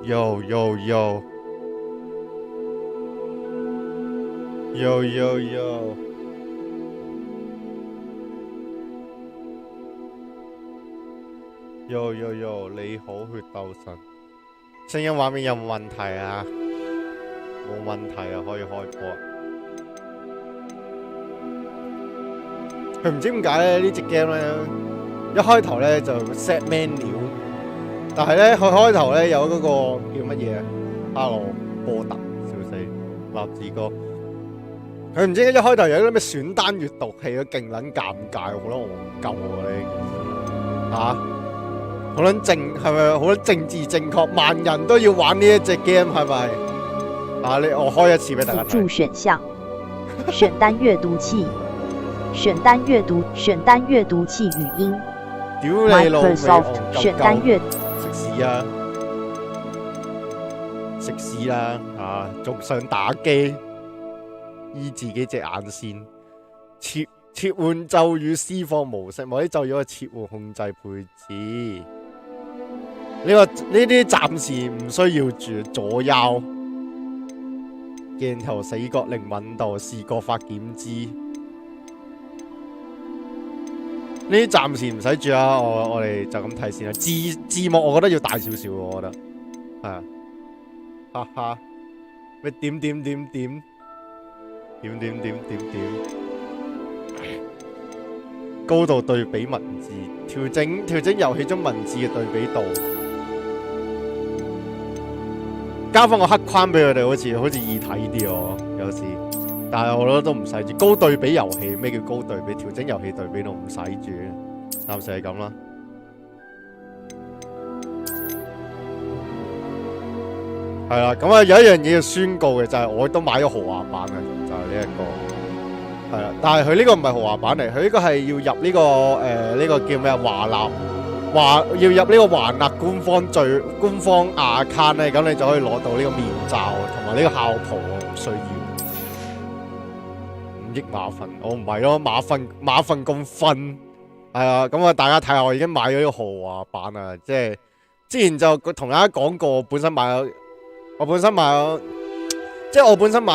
Yo yo yo yo yo yo yo yo yo， 你好，血鬥神，聲音畫面有冇問題啊？冇問題啊，可以開播。佢唔知點解咧，呢隻 game 咧一開頭咧就 set menu， 但係咧佢開頭咧有嗰個叫乜嘢啊？哈羅波特笑死，立志哥。佢唔知一開頭有啲咩選單閱讀器，佢勁撚尷尬，好撚戇鳩喎呢件事嚇，好撚正係咪？好撚政治正確，萬人都要玩呢一隻 game 係咪？啊！我開一次俾大家睇。輔助選項，選單閱讀器，選單閱讀器語音。屌你老味！ Microsoft 選單閱。食屎啊！食屎啦嚇！仲想打機？醫自己隻眼線，切換咒語施放模式，某啲咒語可以切換控制配置。呢啲暫時唔需要住左右鏡頭死角靈敏度視覺化檢知。呢啲暫時唔使住啊！我哋就咁睇先啦。字幕我覺得要大少少，我覺得係啊，哈哈咩點點點點。高度對比文字，調整遊戲中文字嘅對比度，加翻個黑框俾佢哋，好似易睇啲哦，有時。但係我覺得都唔使住高對比遊戲，咩叫高對比？調整遊戲對比度唔使住，暫時係咁啦。係啦，咁啊有一樣嘢要宣告嘅就係我都買咗豪華版嘅，就係呢一個係啦。但係佢呢個唔係豪華版嚟，佢呢個係要入呢個呢個叫咩啊？要入呢個華納官方 account 咧，咁你就可以攞到呢個面罩同埋呢個校袍。我唔需要5億馬糞，我唔係咯，馬糞咁分係啊。咁啊，大家睇下我已經買咗呢個豪華版啊，即係之前就同大家講過，我本身買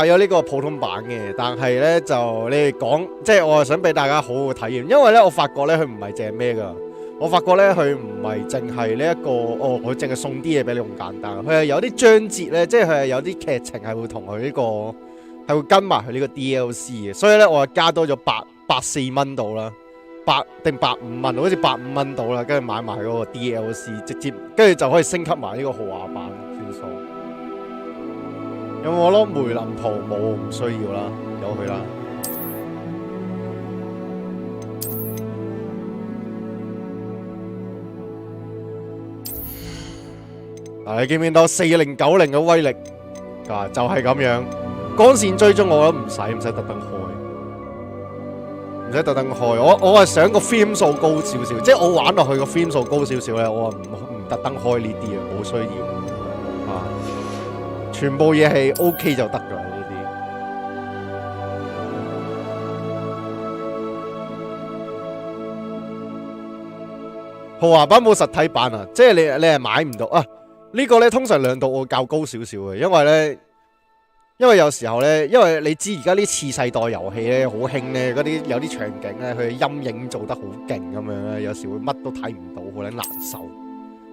咗呢個普通版嘅，但係咧就你哋講，即係我係想俾大家好好體驗，因為咧我發覺咧佢唔係淨係咩噶，我發覺咧佢唔係淨係呢一個佢淨係送啲嘢俾你咁簡單，佢係有啲章節咧，即係佢係有啲劇情係會同佢呢個係會跟埋佢呢個 DLC 嘅，所以咧我係加多咗84蚊到啦，8定85蚊，好似85蚊到啦，跟住買埋嗰個 DLC， 直接跟住就可以升級埋呢個豪華版算數。有冇攞梅林圖？冇，唔需要啦，由佢啦。嗱，你見唔見到4090嘅威力？啊，就係咁樣。光線追蹤我覺得唔使特登開，我係想個 frame 數高少少，即係我玩落去個 frame 數高少少咧，我唔特登開呢啲啊，冇需要啊。全部嘢係 OK 就得㗎啦，呢啲。豪華版冇實體版啊，即係你係買唔到啊。呢個咧通常亮度我較高少少嘅，因為有時候咧，因為你知而家啲次世代遊戲咧好興咧，嗰啲有啲場景咧佢陰影做得好勁咁樣咧，有時會乜都睇唔到，好撚難受。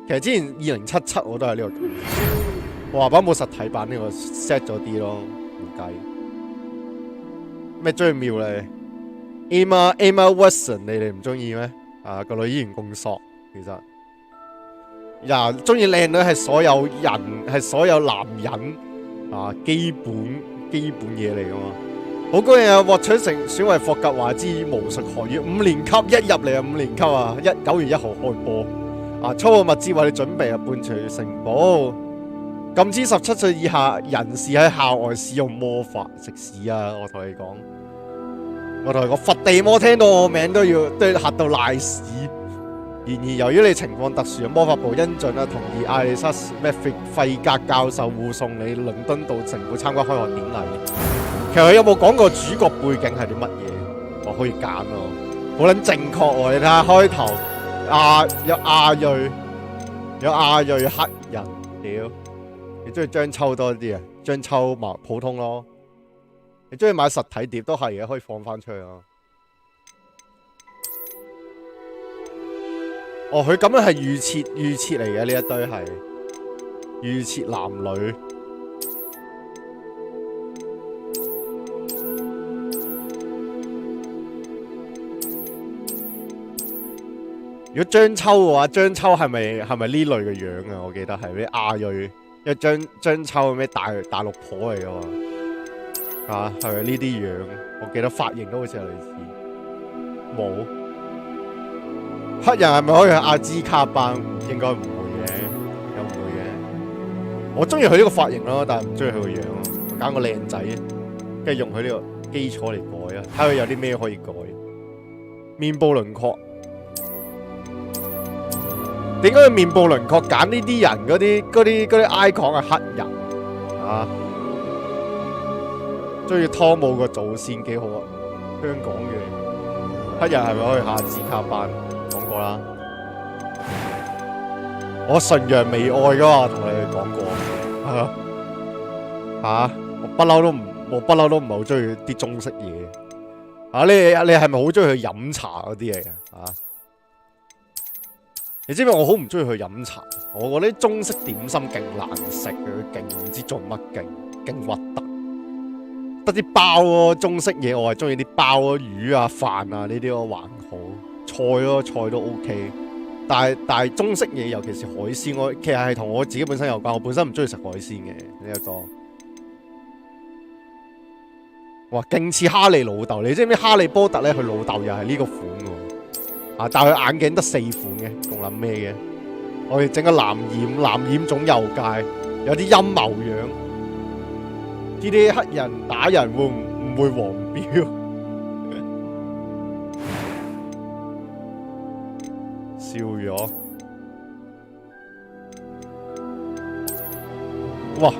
其實之前2077我都係呢個感覺。豪華版冇實體版呢個 set 咗啲咯，唔計。咩最妙咧 ？Emma Watson 你哋唔中意咩？啊個女演員咁索，其實呀中意靚女係所有人係所有男人啊基本嘢嚟噶嘛。好高興啊！獲取選為霍格華茲巫術學院5年級，一入嚟啊5年級啊9月1號開播啊！初步物資為你準備啊，伴隨城堡。禁止17歲以下人士喺校外使用魔法，食屎啊！我同你講，佛地魔聽到我名都要嚇到賴屎。然而由於你情況特殊，魔法部恩准同意艾利莎咩費格教授護送你倫敦到城堡參加開學典禮。其實佢有冇講過主角背景係啲乜嘢？我可以揀咯，好撚正確喎！你睇下開頭有亞裔，有亞裔黑人，屌！你中意張抽多啲啊？張抽咪普通咯。你中意買實體碟都係嘅，可以放翻出去啊。哦，佢咁樣係預設嚟嘅，呢一堆係預設男女。如果張秋嘅話，張秋係咪呢類嘅樣啊？我記得係咩亞裔，因為張秋係咩大陸婆嚟嘅嘛，係咪呢啲樣？我記得髮型都好似係類似。冇黑人係咪可以去阿茲卡班？應該唔會嘅，又唔會嘅。我中意佢呢個髮型咯，但係唔中意佢個樣咯。揀個靚仔，跟住用佢呢個基礎嚟改啊，睇佢有啲咩可以改。面部輪廓。點解佢面部輪廓揀呢啲人嗰啲 icon 係黑人啊？中意湯姆個祖先幾好啊！香港嘅黑人係咪可以下字卡班？講過啦。我崇洋媚外噶嘛，同你哋講過我不嬲都唔係好中意啲中式嘢你係咪好中意去飲茶嗰啲嚟啊？你知唔知我好唔中意去飲茶？我覺得啲中式點心勁難食嘅，勁唔知做乜勁核突。得啲包咯，中式嘢我係中意啲包咯，魚啊、飯啊呢啲咯還好，菜都 OK。但係中式嘢，尤其是海鮮，我其實係同我自己本身有關。我本身唔中意食海鮮嘅呢一個。哇，勁似哈利老豆！你知唔知哈利波特咧？佢老豆又係呢個款喎。但係佢眼鏡得4款嘅，仲諗咩嘅？我哋整個藍染種右界，有啲陰謀樣。呢啲黑人打人會唔會黃標？笑咗。哇！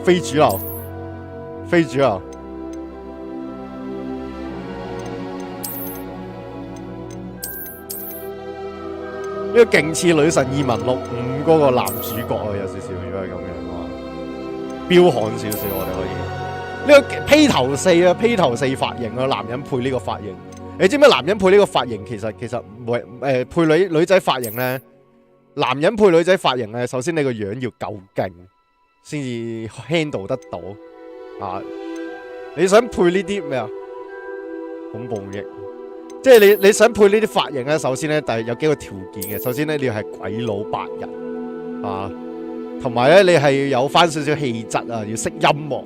非主流。呢個勁似女神異聞錄5嗰個男主角啊，有少少，如果係咁樣嘅話，彪悍少少，我哋可以。呢個披頭四披頭四髮型啊，男人配呢個髮型。你知唔知男人配呢個髮型其實唔係配女仔髮型咧？男人配女仔髮型咧，首先你個樣要夠勁，先至 handle 得到啊！你想配呢啲咩啊？恐怖嘅。即係你想配呢啲髮型咧，首先咧，但係有幾個條件嘅。首先咧，你要係鬼佬白人啊，同埋咧，你係有翻少少氣質啊，要識音樂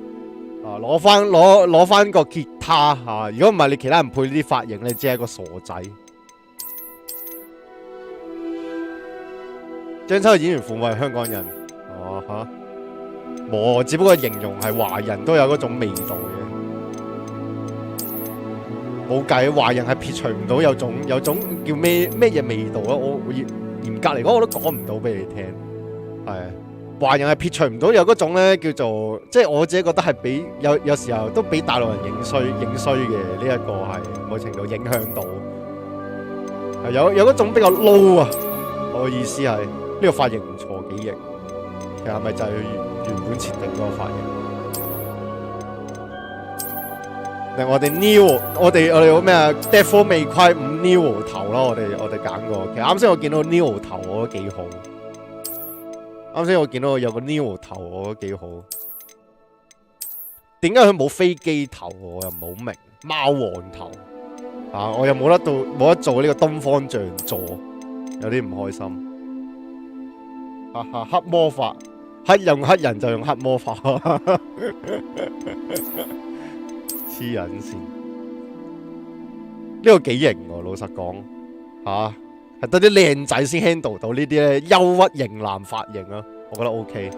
啊，攞翻個吉他啊。如果唔係，你其他人配呢啲髮型，你只係一個傻仔。張秋嘅演員父母係香港人，冇，只不過形容係華人都有嗰種味道嘅。冇計，華人係撇除唔到有種叫咩嘢味道啊！我嚴格嚟講，我都講唔到俾你聽。係華人係撇除唔到有嗰種咧，叫做即係我自己覺得係俾有時候都俾大陸人影衰嘅呢一個係某程度影響到。係有嗰種比較 low 啊！我嘅意思係呢個髮型唔錯，幾型。其實係咪就係原本設定嗰個髮型？我哋 Neo， 我哋有咩啊 ？Devil May Cry 5 Neo 頭啦，我哋揀過。其實啱先我見到 Neo 頭，我覺得幾好。啱先我見到有個 Neo 頭，我覺得幾好。點解佢冇飛機頭？我又唔好明。貓王頭我又冇得做呢個東方像座，有啲唔開心。黑魔法，用黑人就用黑魔法。黐人線，呢個幾型喎，老實講係得啲靚仔先 handle 到呢啲咧憂鬱型男髮型啊，我覺得 OK。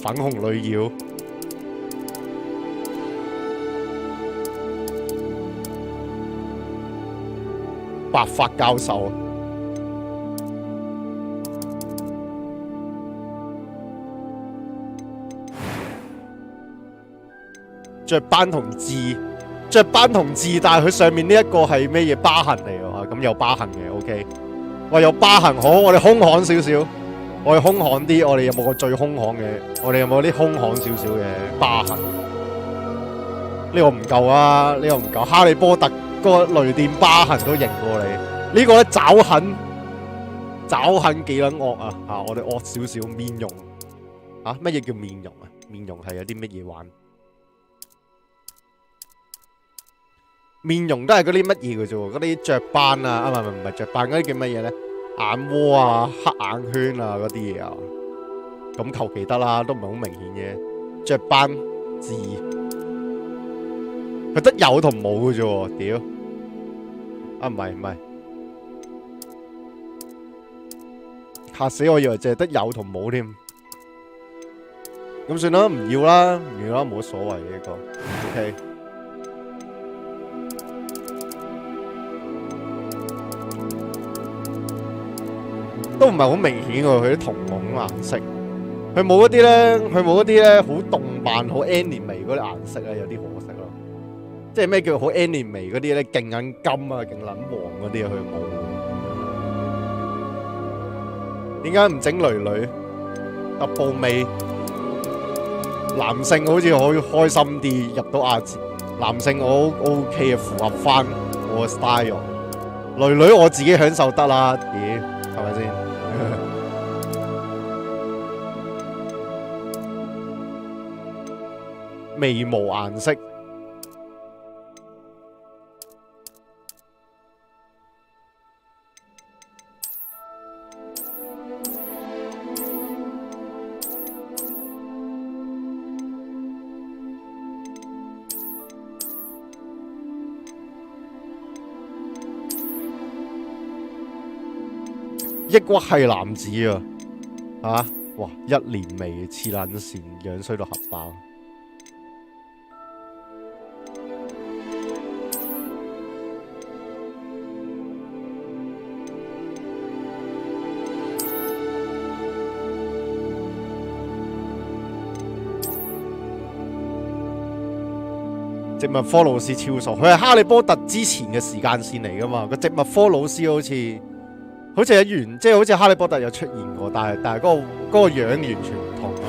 粉紅女妖，白髮教授。着班同志雀斑同志，但係佢上面呢一個係咩嘢疤痕嚟㗎？咁有疤痕嘅 ，OK。喂，有疤痕好，我哋兇悍少少，我哋兇悍啲，我哋有冇個最兇悍嘅？我哋有冇啲兇悍少少嘅疤痕？呢個唔夠啊，呢個唔夠。哈利波特個雷電疤痕都型過你，呢個咧爪痕幾撚惡啊！嚇，我哋惡少少面容啊，乜嘢叫面容啊？面容係有啲乜嘢玩？面容都係嗰啲乜嘢嘅啫喎，嗰啲雀斑啊，唔係雀斑，嗰啲叫乜嘢咧？眼窩啊、黑眼圈啊嗰啲嘢啊，咁求其得啦，都唔係好明顯嘅。雀斑痣，佢得有同冇嘅啫喎，屌！啊唔係，嚇死我以為淨係得有同冇添。咁算啦，唔要啦，冇乜所謂嘅呢個 ，OK。都唔係好明顯喎，佢啲瞳孔顏色，佢冇一啲咧好動漫、好 anime 嗰啲顏色咧，有啲可惜咯。即係咩叫好 anime 嗰啲咧？勁撚金啊，勁撚黃嗰啲啊，佢冇。點解唔整女女特步尾？男性好似可以開心啲入到亞節，男性我 OK 啊，符合翻我嘅 style。女我自己享受得啦，屌係咪先？眉毛顏色，抑鬱係男子啊！啊，哇，一年眉黐撚線，樣衰到核爆。植物科老師超傻，佢係哈利波特之前嘅時間線嚟噶嘛？個植物科老師好似係即係好似哈利波特有出現過，但係嗰個樣完全唔同啊！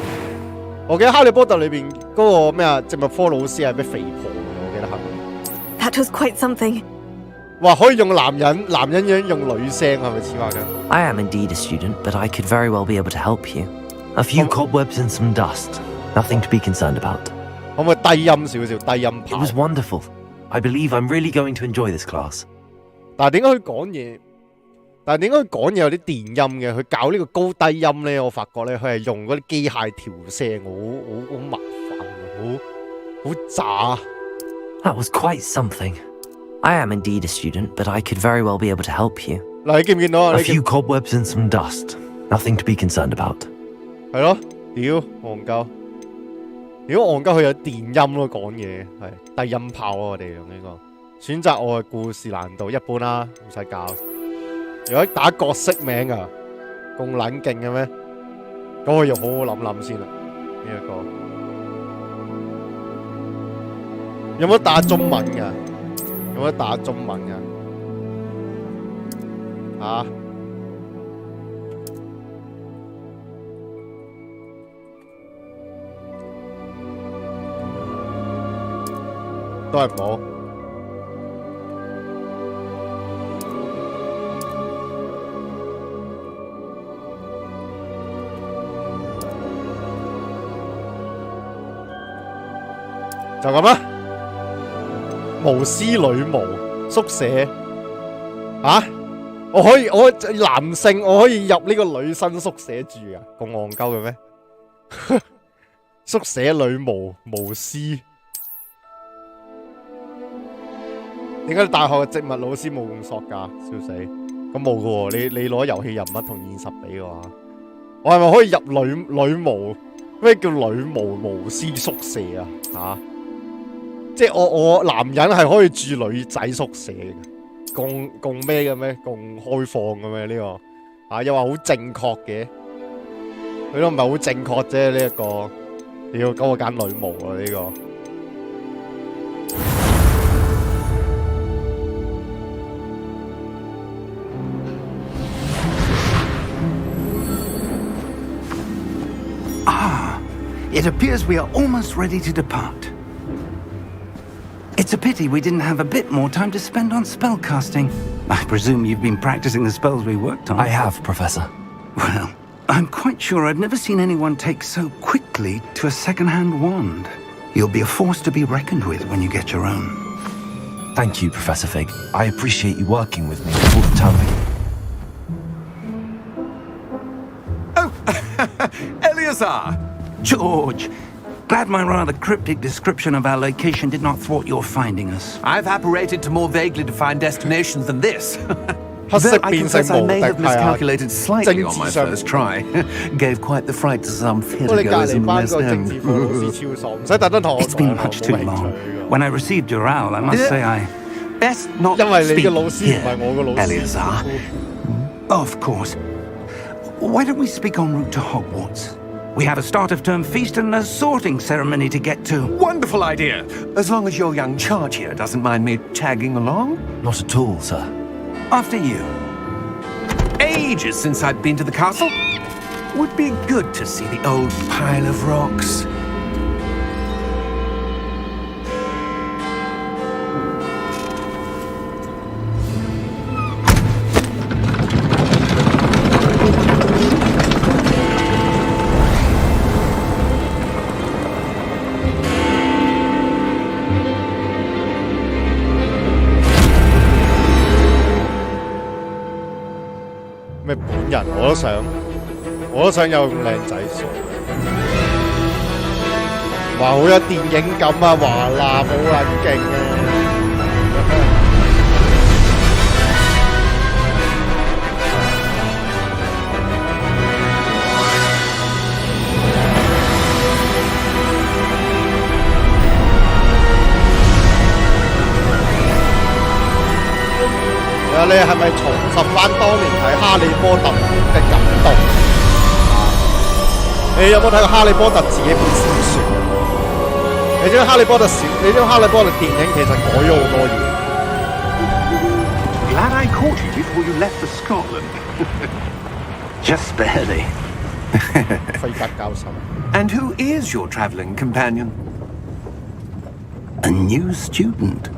我記得哈利波特裏邊嗰個咩啊，植物科老師係咩肥婆嘅，我記得係咪 That was quite something. 哇，可以用男人樣用女聲，係咪似話緊 I am indeed a student, but I could very well be able to help you. A few cobwebs and some dust. Nothing to be concerned about. 可唔可以低音少少？低音 It was wonderful. I believe I'm really going to enjoy this class. 但係點解佢講嘢？有啲電音嘅？佢搞呢個高低音咧，我發覺咧，佢係用嗰啲機械調聲，好麻煩，好渣。That was quite something. I am indeed a student, but I could very well be able to help you. 嗱，你見唔見到啊？ A few cobwebs and some dust. Nothing to be concerned about. 係咯，屌戇鳩，屌戇鳩，佢有電音咯，講嘢係低音炮咯，我哋用呢個選擇我嘅故事難度一般啦，唔使教。如果打角色名啊，咁撚勁嘅咩？咁我要好好諗先啦。呢一個有冇打中文㗎？有冇打中文㗎？啊？都係冇。就咁啦，巫師女巫宿舍啊！我男性我可以入呢個女生宿舍住啊？咁戇鳩嘅咩？宿舍女巫師，點解大學嘅植物老師冇咁索㗎？笑死！咁冇㗎喎，你攞遊戲人物同現實比嘅話，我係咪可以入女巫？咩叫女巫師宿舍啊？嚇！即係我男人係可以住女仔宿舍嘅，共咩嘅咩？共開放嘅咩？呢個啊又話好正確嘅，佢都唔係好正確啫。呢一個，屌咁我揀女巫啊呢個。It appears we are almost ready to depart. It's a pity we didn't have a bit more time to spend on spellcasting. I presume you've been practicing the spells we worked on. I have, Professor. Well, I'm quite sure I've never seen anyone take so quickly to a second-hand wand. You'll be a force to be reckoned with when you get your own. Thank you, Professor Fig. I appreciate you working with me all the time. Oh, Eleazar! George, glad my rather cryptic description of our location did not thwart your finding us. I've apparated to more vaguely defined destinations than this. 黑色 Though I 變成 confess I 無敵 may have 係啊， miscalculated slightly on my 政治上 first try. Gave quite the fright to some 不過你隔 theatregoers 離 in 班 West 個政治 End. 課老師超爽，唔使特登同我 It's been 講，我 much too 冇興 long. 趣 When I received your owl, I must say I... Best not 因為你嘅 speak 老師唔 here, 係我嘅老師。 Eleazar. Of course. Why don't we speak en route to Hogwarts? We have a start-of-term feast and a sorting ceremony to get to. Wonderful idea. As long as your young charge here doesn't mind me tagging along. Not at all, sir. After you. Ages since I've been to the castle. Would be good to see the old pile of rocks.「咩本人我都想有咁靚仔相，話好有電影感啊，華納好撚勁啊！你係咪重拾翻當年睇《哈利波特》嘅感動？你有冇睇過《哈利波特》自己本小説？你將《哈利波特》電影其實改咗好多嘢。Glad I caught you before you left for Scotland. Just barely. 費格教授。 And who is your travelling companion? A new student.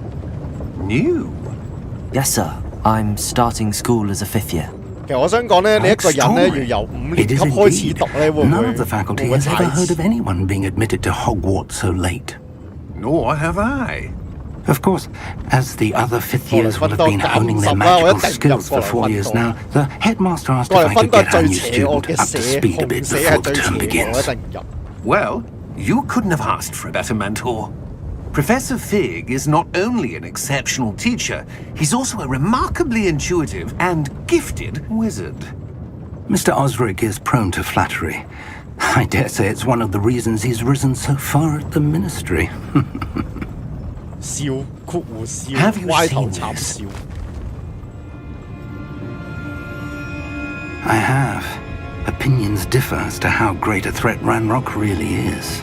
New? Yes, sir. I'm starting school as a 5th year. 其實我想講咧，你一個人咧要由5年 It 級 is 開始 indeed. 讀咧，會唔 None 會 of the faculty 會唔會 has 太 ever heard 遲 of anyone being admitted to Hogwarts so late. Nor have I. Of course, as the other 5th years will have been Well, honing their well, magical well, skills for 4 years now, the headmaster asked if 我 I 係分 could 到 get 最 our new 邪惡 student 嘅 up to 社， speed a 紅 bit 社 before 係 the 最邪 term 惡，我一 begins. 定入。 Well, you couldn't have asked for a better mentor. Professor Fig is not only an exceptional teacher, he's also a remarkably intuitive and gifted wizard. Mr. Osric is prone to flattery. I dare say it's one of the reasons he's risen so far at the ministry. 笑括弧笑 Have you 歪頭 seen 插 this? 笑。 I have. Opinions differ as to how great a threat Ranrock really is.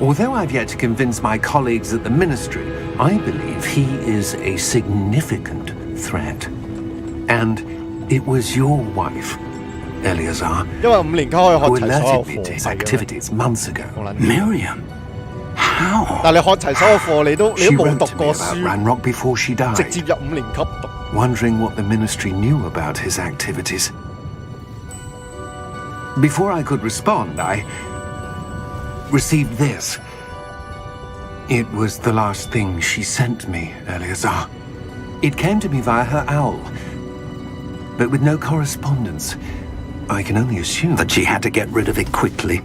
Although I've yet to convince my colleagues at the ministry, I believe he is a significant threat. And it was your wife, Eleazar, 因為5年級可以 who 學齊所有 alerted me to 課 his 係嘅。 activities months ago. Miriam? How? 但你學齊所有課，你都 She 冇 wrote 讀 to me 過 about 書， Ranrock before she 直 died, 接入5年級讀。 wondering what the ministry knew about his activities. Before I could respond, I received this. It was the last thing she sent me, Eleazar. It came to me via her owl, but with no correspondence. I can only assume That she had to get rid of it quickly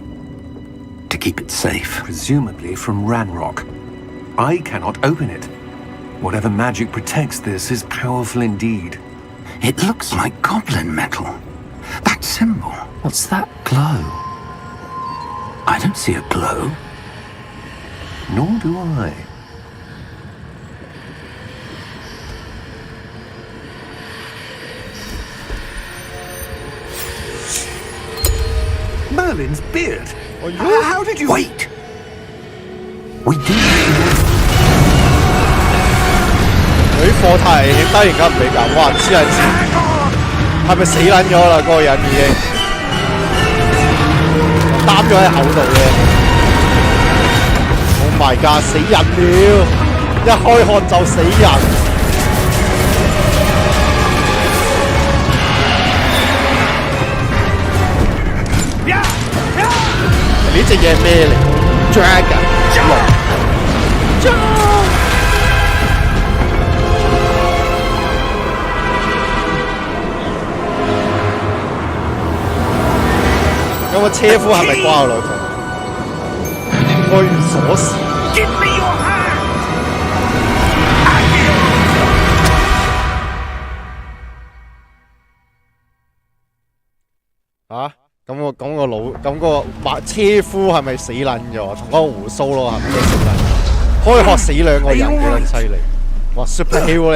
to keep it safe. presumably from Ranrock. I cannot open it. Whatever magic protects this is powerful indeed. It looks like goblin metal. That symbol. What's that glow? I don't see a glow. Nor do I. Merlin's beard. How did you... Wait! We do. 佢啲課題突然間唔俾搞，哇！黐撚線，係咪死撚咗啦？嗰個人已經。擔咗喺口度嘅。Oh my god！ 死人了！一開漢就死人。呢隻嘢係咩嚟 ？Dragon 龍。咁個車夫係咪瓜我老豆？開完鎖匙。Give me your hand！ 啊？咁個車夫係咪死撚咗？同嗰個胡鬚咯，係咪都死撚？開學死兩個人幾撚犀利！哇 ！Superhero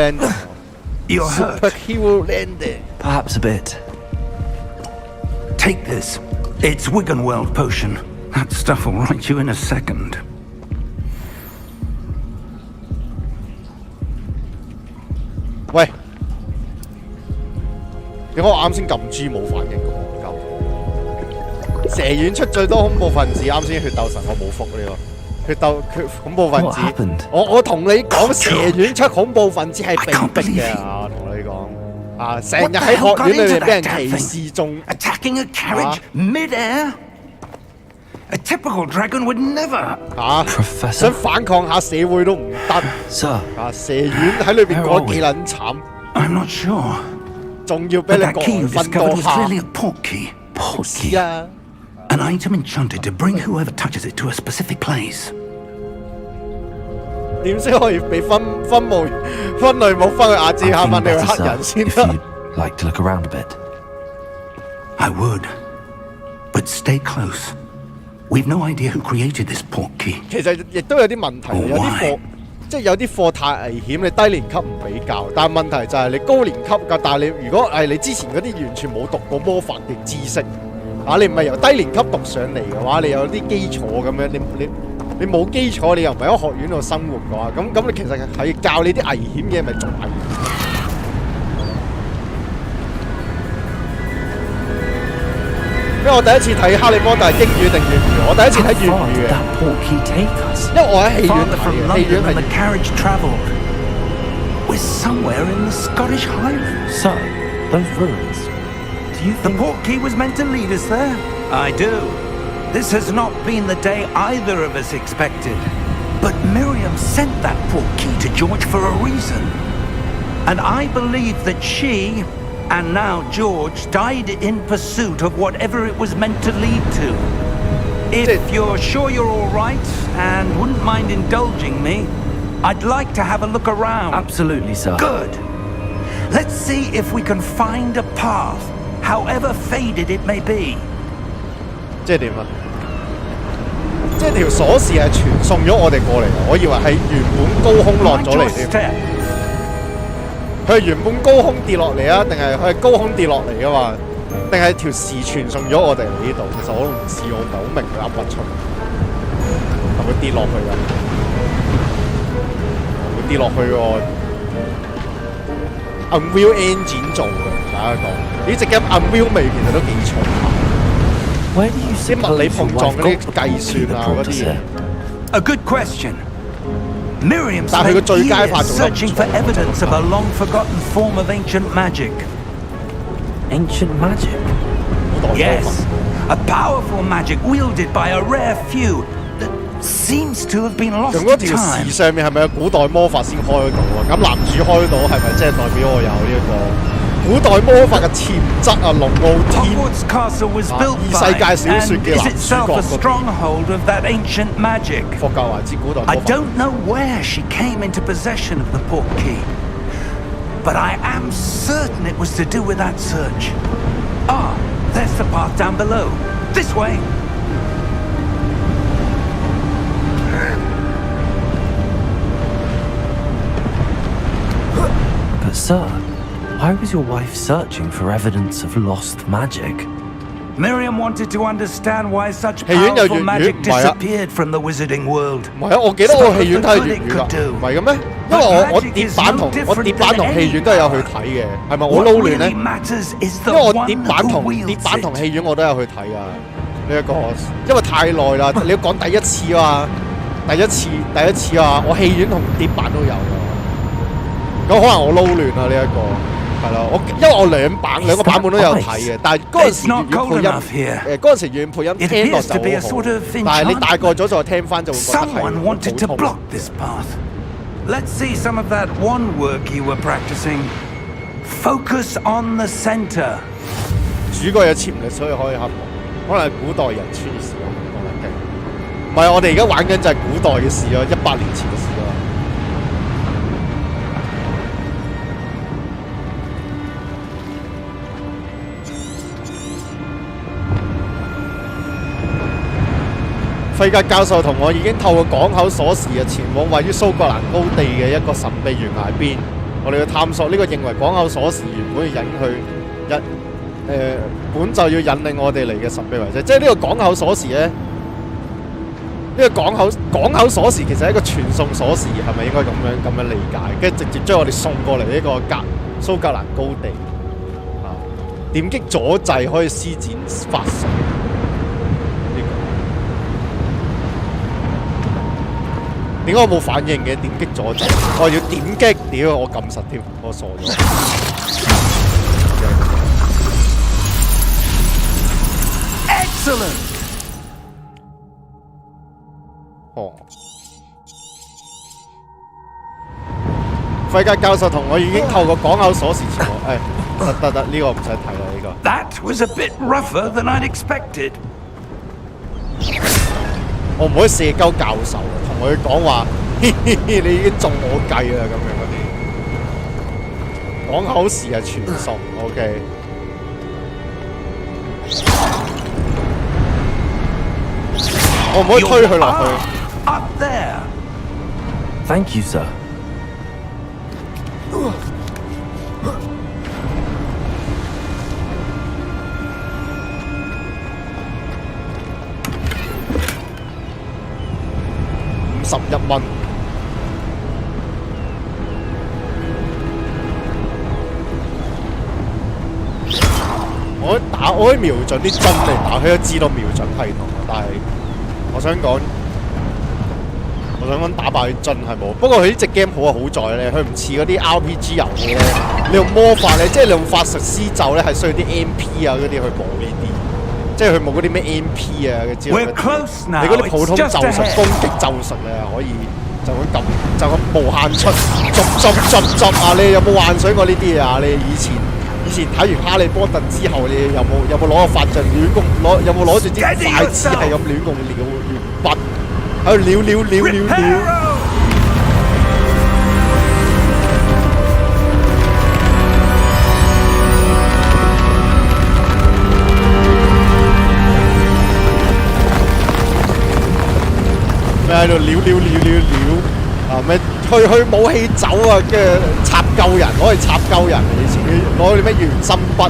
landing！Superhero landing！ Perhaps a bit. Take this. It's Wiggenweld potion. That stuff will right you in a second. 喂，點解我啱先撳 G 冇反應嘅？蛇丸出最多恐怖分子，啱先血鬥神我冇覆呢個恐怖分子。我同你講，蛇丸出恐怖分子係被逼嘅啊！同你講啊，成日喺學院裏面俾人歧視仲 attacking a carriage mid-air. A typical dragon would never. Professor 想反抗下社會都唔得。Sir 蛇丸喺裏邊過得幾撚慘。I'm not sure. 仲要俾你國外分多下。Clearly a portkey. Portkey 啊！ An item enchanted to bring whoever touches it to a specific place. 點先可以被分類冇分去阿茲卡班定係黑人先得 like to look around a bit. I would, but stay close. We've no idea who created this portkey. 其實亦都有啲問題，有啲課即係有啲課太危險，你低年級唔比較，但係問題就係你高年級㗎，但係你如果係你之前嗰啲完全冇讀過魔法嘅知識。你唔係由低年級讀上嚟嘅話，你有啲基礎咁樣，你冇基礎，你又唔係喺學院度生活嘅話，咁你其實係教你啲危險嘢，咪仲危險。因為我第一次睇《哈利波特》係英語定粵語，我第一次睇粵語嘅。因為我喺戲院睇，戲院係。The carriage travelled. We're somewhere in the Scottish Highlands. Sir, those ruins. The portkey was meant to lead us there? I do. This has not been the day either of us expected. But Miriam sent that portkey to George for a reason. And I believe that she, and now George, died in pursuit of whatever it was meant to lead to. If you're sure you're all right and wouldn't mind indulging me, I'd like to have a look around. Absolutely, sir. Good. Let's see if we can find a path.However faded it may be， 即係點啊？即係條鎖匙係傳送咗我哋過嚟，我以為係原本高空落咗嚟添。佢係原本高空跌落嚟啊，定係佢係高空跌落嚟噶嘛？定係條匙傳送咗我哋嚟呢度？其實我都唔知，我唔係好明佢噏乜出。係會跌落去㗎？會跌落去喎。Unreal Engine 做嘅，大家講呢隻 game Unreal 味其實都幾重下。啲物理碰撞嗰啲計算啊嗰啲嘢。A good question. Miriam 但係佢最佳化做得唔 searching for evidence of a long-forgotten form of ancient magic. Ancient magic? Yes, a powerful magic wielded by a rare few that seems to have been lost 用嗰 to 條 time. 匙上面係咪有古代魔法先開到啊？咁男主開到係咪即係代表我有呢一個古代魔法嘅潛質啊？龍傲天 Hogwarts Castle was built 異世界小說 and 嘅 is 男 itself 主 a 角嗰邊 stronghold of that ancient magic. 霍格華茲古代魔法。 I don't know where she came into possession of the portkey, but I am certain it was to do with that search. Ah, there's the path down below. This way. But sir, why was your wife searching for evidence of lost magic? Miriam wanted to understand why such 戲院有 powerful 粵語 magic 唔係啊？ disappeared from the wizarding world. 唔係啊！我記得我戲院睇係粵語㗎，唔係嘅咩？因為我碟版同戲院都係有去睇嘅，係咪我撈亂咧？因為我碟版同戲院我都有去睇㗎。呢一個，因為太耐啦。你要講第一次啊，第一次啊，我戲院同碟版都有啊。咁可能我撈亂啦呢一個，係啦，因為我兩個版本都有睇嘅，但係嗰陣時粵語配音，嗰陣時粵語配音聽落就好好，但係你大個咗再聽翻就會覺得係好痛。Let's see some of that one work you were practicing. Focus on the center. 主角有潛力，所以可以克服。可能係古代人穿越時空講得勁。唔係，我哋而家玩緊就係古代嘅事咯，100年前嘅事咯。費格教授同我已經透過港口鎖匙前往位於蘇格蘭高地嘅一個神秘懸崖邊。我哋要探索呢個認為港口鎖匙原本要引去本就要引領我哋嚟嘅神秘遺跡。即係呢個港口鎖匙咧，呢個港口鎖匙其實係一個傳送鎖匙，係咪應該咁樣理解？跟住直接將我哋送過嚟呢個蘇格蘭高地。啊，點擊左掣可以施展法術。點解我冇反應嘅？點擊左掣，我要點擊，屌我撳實添，我傻咗。Excellent。哦，費格教授同我已經透過港口鎖匙前往，得，呢個唔使睇啦，呢個。That was a bit rougher than I'd expected。我唔可以射鳩教授，同佢講話，你已經中我計啦咁樣嗰啲。港口時係傳送 ，OK。我唔可以推佢落去。Up there. Thank you, sir. 51蚊。我可以瞄準啲針嚟打，佢都知道瞄準系統，但係我想講打爆啲樽係冇。不過佢呢隻 game 好在咧，佢唔似嗰啲 RPG 遊戲咧，你用魔法咧，即係你用法術施咒咧，係需要啲 MP 啊嗰啲去補呢啲。即係佢冇嗰啲咩 MP 啊嘅之類嗰啲，你嗰啲普通咒術、攻擊咒術咧，可以就咁無限出，執啊！你有冇幻想過呢啲嘢啊？你以前睇完哈利波特之後，你有冇攞個法杖亂咁有冇攞住支筷子係咁亂咁撩筆，喺度撩。咩喺度撩啊！咩去武器走啊，跟住插鳩人，攞嚟插鳩人。以前攞啲咩原心筆，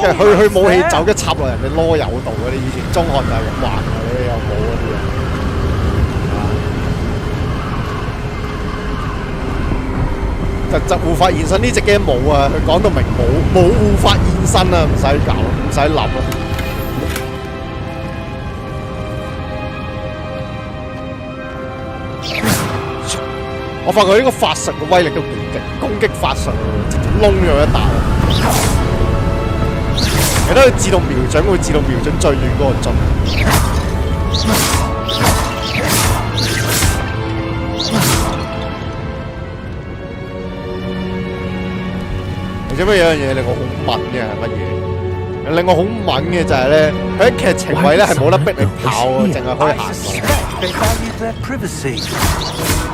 跟住去武器走，跟住插落人哋囉柚度嗰啲。以前中學就係咁玩啊！你哋有冇嗰啲啊？就護法現身呢隻 game 冇啊！佢講到明冇護法現身啊！唔使搞，唔使諗啊！我發覺呢個法術嘅威力都幾勁，攻擊法術直接窿咗一啖。你睇佢自動瞄準，會自動瞄準最遠嗰個樽。你知唔知有樣嘢令我好敏嘅係乜嘢？令我好敏嘅就係咧，佢喺劇情位咧係冇得逼你跑啊，淨係可以行。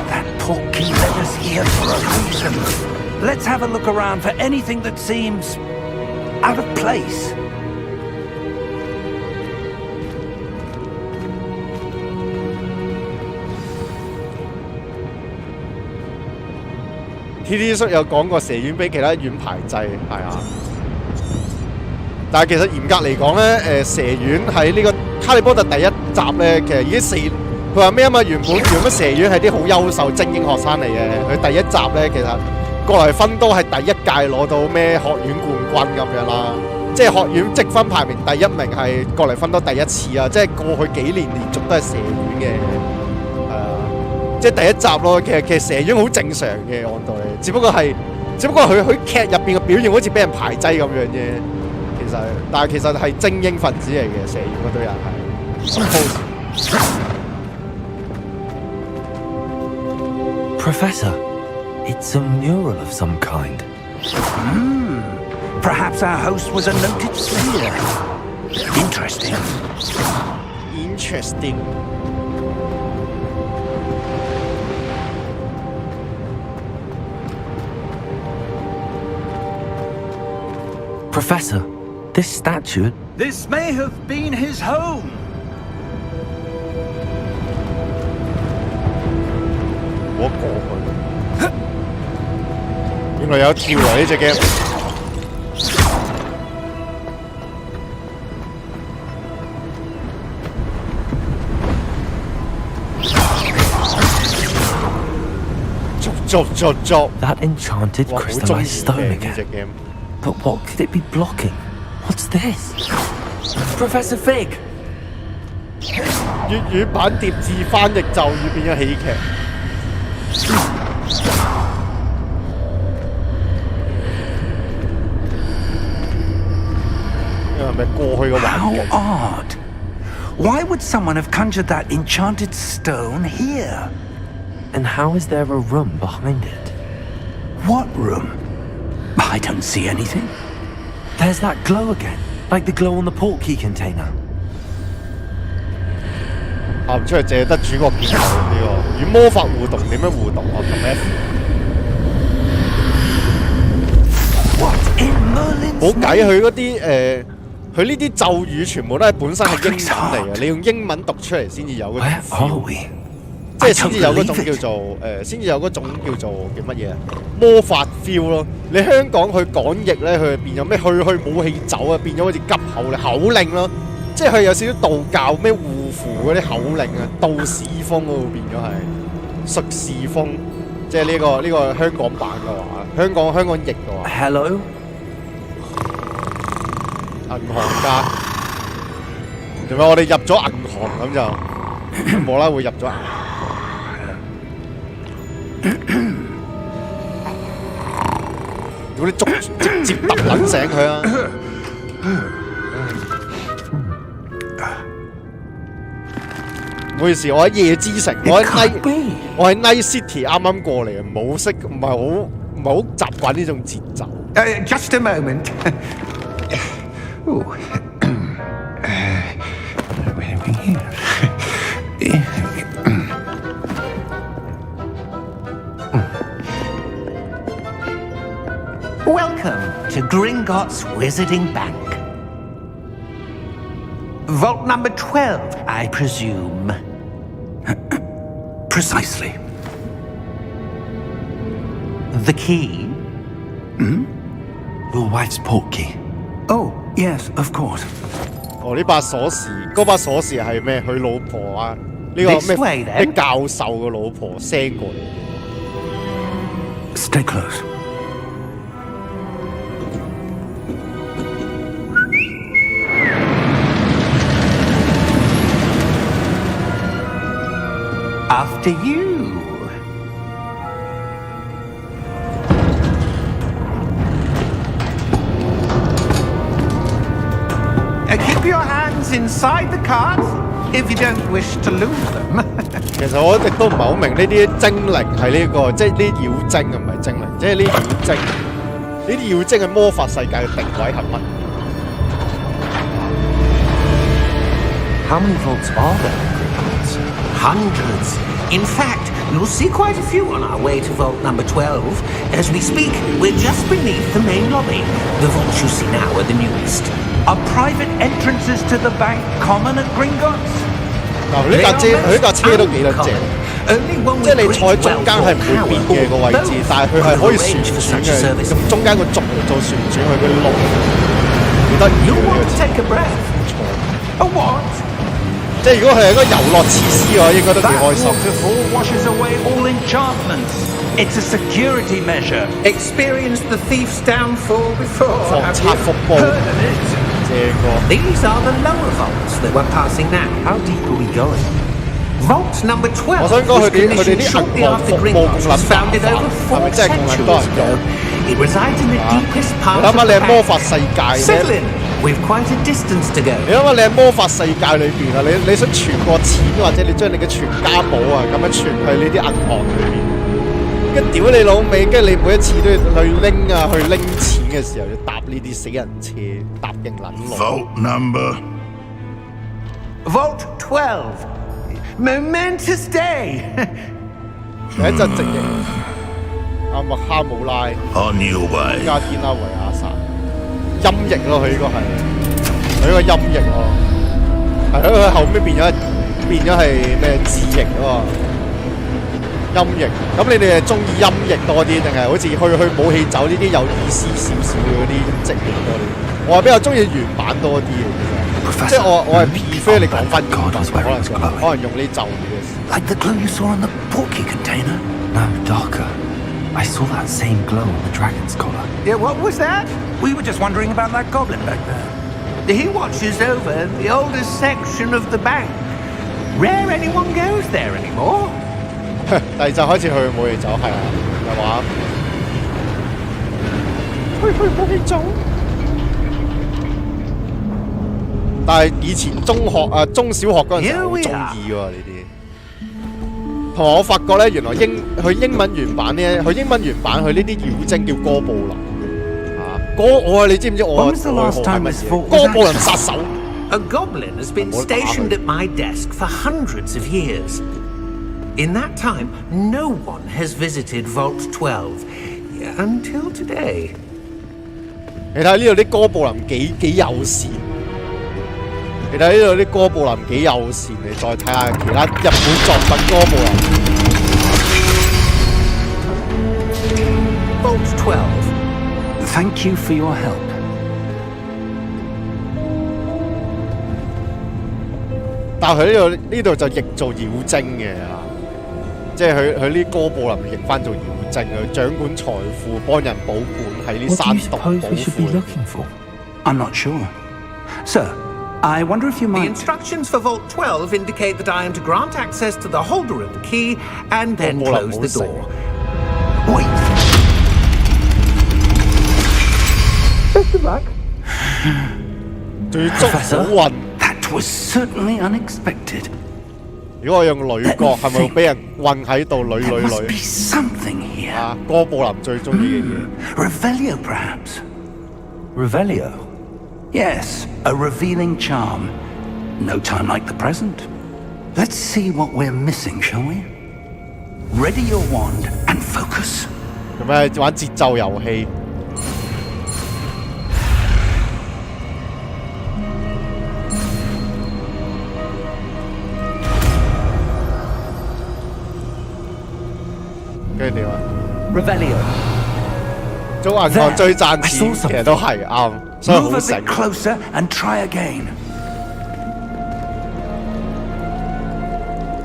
That portkey led us here for a reason. Let's have a look around for anything that seems out of place. TT 叔有講過蛇丸比其他丸排掣，係啊。但係其實嚴格嚟講咧，蛇丸喺呢個《哈利波特》第一集咧，其實已經佢話咩啊嘛？原本蛇丸係啲好優秀精英學生嚟嘅，佢第一集咧其實過來芬都係第一屆攞到咩學院冠軍咁樣啦。即係學院積分排名第1名係過嚟分多第1次啊！即係過去幾年連續都係蛇院嘅，係啊，即係第1集咯。其實蛇院好正常嘅按道理，只不過佢劇入邊嘅表現好似俾人排擠咁樣啫。但係其實係精英分子嚟嘅，蛇院嗰堆人係。Professor, it's a mural of some kind. Perhaps our host was a noted slayer. Interesting. Interesting. Professor, this statue... This may have been his home. 我過去，原來有跳啊！呢隻 game。捉 That enchanted crystallized stone again. But what could it be blocking? What's this? Professor Fig! 粵語版疊字翻譯咒語變咗喜劇。係咪過去嘅環境？ How odd. Why would someone have conjured that enchanted stone here? And how is there a room behind it? What room? I don't see anything. There's that glow again, like the glow on the portkey container. 行唔出嚟，淨係得主角見到呢個。與魔法互動點樣互動啊？同 F。冇計，佢嗰啲佢呢啲咒語全部都係本身係英文嚟嘅，你用英文讀出嚟先至有嗰種 feel， 即係先至有嗰種叫做先至有嗰種叫做叫乜嘢魔法 feel 咯。你香港佢講譯咧，佢變咗咩？去武器走啊，變咗好似急口令咯。即係佢有少少道教咩護符嗰啲口令啊，道士風嗰度變咗係術士風，即係呢個香港版嘅話，香港譯嘅話。Hello。銀行家，做咩？我哋入咗銀行咁就冇啦，會入咗銀行。如果你直接揼撚醒佢啊！唔好意思，我喺夜之城，我喺 Night City 啱啱過嚟啊，唔係好習慣呢種節奏。Just a moment. Ooh. Welcome to Gringotts Wizarding Bank. Vault number 12, I presume. Precisely. The key? Your wife's portkey. Oh, yes, of course. 哦，呢把鎖匙，嗰把鎖匙係咩？佢老婆啊，呢個咩教授嘅老婆 send 過嚟。Stay close. After you. Keep your hands inside the cart if you don't wish to lose them. 其實我一直都唔係好明呢啲精靈係呢個，即係呢啲妖精啊，唔係精靈，即係呢啲妖精。呢啲妖精喺魔法世界嘅定位係乜？ How many vaults are there in Gringotts? Hundreds. In fact, you'll see quite a few on our way to vault number 12. As we speak, we're just beneath the main lobby. The vaults you see now are the newest. Are private entrances to the bank common at Gringotts? 嗱，佢呢架車都幾得正，即係你坐喺中間係唔會變嘅個位置，但係佢係可以旋轉嘅，咁中間個軸嚟做旋轉佢嘅路，幾得意嘅。A what? 即係如果佢係一個遊樂設施嘅話，應該都幾開心。 That ball washes away all enchantments. It's a security measure. Experienced the thief's downfall before. 防 have 賊 you? 服部 Heard of it? 正個。 These are the lower vaults that we're passing now. How deep are we going? Vault number 12 我想講 was 佢哋 commissioned 啲 shortly 銀行 after 服務 Gringotts 咁 was 撚 founded 麻煩 over 係 4 咪真係咁撚多 centuries 人 ago. 用？ It resides in the deepest 你 part 諗 of 下，你 the 係魔 bank. 法世界 Settle 咧， in. We've quite a distance to go. 你諗下，你喺魔法世界裏邊啊，你想傳個錢或者你將你嘅全家寶啊咁樣傳去呢啲銀行裏邊，跟屌你老味，跟住你每一次都要去拎啊去拎錢嘅時候，要搭呢啲死人車，搭勁撚耐。 Vault number. Vault 12. Momentous day. 第一隻直型阿麥哈姆拉 On your way. 加天拉維亞薩音譯咯，佢應該係佢個音譯咯，係咯，佢後尾變咗係咩字譯啊嘛，音譯。咁你哋係中意音譯多啲，定係好似去武器走呢啲有意思少少嘅嗰啲直譯多啲？我係比較中意原版多啲嘅，其實即係我係 prefer 你講翻原版，可能用呢咒語嘅事。 Like the glow you saw on the portkey container? No, darker. I saw that same glow on the dragon's collar. Yeah, what was that? We were just wondering about that goblin back there. He watches over the oldest section of the bank. Rare anyone goes there anymore. 第二集開始去武器走，係啊，係嘛？去武器走。但係以前中小學嗰陣時好中意喎呢啲。同埋我發覺咧，原來佢英文原版咧，佢英文原版佢呢啲妖精叫哥布林啊，你知唔知我愛好係乜嘢？哥布林殺手。A goblin has been stationed at my desk for hundreds of years. In that time, no one has visited Vault 12 until today. 你睇呢度啲哥布林幾友善，你睇呢度啲哥布林幾友善，你再睇下其他日本作品哥布林。Vault 12. Thank you for your help. 但係佢呢度就譯做妖精嘅啊，即係佢呢哥布林譯翻做妖精，佢掌管財富，幫人保管喺呢 What do 山 you 洞保 suppose we should be 護。 looking for? I'm not sure. Sir, I wonder if you The might... instructions for Vault 12 indicate that I am to grant access to the holder of the key and then close the door. Wait! Best of luck. 仲要捉好運。 That was certainly unexpected. 如果我用女角，係咪會俾人困喺度？ There must be something here. 啊，哥布林最中意嘅嘢。 Revelio, perhaps? Revelio? Yes, a revealing charm. No time like the present. Let's see what we're missing, shall we? Ready your wand and focus. 做咩玩節奏遊戲？ 跟住點啊 Revelio. 做銀行最賺錢，其實都係啱，所以 Move 好 a 醒 bit。closer and try again.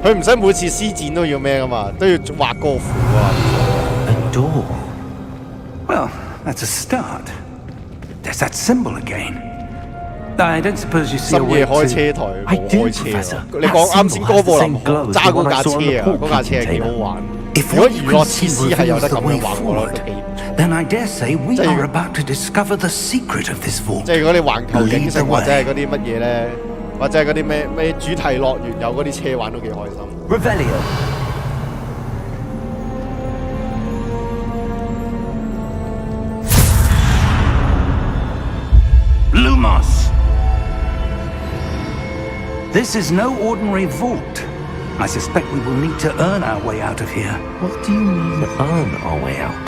佢唔使每次施展都要咩噶嘛，都要畫歌符啊。A door. Well, that's a start. There's that symbol again. I don't suppose you see a 深 way 夜開 to... 車台 I 冇 do, 開車 Professor. 啊！你講啱先哥布林 That symbol has the same glow as 揸嗰 the one 架 I 車 saw on the 啊， portkey 嗰架車係幾好 container. 玩。 If 如果 what 娛 you 樂 can 設 see 施係有 reveals 得 the 咁 way 樣玩，我覺 forward, 得都幾唔錯。 then I dare say we So you- are about to discover the secret of this vault. 即係嗰啲環球影城 Lead the 或者係 way. 嗰啲乜嘢咧，或者係嗰啲咩主題樂園有嗰啲車玩都幾開心。 Revelio. Lumos. This is no ordinary vault. I suspect we will need to earn our way out of here. What do you mean, earn our way out?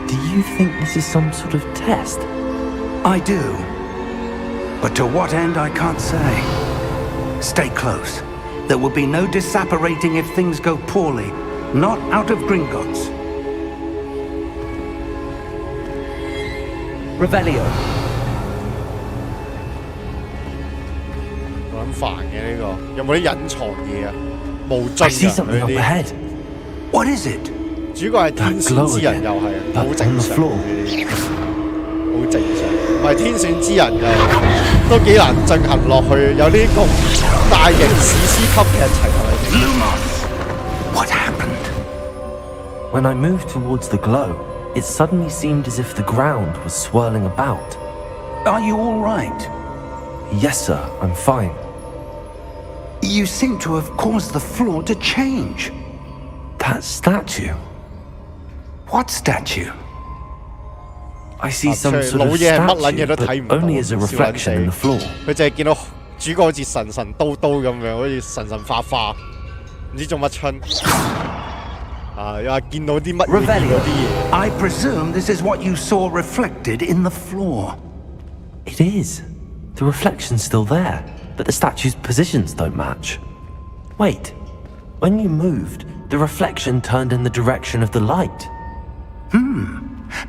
Do you think this is some sort of test? I do. But to what end, I can't say. Stay close. There will be no disapparating if things go poorly. Not out of Gringotts. Revelio. 好撚煩嘅呢個，有冇啲隱藏嘢啊？無 I see 盡啊！ something 佢 up 啲 ahead. What is it? 主角係天選之人，又係好正常，好正常。唔係天選之人又都幾難進行落去，有啲咁大型史詩級劇情係咪先 What happened? When I moved towards the glow, it suddenly seemed as if the ground was swirling about. Are you all right? Yes, sir, I'm fine. You seem to have caused the floor to change. That statue. What statue? I see some 老 sort of 嘢係乜撚嘢 statue, 都 but 睇唔到， only as a 笑撚 reflection in the 死 floor. 佢淨係見到主角好似神神叨叨咁樣，好似神神化化，唔知做乜春。又話見到啲乜嘢，見到啲嘢。 I presume this is what you saw reflected in the floor. It is. The reflection's still there, but the statue's positions don't match. Wait, when you moved, the reflection turned in the direction of the light.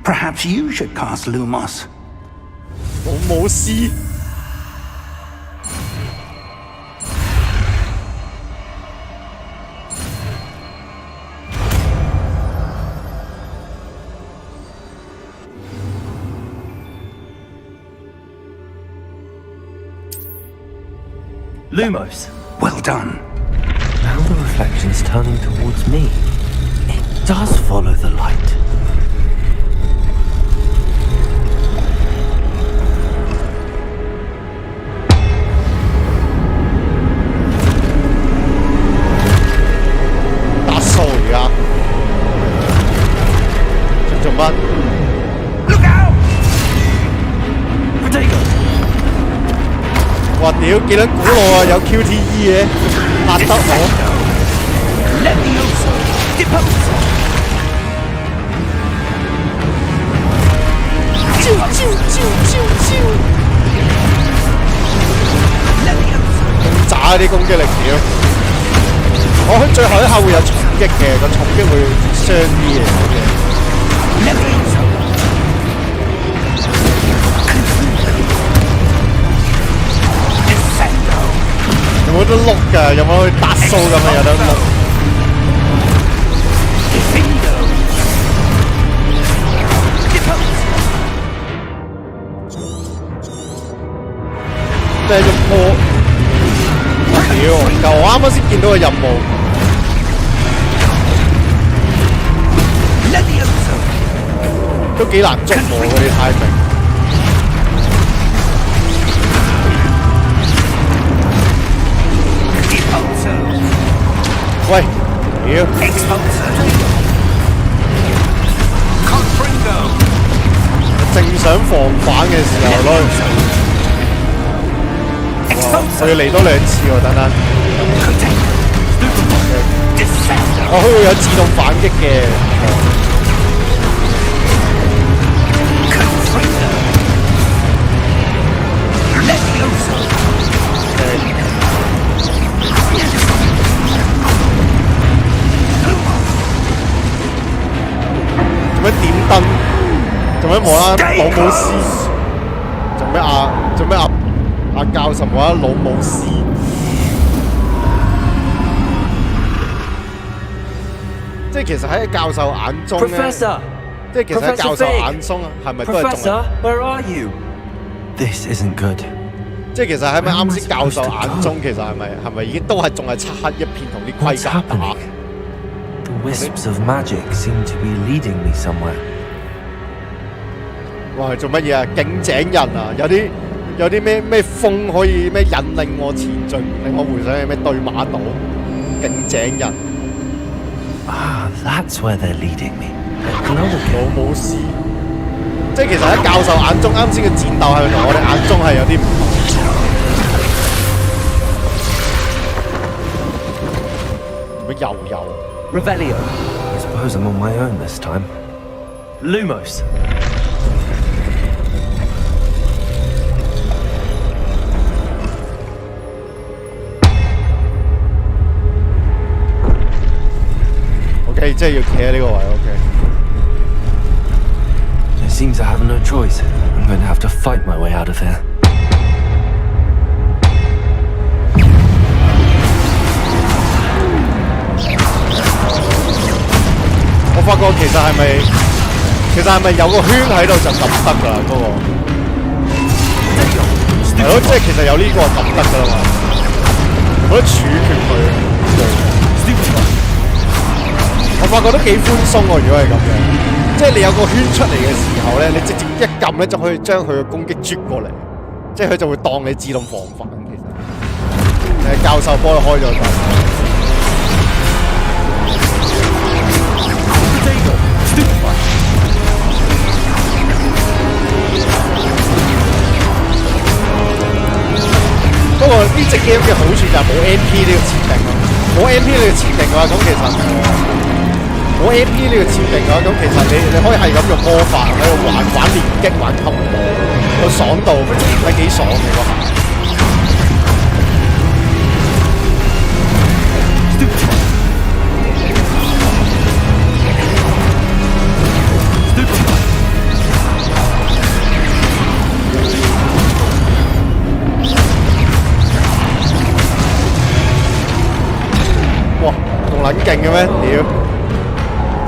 Perhaps you should cast Lumos. 老母師。Lumos. Well done. Now the reflection's turning towards me. It does follow the light. Look out! Potato! 哇屌，幾撚古老啊！有 QTE 嘅，嚇得我。Levioso! Depose! 咁渣啲攻擊力屌！我喺最後一下會有重擊嘅，個重擊會傷啲嘅。有冇得碌㗎？有冇去打數咁啊？有得碌。咩喐波？屌！舊我啱啱先見到個任務。都幾難捉摸嗰啲 timing。喂，屌！正想防反嘅時候咯，我要嚟多2次喎，等等。我會有自動反擊嘅。做咩點燈？做咩無啦啦老母師？做咩阿教授無啦啦老母師？即係其實喺教授眼中咧，即係其實喺教授眼中係咪都係仲係 Professor, where are you? This isn't good. 即係其實係咪啱先教授眼中其實係咪已經都係仲係漆黑一片同啲盔 What's 甲打？ happening? The wisps of magic seem to be leading me somewhere. 哇！係做乜嘢啊？勁井人啊！有啲咩風可以咩引領我前進，令我回想起咩對馬島勁井人。Ah, that's where they're leading me. 老母師，即係其實喺教授眼中，啱先嘅戰鬥係同我哋眼中係有啲唔同。乜又 Revelio. I suppose I'm on my own this time. Lumos. OK， 即係要企喺呢個位 OK。It seems I have no choice. I'm going to have to fight my way out of here. 我發覺其實係咪有個圈喺度就撳得㗎啦？嗰個係咯，即係其實有呢個撳得㗎啦嘛。我覺得處決佢，我發覺都幾寬鬆喎。如果係咁嘅，即係你有個圈出嚟嘅時候咧，你直接一撳咧就可以將佢嘅攻擊啜過嚟，即係佢就會當你自動防範。其實教授幫佢開咗燈。不過呢隻 game 嘅好處就係冇 MP 呢個設定咯，冇 MP 呢個設定嘅話，咁其實冇 MP 呢個設定嘅話，咁其實你可以係咁用魔法喺度玩連擊玩級，個爽度係幾爽嘅嗰下。哇，仲撚勁嘅咩？屌，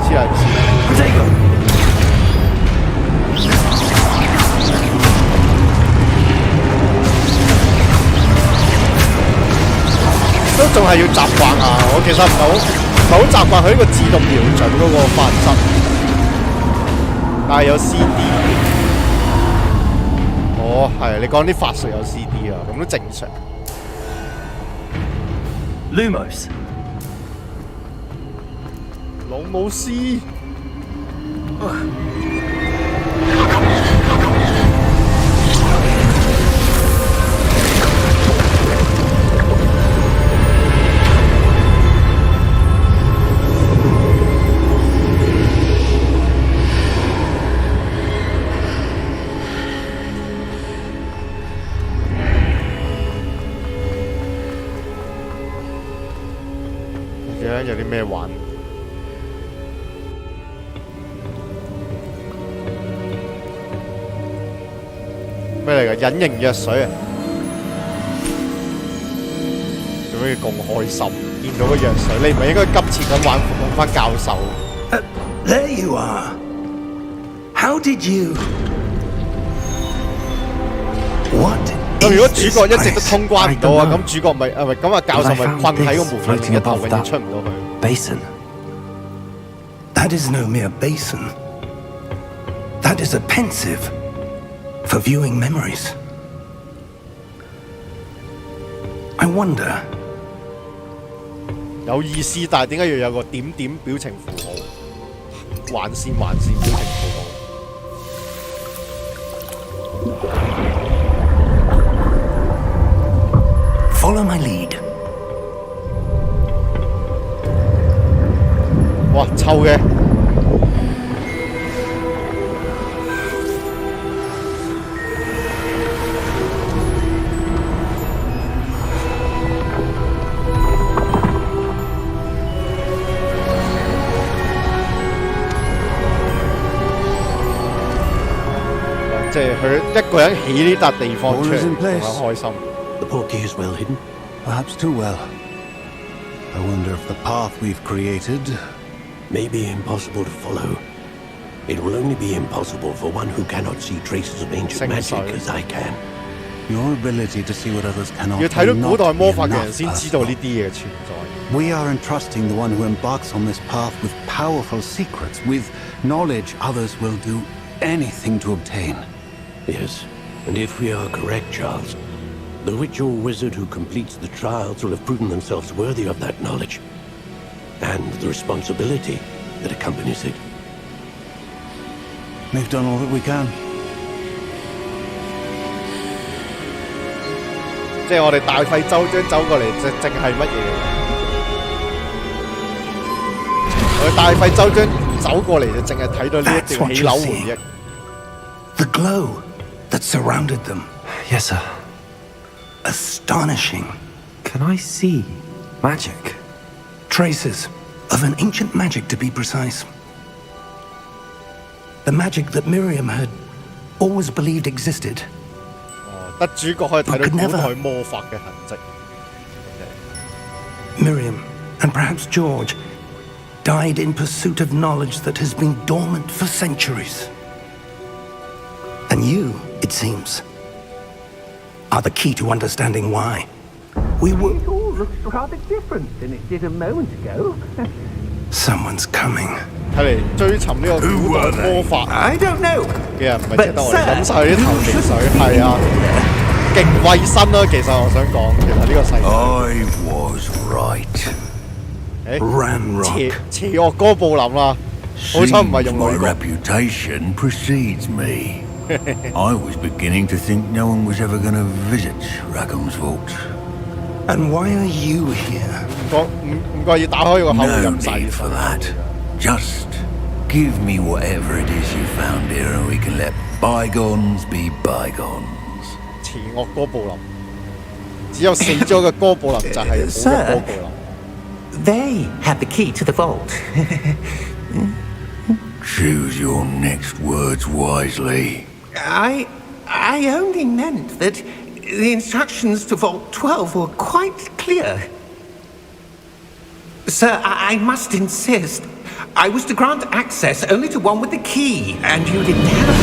黐撚線！都仲係要習慣下，我其實唔係好習慣佢呢個自動瞄準嗰個法則，但係有 CD。哦，係你講啲法術有 CD 啊，咁都正常。Lumos. 老母師，有啲咩玩？咩嚟㗎？隱形藥水啊！做咩咁開心？見到個藥水，你唔係應該急切咁玩翻教授？There you are. How did you? What? 咁如果主角一直都通關唔到啊，咁主角咪咁啊教授咪困喺個門裏面，一頭永遠出唔到去。Basin. That is no mere basin. That is a pensive for viewing memories. I wonder. 有意思，但係點解要有個點點表情符號？橫線表情符號。Follow my lead. 哇，臭嘅！即係佢一個人起呢笪地方出嚟，好開心。The portkey is well hidden. Perhaps too well. I wonder if the path we've created may be impossible to follow. It will only be impossible for one who cannot see traces of ancient magic as I can. Your ability to see what others cannot. 要睇到古代魔法嘅人先知道呢啲嘢存在。We are entrusting the one who embarks on this path with powerful secrets, with knowledge others will do anything to obtain. Yes, and if we are correct, Charles, the ritual wizard who completes the trials will have proven themselves worthy of that knowledge and the responsibility that accompanies it. We've done all that we can. 即係我哋大費周章走過嚟，淨係乜嘢？我哋大費周章走過嚟就淨係睇到呢一段起樓回憶。The glow that surrounded them. Yes, sir. Astonishing. Can I see magic? Traces of an ancient magic, to be precise. The magic that Miriam had always believed existed. 得主角可以睇到古代魔法嘅痕跡。Miriam and perhaps George died in pursuit of knowledge that has been dormant for centuries. And you, it seems, are the key to understanding why. We were... It all looks rather different than it did a moment ago. Someone's coming. 睇嚟追尋呢個古代魔法 I don't know. 嘅人唔係只得我哋飲晒佢啲頭皮水，係啊，勁衞生啦。其實我想講，其實呢個世界 I was right. 邪惡哥布林啦，好彩唔係 Seems 用 my 女角。 reputation precedes me. I was beginning to think no one was ever going to visit Rackham's vault. And why are you here? 唔覺意打開個口 No 飲晒 need for that. Just give me whatever it is you found here and we can let bygones be bygones. 邪惡哥布林，只有死咗嘅哥布林就係好嘅哥布林。 They had the key to the vault. Choose your next words wisely. I only meant that the instructions to Vault 12 were quite clear. Sir, I must insist. I was to grant access only to one with the key, and you didn't have it.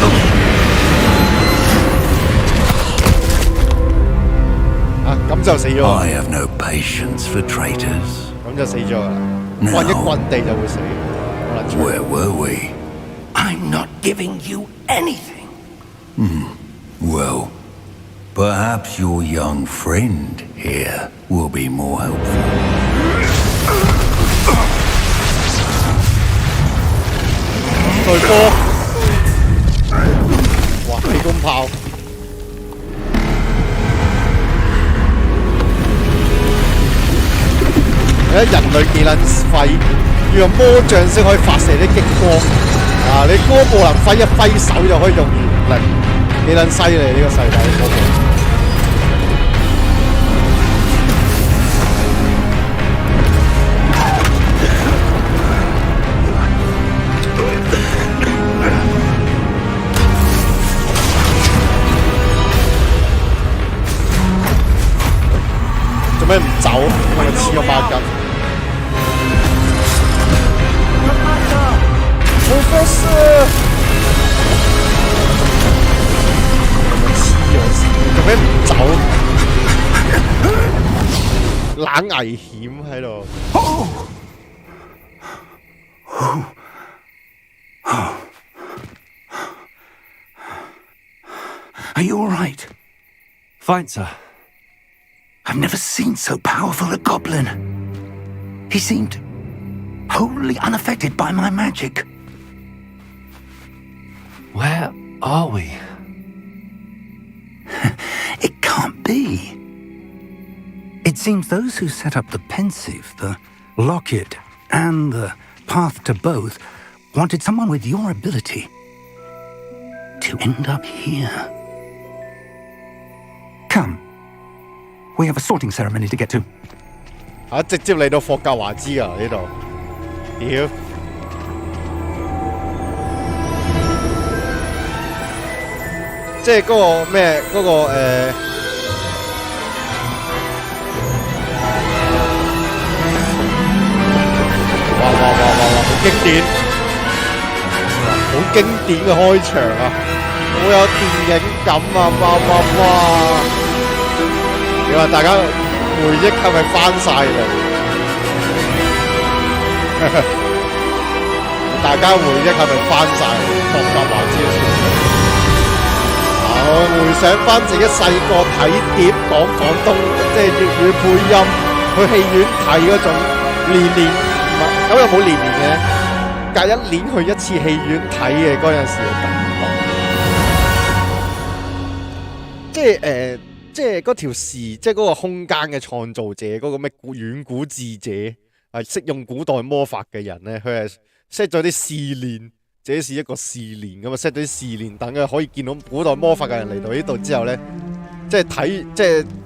啊，咁就死咗。 I have no patience for traitors. 咁就死咗啦，棍一棍地就會死。 Where were we? I'm not giving you anything. Well, perhaps your young friend here will be more helpful. 對波，哇！氣功炮，人類技能廢，要用魔杖先可以發射啲激光。啊！你哥布林揮一揮手就可以用原力，幾撚犀利呢個世界嘅哥布林。 做咩唔走？因為黐咗孖筋。冇乜事。黐咗線，做咩唔走？冷危險喺度。Are you all right? Fine, sir. I've never seen so powerful a goblin. He seemed wholly unaffected by my magic. Where are we? It can't be. It seems those who set up the pensive, the locket, and the path to both wanted someone with your ability to end up here. Come. We have a sorting ceremony to get to. 直接嚟到霍格華茲啊！呢度，屌！即係嗰個咩？嗰個哇！好經典，好經典嘅開場啊！好有電影感啊！哇！ 你話大家回憶係咪翻晒嚟？大家回憶係咪翻晒嚟？霍格華茲嘅傳承。我回想翻自己細個睇碟講廣東，即係粵語配音，去戲院睇嗰種年唔係咁又冇年嘅，隔一年去一次戲院睇嘅嗰陣時嘅感覺。即係即係嗰條時，即係嗰個空間嘅創造者，嗰個咩遠古智者，係識用古代魔法嘅人咧，佢係 set 咗啲試煉，這是一個試煉咁啊 set 咗啲試煉，等佢可以見到古代魔法嘅人嚟到呢度之後咧，即係睇，即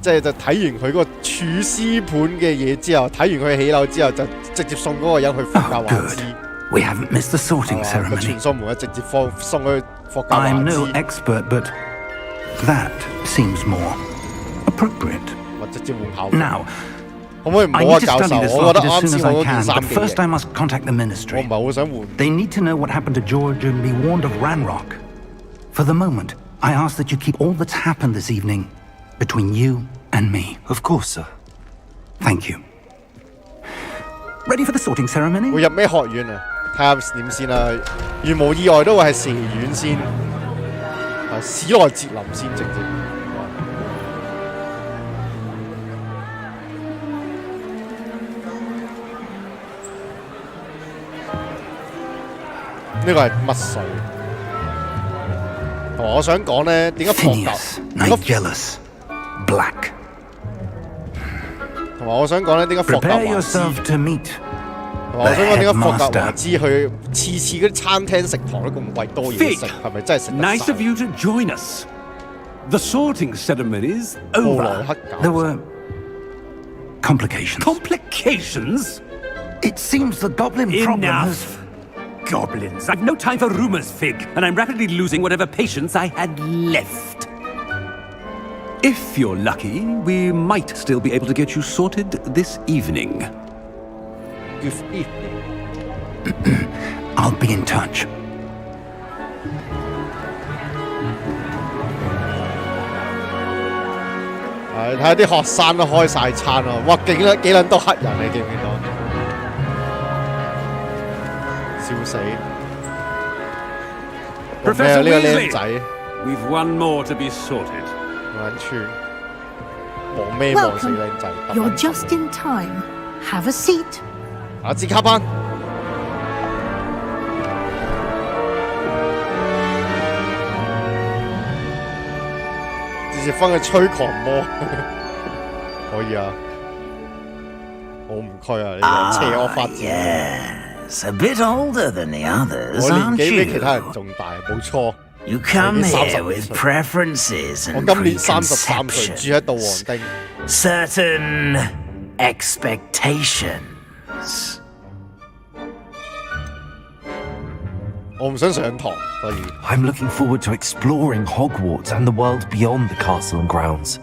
係就睇完佢嗰個儲屍盤嘅嘢之後，睇完佢起樓之後，就直接送嗰個人去霍格華茲。We haven't missed the sorting ceremony. 傳送門直接送去霍格華茲。I'm no expert, but that seems more appropriate. Now, 可唔可以唔好 I 啊， need to 教授？ study this 我覺 lot 得 as 啱 soon 先 as 我 I 嗰件 can, 衫 but 幾 first I 型， must contact the 我 Ministry. 唔係好想換。 They need to know what happened to George and be warned of Ranrock. For the moment, I ask that you keep all that's happened this evening between you and me. Of course, sir. Thank you. Ready for the sorting ceremony? 會入咩學院啊？睇下點先啦。如無意外都會係蛇院先，史萊哲林先直接。呢個係乜水？同埋我想講咧，點解霍格 Phineas, Nigellus, Black. 同埋我想講咧，點解霍格 Prepare 華茲？ yourself to meet 同埋我想講點解霍格 the 華茲佢次嗰啲餐廳食堂都咁貴多嘢食，係咪真係食得 Nice 晒 of you to join us. The sorting ceremony's 布萊 over. 克教 There were complications. Complications? It seems the goblin problem has... Enough. Goblins. I've no time for rumors, Fig, and I'm rapidly losing whatever patience I had left. If you're lucky, we might still be able to get you sorted this evening. Good evening. I'll be in touch. 係睇下啲學生都開晒餐啊！哇，幾撚多黑人你見唔見到？笑死！咩啊？ Professor 呢個 Weasley, 僆仔 we've one more to be sorted. 撚串，望咩望死 Welcome. 僆仔？ You're just in time. Have a seat. 阿茲卡班，直接翻去吹狂魔，可以啊！我唔區啊！呢個邪惡發展。 Yes, a bit older than the others, 我年 aren't 紀比其他 you? 人仲大，冇錯。 You come 我已經 here 32 with 歲 preferences 我 and 今年33歲，住喺杜 preconceptions, 王丁。 certain expectations. 我唔想上堂，所以 I'm looking forward to exploring Hogwarts and the world beyond the castle and grounds.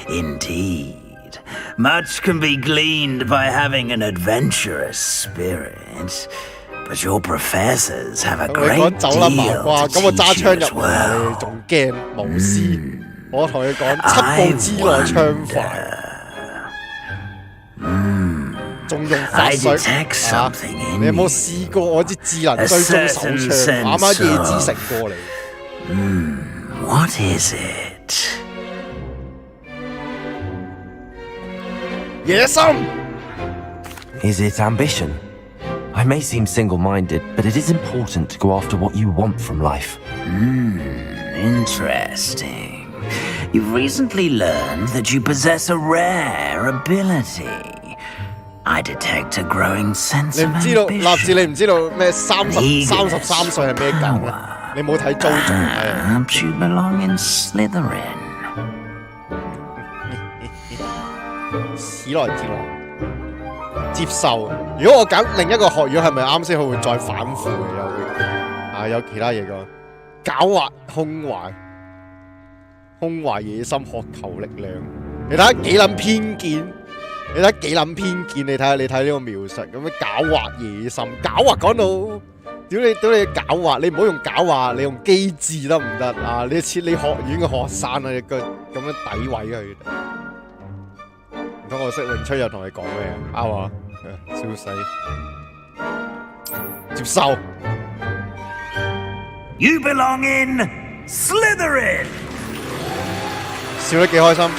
Indeed. Much can be gleaned by having an adventurous spirit, but your professors have a 同你講 great 走啦麻 deal 瓜， to 咁我揸 teach 槍 you 入 as 嚟， well. 你仲驚無師？我同你講7步之內槍快，仲用法 I 術 detect 啊！ something in 你有冇 you. 試過我啲智能 A 追蹤手 certain 槍？啱啱 sense 夜之 of- 城過嚟， What is it? 野心。 Is it ambition? I may seem single-minded, but it is important to go after what you want from life. Interesting. You've recently learned that you possess a rare ability. I detect a growing sense 你 of 唔知道，立志 ambition. 你唔知道咩33歲係咩梗咩？你冇睇租做係。 Perhaps you belong in Slytherin. 史萊哲林接受。如果我揀另一個學院，係咪啱先佢會再反悔？又會有其他嘢講，狡猾、胸懷野心、渴求力量。你睇下幾撚偏見？你睇呢個描述咁樣狡猾野心，狡猾講到屌你狡猾，你唔好用狡猾，你用機智得唔得啊？你似你學院嘅學生啊，你個咁樣詆毀佢。唔通我識詠春又同你講咩啊？啱啊，笑死！接受。 You belong in Slytherin. 笑得幾開心。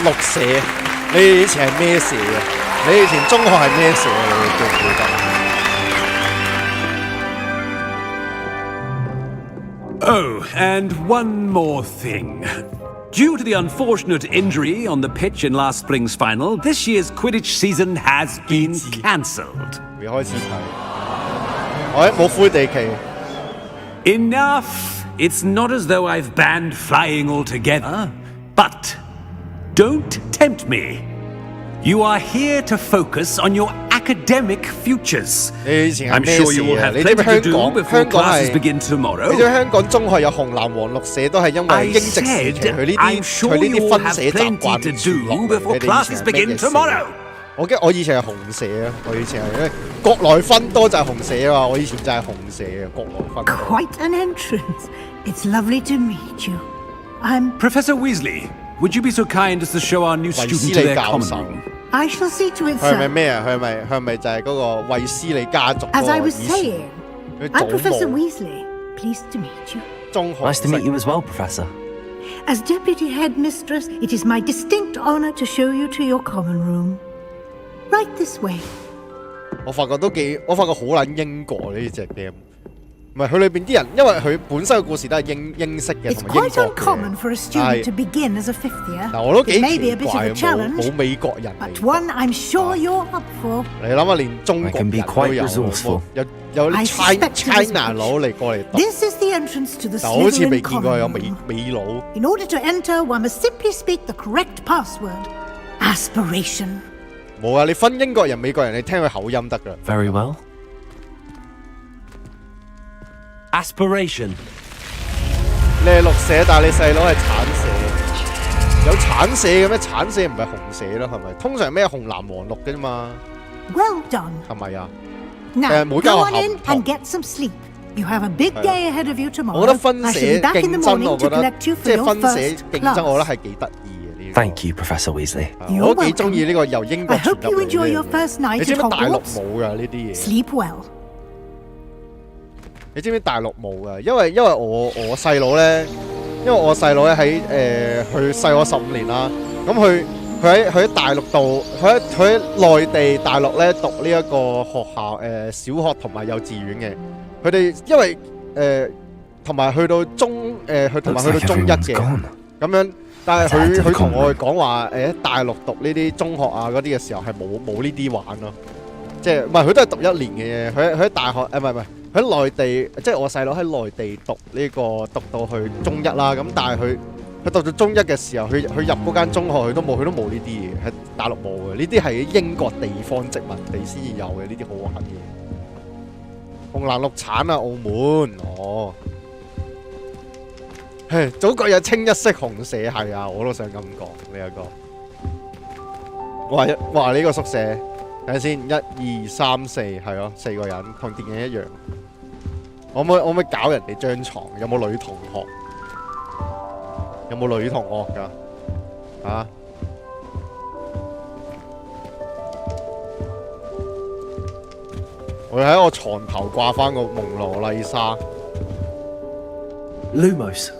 綠蛇，你以前係咩蛇啊？你以前中學係咩蛇啊？你記唔記得？ Oh, and one more thing. Due to the unfortunate injury on the pitch in last spring's final, this year's Quidditch season has been cancelled. 未開始睇，我冇灰地旗。 Enough! It's not as though I've banned flying altogether, but don't tempt me. You are here to focus on your academic academic futures. 你以前係 I'm 咩 sure 事 you will 啊？ have 你知唔知 plenty to 香 do 港 before 香港 classes 係 begin 你知唔 tomorrow? 知香港中學有紅藍黃綠社都係因為 I 英殖時期 said 佢呢 I'm 啲 sure 佢呢 you 啲 will 分 have 社習 plenty 慣 to 傳落 do 嚟 before 你哋以 classes 前係咩 begin 嘅社 tomorrow. 我以前係紅社啊，我以前係因為國內分多就係紅社啊，我以前就係紅社啊，國內分多。 Quite an entrance. It's lovely to meet you. I'm... Professor Weasley, would you be so kind as to show our new student to their common room? I shall see to it, 佢係咪 sir. 咩啊？佢係咪就係嗰個衛斯理家族嗰 As I 個 was 以前 saying, 佢 I'm 祖 Professor 母 Weasley. Pleased to meet you. 中學 Nice to meet you as well, Professor. As Deputy Headmistress, it is my distinct honor to show you to your common room. Right this way. 我發覺好撚英國呢隻 game，唔係佢裏邊啲人，因為佢本身嘅故事都係英式嘅 It's 同埋英 quite 國 uncommon 嘅。 for a student to 係 begin as a fifth year. 嗱，我都 It 幾 may be 奇 a bit of 怪 a 冇 challenge, 美國人 but 嚟。 one I'm sure you're up for. 你諗下，連中國 I can be 人都 quite 有 resourceful. 有 I 啲 suspect China 佬嚟過嚟讀， This is the entrance to the 但我好似未 Slytherin 見過有 common room. 美佬。 In order to enter, one must simply speak the correct password. Aspiration. 冇啊！你分英國人、美國人，你聽佢口音得㗎。 Very well. Aspiration. 你係綠社，但係你細佬係橙社，有橙社嘅咩？橙社唔係紅社咯，係咪？通常咩紅藍黃綠嘅啫嘛， Well done. 係咪啊？ Now, 每間 go 學 on 校 in 唔同 and get some sleep. You have a big day ahead of you 我 tomorrow. 覺得分 I 社 shall be back in the 競爭， morning 我 to 覺得 collect you 即 for 係 your 分社 first 競爭，我覺得 class. 係幾得意嘅呢個。 Thank you, Professor Weasley. 我都幾中意呢個由英國 I 傳 hope 入 you 嚟 enjoy 嘅 your 嘢。 first 你 night 知 at 唔知大陸 Hogwarts? 冇㗎呢啲嘢？ Sleep well. 你知唔知大陸冇㗎？因為我細佬咧，喺佢細我15年啦。咁佢喺大陸度，佢喺內地大陸咧讀呢一個學校小學同埋幼稚園嘅。佢哋因為同埋去到中佢同埋去到中一嘅咁樣，但係佢同我哋講話大陸讀呢啲中學啊嗰啲嘅時候係冇呢啲玩咯，即係唔係佢都係讀1年嘅嘢，佢喺大學唔係佢喺內地，即係我細佬喺內地讀呢個讀到去中一啦，咁但係佢讀到中一嘅時候，佢入嗰間中學佢都冇呢啲嘢，喺大陸冇嘅，呢啲係英國地方殖民地先至有嘅，呢啲好玩嘅。紅藍綠橙啊，澳門哦，祖國有清一色紅社係啊，我都想咁講呢一個。哇呢個宿舍睇下先，1、2、3、4係咯，4個人同電影一樣。我可唔可以搞人哋張床？有冇女同學？有冇女同學㗎？啊？我喺我床頭掛翻個蒙羅麗莎。Lumos.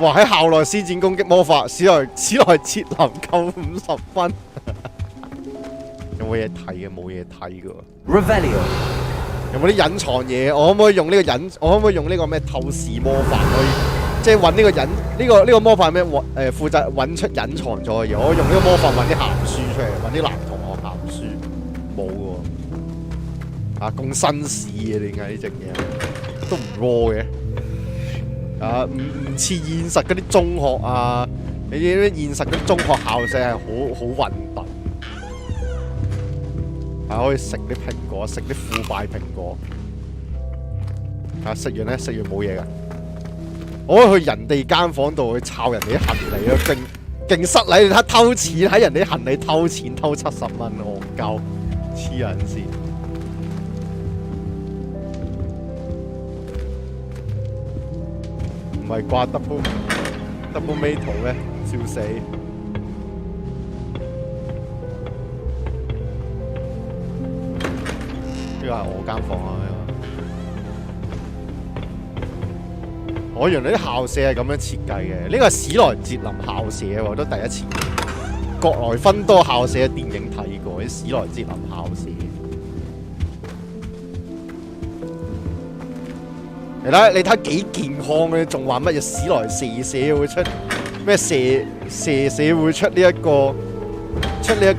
哇！喺校內施展攻擊魔法，史萊哲林夠50分。有冇嘢睇嘅？冇嘢睇嘅喎。Revelio. 有冇啲隱藏嘢？我可唔可以用呢個咩透視魔法去，即係揾呢個呢個魔法咩？負責揾出隱藏咗嘅嘢。我用呢個魔法揾啲鹹書出嚟，揾啲男同學鹹書。冇喎。啊，咁紳士嘅點解呢隻嘢都唔 raw 嘅？啊，唔似現實嗰啲中學啊！你知啲現實嗰啲中學校舍係好混沌，係可以食啲蘋果，食啲腐敗蘋果。啊，食完冇嘢㗎。我可以去人哋間房度去抄人哋啲行李咯，勁失禮！你睇偷錢喺人哋啲行李偷錢偷70蚊，戇鳩黐人線。唔係掛 double metal 咩？笑死！呢個係我間房啊！我原來啲校舍係咁樣設計嘅，呢個係史萊哲林校舍喎，我都第一次。國內分多校舍嘅電影睇過，啲史萊哲林校舍。你睇幾健康嘅，仲話乜嘢史萊社會出咩社會出呢一個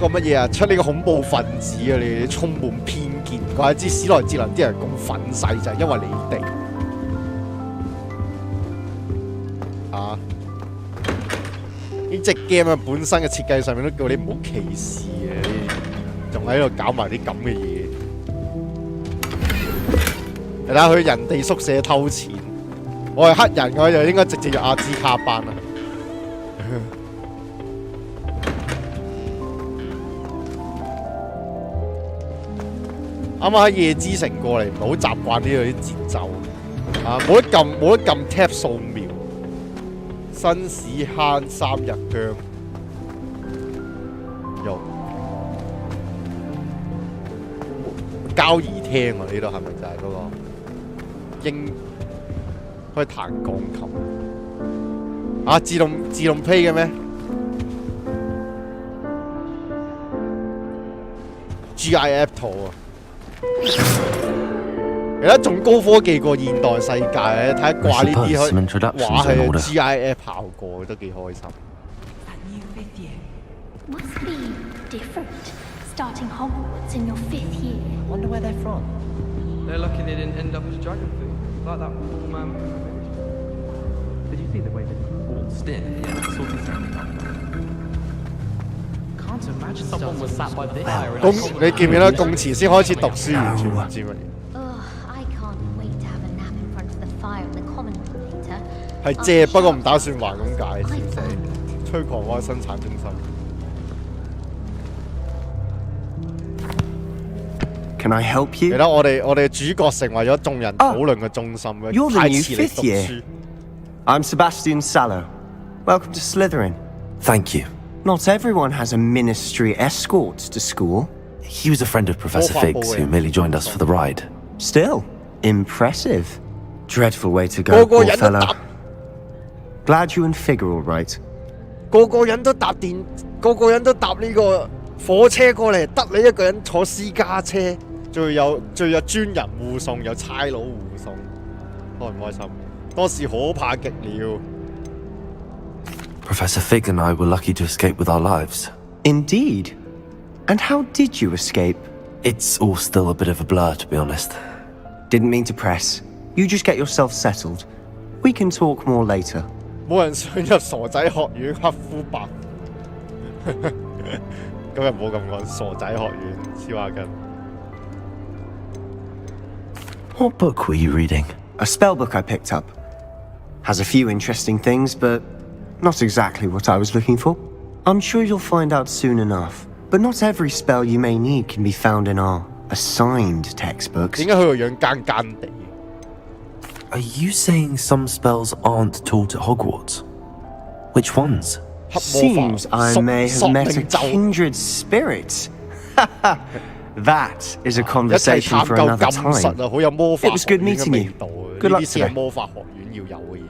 乜嘢啊？出呢個恐怖分子啊！你充滿偏見，怪之史萊哲林啲人咁憤世就係因為你哋啊！呢呢隻 game 啊本身嘅設計上面都叫你唔好歧視嘅，仲喺度搞埋啲咁嘅嘢。你睇下去人哋宿舍偷錢，我係黑人，我就應該直接入阿茲卡班啦。啱啱喺夜之城過嚟，唔係好習慣呢度啲節奏啊！冇得撳 tap 掃描，新市慳3日姜，又交誼廳啊！呢度係咪就係嗰個英可以彈鋼琴啊？自動 play 嘅咩 ？GIF 圖啊！而家仲高科技過現代世界咧，睇下掛呢啲畫係 GIF 效果都幾開心。Must be different. Starting Hogwarts in your 5th year. Wonder where they're from. They're lucky they didn't end up as dragon food, like that poor man. Did you see the way they all stiff? Yeah, salty certainly not. Can't imagine someone was sat by the fire. 你記唔記得貢詞先開始讀書，完全唔知乜嘢。I can't wait to have a nap in front of the fire in the common room later. 係借，不過唔打算還咁解，笑死！吹狂話生產中心。Can I help you? 記得我哋主角成為咗眾人討論嘅中心嘅， You're the 太 new 遲嚟 5th 讀 year. 書。I'm Sebastian Sallow. Welcome to Slytherin. Thank you. Not everyone has a ministry escort to school. He was a friend of Professor Fig's who merely joined us for the ride. Still, impressive. Dreadful way to go, poor fellow. Glad you and Fig are all right. 個個人都搭呢個火車過嚟，得你一個人坐私家車，仲有專人護送，有差佬護送，開唔開心？當時可怕極了。Professor Fig and I were lucky to escape with our lives. Indeed. And how did you escape? It's all still a bit of a blur, to be honest. Didn't mean to press. You just get yourself settled. We can talk more later. 冇人想入傻仔學院黑膚白。今日冇咁講傻仔學院，黐話緊。What book were you reading? A spell book I picked up. Has a few interesting things, but not exactly what I was looking for. I'm sure you'll find out soon enough. But not every spell you may need can be found in our assigned textbooks. 點解佢個樣奸奸地？ Are you saying some spells aren't taught at Hogwarts? Which ones? Seems I may have met a kindred spirit. That is a conversation for another time. It was good meeting you. Good luck today. 魔法學院要有嘅嘢。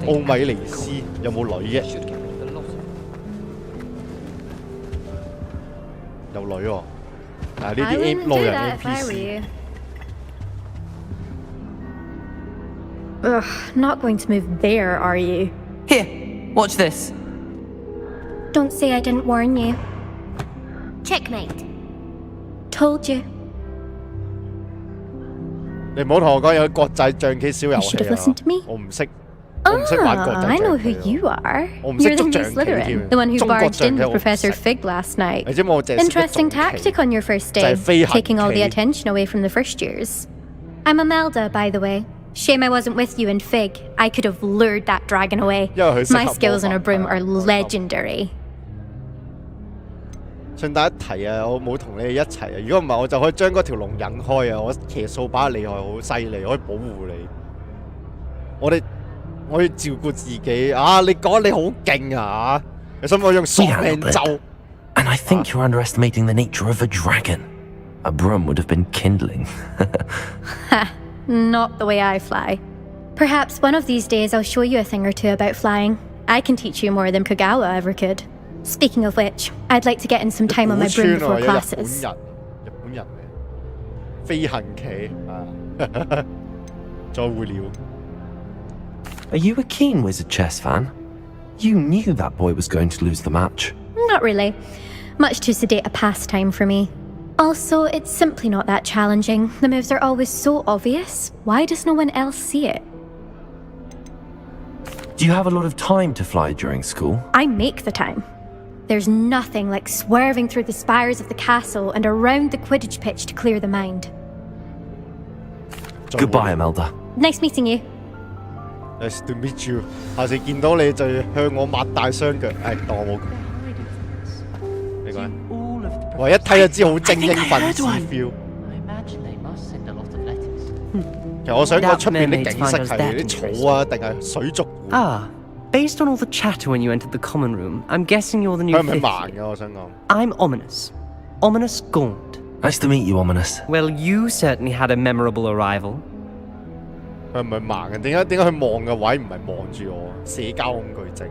奧米尼斯有冇女嘅？有女喎，但係呢啲路人 NPC。 Ugh, not going to move there, are you? Here, watch this. Don't say I didn't warn you. Checkmate. Told you. 你唔好同我講有國際象棋小遊戲啊！我唔識，我唔識玩國際象棋。I know who you are. You're the new Slytherin, the one who barged in with Professor Fig last night. Interesting tactic on your first day, taking all the attention away from the first years. I'm Imelda, by the way. Shame I wasn't with you and Fig. I could have lured that dragon away. My skills on a broom are legendary. 順帶一提啊，我冇同你哋一齊啊！如果唔係，我就可以將嗰條龍引開啊！我騎掃把厲害，好犀利，可以保護你。我要照顧自己啊！你講你好勁啊！你想唔想用索命咒 And I think you're underestimating the nature of a dragon. A broom would have been kindling. Ha! Not the way I fly. Perhaps one of these days I'll show you a thing or two about flying. I can teach you more than Kogawa ever could. Speaking of which, I'd like to get in some time on my broom before classes. 日本人嘅飛行棋啊！再會了。Are you a keen wizard chess fan? You knew that boy was going to lose the match. Not really. Much too sedate a pastime for me. Also, it's simply not that challenging. The moves are always so obvious. Why does no one else see it? Do you have a lot of time to fly during school? I make the time. There's nothing like swerving through the spires of the castle and around the Quidditch pitch to clear the mind. Goodbye, Imelda. Nice meeting you. Nice to meet you. 下次見到你就向我擘大雙腳，當我冇講。你講。我一睇就知好精英分子 feel。其實我想講出邊啲景色係啲草啊，定係水族館？Based on all the chatter when you entered the common room, I'm guessing you're the new 佢係咪盲嘅？我想講。I'm Ominous. Ominous Gaunt. Nice to meet you, Ominous. Well, you certainly had a memorable arrival. 佢唔係盲嘅，點解佢望嘅位唔係望住我？社交恐懼症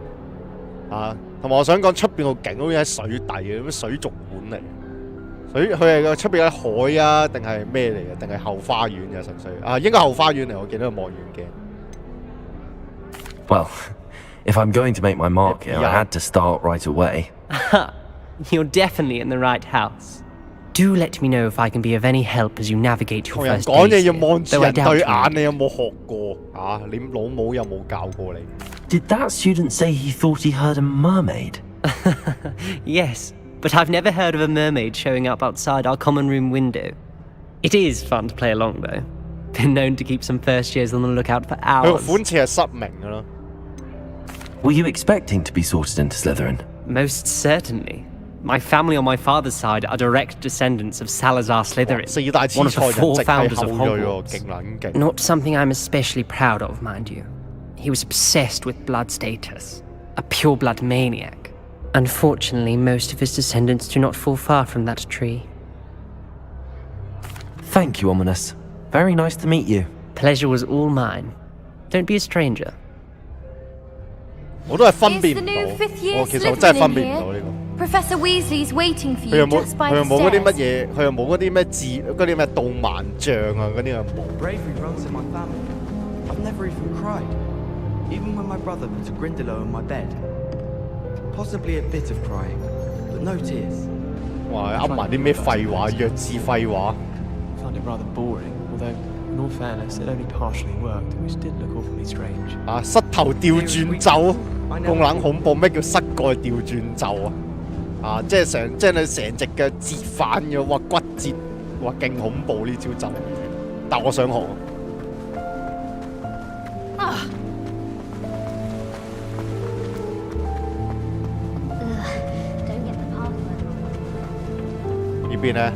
同埋我想講出邊個景好似喺水底嘅，咁水族館嚟。佢係個出邊嘅海啊，定係咩嚟嘅？定係後花園嘅純粹應該後花園嚟。我見到個望遠鏡。Well, if I'm going to make my mark here, I had to start right away. You're definitely in the right house. Do let me know if I can be of any help as you navigate your first days. 講嘢要望住人對眼，你有冇學過你老母有冇教過你 Did that student say he thought he heard a mermaid? Yes, but I've never heard of a mermaid showing up outside our common room window. It is fun to play along, though. Been known to keep some first years on the lookout for hours. 佢個款似係失明嘅咯。Were you expecting to be sorted into Slytherin? Most certainly. My family on my father's side are direct descendants of Salazar Slytherin, one of the 4 founders of Hogwarts. Not something I'm especially proud of, mind you. He was obsessed with blood status, a pure-blood maniac. Unfortunately, most of his descendants do not fall far from that tree. Thank you, Ominous. Very nice to meet you. Pleasure was all mine. Don't be a stranger. 我都係分辨唔到，其實我真係分辨唔到呢個。Professor Weasley's waiting for you just by the stairs. 佢又冇嗰啲乜嘢，佢又冇嗰啲咩字，嗰啲咩導盲杖啊，嗰啲又冇。Bravery runs in my family. I've never even cried, even when my brother put a Grindylow on my bed. Possibly a bit of crying, but no tears. 哇！噏埋啲咩廢話，弱智廢話。Found it rather boring, although in all fairness, it only partially worked, which did look awfully strange. 膝頭調轉奏，咁撚恐怖！咩叫膝蓋調轉奏啊？即係你成隻腳折翻嘅，哇骨折，哇勁恐怖呢招奏。但我想學。呢邊咧？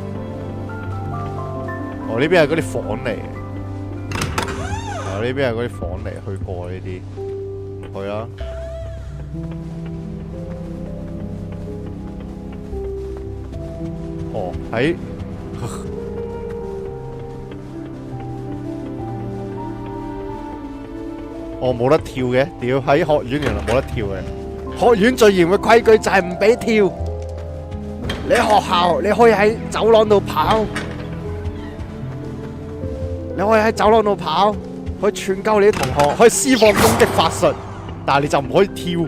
呢邊係嗰啲房嚟。呢邊係嗰啲房嚟，去過呢啲，去啦。喺冇得跳嘅，屌喺學院原來冇得跳嘅。學院最嚴嘅規矩就係唔俾跳。你喺學校你可以喺走廊度跑，你可以喺走廊度跑。可以串鳩你啲同學，可以施放攻擊法術，但係你就唔可以跳。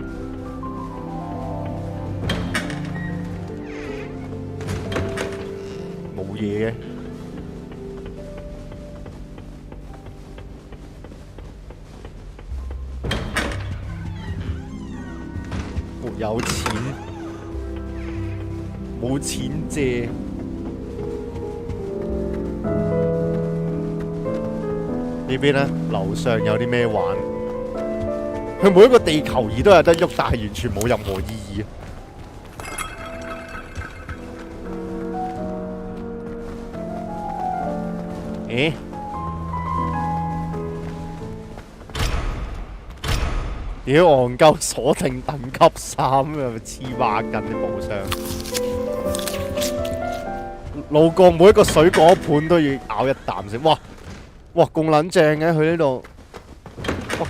冇嘢嘅。沒有錢，冇錢借。呢邊咧，樓上有啲咩玩？佢每一個地球儀都有得喐，但係完全冇任何意義。屌戇鳩鎖定等級3啊！黐孖筋啲寶箱，路過每一個水果盤都要咬一啖先。哇！咁撚正嘅佢呢度，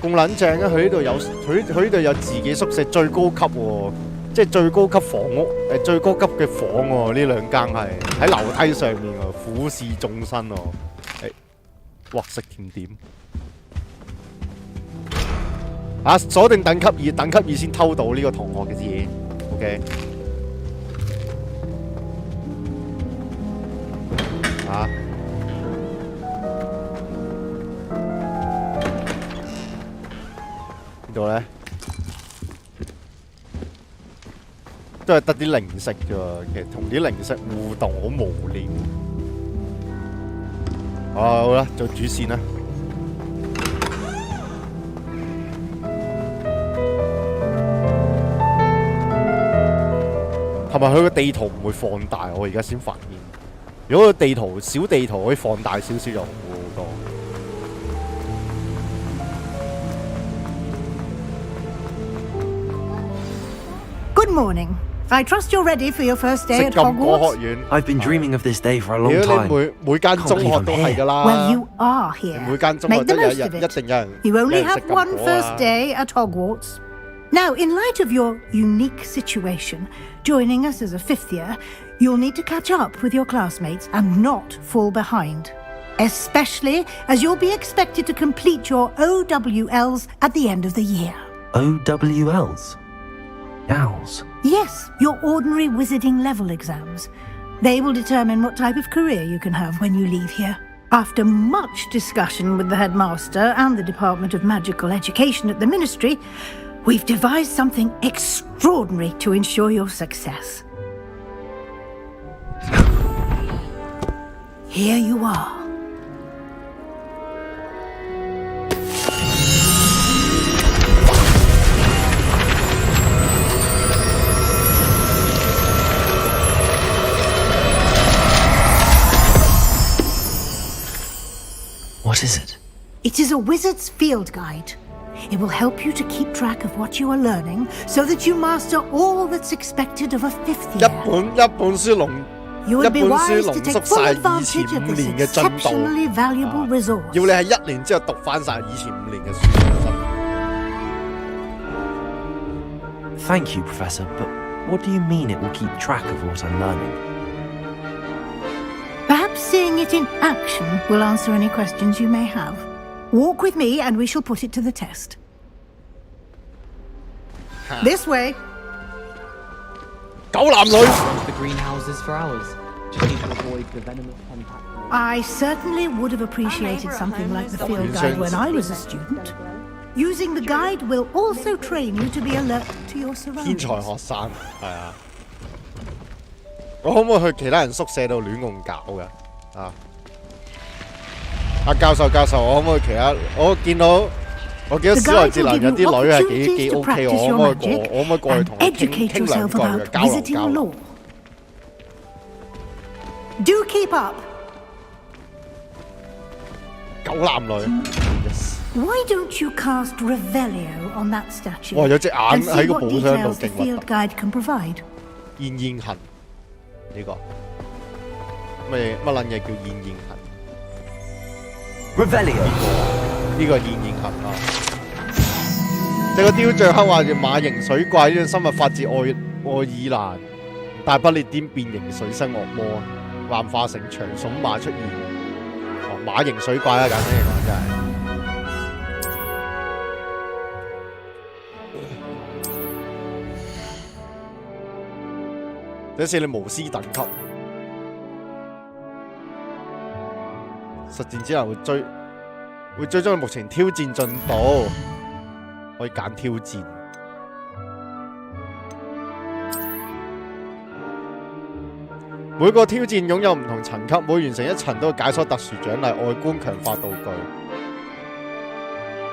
咁撚正嘅佢呢度有佢呢度有自己宿舍最高級喎，即係最高級房屋最高級嘅房喎。呢兩間係喺樓梯上面喎，俯視眾生喎。哇！食甜點鎖定等級2，等級2先偷到呢個同學嘅嘢。OK。邊度咧？都係得啲零食啫喎，其實同啲零食互動好無聊。好啦，做主線啦。同埋佢個地圖唔會放大，我而家先發現。如果個地圖小地圖可以放大少少就好好多。Good morning. I trust you're ready for your first day at Hogwarts. I've been dreaming of this day for a long time. 每間中學都係㗎啦。Well, you are here. 每間中學 Make 都 the 有 most of 一 it. 定有人。You only have 食禁 one 果 first 啊 day at Hogwarts. Now, in light of your unique situation, joining us as a fifth year, you'll need to catch up with your classmates and not fall behind. Especially as you'll be expected to complete your OWLs at the end of the year. OWLs? Owls? Yes, your ordinary wizarding level exams. They will determine what type of career you can have when you leave here. After much discussion with the headmaster and the Department of Magical Education at the Ministry, we've devised something extraordinary to ensure your success. Here you are. What is it? It is a wizard's field guide. It will help you to keep track of what you are learning so that you master all that's expected of a fifth year. 一本書濃 You 一 would be 本書 wise 濃 to take 縮 full 晒以前 advantage 5 of this 年嘅進度， exceptionally valuable resource. 要你係1年之後讀翻晒以前5年嘅書。 Thank you, Professor, but what do you mean it will keep track of what I'm learning? Perhaps seeing it in action will answer any questions you may have. Walk with me and we shall put it to the test. This way. 狗男女。 The greenhouses for hours. Just need to avoid the venomous contact. I certainly would have appreciated something like the field guide when I was a student. Using the guide will also train you to be alert to your 天 surroundings. 才學生係啊！我可唔可以去其他人宿舍度亂咁搞㗎？啊！阿教授，我可唔可以其他？我見到小來智能有啲女係幾 OK， 我可唔可以過去同佢傾兩句嘅交流？ Do keep up. 狗男女。Yes. Why don't you cast Revelio on that statue 哇！有隻眼 and 喺 see 個 what 寶箱度 details the 勁核 field 突。 guide can provide? 燕痕呢個乜撚嘢叫燕痕 Revelio 呢個燕痕啊！這個雕像刻畫住馬形水怪呢種生物發自愛爾蘭，大不列顛變形水生惡魔，幻化成長聳馬出現。哦，馬形水怪啊，簡單嚟講真係。 這是你巫師等級，實戰之後會追蹤你目前挑戰進度，可以揀挑戰。每個挑戰擁有唔同層級，每完成一層都會解鎖特殊獎勵，外觀強化道具。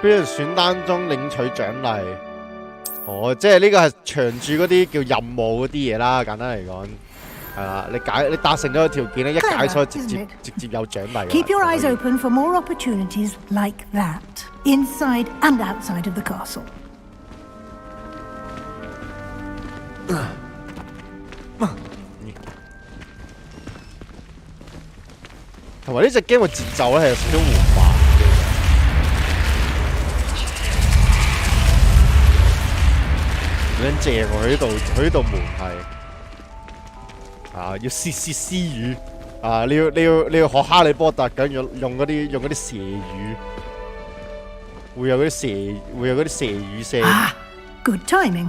邊人選單中領取獎勵。 哦，即係呢個係長住嗰啲叫任務嗰啲嘢啦，簡單嚟講，係啦，你達成咗個條件咧，一解鎖直接有獎勵。 Keep your eyes open for more opportunities like that, inside and outside of the castle. 同埋呢隻 game 嘅節奏咧係有少少緩慢。 咁正喎！佢呢度門係要竊私語啊！你要學哈利波特咁用嗰啲蛇語，會有嗰啲蛇語聲。Good timing.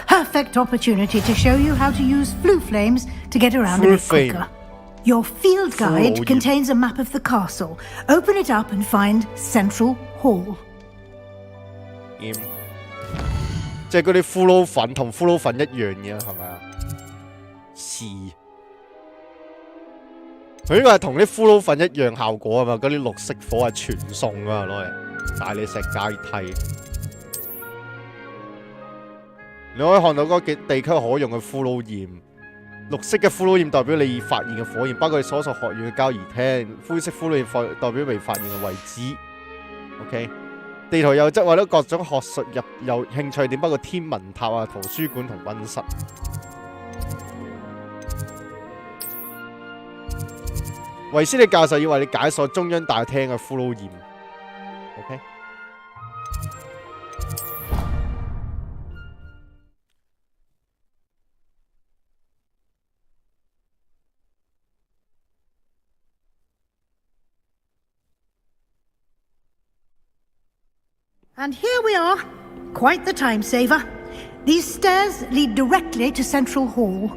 Perfect opportunity to show you how to use flue flames to get around a bit quicker. Your field guide contains a map of the castle. Open it up and find Central Hall. 即即係嗰啲骷髏粉同骷髏粉一樣嘅，係咪啊？是。佢呢個係同啲骷髏粉一樣效果啊嘛，嗰啲綠色火係傳送啊，攞嚟帶你石階梯。你可以看到嗰個地區可用嘅骷髏焰，綠色嘅骷髏焰代表你已發現嘅火焰，包括你所屬學院嘅交誼廳；灰色骷髏焰代表未發現嘅位置。OK， 地圖又則為咗各種學術有興趣點，包括天文塔啊、圖書館同溫室。維斯利教授要為你解鎖中央大廳嘅骷髏焰。OK。And here we are. Quite the time saver. These stairs lead directly to Central Hall.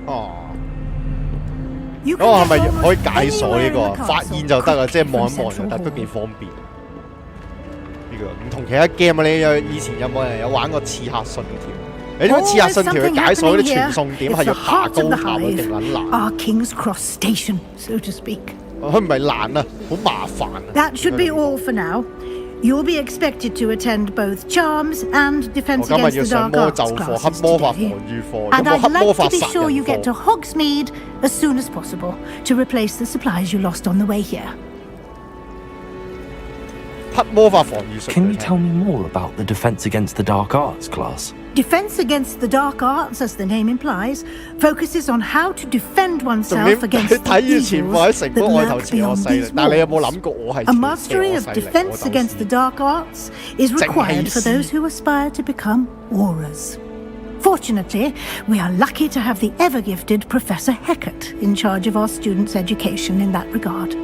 哦。咁我係咪可以解鎖呢個？發現就得啊，即係望一望就得，都幾方便。呢個唔同其他 game 啊，你以前有冇人有玩過刺客信條？你知唔知刺客信條嘅解鎖嗰啲傳送點係要爬高爬去定撚難 ？Our King's Cross Station, so to speak. 佢唔係難啊，好麻煩啊。That should be all for now. You'll be expected to attend both Charms and Defense Against the Dark Arts classes today. And I'd like to be sure you get to Hogsmeade as soon as possible to replace the supplies you lost on the way here. Can you tell me more about the Defense Against the Dark Arts class? Defense Against the Dark Arts, as the name implies, focuses on how to defend oneself against the evils that lurk beyond these walls. A mastery of Defense Against the Dark Arts is required for those who aspire to become Aurors. Fortunately, we are lucky to have the ever-gifted Professor Hecat in charge of our students' education in that regard.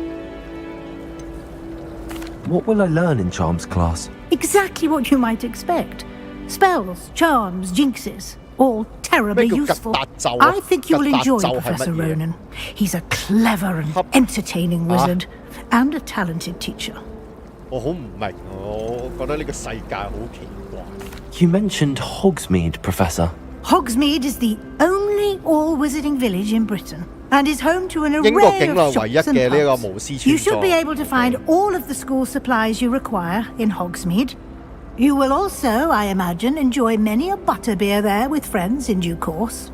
What will I learn in Charms class? Exactly what you might expect. Spells, charms, jinxes, all terribly useful. I think you'll enjoy Professor Ronan. He's a clever and entertaining wizard, and a talented teacher. You mentioned Hogsmeade, Professor. Hogsmeade is the only all-wizarding village in Britain, and is home to an array of shops and pubs. You should be able to find all of the school supplies you require in Hogsmeade. You will also, I imagine, enjoy many a butterbeer there with friends in due course.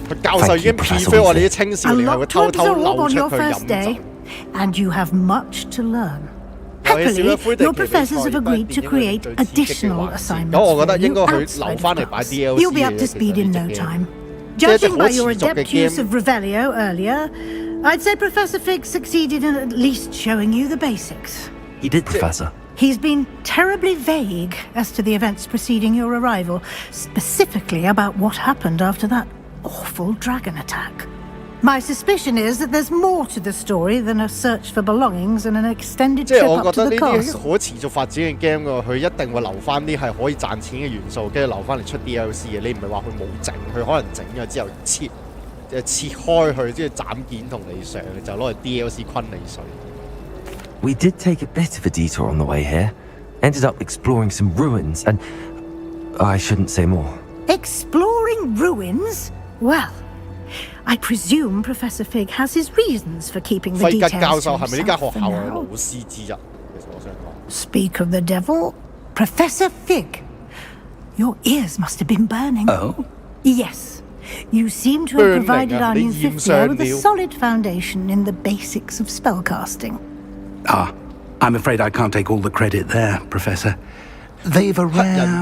Thank you, Professor. Unlocked clubs are all on your first day, and you have much to learn. Happily, your professors have agreed to create additional assignments for you outside of class. You'll be up to speed in no time. Judging by your adept use of Revelio earlier, I'd say Professor Fig succeeded in at least showing you the basics. He did, Professor. He's been terribly vague as to the events preceding your arrival, specifically about what happened after that awful dragon attack. My suspicion is that there's more to the story than a search for belongings and an extended trip up to the castle. 可持續發展嘅 game 佢一定會留翻啲係可以賺錢嘅元素，跟住留翻嚟出 DLC 嘅。你唔係話佢冇整，佢可能整咗之後切開佢，即係斬件同你上，就攞嚟 DLC 昆你水。We did take a bit of a detour on the way here. Ended up exploring some ruins and... I shouldn't say more. Exploring ruins? Well, I presume Professor Fig has his reasons for keeping the details to himself for now. Speak of the devil, Professor Fig. Your ears must have been burning. Oh? Yes. You seem to have provided our new fifth year with a solid foundation in the basics of spellcasting. Ah, I'm afraid I can't take all the credit there, Professor. They've a rare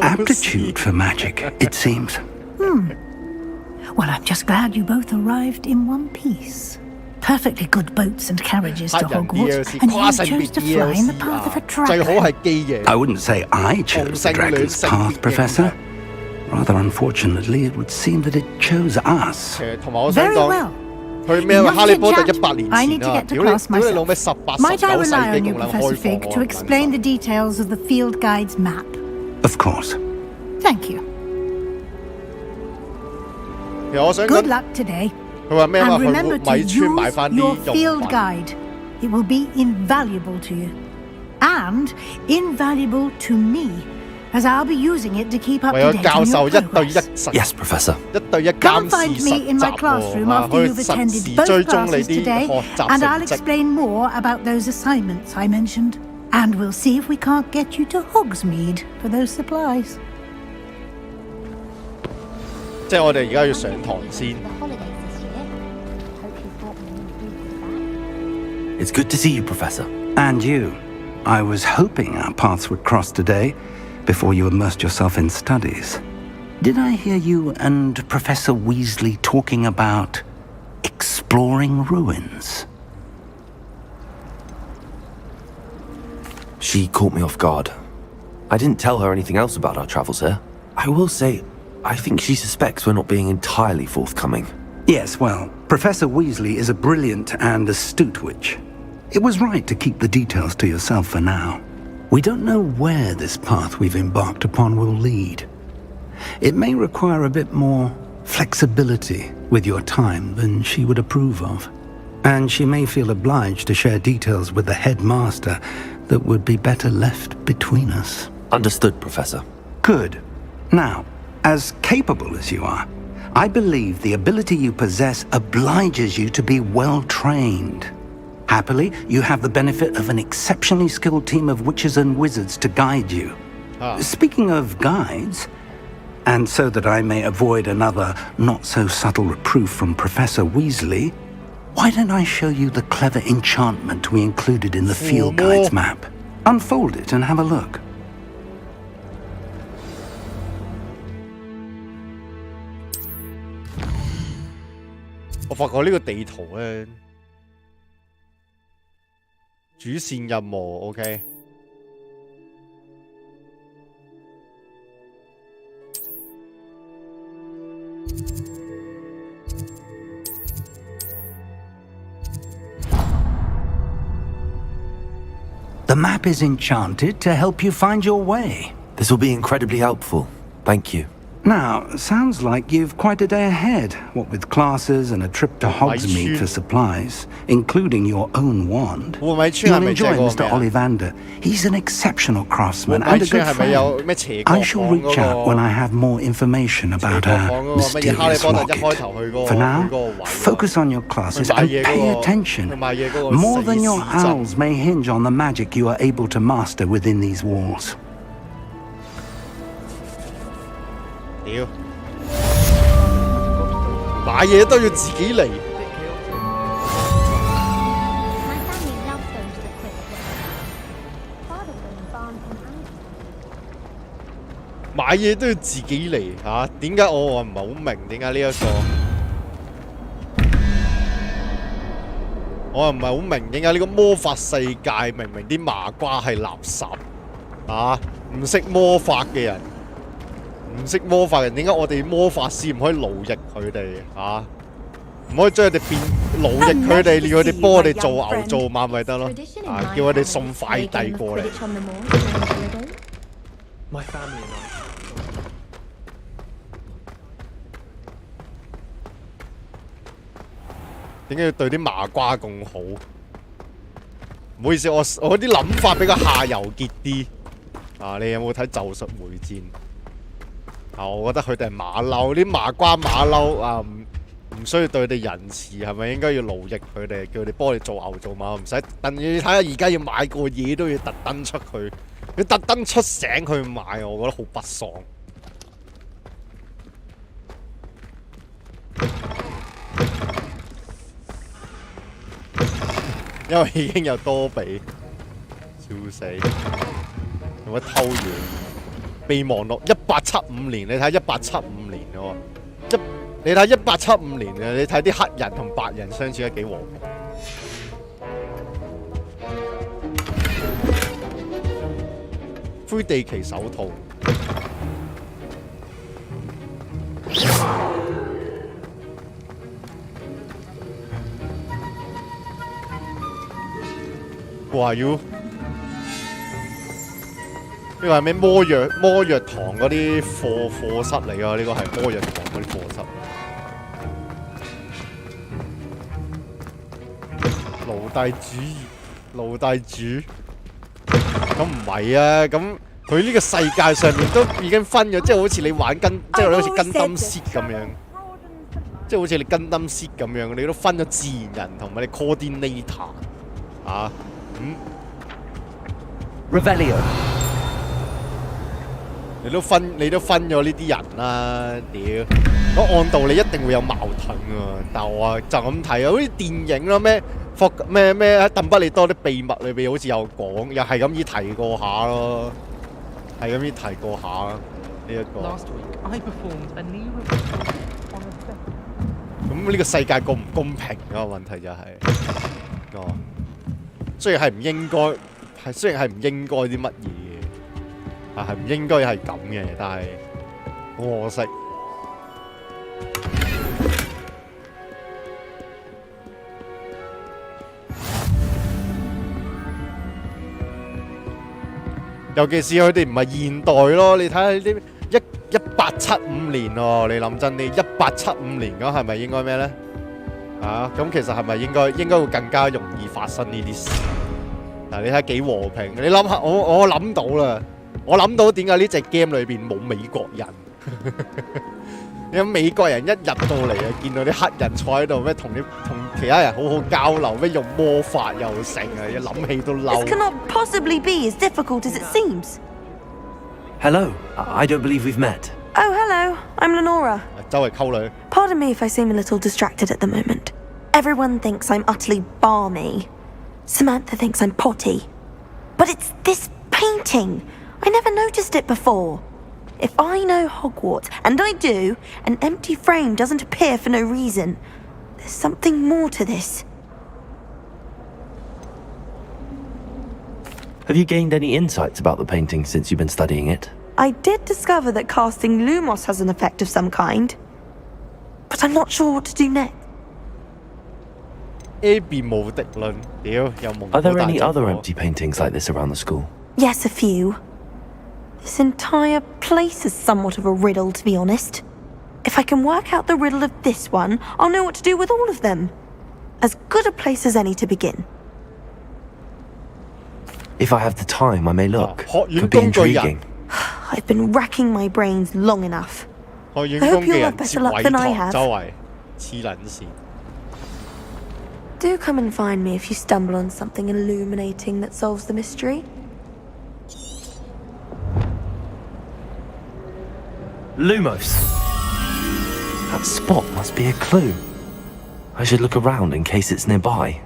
aptitude for magic, it seems. Well, I'm just glad you both arrived in one piece. Perfectly good boats and carriages to Hogwarts, and you chose to fly in the path of a dragon. I wouldn't say I chose the dragon's path, Professor. Rather unfortunately, it would seem that it chose us. Very well. I need to get to class myself. Might I rely on you, Professor Fig, to explain the details of the field guide's map? Of course. Thank you. Good luck today. And remember to use your field guide. It will be invaluable to you. and invaluable to me, as I'll be using it to keep up to 為咗 date 教 on 授 your 一對一 progress. 實 Yes, Professor. 一對一 Come 監 find 視 me 實 in my 習 classroom 喎， after 去 you've 實 attended 時 both 追蹤你 classes 啲 today, 學習 and I'll 成績。 explain more about those assignments I mentioned. And we'll see if we can't get you to Hogsmeade for those supplies. 即係我哋而家要上堂先。It's good to see you, Professor. And you. I was hoping our paths would cross today, before you immersed yourself in studies. Did I hear you and Professor Weasley talking about exploring ruins? She caught me off guard. I didn't tell her anything else about our travels here. I will say, I think she suspects we're not being entirely forthcoming. Yes, well, Professor Weasley is a brilliant and astute witch. It was right to keep the details to yourself for now. We don't know where this path we've embarked upon will lead. It may require a bit more flexibility with your time than she would approve of. And she may feel obliged to share details with the headmaster that would be better left between us. Understood, Professor. Good. Now, as capable as you are, I believe the ability you possess obliges you to be well trained. Happily, you have the benefit of an exceptionally skilled team of witches and wizards to guide you. Speaking of guides, and so that I may avoid another not-so-subtle reproof from Professor Weasley, why don't I show you the clever enchantment we included in the field guides map? Unfold it and have a look. 我發覺呢個地圖咧，主線任務 OK。The map is enchanted to help you find your way. This will be incredibly helpful. Thank you. Now, sounds like you've quite a day ahead, what with classes and a trip to Hogsmeade for supplies, including your own wand. You'll enjoy Mr. Ollivander. He's an exceptional craftsman and a good friend. I shall reach out when I have more information about our mysterious rocket. For now, focus on your classes and pay attention. More than your owls may hinge on the magic you are able to master within these walls. 屌，買嘢都要自己嚟。買嘢都要自己嚟嚇，點解我唔係好明點解呢一個？我又唔係好明點解呢個魔法世界明明啲麻瓜係垃圾啊，唔識魔法嘅人。唔識魔法嘅，點解我哋魔法師唔可以奴役佢哋啊？唔可以將佢哋變奴役佢哋，要佢哋幫我哋做牛做馬咪得咯？啊，叫佢哋送快遞過嚟。點解要對啲麻瓜咁好？唔好意思，我啲諗法比較下游結啲。啊，你有冇睇《咒術迴戰》？我覺得佢哋係馬騮，啲麻瓜馬騮啊，唔需要對佢哋仁慈，係咪應該要奴役佢哋，叫佢哋幫我哋做牛做馬，唔使等你睇下而家要買個嘢都要特登出去，要特登出醒去買，我覺得好不爽。因為已經有多比，笑死！有乜偷嘢？備忘錄1875年，你睇1875年喎，你睇1875年嘅，你睇啲黑人同白人相處得幾和平。灰地奇手套。哇！要呢個係咩魔藥堂嗰啲課室嚟㗎？呢個係魔藥堂嗰啲課室。奴隸主義，奴隸主。咁唔係啊，咁佢呢個世界上面都已經分咗，即係好似你玩即係好似跟燈 set 咁樣，即係好似你跟燈 set 咁樣，你都分咗自然人同埋你 coordinator 啊，Revelio。你都分咗呢啲人啦，屌！咁按道理一定會有矛盾㗎，但我就咁睇啊，好似電影咯咩喺鄧不利多啲秘密裏邊好似有講，又係咁依提過下咯，係咁依提過下呢一個。咁呢個世界公唔公平啊？問題就係，雖然係唔應該啲乜嘢。係唔應該係咁嘅，但係好可惜。尤其是佢哋唔係現代咯，你睇下呢啲1875年喎，你諗真啲1875年咁係咪應該咩咧？啊，咁其實係咪應該會更加容易發生呢啲事？嗱，你睇下幾和平，你諗下，我諗到啦。我諗到點解呢隻 game 裏邊冇美國人？有美國人一入到嚟啊，見到啲黑人坐喺度咩，同其他人好好交流，咩用魔法又成啊，一諗起都嬲。This cannot possibly be as difficult as it seems. Hello, I don't believe we've met. Oh, hello. I'm Lenora. 周圍溝女。Pardon me if I seem a little distracted at the moment. Everyone thinks I'm utterly balmy. Samantha thinks I'm potty. But it's this painting. I never noticed it before. If I know Hogwarts, and I do, an empty frame doesn't appear for no reason. There's something more to this. Have you gained any insights about the painting since you've been studying it? I did discover that casting Lumos has an effect of some kind. But I'm not sure what to do next. Are there any other empty paintings like this around the school? Yes, a few. This entire place is somewhat of a riddle, to be honest. If I can work out the riddle of this one, I'll know what to do with all of them. As good a place as any to begin. If I have the time, I may look. Could be intriguing. I've been racking my brains long enough. I hope you'll have better luck than I have. Do come and find me if you stumble on something illuminating that solves the mystery. Lumos. That spot must be a clue. I should look around in case it's nearby.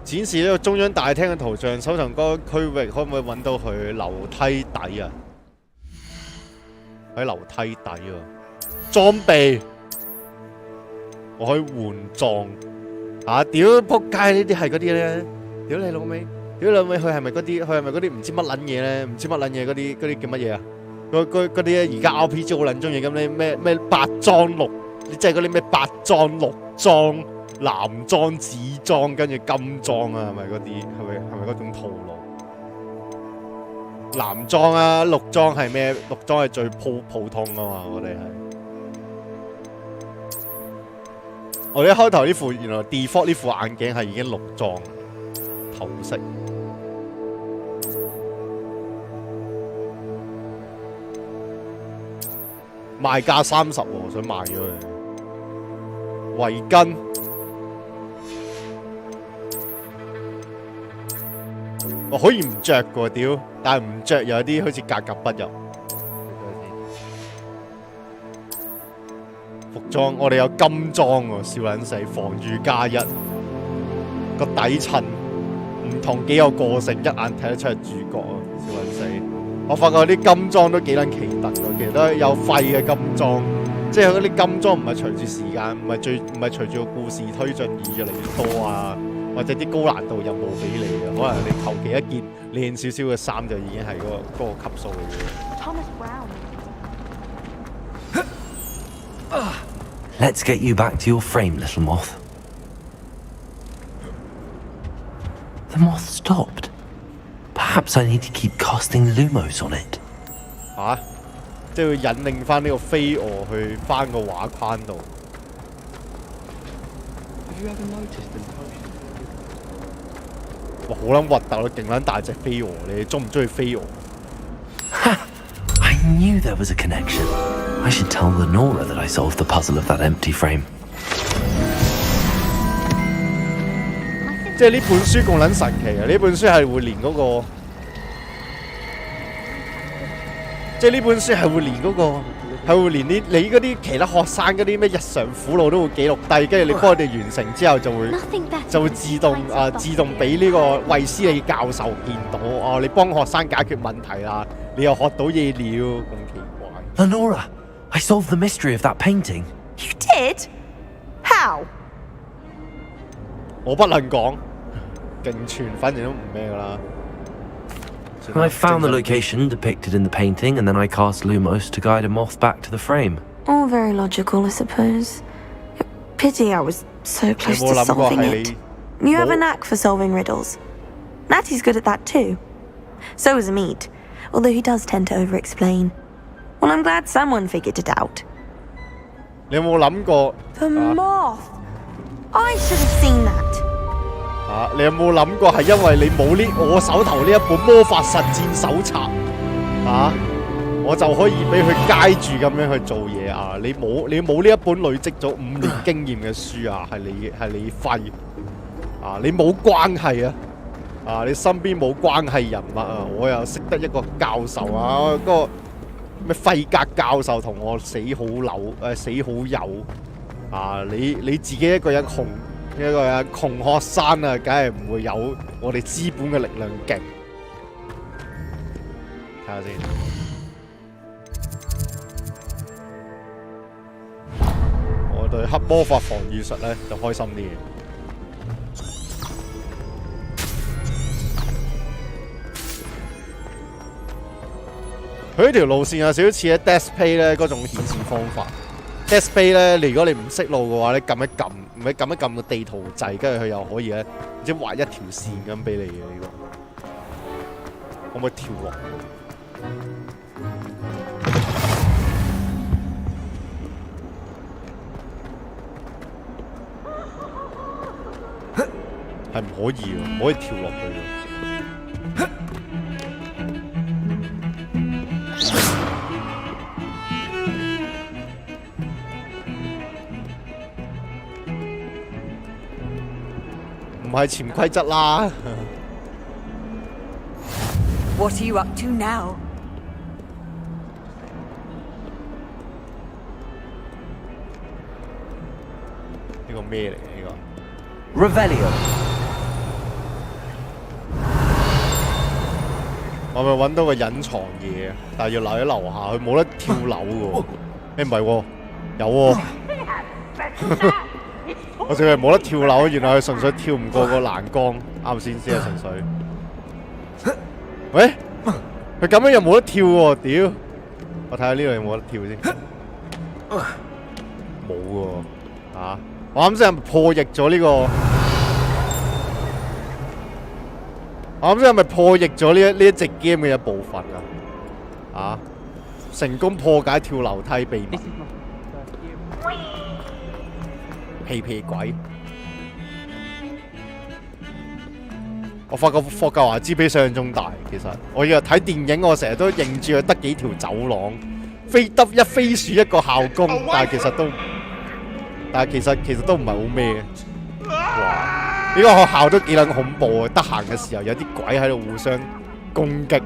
展示呢個中央大廳嘅圖像，搜尋嗰個區域可唔可以揾到佢樓梯底啊？喺樓梯底啊！裝備，我可以換裝。啊！屌仆街呢啲係嗰啲咧，屌你老味，屌你老味，佢係咪嗰啲？佢係咪嗰啲唔知乜撚嘢咧？唔知乜撚嘢嗰啲叫乜嘢啊？嗰啲咧，而家 RPG 好撚中意咁你咩白裝綠，即係嗰啲咩白裝綠裝、藍裝、紫裝，跟住金裝啊，係咪嗰啲？係咪嗰種套路？藍裝啊，綠裝係咩？綠裝係最普通啊嘛，我哋係。我哋一開頭呢副原來 default 呢副眼鏡係已經綠裝頭飾。賣價30喎，我想賣咗佢。圍巾，我可以唔着㗎屌，但係唔着又有啲好似格格不入。服裝我哋有金裝喎，笑撚死，防禦+1，個底襯唔同幾有個性，一眼睇得出係主角啊，笑撚死。我發覺啲金裝都幾撚奇特㗎，其實都有廢嘅金裝，即係嗰啲金裝唔係隨住時間，唔係隨住個故事推進而越嚟越多啊，或者啲高難度任務俾你啊，可能你求其一件靚少少嘅衫就已經係嗰個級數嚟嘅。Let's get you back to your frame, little moth. The moth stopped. Perhaps I need to keep casting Lumos on it. 嚇！即係要引領翻呢個飛蛾去翻個畫框度。Have you ever noticed in potions? 哇，好撚核突啊！勁撚大隻飛蛾，你中唔中意飛蛾？ I knew there was a connection. I should tell Lenora that I solved the puzzle of that empty frame. 即係呢本書咁撚神奇啊！呢本書係會連嗰個，即係呢本書係會連嗰個，係會連你嗰啲其他學生嗰啲咩日常苦惱都會記錄低，跟住你幫佢哋完成之後就會自動俾呢個衛斯理教授見到哦，你幫學生解決問題啦，你又學到嘢了，咁奇怪。Lenora, I solved the mystery of that painting. You did? How? 我不能講，勁串，反正都唔咩㗎啦。 I found the location depicted in the painting, and then I cast Lumos to guide a moth back to the frame. All very logical, I suppose. Pity I was so close to solving it. You have a knack for solving riddles. Natty's good at that too. So is Amit, although he does tend to over-explain. Well, I'm glad someone figured it out. 你有冇諗過 The moth? I should have seen that. 你有冇諗過係因為你冇我手頭呢一本魔法實戰手冊我就可以俾佢街住咁樣去做嘢啊！你冇呢一本累積咗5年經驗嘅書啊，係你廢你冇關係你身邊冇關係人物啊！我又識得一個教授嗰個咩費格教授同我死好友你自己一個人窮學生啊，梗係唔會有我哋資本嘅力量勁。睇下先，我對黑魔法防禦術咧就開心啲嘅。佢呢條路線有少少似喺 Display 咧嗰種顯示方法。Display 咧，如果你唔識路嘅話咧，撳一撳個地圖掣，跟住佢又可以咧，唔知畫一條線咁俾你嘅呢個，可唔可以跳落？係唔可以喎，唔可以跳落去喎。唔係潛規則啦。What are you up to now? 呢個咩嚟嘅呢個 ？Revelio。我咪揾到個隱藏嘢，但係要留喺樓下，佢冇得跳樓嘅喎。唔係喎，有喎。我淨係冇得跳樓，原來佢純粹跳唔過個欄杆，啱先係純粹。喂，佢咁樣又冇得跳喎，屌！我睇下呢度有冇得跳先。冇喎，我啱先係咪破譯咗呢個？我啱先係咪破譯咗呢一隻 game 嘅一部分啊？成功破解跳樓梯秘密。屁鬼！我發覺霍格華茲比想象中大，其實我以為睇電影，我成日都認住佢得幾條走廊，飛樹一個校工，但係其實都唔係好咩嘅。哇！呢個學校都幾撚恐怖啊！得閒嘅時候有啲鬼喺度互相攻擊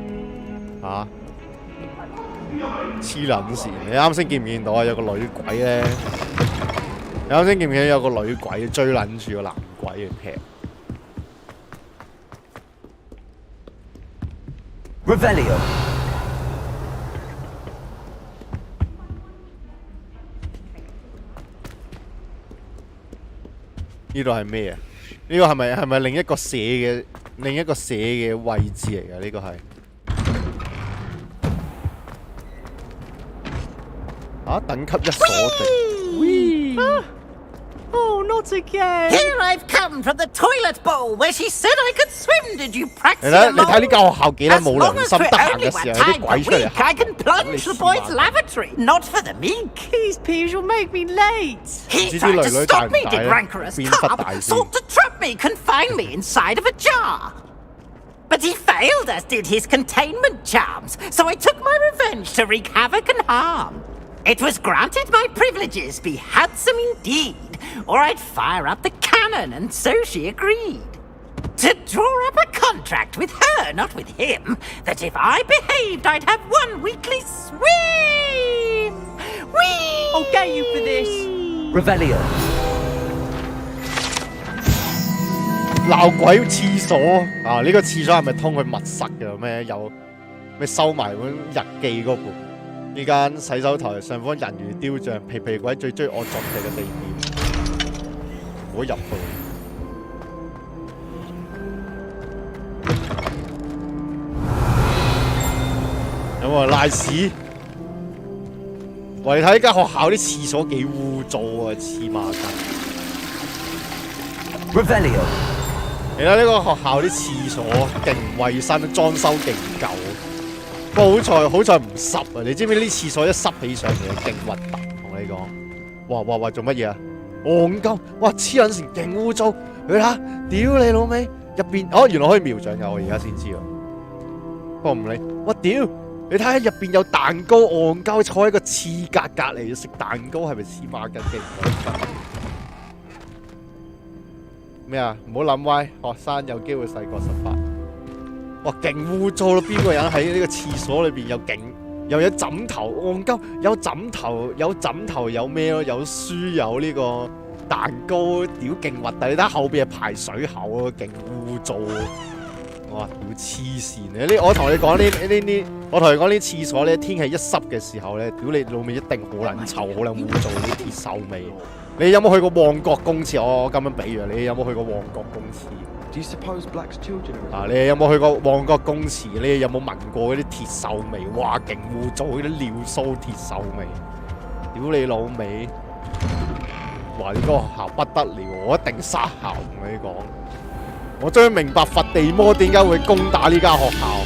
黐撚線！你啱先見唔見到啊？有個女鬼咧。你啱先見唔見有個女鬼追撚住個男鬼嘅劈 ？Revelio。呢度係咩啊？呢個係咪另一個社嘅位置嚟㗎？呢個係等級一鎖定。Oh, not again! Here I've come from the toilet bowl where she said I could swim. Did you practice along? 你睇呢間學校幾多冇良心，得閒嘅時候有啲鬼出嚟。I can plunge the boys' lavatory, not for the meek. These peeves will make me late. He tried to stop me, did rancorous cop. Sought to trap me, confine me inside of a jar. he failed us, did his containment charms, so I took my revenge to wreak havoc and harm. It was granted my privileges be handsome indeed, or I'd fire up the cannon, and so she agreed. To draw up a contract with her, not with him, that if I behaved, I'd have 1 weekly swim! Whee! I'll get you for this! Revelio. 鬧鬼廁所啊！呢個廁所係咪通去密室嘅咩？有咩收埋本日記嗰本？呢間洗手台上方人魚雕像，皮皮鬼最中意惡作劇嘅地點，唔好入去。有冇人賴屎？我哋睇間學校啲廁所幾污糟啊！黐孖筋。Revelio。你睇呢個學校啲廁所勁衞生，裝修勁舊。不過好在唔濕啊！你知唔知啲廁所一濕起上嚟勁核突？同你講，哇做乜嘢啊？戇鳩！哇黐撚線勁污糟！你睇下，屌你老味！入邊原來可以瞄準㗎，我而家先知喎。不過唔理，我屌！你睇下入邊有蛋糕，戇鳩坐喺個廁格隔離食蛋糕，係咪黐孖筋勁？咩啊？唔好諗歪，學生有機會細過18。哇，勁污糟咯！邊個人喺呢個廁所裏邊又有枕頭，戇鳩有枕頭有咩咯？有書有呢個蛋糕，屌勁核突！你睇後邊係排水口啊，勁污糟。哇！屌黐線啊！我同你講我同你講呢廁所咧，天氣一濕嘅時候咧，屌你老味一定好撚臭，好撚污糟啲鐵鏽味。你有冇去過旺角公廁？我咁樣比喻，你有冇去過旺角公廁？ Do you suppose black's children are... 你有冇去過旺角公廁？你有冇聞過嗰啲鐵鏽味？哇，勁污糟嗰啲尿騷鐵鏽味！屌你老味！哇！呢個學校不得了，我一定殺校同你講。我終於明白佛地魔點解會攻打呢間學校。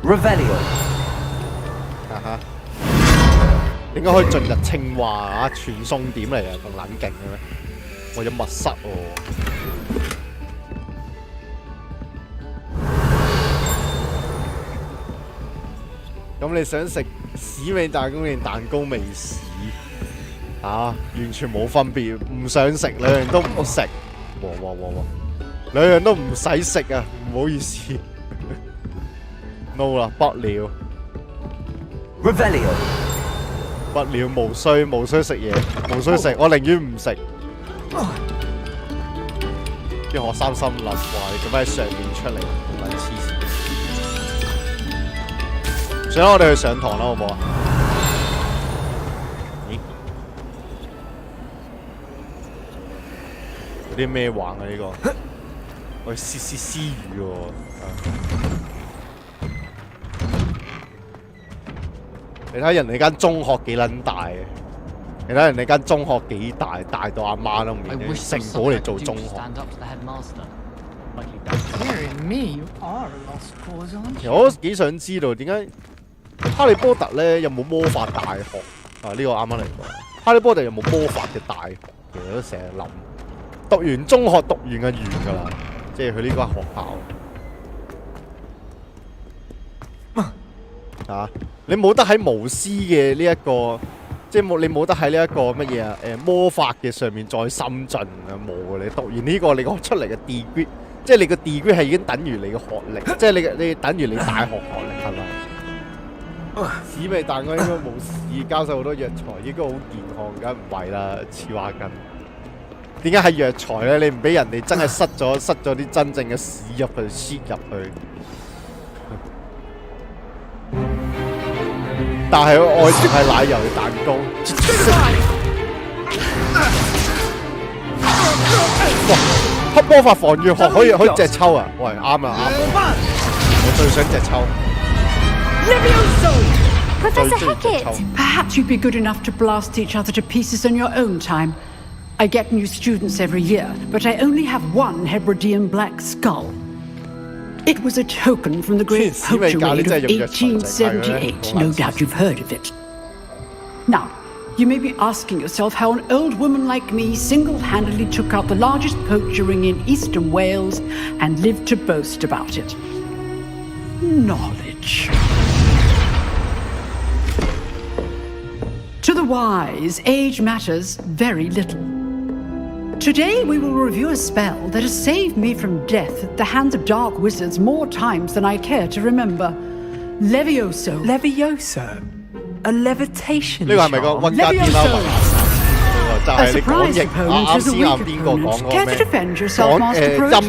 Revelio。點解可以進入清華啊？傳送點嚟嘅，咁撚勁嘅咩？我有密室喎。咁你想食屎味蛋糕定蛋糕味屎？完全冇分別，唔想食，兩樣都唔食。哇！兩樣都唔使食啊！唔好意思。no 啦，不了。Revelio。不了，無需食嘢，無需食，我寧願唔食。啲學生心諗：哇！你做咩喺上面出嚟？撚黐線！算啦，我哋去上堂啦，好唔好啊？咦？有啲咩玩啊？呢個我係詩語喎。你睇人哋間中學幾撚大嘅，你睇人哋間中學幾大，大到阿媽都唔認嘅，城堡嚟做中學。其實我都幾想知道點解哈利波特咧有冇魔法大學啊？呢個啱啱嚟講，哈利波特有冇魔法嘅大學？其實都成日諗，讀完中學讀完就完㗎啦，即係佢呢間學校。你冇得喺巫師嘅呢一個，即係你冇得喺呢一個乜嘢啊？魔法嘅上面再深進啊！冇啊！你讀完呢個，你講出嚟嘅 degree， 即係你個 degree 係已經等於你嘅學歷，即係你等於你大學學歷係咪？屎味蛋糕應該冇事，交晒好多藥材，應該好健康，梗唔係啦，黐孖筋。點解係藥材咧？你唔俾人哋真係塞咗啲真正嘅屎入去 shit 入去。但係外接係奶油嘅蛋糕。哇！黑魔法防禦學可以隻抽啊！喂，啱啊！我最想隻抽。Professor Hackett! Perhaps you'd be good enough to blast each other to pieces in your own time. I get new students every year, but I only have one Hebridean black skull. It was a token from the Great Poacher Raid of 1878. No doubt you've heard of it. Now, You may be asking yourself how an old woman like me single-handedly took out the largest poacher ring in eastern Wales and lived to boast about it. Knowledge. To the wise, age matters very little. Today we will review a spell that has saved me from death at the hands of dark wizards more times than I care to remember. Levioso. Levioso? A levitation 呢個係咪個溫家癲啦？就係你講譯啱先邊個講過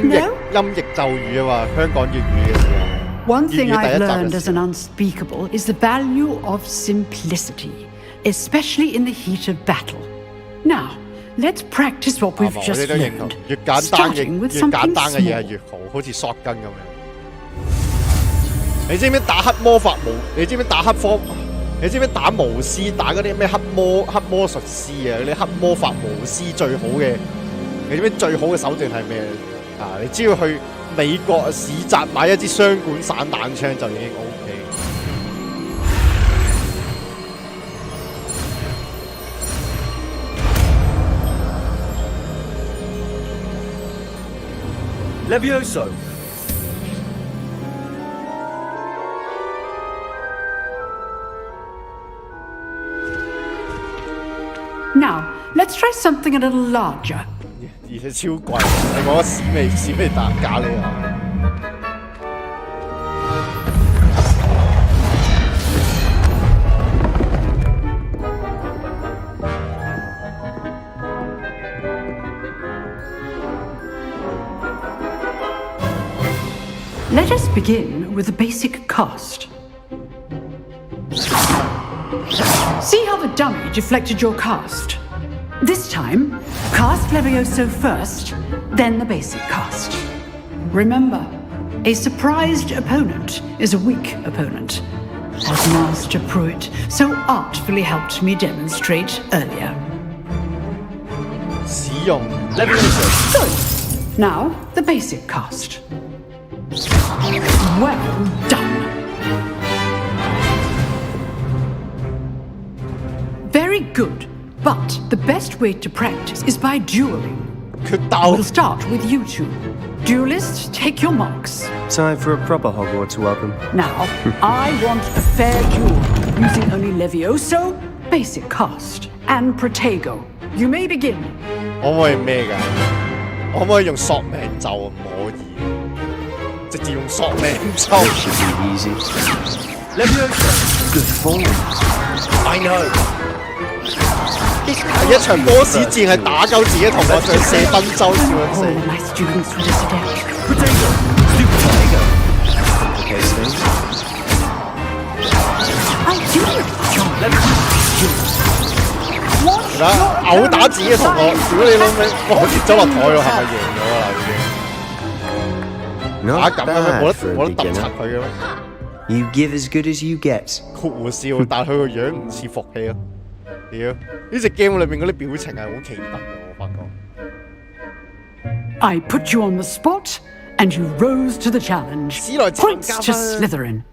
咩？講音譯咒語啊嘛，香港粵語嘅時候。One thing I've learned as an unspeakable is the value of simplicity, especially in the heat of battle. Now, let's practice what we've just learned, starting with something small. 嘅嘢係越好，好似索根咁樣。你知唔知打黑魔法巫？你知唔知打黑科？你知唔知打巫師打嗰啲咩黑魔術師啊？嗰啲黑魔法巫師最好嘅，你知唔知最好嘅手段係咩啊？你只要去美國市集買一支雙管散彈槍就已經 OK。Levioso. Now, let's try something a little larger. 而且超貴，你講史味達咖喱啊！ Let us begin with the basic cast. See how the dummy deflected your cast? This time, cast Levioso first, then the basic cast. Remember, a surprised opponent is a weak opponent, as Master Pruitt so artfully helped me demonstrate earlier. 使用 Levioso. Good. Now, the basic cast. Well done. Very good, but the best way to practice is by dueling. We'll start with you two. Duelists, take your marks. Time for a proper Hogwarts welcome. Now, I want a fair duel, using only Levioso, basic cast, and Protego. You may begin. 可唔可以咩㗎？可唔可以用索命咒？唔可以。 直接用索命咒。Should be easy. Levioso. Good form. I know. 係一場 boss 戰係打鳩自己同學再射賓州笑咁死。My students for this attack. Potato. Super Potato. Complicates things. I do it. 嗱，毆打自己同學，如果你諗起，哇！跌咗落台喎，係咪贏咗啦已經？ Not bad for a beginner. You give as good as you get. 括弧笑，但係佢個樣唔似服氣咯。屌，呢隻 game 裏面嗰啲表情係好奇特嘅，我發覺。I put you on the spot, and you rose to the challenge. Points to Slytherin.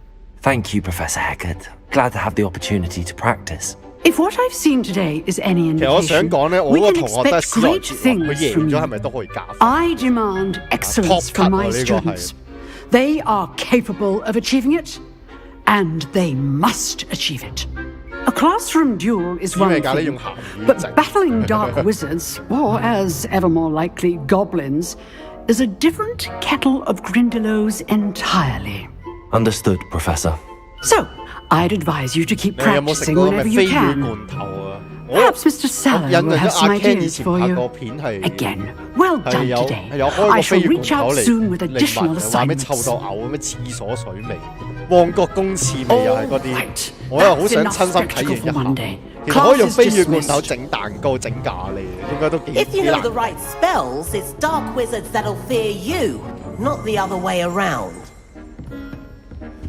Thank you, Professor Heckard. Glad to have the opportunity to practice. If what I've seen today is any indication, we can expect great things from you. I demand excellence from my students. They are capable of achieving it, and they must achieve it. A classroom duel is one thing, but battling dark wizards, or as ever more likely, goblins, is a different kettle of Grindylows entirely. Understood, Professor. So, I'd advise you to keep practicing whenever you can. Perhaps Mr. Saller will have some ideas for you. Again, well done today. I shall reach out soon with additional assignments. 旺角公廁味又係嗰啲，我又好想親身體驗一下。其實可以用飛魚罐頭整蛋糕、整咖喱，應該都幾 If you know the right spells, it's dark wizards that'll fear you, not the other way around.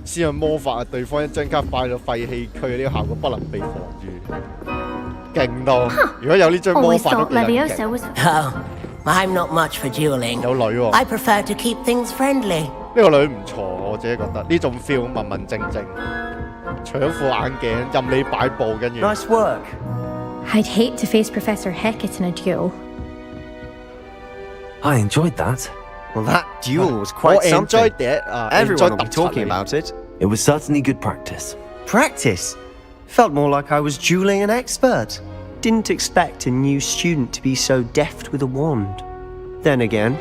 使用魔法，對方一張卡擺到廢棄區，呢個效果不能被防禦，勁到！如果有呢張魔法都幾勁。Oh, I'm not much for dueling. 有女喎。 I prefer to keep things friendly. 呢個女唔錯，我自己覺得呢種 feel 文文靜靜，搶副眼鏡，任你擺布，跟住。Nice work. I'd hate to face Professor Hecat in a duel. I enjoyed that. Well, that duel was quite something. Enjoyed it. Everyone will be talking about it. It was certainly good practice. Practice? Felt more like I was dueling an expert. Didn't expect a new student to be so deft with a wand. Then again,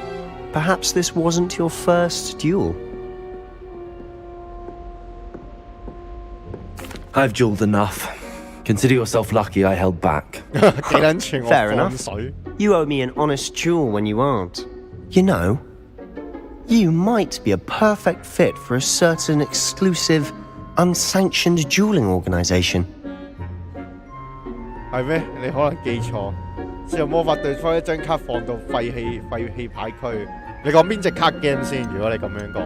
perhaps this wasn't your first duel. I've dueled enough. Consider yourself lucky I held back. Fair enough. You owe me an honest duel when you aren't. You know, you might be a perfect fit for a certain exclusive, unsanctioned dueling organization. 係咩？你可能記錯。使用魔法對方一張卡放到廢棄牌區。你講邊隻卡 game 先？如果你咁樣講，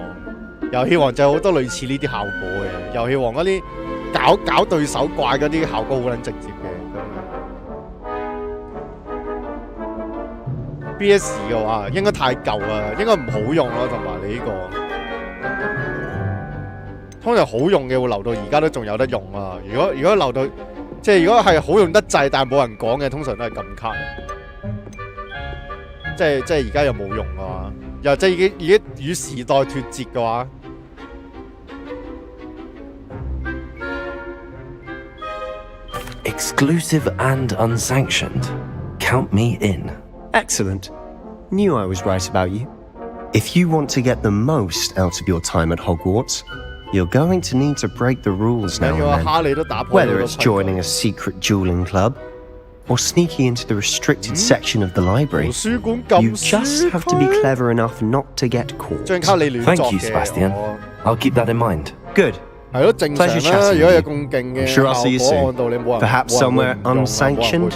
遊戲王就有好多類似呢啲效果嘅。遊戲王嗰啲搞對手怪嗰啲效果好撚直接嘅。BS 嘅話應該太舊啦，應該唔好用咯，同埋你呢個通常好用嘅會留到而家都仲有得用啊。如果留到即係如果係好用得滯，但係冇人講嘅，通常都係撳卡。即係而家又冇用嘅話，又即係已經與時代脫節嘅話。Exclusive and unsanctioned. Count me in. Excellent. Knew I was right about you. If you want to get the most out of your time at Hogwarts, you're going to need to break the rules now and then. Whether it's joining a secret dueling club or sneaking into the restricted section of the library, you just have to be clever enough not to get caught. Thank you, Sebastian. I'll keep that in mind. Good. Pleasure chatting. I'm sure I'll see you soon. Perhaps somewhere unsanctioned.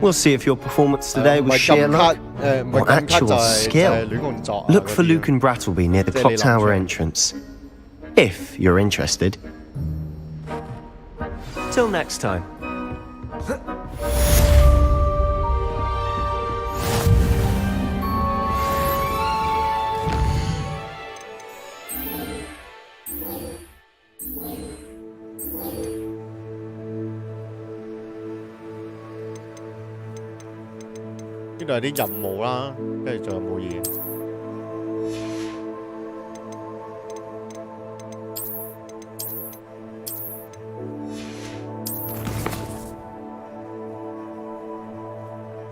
We'll see if your performance today was sheer luck or actual skill. Look for Luke and Brattleby near the clock tower entrance, if you're interested. Till next time. 呢度有啲任務啦，跟住仲有冇嘢？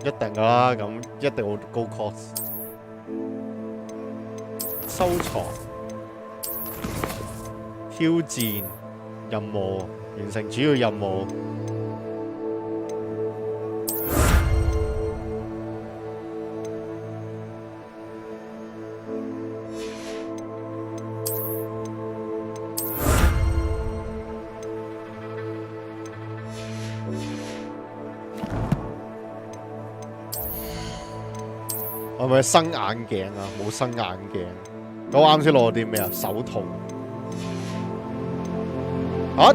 一定㗎啦，咁一定好高 cost。收藏、挑戰、任務，完成主要任務。係咪新眼鏡啊？冇新眼鏡。咁啱先攞啲咩啊？手套。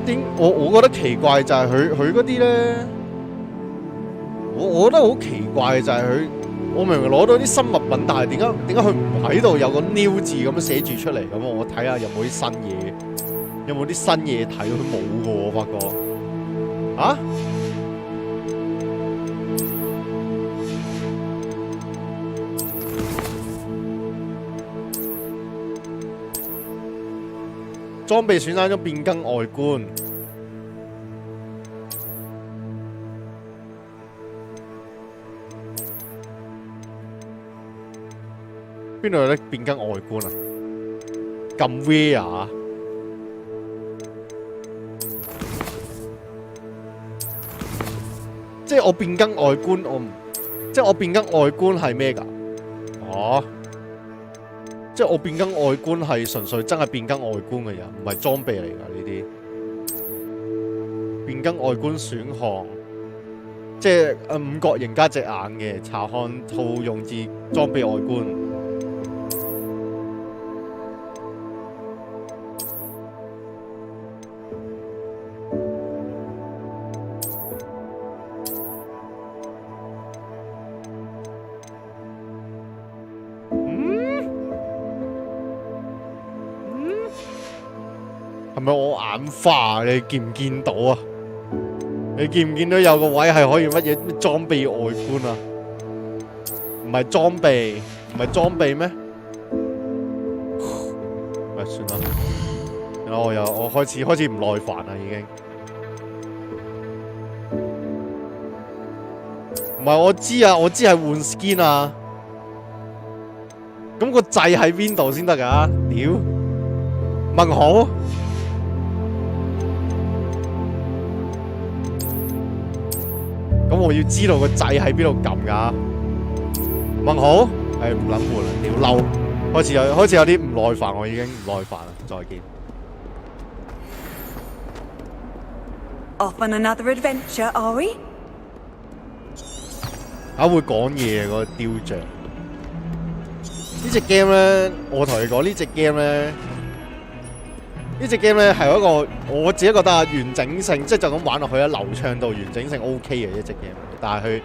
點我覺得奇怪就係佢嗰啲咧，我覺得好奇怪就係我明明攞到啲新物品，但係點解佢唔喺度有個 new 字咁樣寫住出嚟咁？我睇下有冇啲新嘢，有冇啲新嘢睇？佢冇嘅喎，我發覺。裝備選擇咗變更外觀，邊度有得變更外觀啊？撳 Wear 即係我變更外觀，即係我變更外觀係咩㗎？即係我變更外觀係純粹真係變更外觀嘅人，唔係裝備嚟㗎呢啲。變更外觀選項，即係五角形加隻眼嘅，查看套用至裝備外觀。係咪我眼花？你見唔見到啊？你見唔見到有個位係可以乜嘢裝備外觀啊？唔係裝備，唔係裝備咩？喂，算啦，我開始唔耐煩啦已經。唔係我知啊，我知係換 skin 啊。咁個掣喺邊度先得㗎？屌，問號。咁我要知道個掣喺邊度撳㗎？問號，唔撚換啦，屌嬲，開始有啲唔耐煩，我已經唔耐煩啦，再見。Off on another adventure, are we? 會講嘢嗰個雕像。呢隻 game 咧，我同你講呢隻 game 咧。呢隻 game 咧係一個我自己覺得完整性，即係就咁玩落去咧，流暢度完整性 OK 嘅一隻 game， 但係佢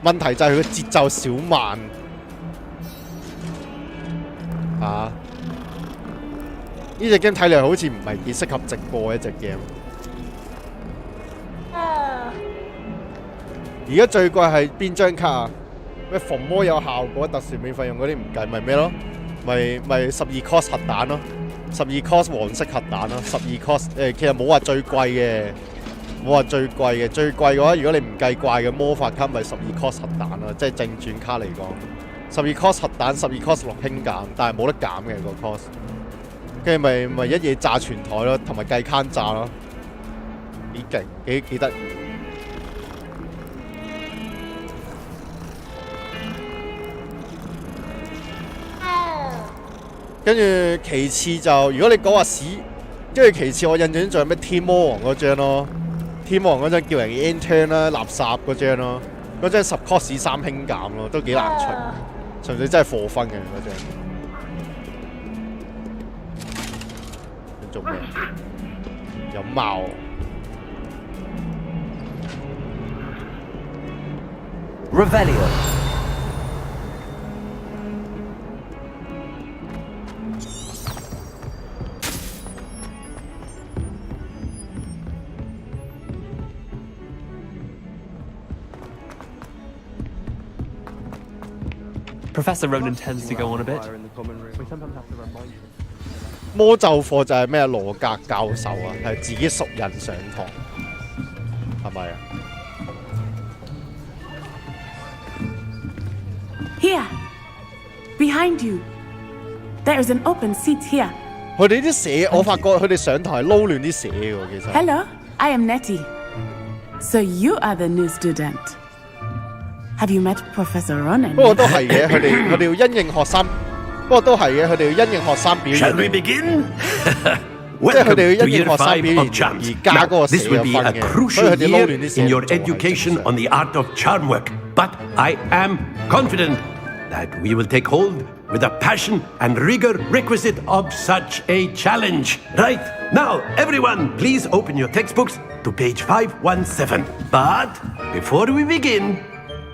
問題就係佢嘅節奏小慢啊！呢隻 game 睇嚟好似唔係幾適合直播嘅一隻 game。而家最貴係邊張卡啊？咩逢魔有效果、特殊免費用嗰啲唔計，咪咩咯？咪12 cost 核彈咯。12 cost 黃色核彈咯，12 cost 其實冇話最貴嘅，冇話最貴嘅，最貴嘅話，如果你唔計怪嘅魔法卡，咪12 cost 核彈咯，即係正傳卡嚟講，12 cost 核彈，12 cost 6輕減，但係冇得減嘅個 cost， 跟住咪一嘢炸全台咯，同埋計慳炸咯，幾勁，幾得意。跟住其次就，如果你講話跟住其次我印象仲有咩天魔王嗰張咯，天魔王嗰張叫人 intern 啦，垃圾嗰張咯，嗰張10 cost 3輕減咯，都幾難出，純粹真係貨分嘅嗰張。你做咩？飲貓。Revelio. Professor Ronan tends to go on a bit. We sometimes have to remind him. 魔咒課就係咩？羅格教授啊，係自己熟人上堂，係咪啊 Here, behind you. There is an open seat here. 佢哋啲寫，我發覺佢哋上堂係撈亂啲寫嘅，其實。Hello, I am Nettie. So you are the new student. Have you met Professor Ronan? 不過都係嘅，佢哋要因應學生。不過都係嘅，佢哋要因應學生表現。Shall we begin? 即係佢哋要因應學生表現而加嗰個寫嘅分嘅，所以佢哋撈亂啲寫。 in your education on the art of charm work, but I am confident that we will take hold with the passion and rigor requisite of such a challenge. Right, now, everyone, please open your textbooks to page 517. But before we begin,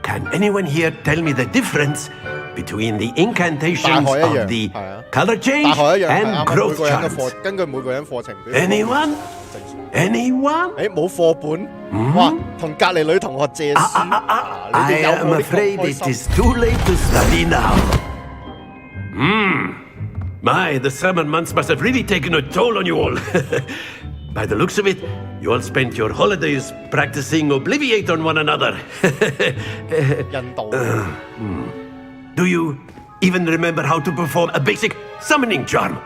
can anyone here tell me the difference between the incantations of the color change and growth charms? 根據每個人課程表。 Anyone? Anyone? 冇課本，哇，同隔離女同學借書。I am afraid it is too late to study now. My, the summer months must have really taken a toll on you all. By the looks of it, you all spent your holidays practicing Obliviate on one another. Do you even remember how to perform a basic summoning charm?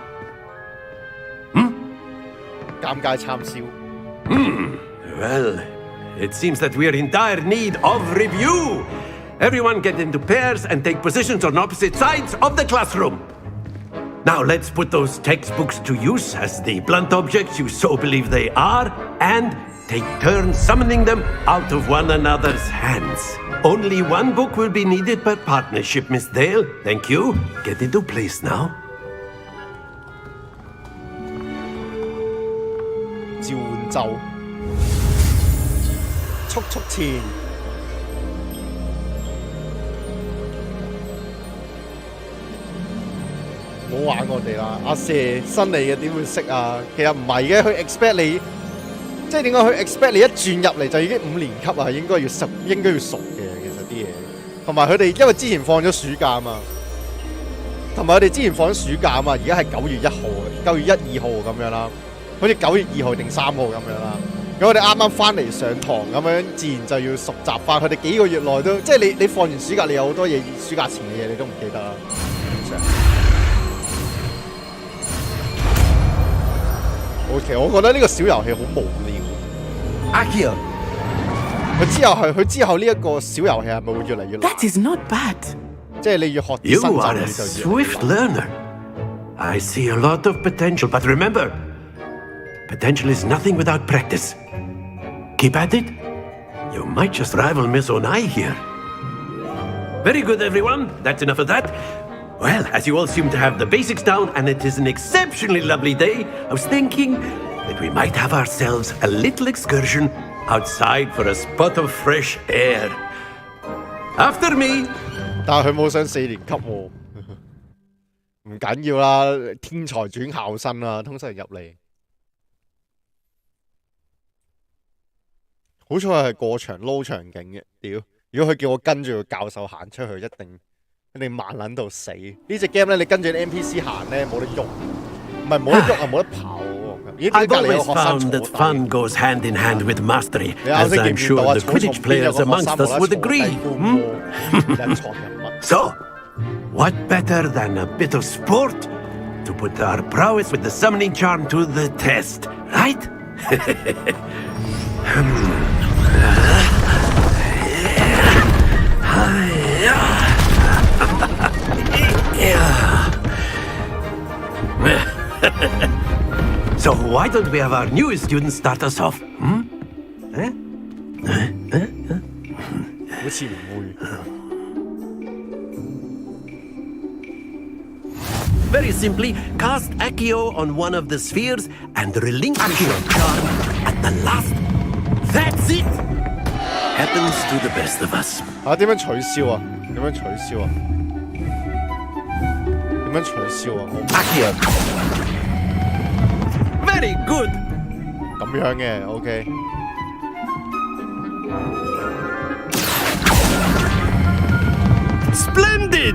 尷尬參燒。Well, it seems that we are in dire need of review. Everyone get into pairs and take positions on opposite sides of the classroom. Now let's put those textbooks to use as the blunt objects you so believe they are, and take turns summoning them out of one another's hands. Only one book will be needed per partnership, Miss Dale. Thank you. Get into place now. 召喚咒，速速前。唔好玩我哋啦！阿蛇新嚟嘅點會識啊？其實唔係嘅，佢 expect 你，即即係點解佢 expect 你一轉入嚟就已經5年級啊？應該要熟嘅，其實啲嘢。同埋佢哋因為之前放咗暑假啊嘛，同埋佢哋之前放咗暑假啊嘛，而家係9月1號、9月1、2號咁樣啦，好似9月2號定3號咁樣啦。咁我哋啱啱翻嚟上堂咁樣，自然就要熟習翻。佢哋幾個月內都，即係你放完暑假，你有好多嘢暑假前嘅嘢你都唔記得啦。OK， 我覺得呢個小遊戲好無聊。阿 Kio， 佢之後呢一個小遊戲係咪會越嚟越難 That is not bad。即係你要學啲新 You are 就 a 你就 swift learner. I see a lot of potential, but remember, potential is nothing without practice. Keep at it. You might just rival Miss Onai here. Very good, everyone. That's enough of that. Well, as you all seem to have the basics down, and it is an exceptionally lovely day, I was thinking that we might have ourselves a little excursion outside for a spot of fresh air. After me. 但係佢冇上4年級喎，唔緊要啦，天才轉校生啦，通常入嚟。好彩係過場撈場景嘅，屌！如果佢叫我跟住個教授行出去，一定慢撚到死。呢隻 game 咧，你跟住 NPC 行咧冇得喐，唔係冇得喐啊，冇得跑喎。I've always found that fun goes hand in hand with mastery, as I'm sure the Quidditch players amongst us would agree. So, what better than a bit of sport to put our prowess with the summoning charm to the test, right? So why don't we have our newest student start us off? Very simply, cast Accio on one of the spheres and relinquish your charm at the last. That's it! Happens to the best of us. 點樣取消啊？點樣取消啊？點樣取消啊？Accio。Very good. 咁樣嘅 ，OK。Splendid.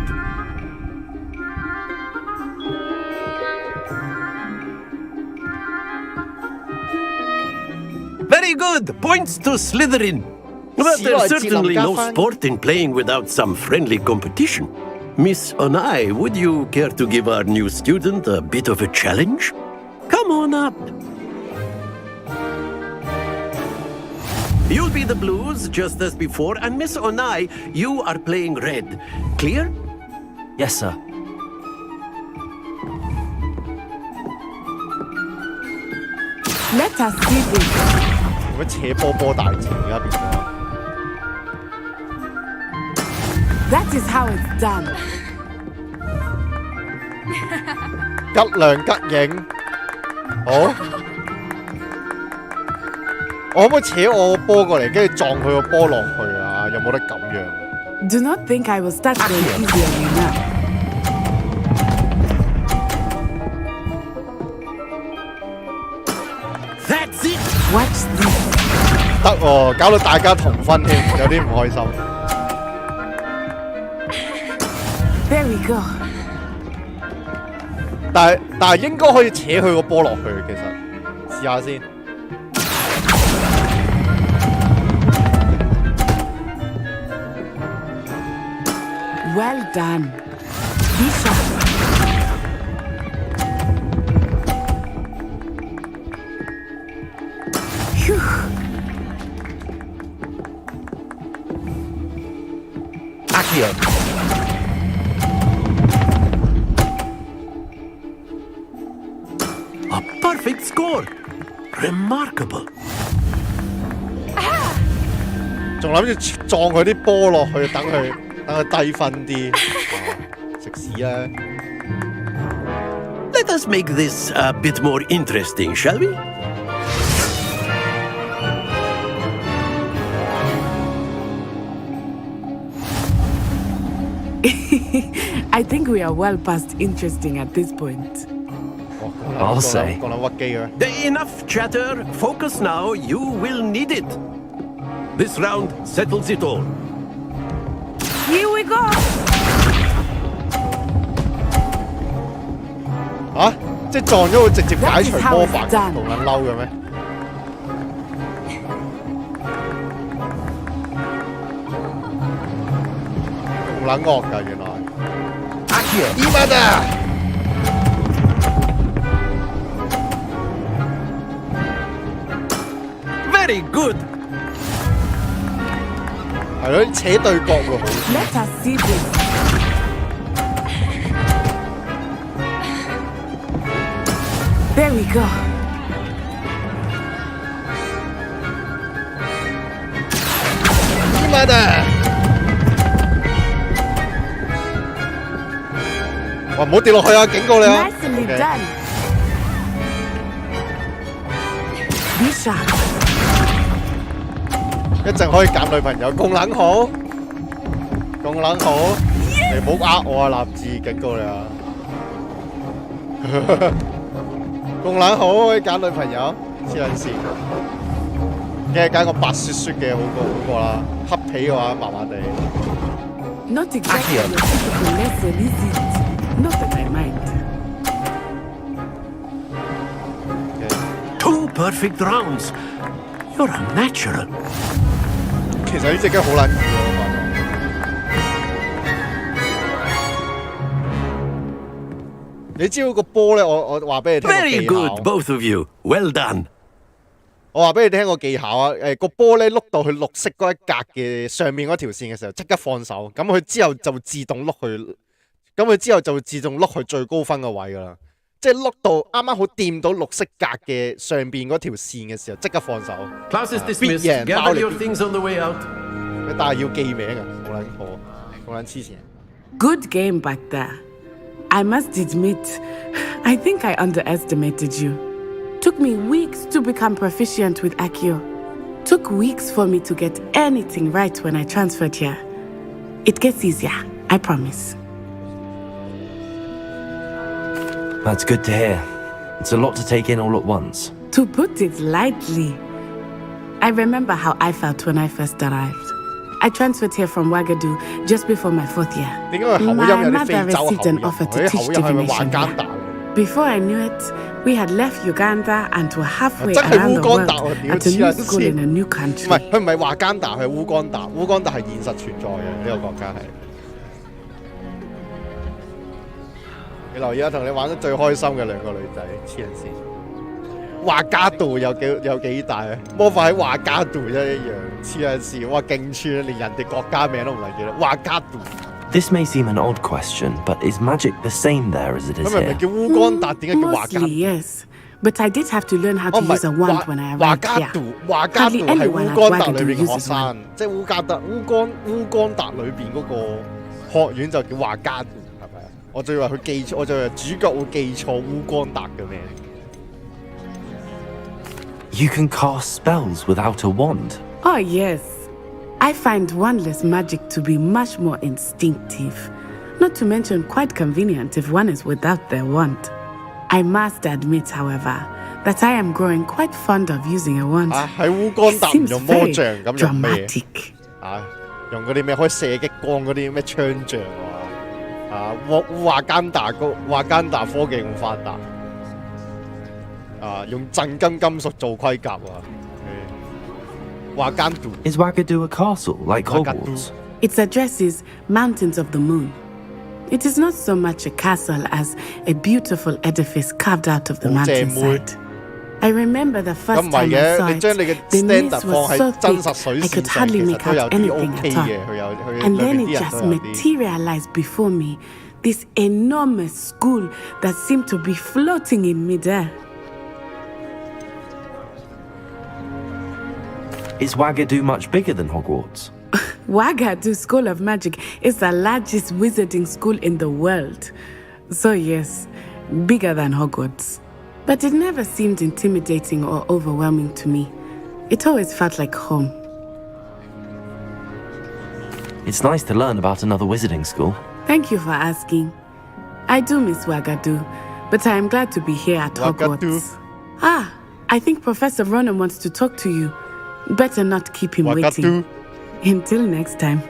Very good. Points to Slytherin. But there's certainly no sport in playing without some friendly competition. Miss Onai, would you care to give our new student a bit of a challenge? Come on up. You'll be the blues, just as before, and Miss Onai, you are playing red. Clear? Yes, sir. Let us see this. 咁樣扯波大戰而家變咗。That is how it's done. 吉亮吉影，好。我可唔可以扯我個波過嚟，跟住撞佢個波落去啊？有冇得咁樣 Do not think I will start going easy on you now. That's it. Watch this. 得喎，搞到大家同分添，有啲唔開心。There we go. 但係應該可以扯佢個波落去，其實試下先。Well done. Be sharp. Phew. Accio. A perfect score. Remarkable. 仲諗住撞佢啲波落去，等佢低分啲，食屎啦！ Let us make this a bit more interesting, shall we? I think we are well past interesting at this point. I'll say. Enough chatter. Focus now. You will need it. This round settles it all. Here we go. 啊！即係撞咗會直接解除魔法，同撚嬲嘅咩？咁撚惡㗎原來。伊瑪達。Very good. 係咯，扯對角會好。Let us see this. There we go. Mother. 哇！唔好跌落去啊！警告你啊 Nicely done. Be sharp. 一陣可以揀女朋友，咁撚好，咁撚好，你唔好呃我啊！立志警告你啊！咁撚好可以揀女朋友，黐撚線，梗係揀個白雪雪嘅好過啦，黑皮嘅話麻麻地。Not exactly your typical lesson, is it? Not that I mind. Two perfect rounds. You're a natural. 其實呢隻雞好撚易喎，你知道個波咧？我話俾你聽個技巧。Very good, both of you. Well done. 我話俾你聽個技巧啊！個波咧碌到去綠色嗰一格嘅上面嗰條線嘅時候，即刻放手，咁佢之後就會自動碌去，咁佢之後就會自動碌去最高分嘅位噶啦。即係碌到啱啱好掂到綠色格嘅上邊嗰條線嘅時候，即刻放手。Class is dismissed. Gather your things on the way out. 但係要記名啊，好撚破，好撚黐線。Good game back there. I must admit, I think I underestimated you. Took me weeks to become proficient with Accio. Took weeks for me to get anything right when I transferred here. It gets easier, I promise. That's good to hear. It's a lot to take in all at once. To put it lightly, I remember how I felt when I first arrived. I transferred here from Ouagadougou just before my 4th year. My mother received an offer to teach divination there. Before I knew it, we had left Uganda and were halfway around the world at a new school in a new country. 唔係，佢唔係華干達，佢係烏干達。烏干達係現實存在嘅呢個國家係。你留意下，同你玩得最開心嘅兩個女仔，黐人線。華加度有幾大啊？魔法喺華加度一樣，黐人線。哇，勁串，連人哋國家名都唔嚟記得。華加度。This may seem an odd question, but is magic the same there as it is here? Mostly, yes. But I did have to learn how to use a wand when I arrived here. Hardly anyone at Ouagadougou uses one. 即係烏干達裏邊嗰個學院就叫華加度，係咪啊？我就以為佢記錯，我就以為主角會記錯烏干達嘅名。You can cast spells without a wand. Oh, yes. I find wandless magic to be much more instinctive, not to mention quite convenient if one is without their wand. I must admit, however, that I am growing quite fond of using a wand. It seems very dramatic. 用嗰啲咩可以射激光嗰啲咩槍象華干達科技咁發達用震金金屬做盔甲Is Ouagadougou a castle like Hogwarts? Its address is Mountains of the Moon. It is not so much a castle as a beautiful edifice carved out of the mountainside. I remember the first time I saw it, the mist was so thick I could hardly make out anything at all. And then it just materialized before me, this enormous school that seemed to be floating in midair. Is Ouagadougou much bigger than Hogwarts? Ouagadougou School of Magic is the largest wizarding school in the world. So yes, bigger than Hogwarts. But it never seemed intimidating or overwhelming to me. It always felt like home. It's nice to learn about another wizarding school. Thank you for asking. I do miss Ouagadougou, but I am glad to be here at Hogwarts. Ah, I think Professor Ronan wants to talk to you. Better not keep him waiting. Until next time.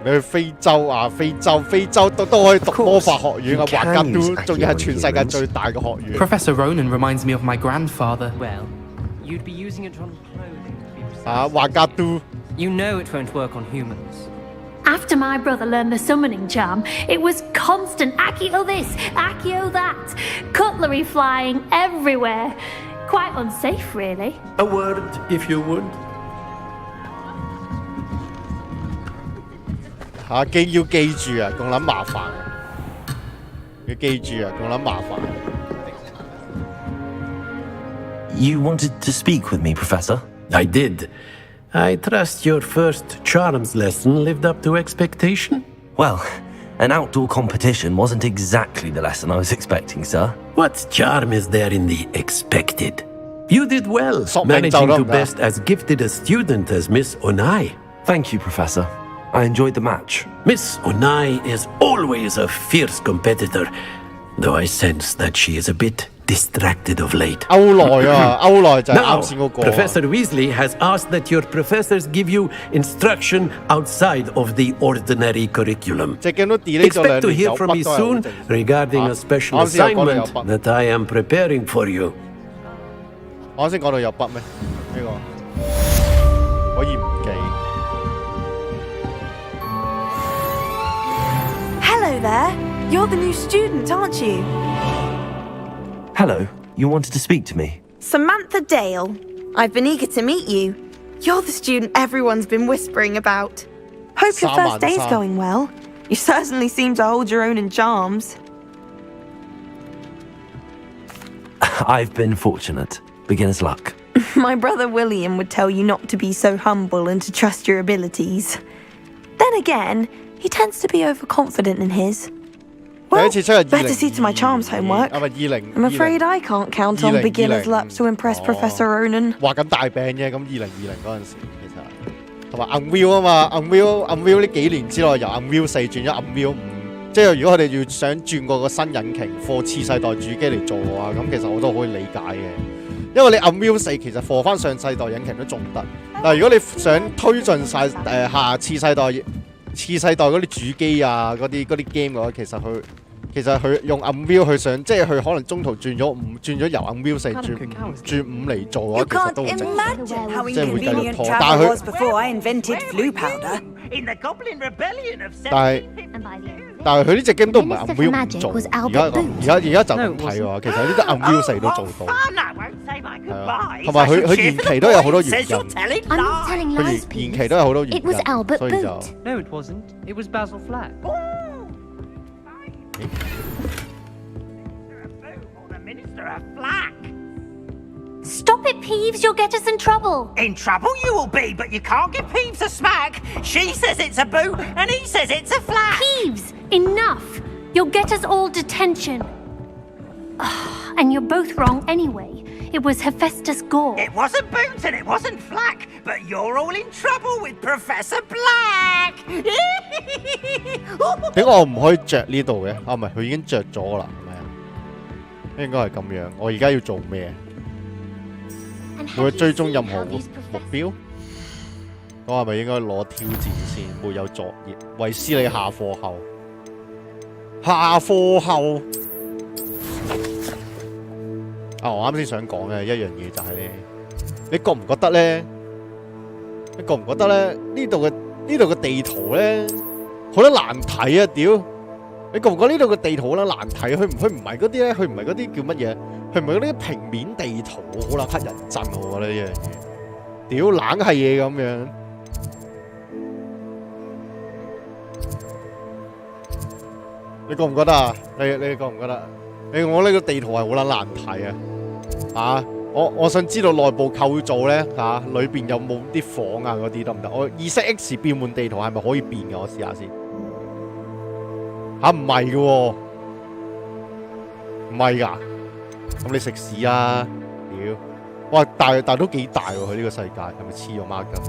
你去非洲啊，非洲都可以讀魔法學院啊，華格都仲要係全世界最大嘅學院。Professor Ronan reminds me of my grandfather. Well, you'd be using it on clothing. 啊，華格都。You know it won't work on humans. After my brother learned the summoning charm, it was constant Accio this, Accio that, cutlery flying everywhere. Quite unsafe, really. A word, if you would. 要記住啊，咁撚麻煩。要記住啊，咁撚麻煩。You wanted to speak with me, Professor? I did. I trust your first charms lesson lived up to expectation? Well, an outdoor competition wasn't exactly the lesson I was expecting, sir. What charm is there in the expected? You did well, managing to best as gifted a student as Miss Onai. Thank you, Professor. I enjoyed the match. Miss Onai is always a fierce competitor, though I sense that she is a bit distracted of late. Now, Professor Weasley has asked that your professors give you instruction outside of the ordinary curriculum. Expect to hear from me soon regarding a special assignment that I am preparing for you. 我先講到有筆咩？呢個可以唔記。Hello there. You're the new student, aren't you? Hello. You wanted to speak to me? Samantha Dale. I've been eager to meet you. You're the student everyone's been whispering about. Hope your first day's going well. You certainly seem to hold your own in charms. I've been fortunate. Beginner's luck. My brother William would tell you not to be so humble and to trust your abilities. Then again, he tends to be overconfident in his. Well, better see to my charms homework. I'm afraid I can't count on beginner's luck to impress Professor Ronan. 話緊大餅啫，咁2020嗰陣時其實同埋 Unreal 啊嘛 ，Unreal 呢幾年之內由 Unreal 4轉咗 Unreal 5，即係如果佢哋要想轉過個新引擎貨次世代主機嚟做嘅話，咁其實我都可以理解嘅。因為你 Unreal 4其實貨翻上世代引擎都仲得，但係如果你想推進晒下次世代嗰啲主機啊嗰啲 game 嘅話，其實佢用 Unreal 去上，即係佢可能中途轉咗由 Unreal 4轉5嚟做嘅話，其實都好正常，即係會繼續拖。但係佢呢隻 game 都唔係 Unreal 5做，而家就咁睇喎，其實呢啲 Unreal 4都做到，係啊，同埋佢延期都有好多原因，佢延期都有好多原因，所以就 No, it wasn't. It was Basil Flack. Stop it, Peeves. You'll get us in trouble. In trouble you will be, but you can't give Peeves a smack. She says it's a boo, and he says it's a flack. Peeves, enough. You'll get us all detention. And you're both wrong anyway. It was Hephaestus Gore. It wasn't Boot and it wasn't Flack, but you're all in trouble with Professor Black. 點解我唔可以着呢度嘅？啊，唔係，佢已經着咗啦，係咪啊？應該係咁樣。我而家要做咩？我要追蹤任何目標。我係咪應該攞挑戰先？沒有作業，維斯利下課後。下課後。啊！我啱先想講嘅一樣嘢就係咧，你覺唔覺得咧？你覺唔覺得咧？呢度嘅地圖咧，好得難睇啊！屌！你覺唔覺呢度嘅地圖好得難睇？佢唔係嗰啲咧，佢唔係嗰啲叫乜嘢？佢唔係嗰啲平面地圖，好撚乞人憎我覺得呢樣嘢。屌，冷係嘢咁樣。你覺唔覺得啊？你覺唔覺得？我呢個地圖係好撚難睇啊！我想知道內部構造咧裏邊有冇啲房啊嗰啲得唔得？我意識 X 變換地圖係咪可以變嘅？我試下先。唔係嘅喎，唔係㗎。咁你食屎啊！屌！哇，但都幾大喎！佢呢個世界係咪黐咗孖筋？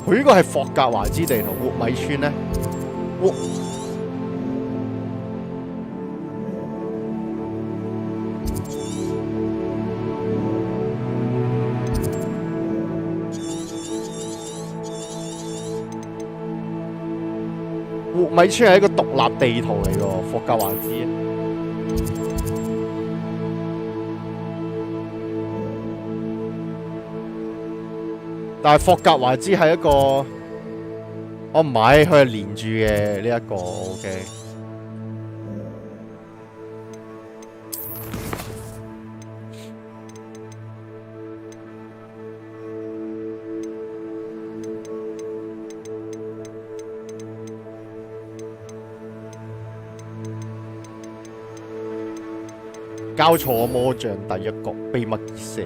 佢呢個係霍格華茲地圖，活米村咧。活米村係一個獨立地圖嚟㗎，霍格華茲。但係霍格華茲係一個，我唔係，佢係連住嘅呢一個 OK。交錯魔像第一局秘密結社。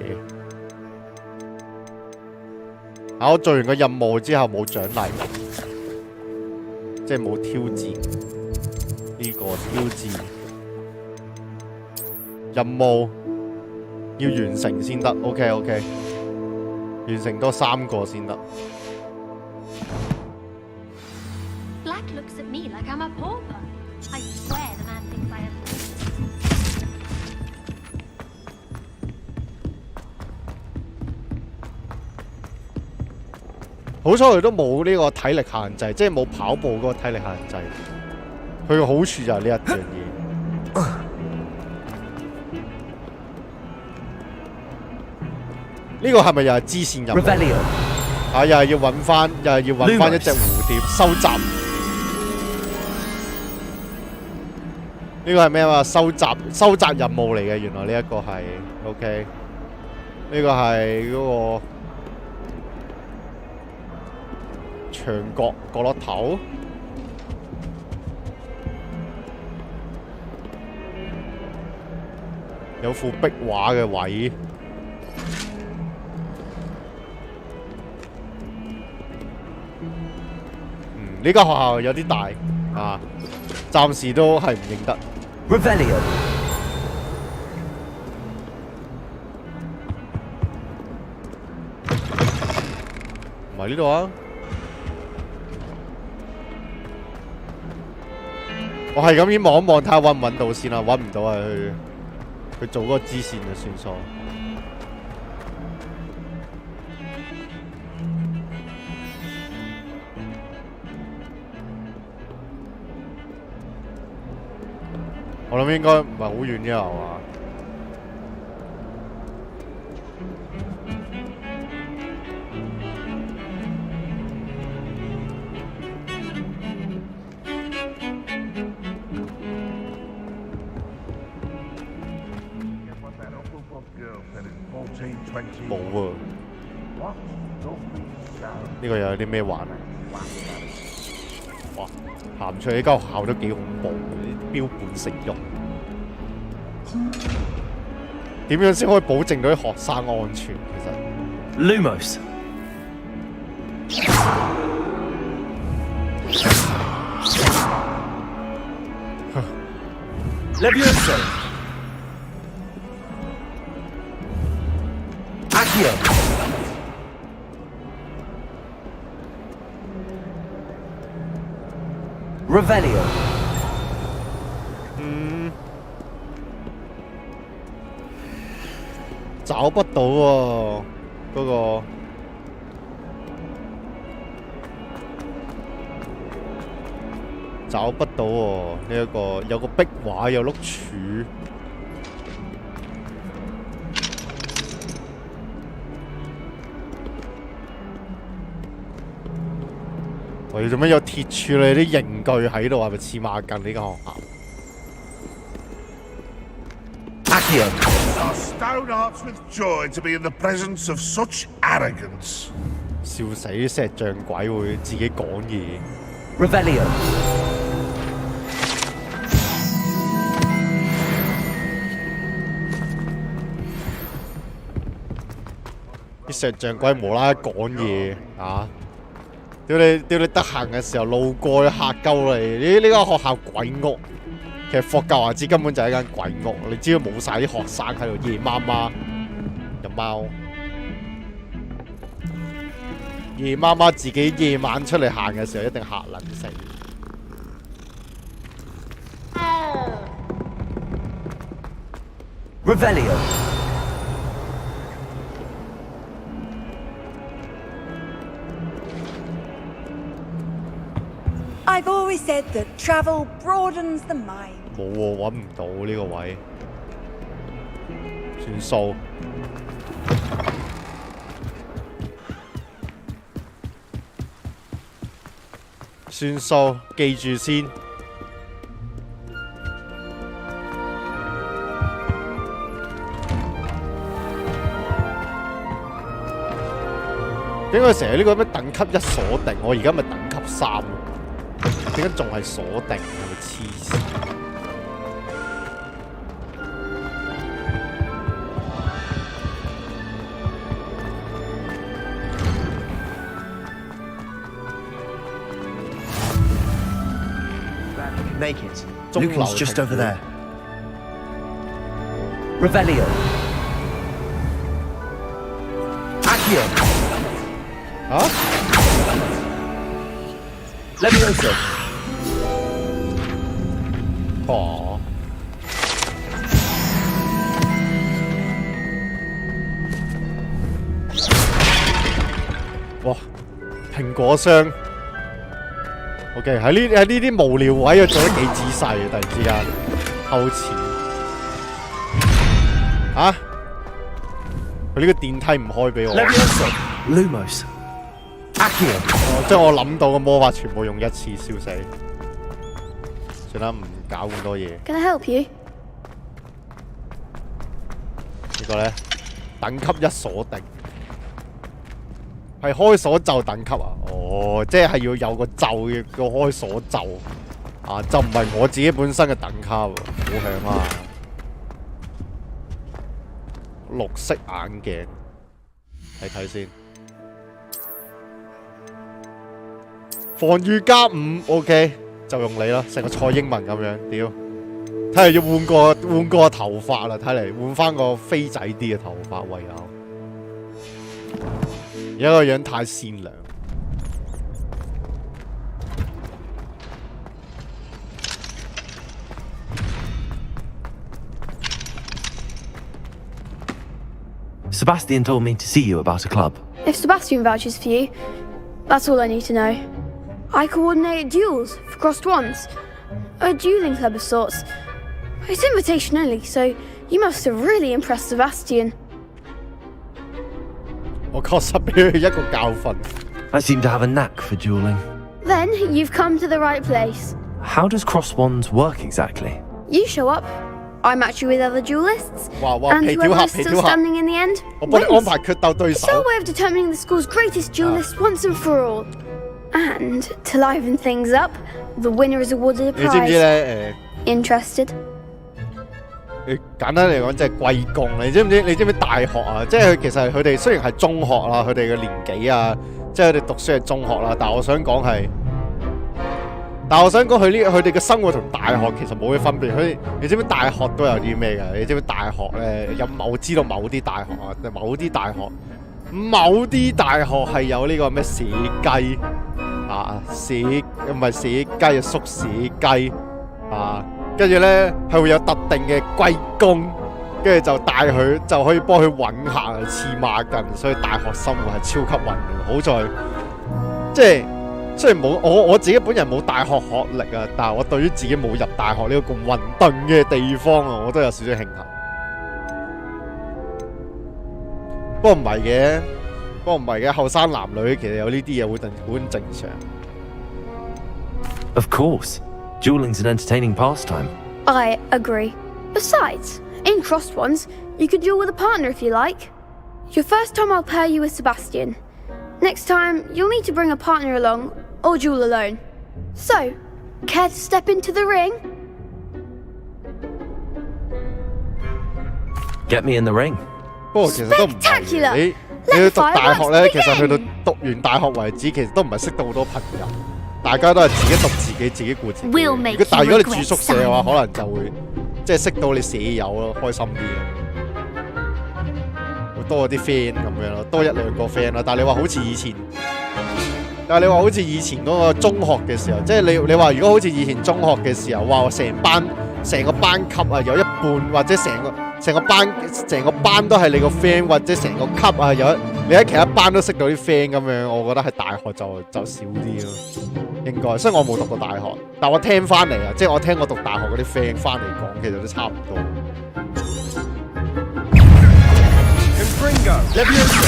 我做完個任務之後冇獎勵，即係冇挑戰。呢個挑戰任務要完成先得。OK， 完成多3個先得。Black looks at me like I'm a pauper. I swear the man thinks I am. 好彩佢都冇呢個體力限制，即係冇跑步嗰個體力限制。佢個好處就係呢一樣嘢。呢個係咪又係支線任務？啊，又係要揾翻一隻蝴蝶收集。呢個係咩啊？收集任務嚟嘅，原來呢一個係 OK。呢個係嗰個。牆角落頭，有副壁畫嘅位。呢間學校有啲大啊，暫時都係唔認得。Revelio。唔係呢度啊！我係咁依望一望，睇下揾唔揾到先啦。揾唔到啊，去做嗰個支線就算數。我諗應該唔係好遠嘅係嘛？冇喎，呢個又有啲咩玩啊？哇，行出去呢間學校都幾恐怖，啲標本成肉。點樣先可以保證到啲學生安全？其實 Lumos。Levioso。Accio。Revelio。找不到喎，嗰個找不到喎，呢一個有個壁畫有碌柱。我哋做咩有鐵柱你啲刑具喺度？係咪黐孖筋呢間學校？ Astound with joy to be in the presence of such arrogance. 笑死！石像鬼會自己講嘢。Revelio。啲石像鬼無啦啦講嘢啊！屌你得閒嘅時候路過嚇鳩你！呢間學校鬼屋。 其實霍格華茲根本就係一間鬼屋，你知道冇晒啲學生喺度，夜媽媽有貓，夜媽媽自己夜晚出嚟行嘅時候一定嚇撚死。Revelio. I've always said that travel broadens the mind. 冇喎，揾唔到呢個位，算數。算數，記住先。點解成日呢個咩等級1鎖定？我而家咪等級3，點解仲係鎖定？係咪黐線？Naked. Lucan's just over there. Revelio. Accio. Huh? Levioso. 哦。哇！蘋果箱。OK， 喺呢啲無聊位，佢做得幾仔細嘅，突然之間偷錢啊！佢呢個電梯唔開俾我。Lumos. Accio. 將我諗到嘅魔法全部用一次燒死。算啦，唔搞咁多嘢。Can I help you？ 呢個咧等級1鎖定。係開鎖咒等級啊！哦，即係要有個咒嘅個開鎖咒啊，就唔係我自己本身嘅等級喎，好響啊！綠色眼鏡，睇睇先。防禦+5 ，OK， 就用你啦，成個蔡英文咁樣，屌！睇嚟要換個頭髮啦，睇嚟換翻個飛仔啲嘅頭髮唯有。而家個樣太善良。Sebastian told me to see you about a club. If Sebastian vouches for you, that's all I need to know. I coordinate duels for crossed ones. A dueling club of sorts. It's invitation only, so you must have really impressed Sebastian. 我確實俾佢一個教訓。I seem to have a knack for dueling. Then you've come to the right place. How does cross wands work exactly? You show up, I match you with other duelists, and whoever's still standing in the end 我幫你安排決鬥對手。 It's our way of determining the school's greatest duelist once and for all. And to liven things up, the winner is awarded a prize. 你知唔知咧？ Interested? 簡單嚟講，即係貴公。你知唔知大學啊？即係其實佢哋雖然係中學啦，佢哋嘅年紀啊，即係佢哋讀書係中學啦，但係我想講佢哋嘅生活同大學其實冇咩分別。你知唔知大學都有啲咩㗎？你知唔知大學咧我知道某啲大學啊，某啲大學係有呢個咩社雞啊，唔係社雞啊，宿舍雞啊。跟住咧，係會有特定嘅龜公，跟住就帶佢，就可以幫佢揾客啊，黐孖筋。所以大學生活係超級混亂。好在即係雖然冇我自己本人冇大學學歷啊，但係我對於自己冇入大學呢個咁混沌嘅地方啊，我都有少少慶幸。不過唔係嘅，後生男女其實有呢啲嘢好正常。Of course. Dueling's an entertaining pastime. I agree. Besides, in crossed ones, you could duel with a partner if you like. Your first time I'll pair you with Sebastian. Next time, you'll need to bring a partner along, or duel alone. So, care to step into the ring? Get me in the ring. 不過其實都唔係你去讀大學咧，其實去到讀完大學為止，其實都唔係識到好多朋友。大家都係自己讀自己，自己顧自己。但係如果你住宿舍嘅話，可能就會即係識到你舍友咯，開心啲嘅，會多啲 friend 咁樣咯，多1-2個 friend 啦。但係你話好似以前嗰個中學嘅時候，即係你話如果好似以前中學嘅時候，哇！成個班級啊，有一半或者成成個班都係你個 friend， 或者成個級啊，你喺其他班都識到啲 friend 咁樣，我覺得喺大學就少啲咯，應該。雖然我冇讀過大學，但我聽翻嚟啊，即係我聽我讀大學嗰啲 friend 翻嚟講，其實都差唔多。Confringo, Levioso.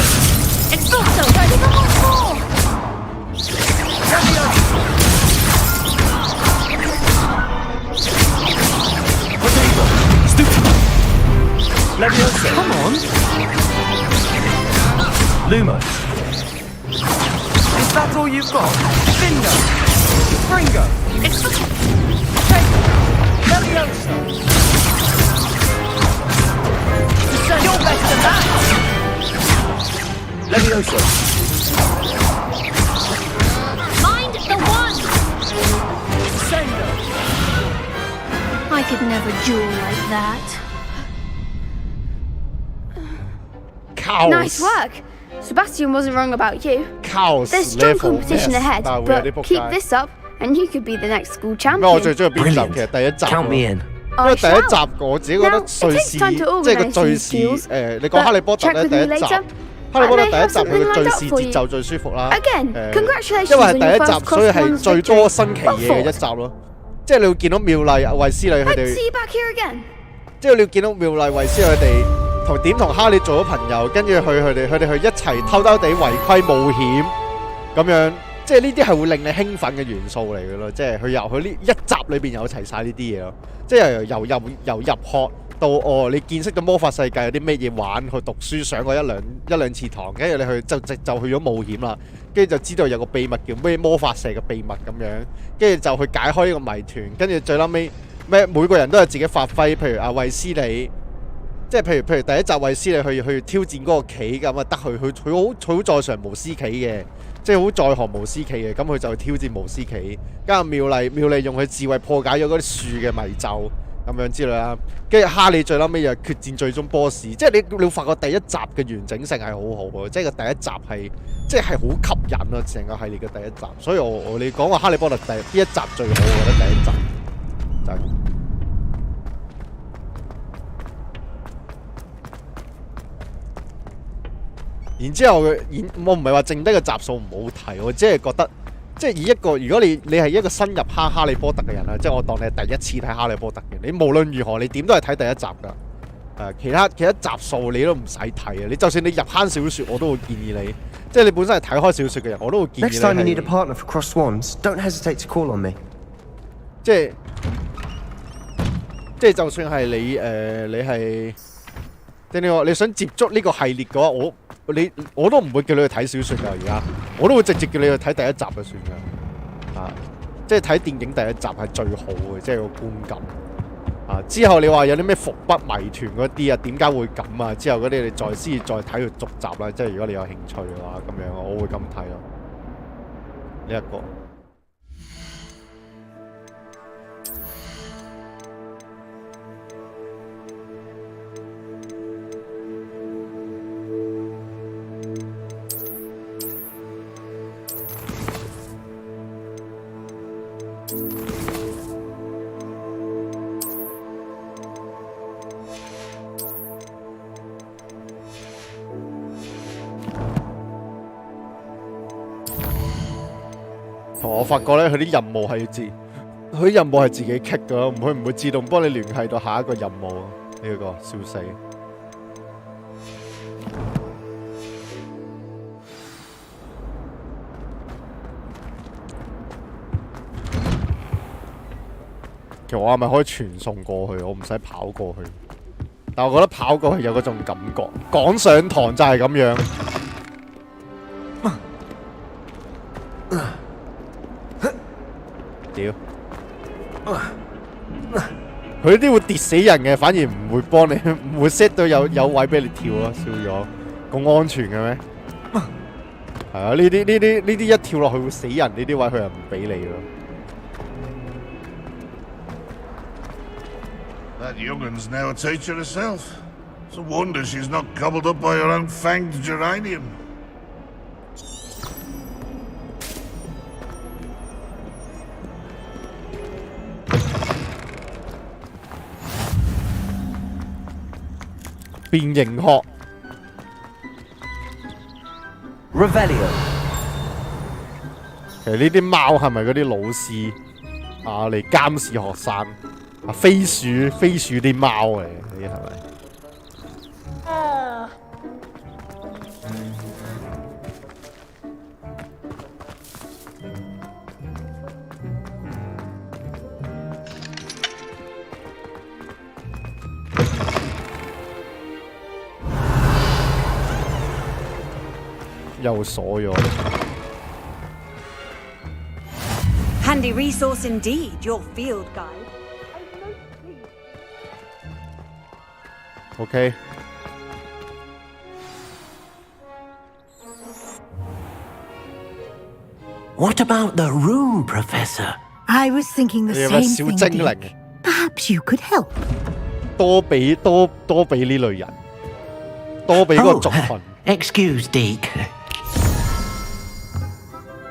Expulso, there's not much more! Levioso. Come on. Lumos. Is that all you've got? Bingo. Fringo. Levioso. You're better than that. Levioso. Mind the one! Sendo. I could never duel like that. Cows. Nice work. Sebastian wasn't wrong about you. Cows. There's strong competition ahead, but keep this up, and you could be the next school champion. 我最中意邊集？其實第一集。Count me in. 因為第一集我自己覺得敘事，即係個敘事你講哈利波特咧第一集，哈利波特第一集佢嘅敘事節奏最舒服啦。因為係第一集，所以係最多新奇嘢嘅一集咯。即係你會見到妙麗、衛斯理佢哋，即係你會見到妙麗、衛斯理佢哋同哈利做咗朋友，跟住佢哋去一齊偷偷地違規冒險咁樣。即係呢啲係會令你興奮嘅元素嚟嘅咯，即係佢由佢呢一集裏邊有齊晒呢啲嘢咯，即係由入學到你見識到魔法世界有啲咩嘢玩，去讀書上過一兩次堂，跟住你就去咗冒險啦，跟住就知道有個秘密叫咩魔法社嘅秘密咁樣，跟住就去解開呢個謎團，跟住最撚尾每個人都有自己發揮，譬如阿衛斯理。即係譬如第一集衛斯理去挑戰嗰個棋咁啊，得佢好在場無私棋嘅，即係好在行無私棋嘅，咁佢就去挑戰無私棋。加上妙麗用佢智慧破解咗嗰啲樹嘅迷咒咁樣之類啦。跟住哈利最撚尾又決戰最終 boss， 即係你會發覺第一集嘅完整性係好好喎，即係個第一集係好吸引啊，成個系列嘅第一集。所以你講話哈利波特邊一集最好，我覺得第一集就係。然之後我唔係話剩低嘅集數唔好睇，我只係覺得即係以一個如果你係一個新入哈利波特嘅人啦，即係我當你係第一次睇哈利波特嘅，你無論如何你點都係睇第一集㗎。其他集數你都唔使睇啊！你就算你入坑小説，我都會建議你，即係你本身係睇開小説嘅人，我都會建議你。Next time you need a partner for Crossed Wands, don't hesitate to call on me. 即係就算係你係即係你想接觸呢個系列嘅話，我都唔會叫你去睇小説㗎，而家我都會直接叫你去睇第一集就算㗎。即係睇電影第一集係最好嘅，即係個觀感。之後你話有啲咩伏筆謎團嗰啲啊，點解會咁啊？之後嗰啲你再睇佢續集啦。即係如果你有興趣嘅話，咁樣我會咁睇咯。呢一個。我發覺咧，佢啲任務係自己 kick 㗎，佢唔會自動幫你聯繫到下一個任務啊！呢個笑死。其實我係咪可以傳送過去？我唔使跑過去，但我覺得跑過去有嗰種感覺。趕上堂就係咁樣。屌！佢呢啲會跌死人嘅，反而唔會幫你，唔會 set 到有位俾你跳咯，笑咗。咁安全嘅咩？係啊，呢啲一跳落去會死人，呢啲位佢又唔俾你咯。That young'un's now a teacher herself. It's a wonder she's not gobbled up by her own fanged geranium. 變形學 Revelio。其實呢啲貓係咪嗰啲老師啊嚟監視學生啊？飛鼠啲貓嚟，呢啲係咪？又鎖咗。Handy resource indeed, your field guide. OK。What about the room, Professor? I was thinking the same thing, Dick. Perhaps you could help. 多俾呢類人，多俾個族群。Excuse, Deke.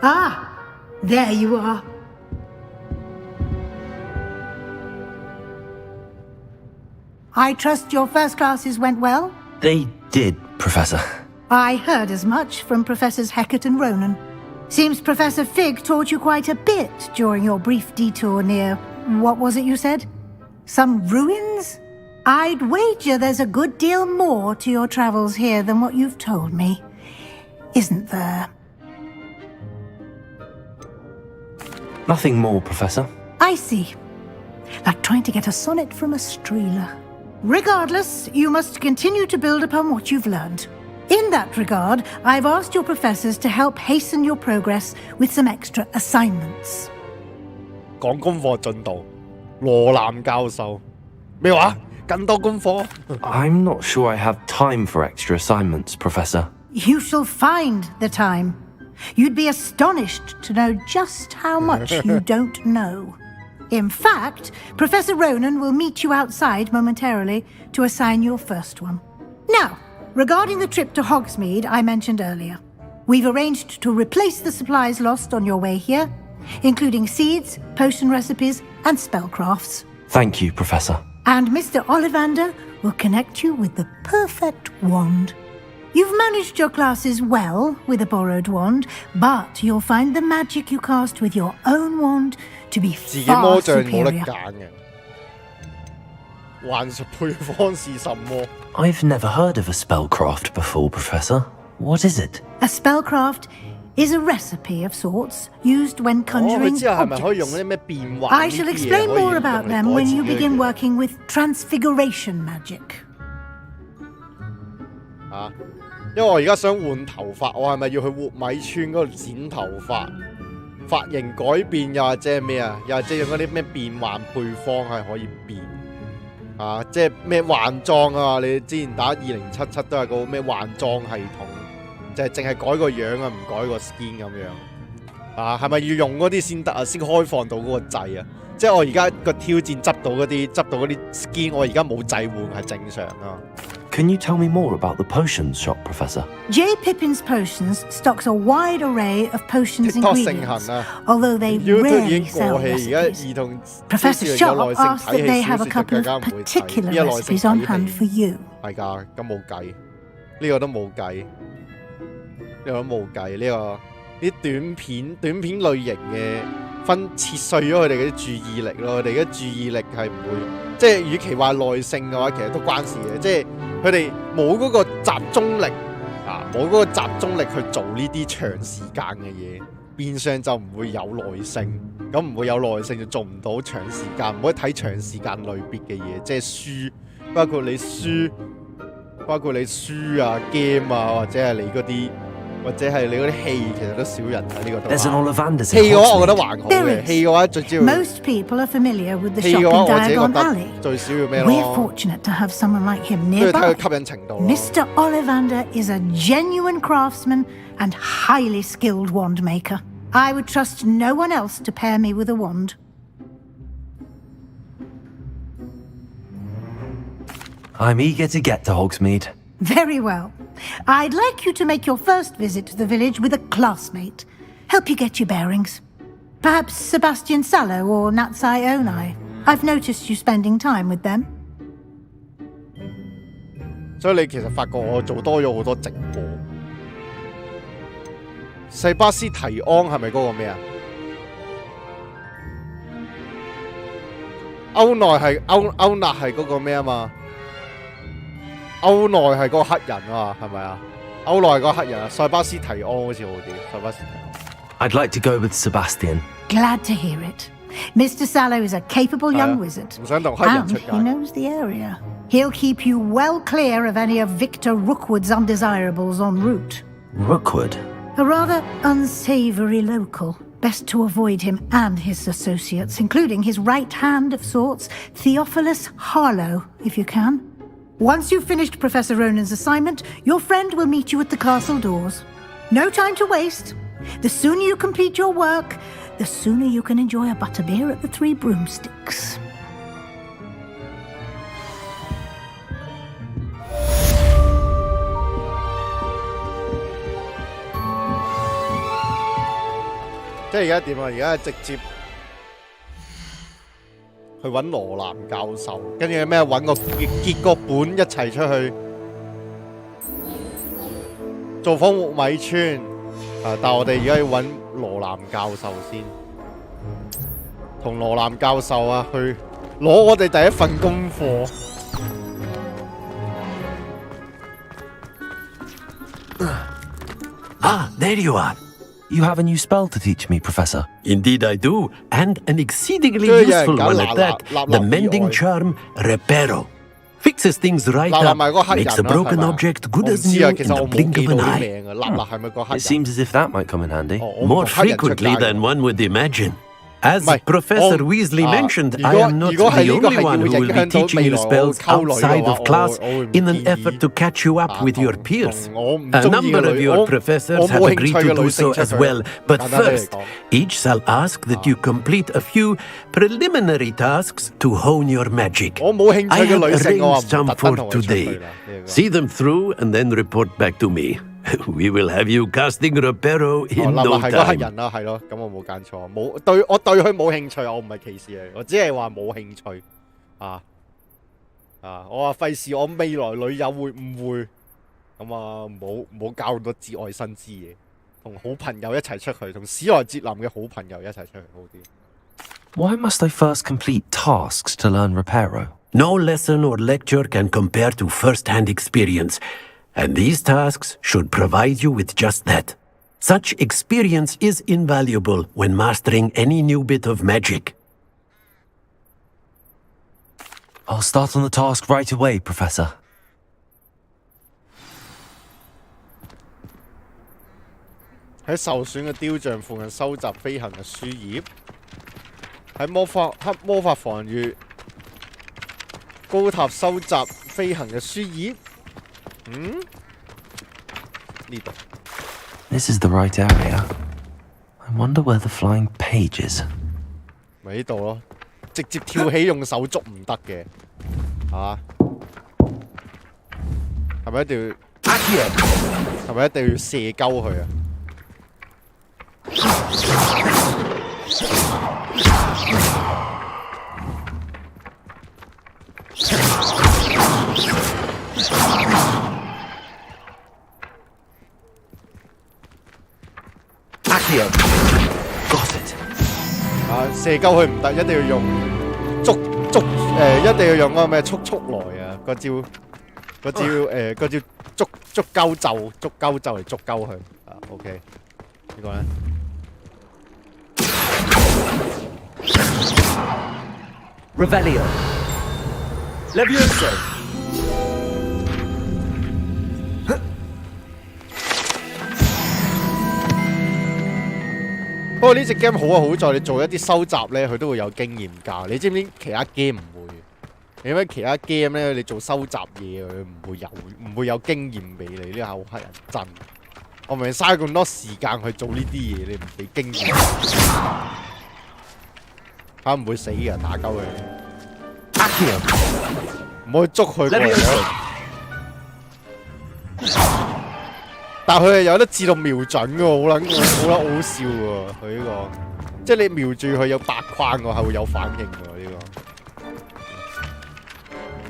Ah, there you are. I trust your first classes went well? They did, Professor. I heard as much from Professors Hecat and Ronan. Seems Professor Fig taught you quite a bit during your brief detour near... what was it you said? Some ruins? I'd wager there's a good deal more to your travels here than what you've told me. Isn't there? Nothing more, Professor. I see. Like trying to get a sonnet from a streeler. Regardless, you must continue to build upon what you've learned. In that regard, I've asked your professors to help hasten your progress with some extra assignments. 講功課進度，羅南教授咩話？更多功課 I'm not sure I have time for extra assignments, Professor. You shall find the time. You'd be astonished to know just how much you don't know. In fact, Professor Ronan will meet you outside momentarily to assign your first one. Now, regarding the trip to Hogsmeade I mentioned earlier, we've arranged to replace the supplies lost on your way here, including seeds, potion recipes, and spellcrafts. Thank you, Professor. And Mr. Ollivander will connect you with the perfect wand. You've managed your classes well with a borrowed wand, but you'll find the magic you cast with your own wand to be far superior. I've never heard of a spellcraft before, Professor. What is it? A spellcraft is a recipe of sorts used when conjuring objects. I shall explain more about them when you begin working with transfiguration magic. 因為我而家想換頭髮，我係咪要去活米村嗰度剪頭髮？髮型改變又或者係咩啊？又或者用嗰啲咩變幻配方係可以變啊？即係咩換裝啊？你之前打2077都係個咩換裝系統，就係淨係改個樣啊，唔改個 skin 咁樣啊？係咪要用嗰啲先得啊？先開放到嗰個掣啊？即係我而家個挑戰執到嗰啲 skin， 我而家冇掣換係正常啊。Can you tell me more about the potions shop, Professor? J. Pippin's Potions stocks a wide array of potions ingredients, although they rarely sell recipes. Professor Sharp asked that they have a couple of particular recipes on hand for you. 係㗎，咁冇計，呢個都冇計，呢啲短片類型嘅切碎咗佢哋嘅啲注意力咯，佢哋嘅注意力係唔會，即係與其話耐性嘅話，其實都關事嘅，即係。佢哋冇嗰個集中力啊，冇嗰個集中力去做呢啲長時間嘅嘢，變相就唔會有耐性。咁唔會有耐性就做唔到長時間，唔可以睇長時間類別嘅嘢，即係書，包括你書啊、game 啊，或者係你嗰啲。或者係你嗰啲戲，其實都少人睇呢個動畫。戲嘅話，我覺得還好嘅。戲嘅話，最主要。Most people are familiar with the shop in Diagon Alley. 最少要咩咯 We're fortunate to have someone like him nearby. 都要睇佢吸引程度咯。Mr. Ollivander is a genuine craftsman and highly skilled wand maker. I would trust no one else to pair me with a wand. I'm eager to get to Hogsmeade. Very well. I'd like you to make your first visit to the village with a classmate. Help you get your bearings. Perhaps Sebastian Sallow or Natsai Onai. I've noticed you spending time with them. 所以你其實發覺我做多咗好多直播。塞巴斯提安係咪嗰個咩啊？歐內係歐納係嗰個咩啊嘛？歐內係嗰個黑人啊，係咪啊？歐內係嗰個黑人啊，塞巴斯提安好似好啲。塞巴斯提安。I'd like to go with Sebastian. Glad to hear it. Mr. Sallow is a capable young wizard, 唔想同黑人出 and 街。 he knows the area. He'll keep you well clear of any of Victor Rookwood's undesirables en route. Rookwood? A rather unsavory local. Best to avoid him and his associates, including his right hand of sorts, Theophilus Harlow, if you can. Once you've finished Professor Ronan's assignment, your friend will meet you at the castle doors. No time to waste. The sooner you complete your work, the sooner you can enjoy a butterbeer at the Three Broomsticks.即係而家點啊？而家直接去揾羅蘭教授，跟住咩揾個結個本一齊出去造訪玉米村啊！但係我哋而家要揾羅蘭教授先，同羅蘭教授啊去攞我哋第一份功課。Ah, there you are. You have a new spell to teach me, Professor. Indeed I do, and an exceedingly useful one at that. The mending charm, Reparo. Fixes things right up, makes a broken object good as new in the blink of an eye. It seems as if that might come in handy. More frequently than one would imagine. As Professor Weasley mentioned, I am not the only one who will be teaching you spells outside of class in an effort to catch you up with your peers. A number of your professors have agreed to do so as well, but first, each shall ask that you complete a few preliminary tasks to hone your magic. I have arranged some for today. See them through and then report back to me. We will have you casting Reparo in no 係個黑 time. 人啦，係咯，咁我冇揀錯，冇對我對佢冇興趣，我唔係歧視佢，我只係話冇興趣啊啊！我話費事我未來女友會誤會，咁啊冇教咁多節外生枝嘢，同好朋友一齊出去，同史萊哲林嘅好朋友一齊出去好啲。Why must I first complete tasks to learn Reparo? No lesson or lecture can compare to first-hand experience, and these tasks should provide you with just that. Such experience is invaluable when mastering any new bit of magic. I'll start on the task right away, Professor. 喺受損嘅雕像附近收集飛行嘅書頁，喺魔法防禦高塔收集飛行嘅書頁。呢度。This is the right area. I wonder where the flying page is. 咪呢度咯，直接跳起用手捉唔得嘅，係咪一定要？係咪一定要射鳩佢啊？射鳩佢唔得，一定要用一定要用嗰個咩速來啊！嗰招捉鳩咒嚟捉鳩佢啊 ！OK， 呢個咧。Revelio. Levioso. 不過呢隻 game 好啊，好在你做一啲收集咧，佢都會有經驗價。你知唔知其他 game 唔會？因為其他 game 咧，你做收集嘢佢唔會有經驗俾你，呢下好乞人憎。我明明嘥咁多時間去做呢啲嘢，你唔俾經驗，嚇唔會死嘅，打鳩佢。唔好去捉佢過嚟。但係佢係有得自動瞄準嘅喎，好撚笑喎！佢呢個，即係你瞄住佢有白框嘅係會有反應嘅喎呢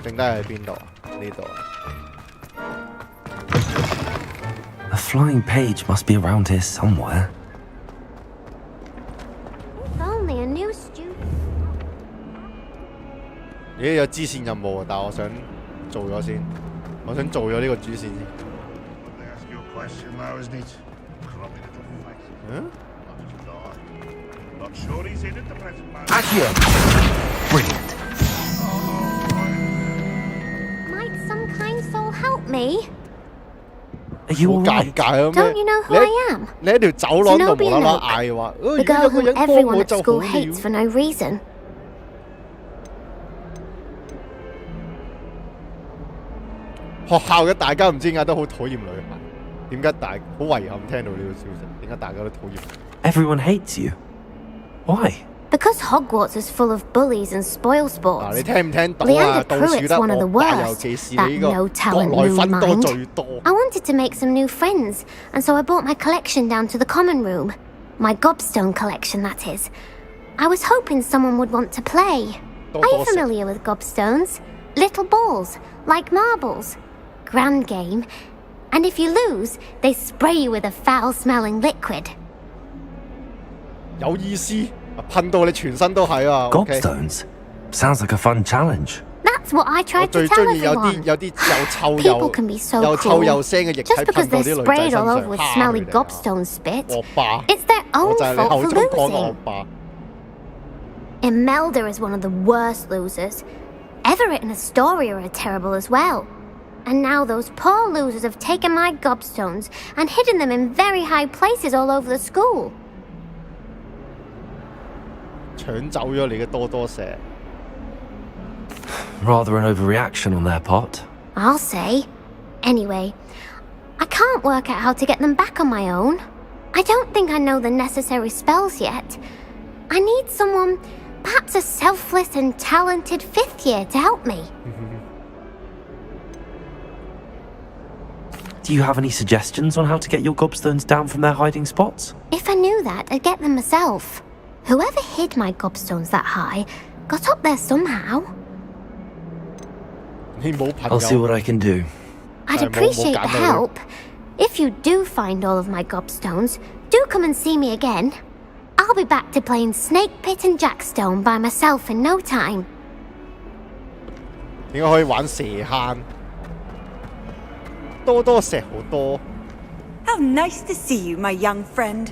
個。剩低喺邊度啊？呢度啊？ flying page must be around here somewhere. If only a new student. 咦，有支線任務啊，但係我想做咗先，我想做咗呢個主線先。嗯？ Accio! Brilliant. Might some kind soul help me? Are you alright? Don't you know who I am? 你喺條走廊度無啦啦嗌話， The girl whom everyone at school hates for no reason. 學校嘅大家唔知點解都好討厭女孩，點解好遺憾聽到呢個消息？點解大家都討厭 Everyone hates you. Why? Because Hogwarts is full of bullies and spoilsports. 嗱，你聽唔聽到啊？ Leander 倒數 Pruitt's 得 one of the 惡霸，尤 worst. 其是 That 呢個 no 國 talent 內 no 分多 mind. 最多。 I wanted to make some new friends, and so I brought my collection down to the common room. My gobstone collection, that is. I was hoping someone would want to play. Are you familiar with gobstones? Little balls, like marbles. Grand game. And if you lose, they spray you with a foul-smelling liquid. 有意思，噴到你全身都係啊 Gobstones? Sounds like a fun challenge. That's what I 我 tried 最 to 中 tell 意有 everyone. 啲又臭 People can be so 又臭 cruel. 又腥嘅液體 Just because 噴到 they're 啲女仔 sprayed 身 all 上， over with 蝦 smelly 佢哋啊 gobstone spit. 惡霸， It's their 我 own 就係你 fault 口 for 中講嘅惡 losing. 霸。 Imelda is one of the worst losers. Everett and Astoria are terrible as well. And now those poor losers have taken my gobstones and hidden them in very high places all over the school. 搶走咗你嘅多多石。 Rather an overreaction on their part. I'll say. Anyway, I can't work out how to get them back on my own. I don't think I know the necessary spells yet. I need someone, perhaps a selfless and talented 5th year to help me. Do you have any suggestions on how to get your gobstones down from their hiding spots? If I knew that, I'd get them myself. Whoever hid my gobstones that high got up there somehow. I'll see what I can do. I'd appreciate the help. If you do find all of my gobstones, do come and see me again. I'll be back to playing Snake Pit and Jackstone by myself in no time. 點解可以玩蛇坑？多多石好多。 How nice to see you, my young friend.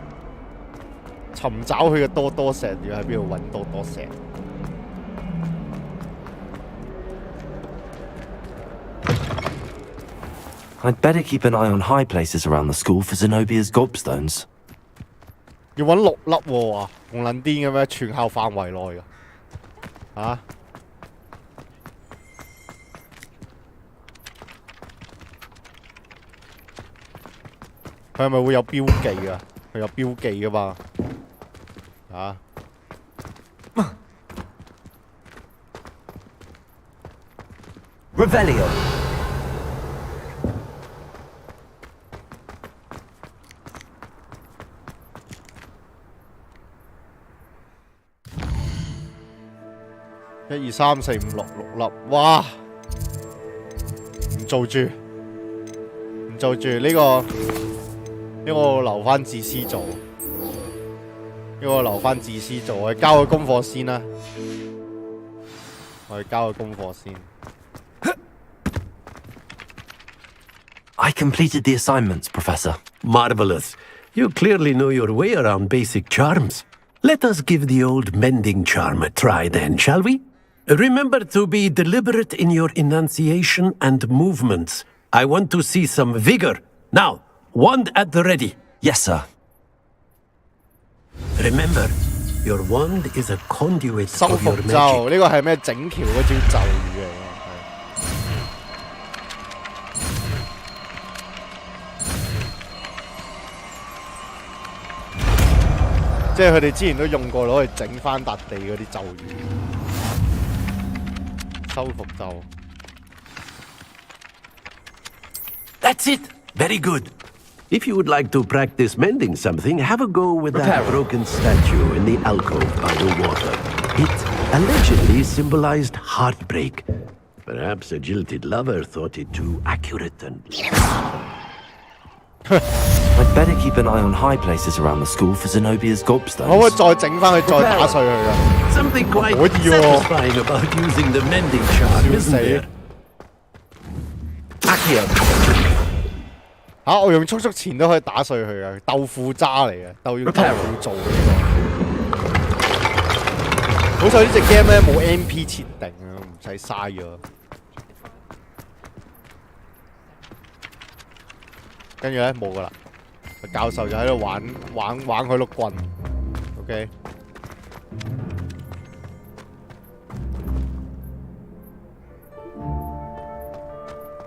尋找佢嘅多多石，要喺邊度揾多多石？ I'd better keep an eye on high places around the school for Zenobia's gobstones. 要揾6粒喎，仲撚癲嘅咩？全校範圍內㗎，嚇？佢係咪會有標記啊？佢有標記㗎嘛？嚇？ Revelio.1、2、3、4、5、6，6粒，哇！唔做住，唔做住呢個，我留翻自私做，我留翻自私做，我交個功課先啦，我交個功課先。 I completed the assignments, Professor. Marvelous. You clearly know your way around basic charms. Let us give the old mending charm a try then, shall we? Remember to be deliberate in your enunciation and movements. I want to see some vigor. Now, wand at the ready. Yes, sir. Remember, your wand is a conduit 收 of 復 your 咒 magic. 呢個係咩整橋嗰招咒語嚟㗎？ 即係佢哋之前都用過攞去整翻笪地嗰啲咒語，收復咒。That's it. Very good. If you would like to practice mending something, have a go with that broken statue in the alcove by the water. It allegedly symbolized heartbreak. Perhaps a jilted lover thought it too accurate and... I'd better keep an eye on high places around the school for Zenobia's gobstones. 可唔可以再整翻佢，再打碎佢啊？ Something quite 可以喎。 satisfying about using the mending charm, isn't there? Accio. 我用速速錢都可以打碎佢啊！豆腐渣嚟嘅，用豆腐做嘅呢個。好彩呢隻 game 咧冇 MP 設定啊，唔使嘥咗。跟住咧冇噶啦，教授就喺度玩佢碌棍 ，OK。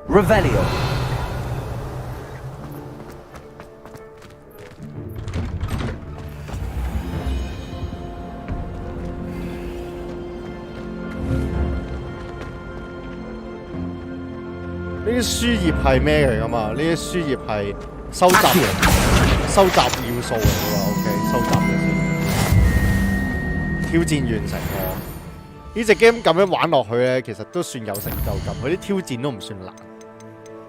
Revelio.呢啲書頁係咩嚟㗎嘛？呢啲書頁係收集要素嚟㗎喎。OK， 收集咗先。挑戰完成喎。呢隻 game 咁樣玩落去咧，其實都算有成就感。佢啲挑戰都唔算難，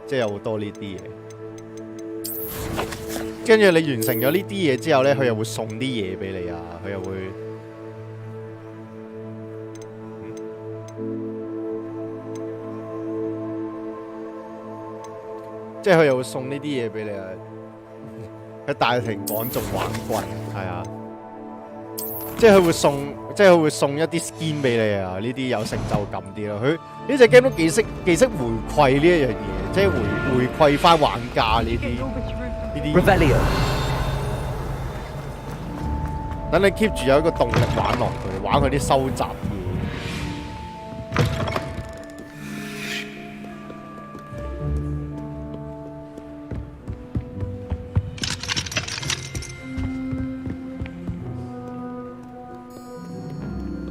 即係有好多呢啲嘢。跟住你完成咗呢啲嘢之後咧，佢又會送啲嘢俾你啊，佢又會。即係佢又會送呢啲嘢俾你啊！喺大庭廣眾玩棍，係啊！即係佢會送一啲 skin 俾你啊！呢啲有成就感啲咯。佢呢隻 game 都幾識回饋呢一樣嘢，即係回饋翻玩家呢啲。Revelio. 等你 keep 住有一個動力玩落去，玩佢啲收集嘢。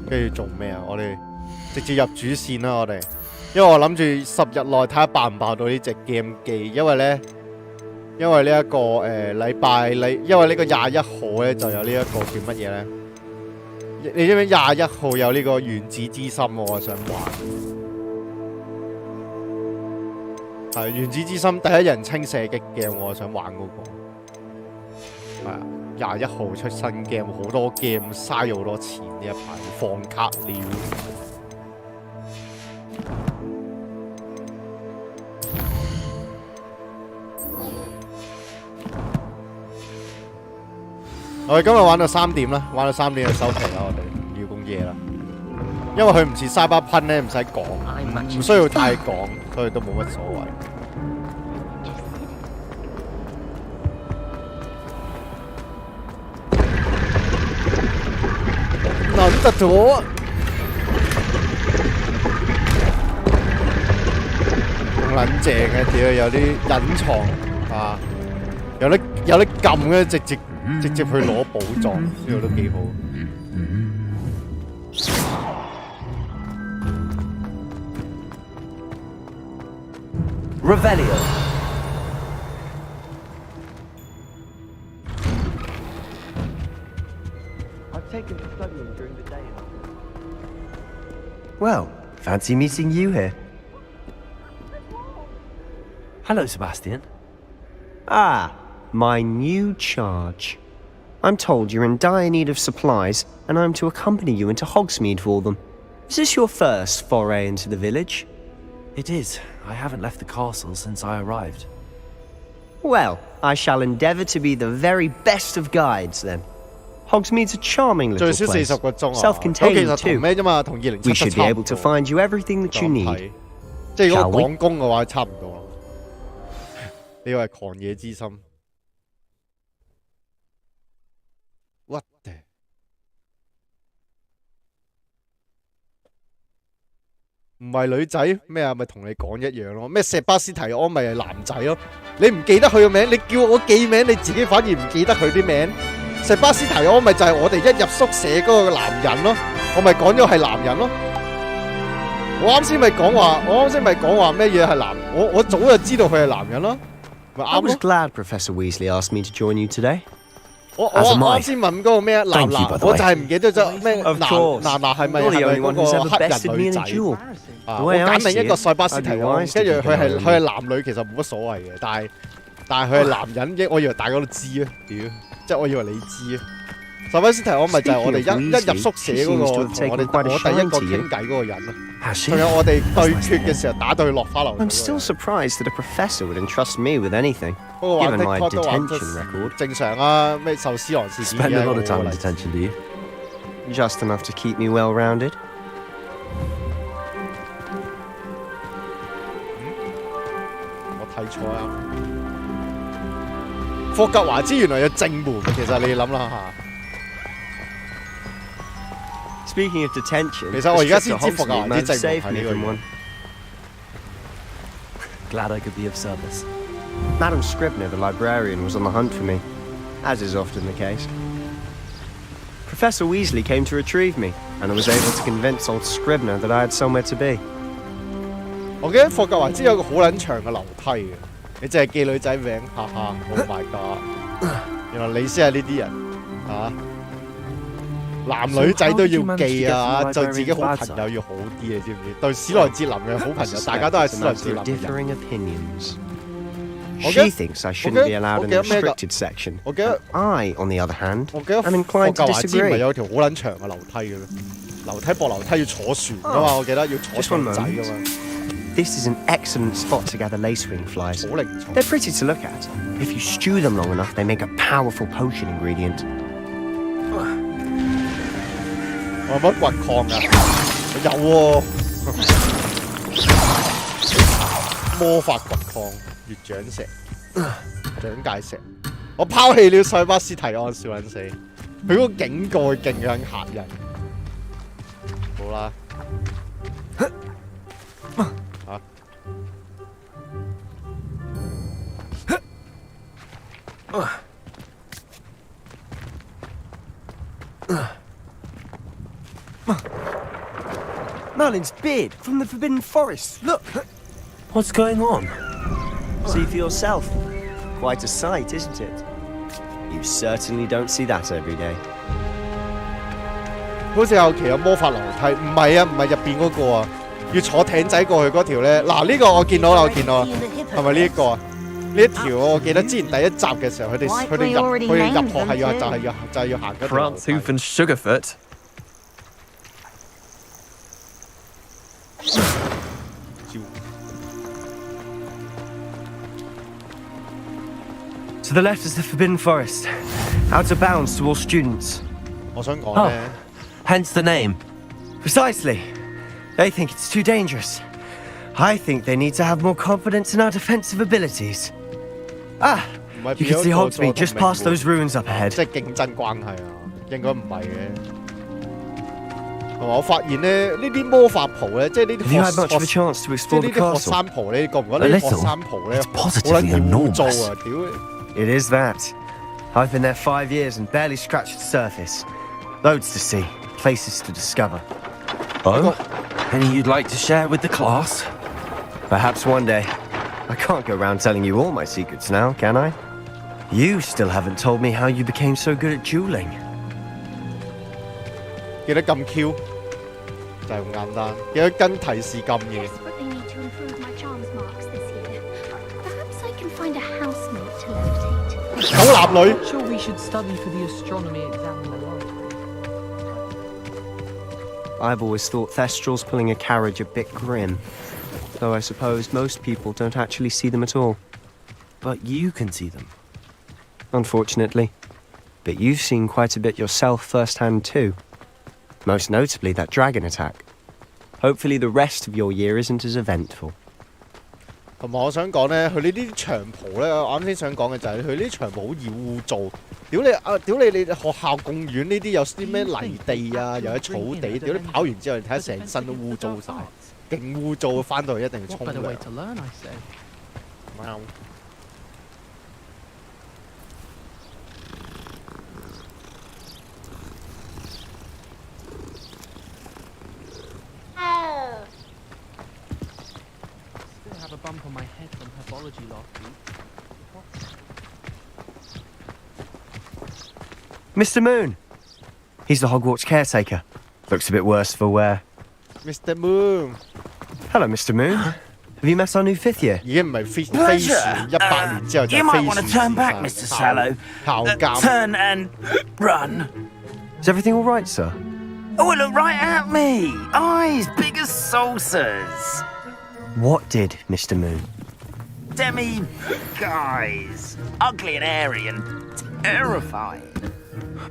跟住做咩啊？我哋直接入主線啦！我哋，因為我諗住10日內睇下爆唔爆到呢隻 game 機，因為呢一個因為呢個21號咧就有呢一個叫乜嘢呢？你知唔知21號有呢個原子之心？我想玩，係原子之心第一人稱射擊 game， 我想玩嗰個，係啊。21號出新 game， 好多 game 嘥咗好多錢呢一排放卡料。我哋今日玩到3點啦，玩到3點就收皮啦，我哋唔要咁夜啦。因為佢唔似 Cyberpunk 咧，唔使講，唔需要太講，所以都冇乜所謂。諗得咗，咁撚正嘅，屌有啲隱藏啊，有得撳嘅，直接去攞寶藏，呢個都幾好。Revelio. Taken to studying during the day. Well, fancy meeting you here. Hello, Sebastian. Ah, my new charge. I'm told you're in dire need of supplies, and I'm to accompany you into Hogsmeade for them. Is this your first foray into the village? It is. I haven't left the castle since I arrived. Well, I shall endeavour to be the very best of guides, then. Hogsmeade's a charming little place, self-contained too. We should be able to find you everything that you need. 即係如果講工嘅話，差唔多啦。呢個係狂野之心。What the？ 唔係女仔咩啊？咪同你講一樣咯。咩石巴斯提安咪係男仔咯？你唔記得佢個名，你叫我記名，你自己反而唔記得佢啲名。石巴斯提安咪就係我哋一入宿舍嗰個男人咯，我咪講咗係男人咯。我啱先咪講話咩嘢係男，我早就知道佢係男人咯，咪啱咯。I was glad Professor Weasley asked me to join you today. 我啱先問嗰個咩男，我就係唔記得咗咩男係咪嗰個黑人女仔啊？我揀另一個塞巴斯提安，跟住佢係男女其實冇乜所謂嘅，但但係佢係男人，我以為大家都知啊，屌！即係我以為你知啊。首先先提我咪就係我哋一入宿舍嗰個同我第一個傾偈嗰個人咯。仲有我哋對決嘅時候打到去落花樓。I'm still surprised that a professor would entrust me with anything, given my detention record. 正常啊，咩壽司郎事件 Spend a lot of time in detention, do you? Just enough to keep me well-rounded. 我睇錯啊！霍格華茲原來有正門，其實你諗啦嚇。Speaking of detention, 其實我而家先知霍格華茲正門係呢個樣。Glad I could be of service. Madam Scribner, the librarian, was on the hunt for me, as is often the case. Professor Weasley came to retrieve me, and I was able to convince old Scribner that I had somewhere to be. 我記得霍格華茲有個好撚長嘅樓梯嘅，你淨係記女仔名，哈哈 ！Oh my god！ 原來你先係呢啲人嚇。男女仔都要記啊，對自己好朋友要好啲，你知唔知？對史萊哲林嘅好朋友，大家都係史萊哲林嘅人。She thinks I shouldn't be allowed in the restricted section. I, on the other hand, am inclined to disagree. 咪有條好撚長嘅樓梯嘅咩？樓梯駁樓梯要坐船噶嘛？我記得要坐船仔噶嘛。This is an excellent spot to gather lacewing flies. They're pretty to look at. If you stew them long enough, they make a powerful potion ingredient. 我有乜掘礦㗎？有喎，魔法掘礦，月長石、蔣介石。我拋棄了塞巴斯提安，笑撚死！佢嗰個警告勁撚嚇人。好啦，Merlin's beard from the Forbidden Forest. Look! What's going on? See for yourself. Quite a sight, isn't it? You certainly don't see that every day. 好似後期有魔法樓梯，唔係啊，唔係入邊嗰個啊，要坐艇仔過去嗰條咧。嗱呢個我見到啦，我見到啦，係咪呢一個啊？呢一條我記得之前第一集嘅時候，佢哋入學係要就係要行嗰條樓梯。Franzhoof and Sugarfoot. To the left is the Forbidden Forest, out of bounds to all students. 我想講咧 hence the name. Precisely. They think it's too dangerous. I think they need to have more confidence in our defensive abilities. Ah, you can see Hogsmeade just past those ruins up ahead. 即係競爭關係啊，應該唔係嘅。同埋我發現咧，呢啲魔法袍咧，即係呢啲學生袍咧，你覺唔覺得呢啲學生袍咧好撚污糟啊？屌！ It is that. I've been there 5 years and barely scratched the surface. Loads to see, places to discover. Oh? Any you'd like to share with the class? Perhaps one day. I can't go around telling you all my secrets now, can I? You still haven't told me how you became so good at dueling. 記得咁 Q 就係咁簡單，記得跟提示咁嘢。狗男女。Sure, we should study for the astronomy exam in the library. I've always thought Thestrals pulling a carriage a bit grim, though I suppose most people don't actually see them at all. But you can see them. Unfortunately. But you've seen quite a bit yourself firsthand too. Most notably that dragon attack. Hopefully the rest of your year isn't as eventful. 同埋我想講咧，佢呢啲長袍咧，我啱先想講嘅就係佢呢啲長袍好易污糟。屌你啊！屌你學校公園呢啲有啲咩泥地啊，又有草地，屌你跑完之後，你睇下成身都污糟晒，勁污糟，翻到去一定要沖涼。貓。A bump on my head from herbology last week. Mr. Moon! He's the Hogwarts caretaker. Looks a bit worse for wear. Mr. Moon! Hello, Mr. Moon. Have you met our new 5th year? 已經唔係飛樹100年之後就 You 係 might 飛 want 樹 to 時 turn back, 間 Mr. Sallow. 校監 Turn and run. Is everything all right, sir? Oh, look right at me. Eyes big as saucers. What did Mr. Moon? Demi guys. Ugly and airy and terrifying.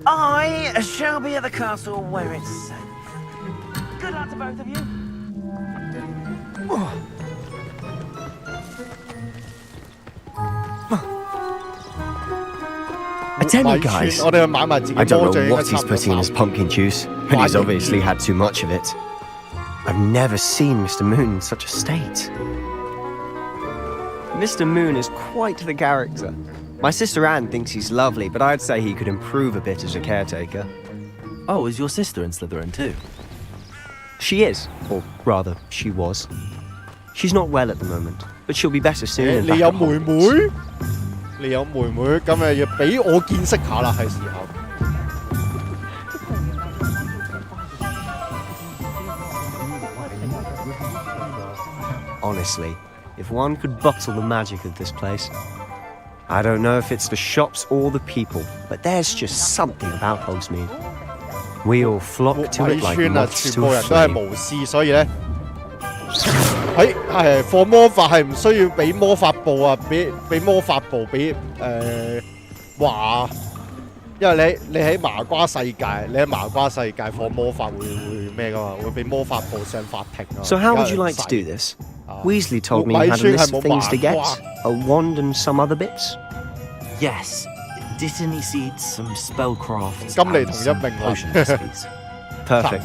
I shall be at the castle where it's safe. Good luck to both of you. A demi-guise? I don't know what he's putting in his pumpkin juice, but he's obviously had too much of it. I've never seen Mr. Moon in such a state. Mr. Moon is quite the character. My sister Anne thinks he's lovely, but I'd say he could improve a bit as a caretaker. Oh, is your sister in Slytherin too? She is, or rather, she was. She's not well at the moment, but she'll be better soon. 你有妹妹？你有妹妹，咁誒要俾我見識下啦，係時候。Honestly, if one could bottle the magic of this place. I don't know if it's the shops or the people, but there's just something about Hogsmeade. We all flock to it like moths to a flame. 全部人都係巫師，所以咧係放魔法係唔需要俾魔法部啊，俾魔法部俾話，因為你喺麻瓜世界，你喺麻瓜世界放魔法會咩噶嘛？會俾魔法部上法庭啊。So how would you like to do this? Weasley told me he had a list of things to get, a wand and some other bits. Yes. Dittany seeds, some spellcraft, 咁你同一命運 Perfect.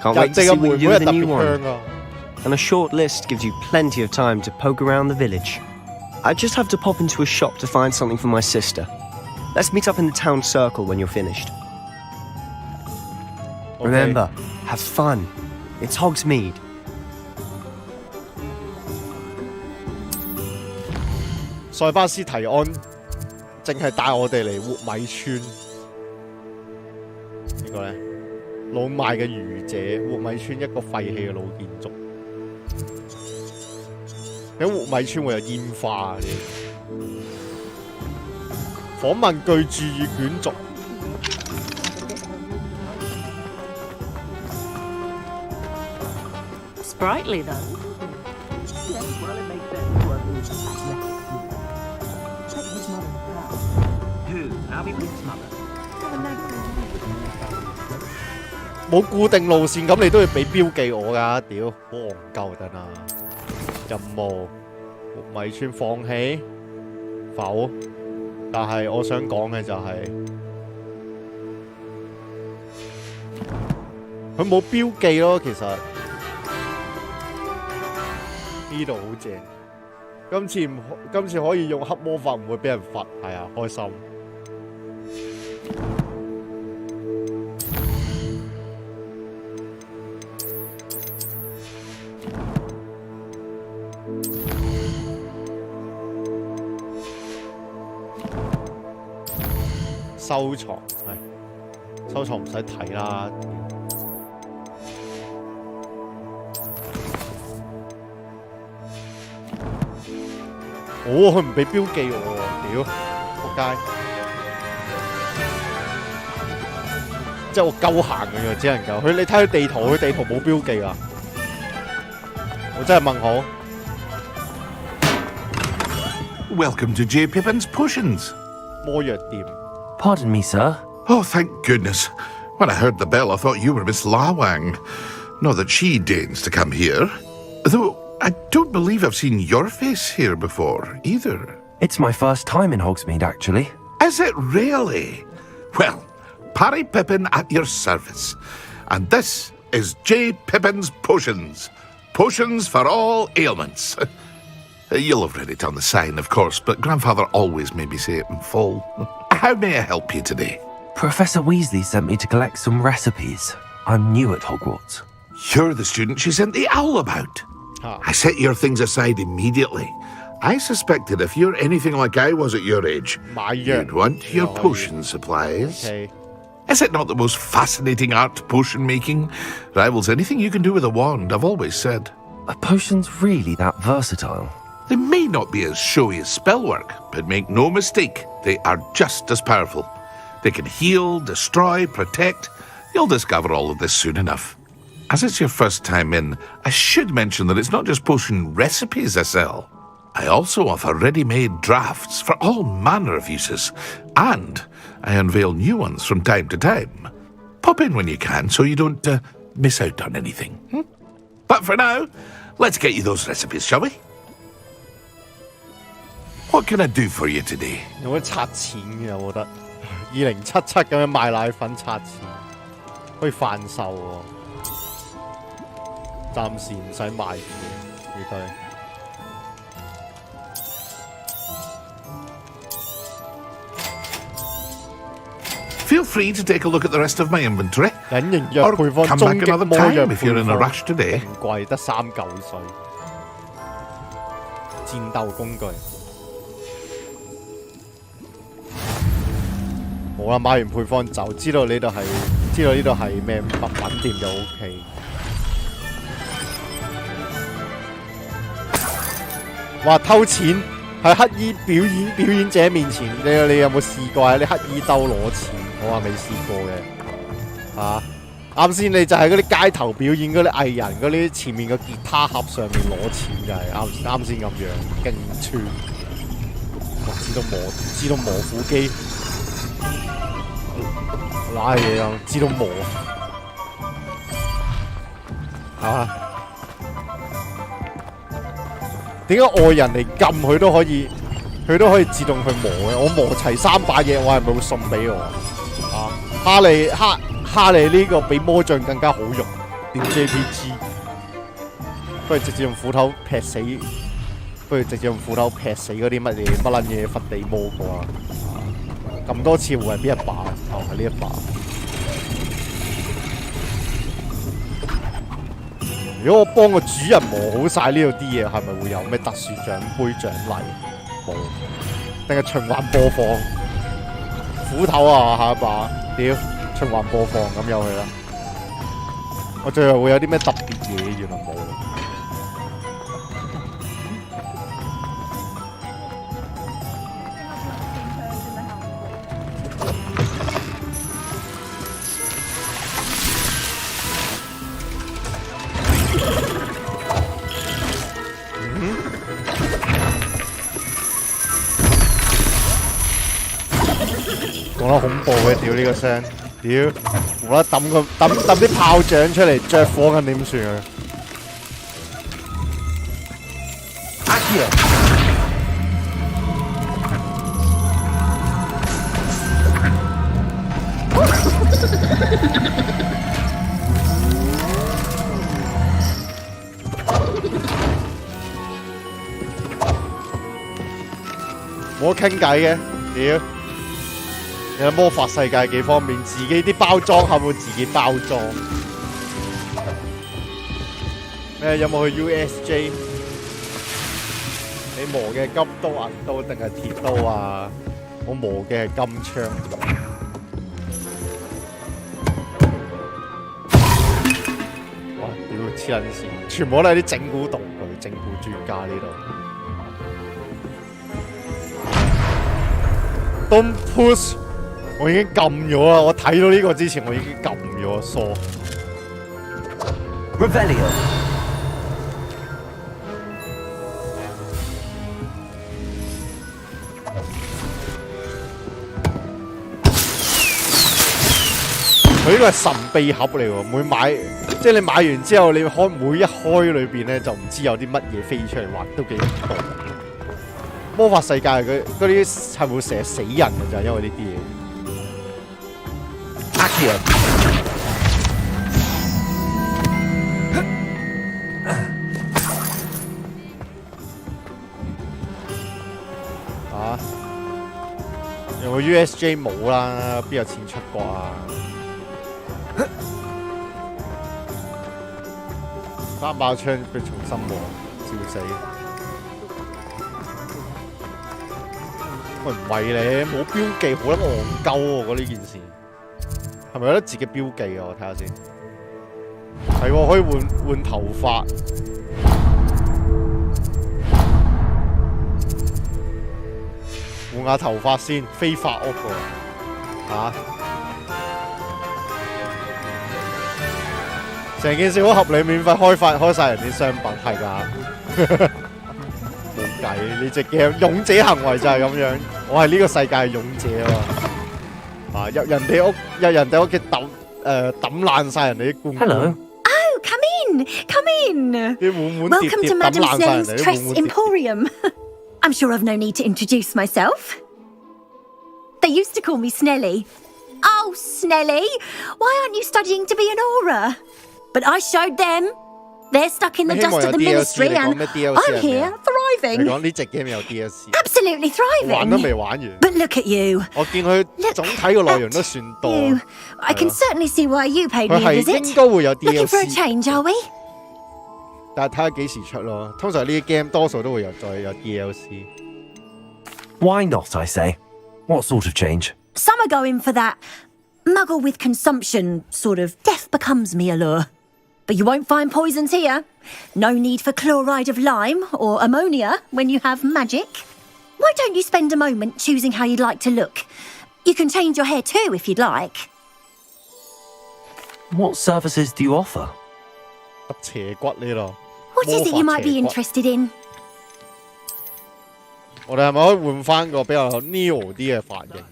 Can't wait to see what you do with the new one. And a short list gives you plenty of time to poke around the village. I just have to pop into a shop to find something for my sister. Let's meet up in the town circle when you're finished. Okay. Remember, have fun. It's Hogsmeade. 塞巴斯提安淨係帶我哋嚟活米村呢個咧，老邁嘅愚者活米村一個廢棄嘅老建築。喺活米村會有煙花嗰啲。訪問具注意卷軸。Sprightly though. I'll be with mother. 冇固定路線，咁你都要俾標記我㗎，屌，好戇鳩得啦！任務活米村放棄否？但係我想講嘅就係、佢冇標記咯，其實呢度好正。今次可以用黑魔法，唔會俾人罰，係啊，開心。收藏係收藏唔使睇啦。佢唔俾標記我喎，屌，仆街！即係我鳩行嘅啫，只能夠你睇佢地圖，佢地圖冇標記啊！我真係問好。Welcome to J. Pippin's Potions. 魔藥店。Pardon me, sir. Oh, thank goodness. When I heard the bell, I thought you were Miss Lawang. Not that she deigns to come here. Though I don't believe I've seen your face here before, either. It's my first time in Hogsmeade, actually. Is it really? Well, Parry Pippin at your service. And this is J. Pippin's Potions. Potions for all ailments. You'll have read it on the sign, of course, but Grandfather always made me say it in full. How may I help you today? Professor Weasley sent me to collect some recipes. I'm new at Hogwarts. You're the student she sent the owl about. I set your things aside immediately. I suspected if you're anything like I was at your age, you'd want your potion supplies. Okay. Is it not the most fascinating art, potion making? Rivals anything you can do with a wand, I've always said. Are potions really that versatile? They may not be as showy as spellwork, but make no mistake, they are just as powerful. They can heal, destroy, protect. You'll discover all of this soon enough. As it's your first time in, I should mention that it's not just potion recipes I sell. I also offer ready-made drafts for all manner of uses, and I unveil new ones from time to time. Pop in when you can so you don't miss out on anything. But for now, let's get you those recipes, shall we? What can I do for you today? 有冇刷錢嘅？我覺得2077咁樣賣奶粉刷錢，可以販售喎。暫時唔使賣住呢堆。Feel free to take a look at the rest of my inventory. 隱形藥配方 come 終 back 極 another 魔藥 time if you're in a 配方 rush today. 唔貴，得3嚿水。戰鬥工具。好啦，買完配方走，知道呢度係咩物品店就 OK。哇！偷錢喺黑衣表演者面前，你有冇試過喺啲黑衣兜攞錢？我話未試過嘅。啱先你就係嗰啲街頭表演嗰啲藝人嗰啲前面個吉他盒上面攞錢就係啱先咁樣，勁串。我知道磨虎機。拉嘢啊！知道磨點解外人嚟撳佢都可以自動去磨嘅？我磨齊3把嘢，我係咪會送俾我？哈利呢個比魔杖更加好用，點 JPG？ 不如直接用斧頭劈死嗰啲乜撚嘢佛地魔過啦！咁多次會係邊一把？係呢一把。如果我幫個主人磨好晒呢度啲嘢，係咪會有咩特殊獎杯獎勵？冇，定係循環播放？斧頭啊，下一把，屌，循環播放咁有佢啦。我最後會有啲咩特別嘢？原來冇。講得恐怖嘅，屌呢個聲，屌，無啦抌啲炮仗出嚟，着火咁點算啊？冇得傾偈嘅，屌！有魔法世界幾方便，自己啲包裝盒會自己包裝。咩有冇去 USJ？ 你磨嘅金刀、銀刀定係鐵刀啊？我磨嘅係金槍。哇！屌黐撚線，全部都係啲整蠱道具、整蠱專家呢度。Don't push！ 我已經撳咗啦！我睇到呢個之前，我已經撳咗疏。Revelio。佢呢個係神秘盒嚟喎，每買即係你買完之後，你每一開裏邊咧就唔知有啲乜嘢飛出嚟，哇！都幾恐怖。魔法世界嗰啲係會成日死人嘅就係因為呢啲嘢。用個 USJ 冇啦，邊有錢出啩？3把槍被重新磨，照死！喂，唔係咧，冇標記，好撚戇鳩喎！覺得呢件事係咪有得自己標記啊？我睇下先。係喎，可以換頭髮。換下頭髮先，非法屋喎，嚇！成件事好合理，免費開晒人啲商品，係㗎。冇計，呢隻 game 勇者行為就係咁樣。我係呢個世界嘅勇者喎。入人哋屋企抌爛晒人哋啲罐。Hello. Oh, come in. Welcome to Madam Snell's Tress Emporium. I'm sure I've no need to introduce myself. They used to call me Snelly. Oh, Snelly, why aren't you studying to be an aura? But I showed them. They're stuck in the dust of the ministry, and I'm here, thriving. 你講呢隻 game 有 DLC， absolutely thriving. 玩都未玩完。But look at you. 我見佢總體個內容都算多。I can certainly see why you paid me a visit. 應該會有 DLC。Looking for a change, are we? 但係睇下幾時出咯。通常呢啲 game 多數都會再有 DLC。Why not, I say? What sort of change? Some are going for that muggle with consumption, sort of death becomes me allure. But you won't find poisons here. No need for chloride of lime or ammonia when you have magic. Why don't you spend a moment choosing how you'd like to look? You can change your hair too if you'd like. What services do you offer? 揼斜骨呢度。What is it you might be interested in? 我哋係咪可以換翻個比較 neo 啲嘅髮型？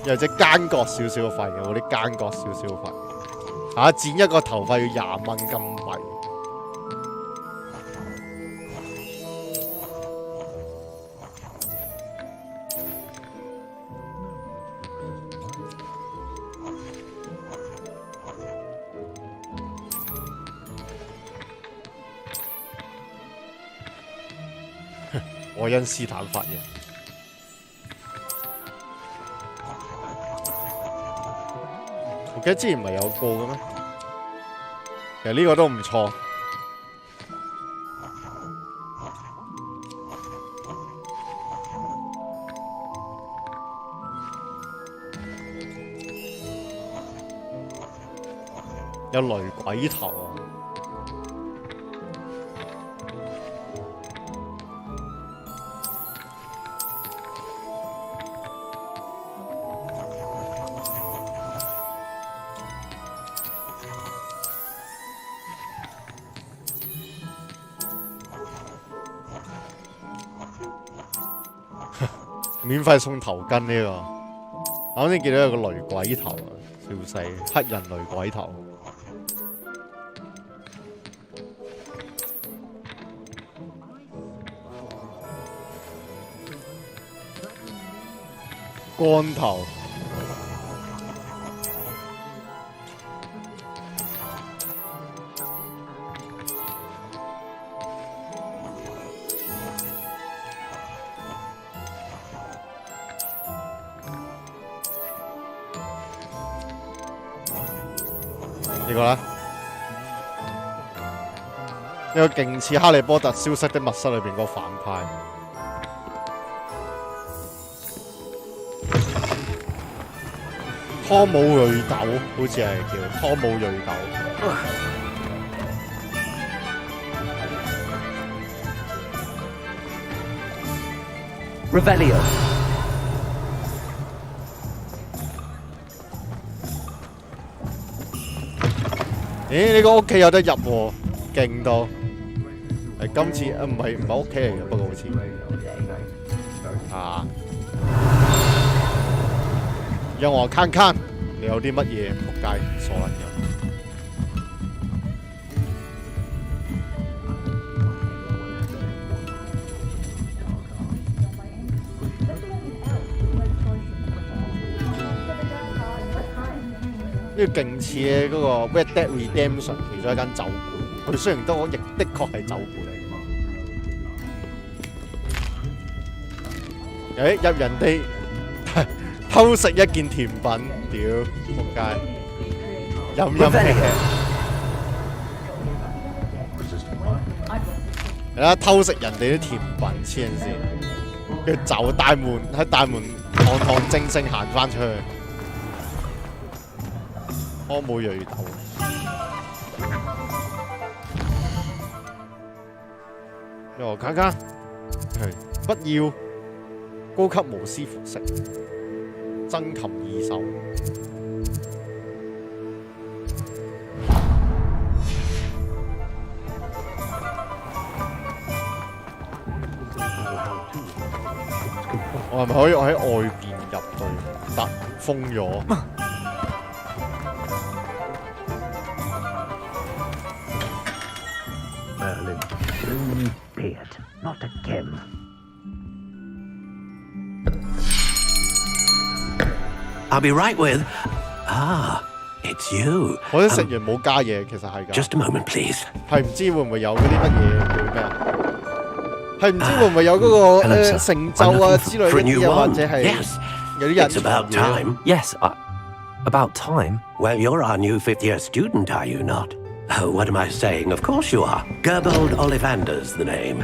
又或者間角少少嘅髮型，嗰啲間角少少嘅髮型。剪一個頭髮要20蚊金幣。愛因斯坦髮型。我記得之前唔係有過嘅咩？其實呢個都唔錯。有雷鬼頭啊！免費送頭巾呢個，我啱先見到有個雷鬼頭啊，笑死，黑人雷鬼頭。光頭。呢個咧，呢個勁似《哈利波特》消失的密室裏邊個反派。湯姆瑞斗好似係叫湯姆瑞斗。Revelio。咦？呢個屋企有得入喎，勁到！係今次唔係屋企嚟嘅，不過好似啊，讓我看看你有啲乜嘢仆街傻撚嘅。呢個勁似嘅嗰個 Red Dead Redemption 其中一間酒館，佢雖然都亦的確係酒館嚟。誒入人哋偷食一件甜品，屌仆街！飲氣。係啦，偷食人哋啲甜品黐線，佢走喺大門堂堂正正行翻出去。湯姆瑞斗。卡卡係不要高級巫師服飾，珍禽異獸。我係咪可以我喺外邊入去？得封咗。Merlin, only beard, not a gem. I'll be right with. Ah, it's you. 我啲食完冇加嘢，其實係㗎。 Just a moment, please. 係唔知會唔會有嗰啲乜嘢叫咩啊？係唔知會唔會有嗰個成就啊之類嗰啲啊，或者係有啲人 It's about time. Yes, about time. Well, you're our new fifth-year student, are you not? Oh, what am I saying? Of course you are. Gerbold Ollivander's the name.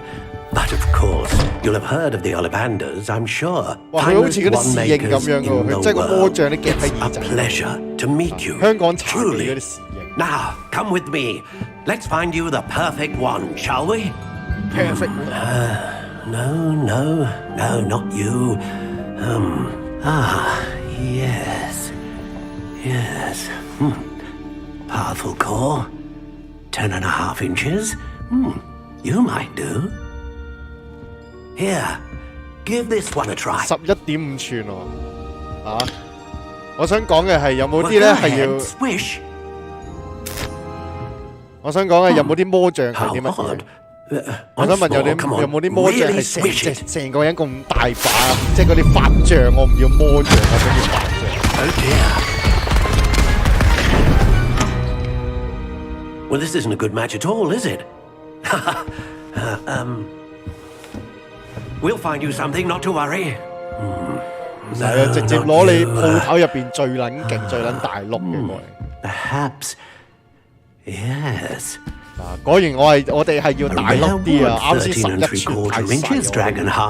But of course, you'll have heard of the Ollivanders, I'm sure. 哇，佢好似嗰啲侍應咁樣㗎，佢即係個魔杖啲夾喺耳仔。 It's a pleasure to meet you. 香港茶記嗰啲侍應。 Now, come with me. Let's find you the perfect one, shall we? Perfect. No, not you. Yes. Powerful core. 10.5 inches. You might do. Here, give this one a try. 11.5寸喎，啊！我想講嘅係有冇啲咧係要？ Swish. 我想講嘅有冇啲魔杖係啲乜嘢？我想問有冇啲魔杖係成個人咁大把，即係嗰啲法杖，我唔要魔杖，我想要法杖。Oh dear. Well, this isn't a good match at all, is it? We'll find you something, not to worry. 係啊，直接攞你鋪頭入邊最撚勁、最撚大碌嘅過嚟。Perhaps, yes. 嗱，果然我哋係要大碌啲啊！啱先11寸太細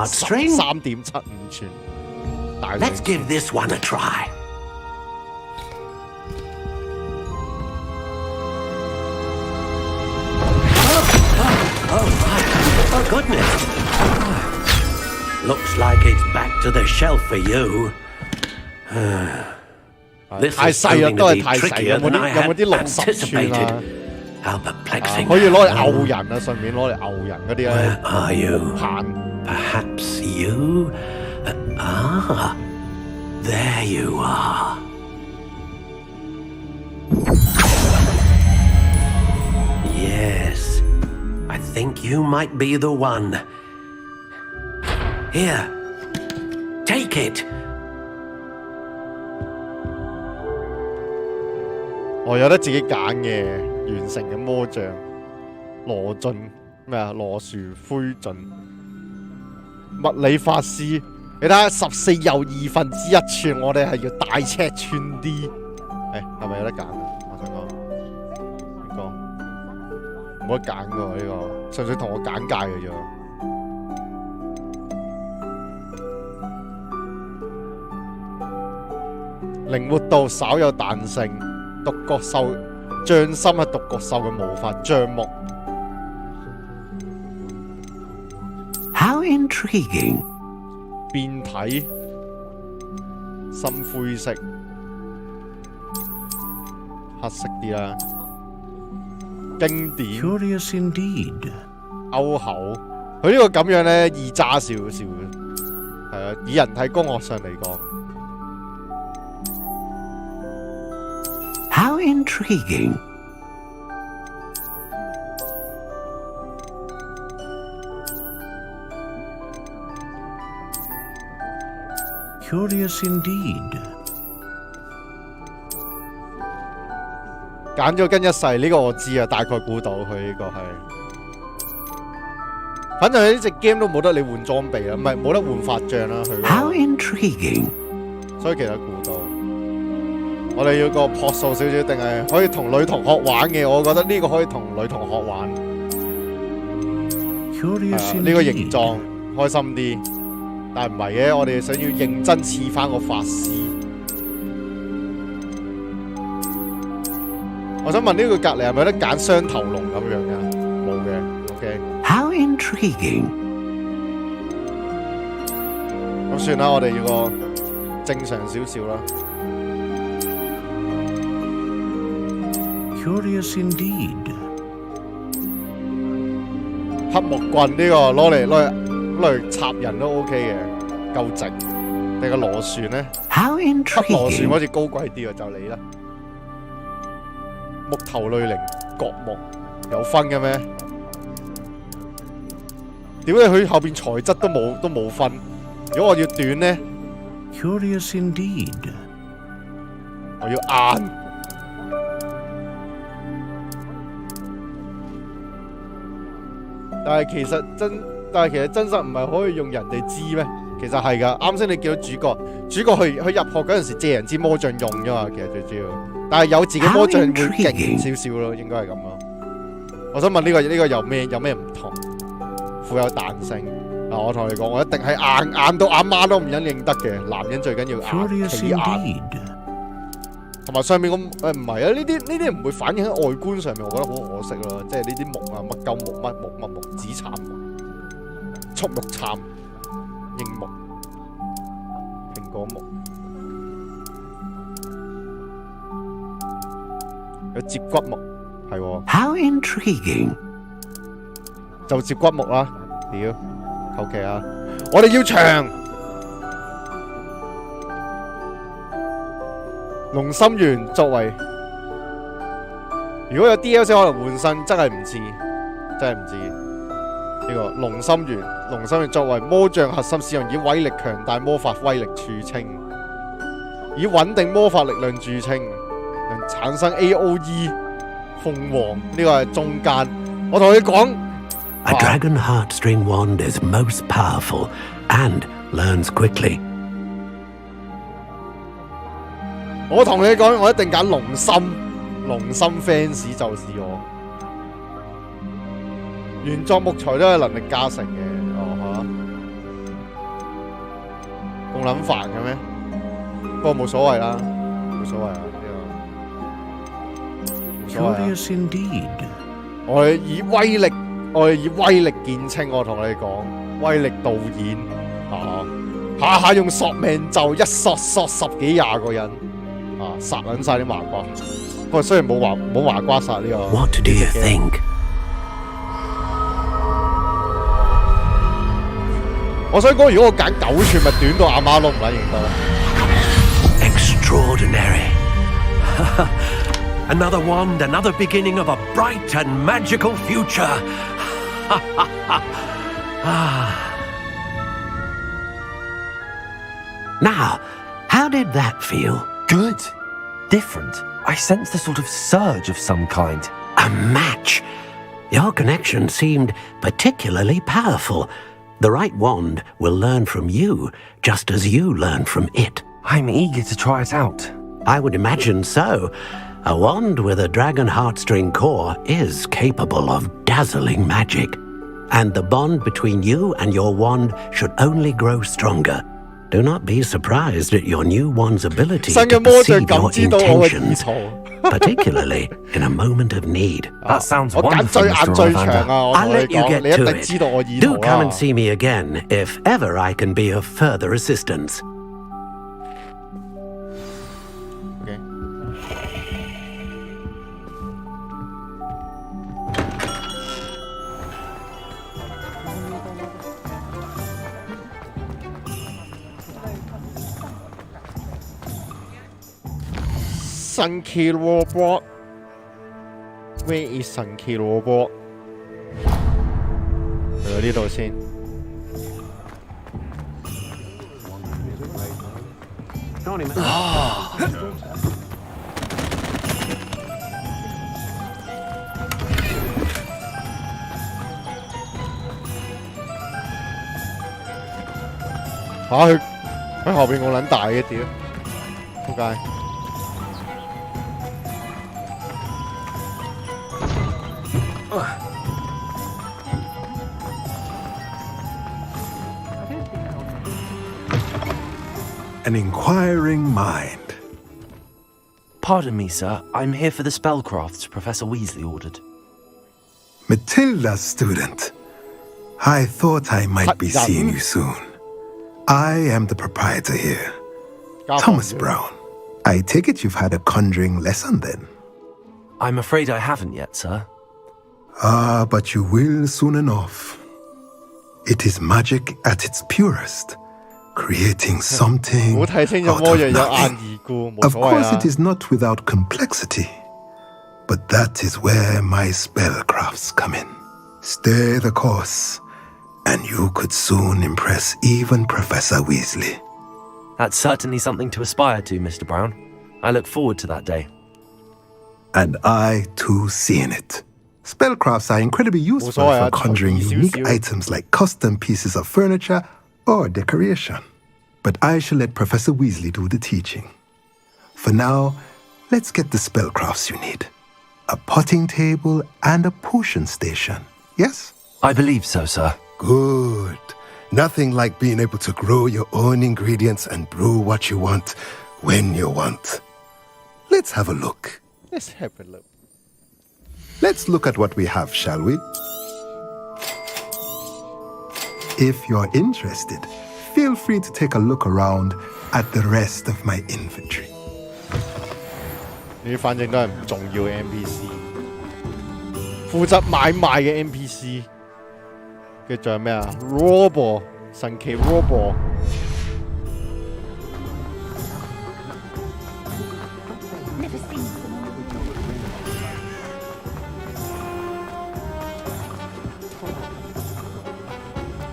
，3.75寸。Let's give this one a try. Oh, goodness. Looks like it's back to the shelf for you. This is proving to be trickier than I had anticipated. How perplexing. 可以攞嚟毆人啊，順便攞嚟毆人嗰啲咧。Where are you? 棒。Perhaps you? There you are. Yes, I think you might be the one. Here, take it. 我有得自己揀嘅完成嘅魔杖，羅盡咩啊？羅樹灰盡物理法師，你睇下14又2分之1寸，我哋係要大尺寸啲。係咪有得揀啊？我想講呢個冇得揀㗎喎，呢個純粹同我簡介嘅啫。靈活度稍有彈性，獨角獸匠心係獨角獸嘅毛髮帳目。How intriguing！ 變體，深灰色，黑色啲啦。經典。Curious indeed。勾口，佢呢個咁樣咧易揸少少嘅，係啊，以人體工學上嚟講。How intriguing! Curious indeed. 揀咗跟一世呢個我知啊，大概估到佢呢個係。反正呢隻 game 都冇得你換裝備啦，唔係冇得換法杖啦，佢。How intriguing! 所以其實估到。我哋要個樸素少少，定係可以同女同學玩嘅？我覺得呢個可以同女同學玩。呢個形狀開心啲，但係唔係嘅，我哋想要認真似翻個法師。我想問呢個隔離係咪有得揀雙頭龍咁樣㗎？冇嘅 ，OK。How intriguing. 咁算啦，我哋要個正常少少啦。Curious indeed. 黑木棍呢個攞嚟插人都 OK 嘅，夠直。你個螺旋咧，黑螺旋好似高貴啲喎，就你啦。木頭類靈角木有分嘅咩？點解佢後邊材質都冇分？如果我要短咧 ，Curious indeed. 我要硬。但係其實真實唔係可以用人哋知咩？其實係㗎，啱先你見到主角去入學嗰陣時借人支魔杖用啫嘛，其實最主要。但係有自己魔杖會勁少少咯，應該係咁咯。我想問呢個有咩唔同？富有彈性嗱，我同你講，我一定係硬到阿媽都唔認得嘅，男人最緊要硬企硬。同埋上面咁唔係啊，呢啲唔會反映喺外觀上面，我覺得好可惜咯。即係呢啲木啊，乜鳩木乜木紫杉木、畜木杉、櫻木、蘋果木，有接骨木，係喎。How intriguing！ 就接骨木啦，屌，求其啊！我哋要長。龍心園作為，如果有 DLC 可能換身，真係唔知呢個龍心園作為魔杖核心使用，以威力強大魔法威力著稱，以穩定魔法力量著稱，能產生 AOE 鳳凰呢個係中間。我同你講 ，A dragon heartstring wand is most powerful and learns quickly. 我同你講，我一定揀龍心 fans 就是我。原作木材都係能力加成嘅，哦嚇，咁撚煩嘅咩？不過冇所謂啦，冇所謂啊呢個，冇所謂啊。Curious indeed. 我哋以威力見稱，我同你講，威力導演下下用索命咒一索10幾20個人。殺撚晒啲麻瓜，不過雖然冇麻瓜殺呢個。What do you think？ 我想講，如果我揀9寸，咪短到阿媽都唔撚認得。Extraordinary！ Another wand, another beginning of a bright and magical future. Now, how did that feel? Good. Different. I sensed a sort of surge of some kind. A match. Your connection seemed particularly powerful. The right wand will learn from you, just as you learn from it. I'm eager to try it out. I would imagine so. A wand with a dragon heartstring core is capable of dazzling magic. And the bond between you and your wand should only grow stronger. Do not be surprised at your new wand's ability to perceive your intentions, particularly in a moment of need. That sounds wonderful, Mr. Ollivander. I'll let you get to it. Do come and see me again if ever I can be of further assistance. Okay. 神奇蘿蔔 ，Where is 神奇蘿蔔？去到呢度先。佢喺後邊咁撚大嘅屌，仆街！ An inquiring mind. Pardon me, sir. I'm here for the spellcrafts Professor Weasley ordered. Matilda, student. I thought I might be seeing you soon. I am the proprietor here, Thomas Brown. I take it you've had a conjuring lesson then? I'm afraid I haven't yet, sir. Ah, but you will soon enough. It is magic at its purest, creating something out of nothing. Of course, it is not without complexity, but that is where my spellcrafts come in. Stay the course, and you could soon impress even Professor Weasley. That's certainly something to aspire to, Mr. Brown. I look forward to that day. And I, too, see in it. Spellcrafts are incredibly useful for conjuring unique items like custom pieces of furniture or decoration. But I shall let Professor Weasley do the teaching. For now, let's get the spellcrafts you need. A potting table and a potion station, yes? I believe so, sir. Good. Nothing like being able to grow your own ingredients and brew what you want when you want. Let's have a look. Let's have a look. Let's look at what we have, shall we? If you're interested, feel free to take a look around at the rest of my inventory. 呢啲反正都係唔重要嘅 NPC， 負責買賣嘅 NPC。跟住仲有咩啊 ？Robot 神奇 Robot。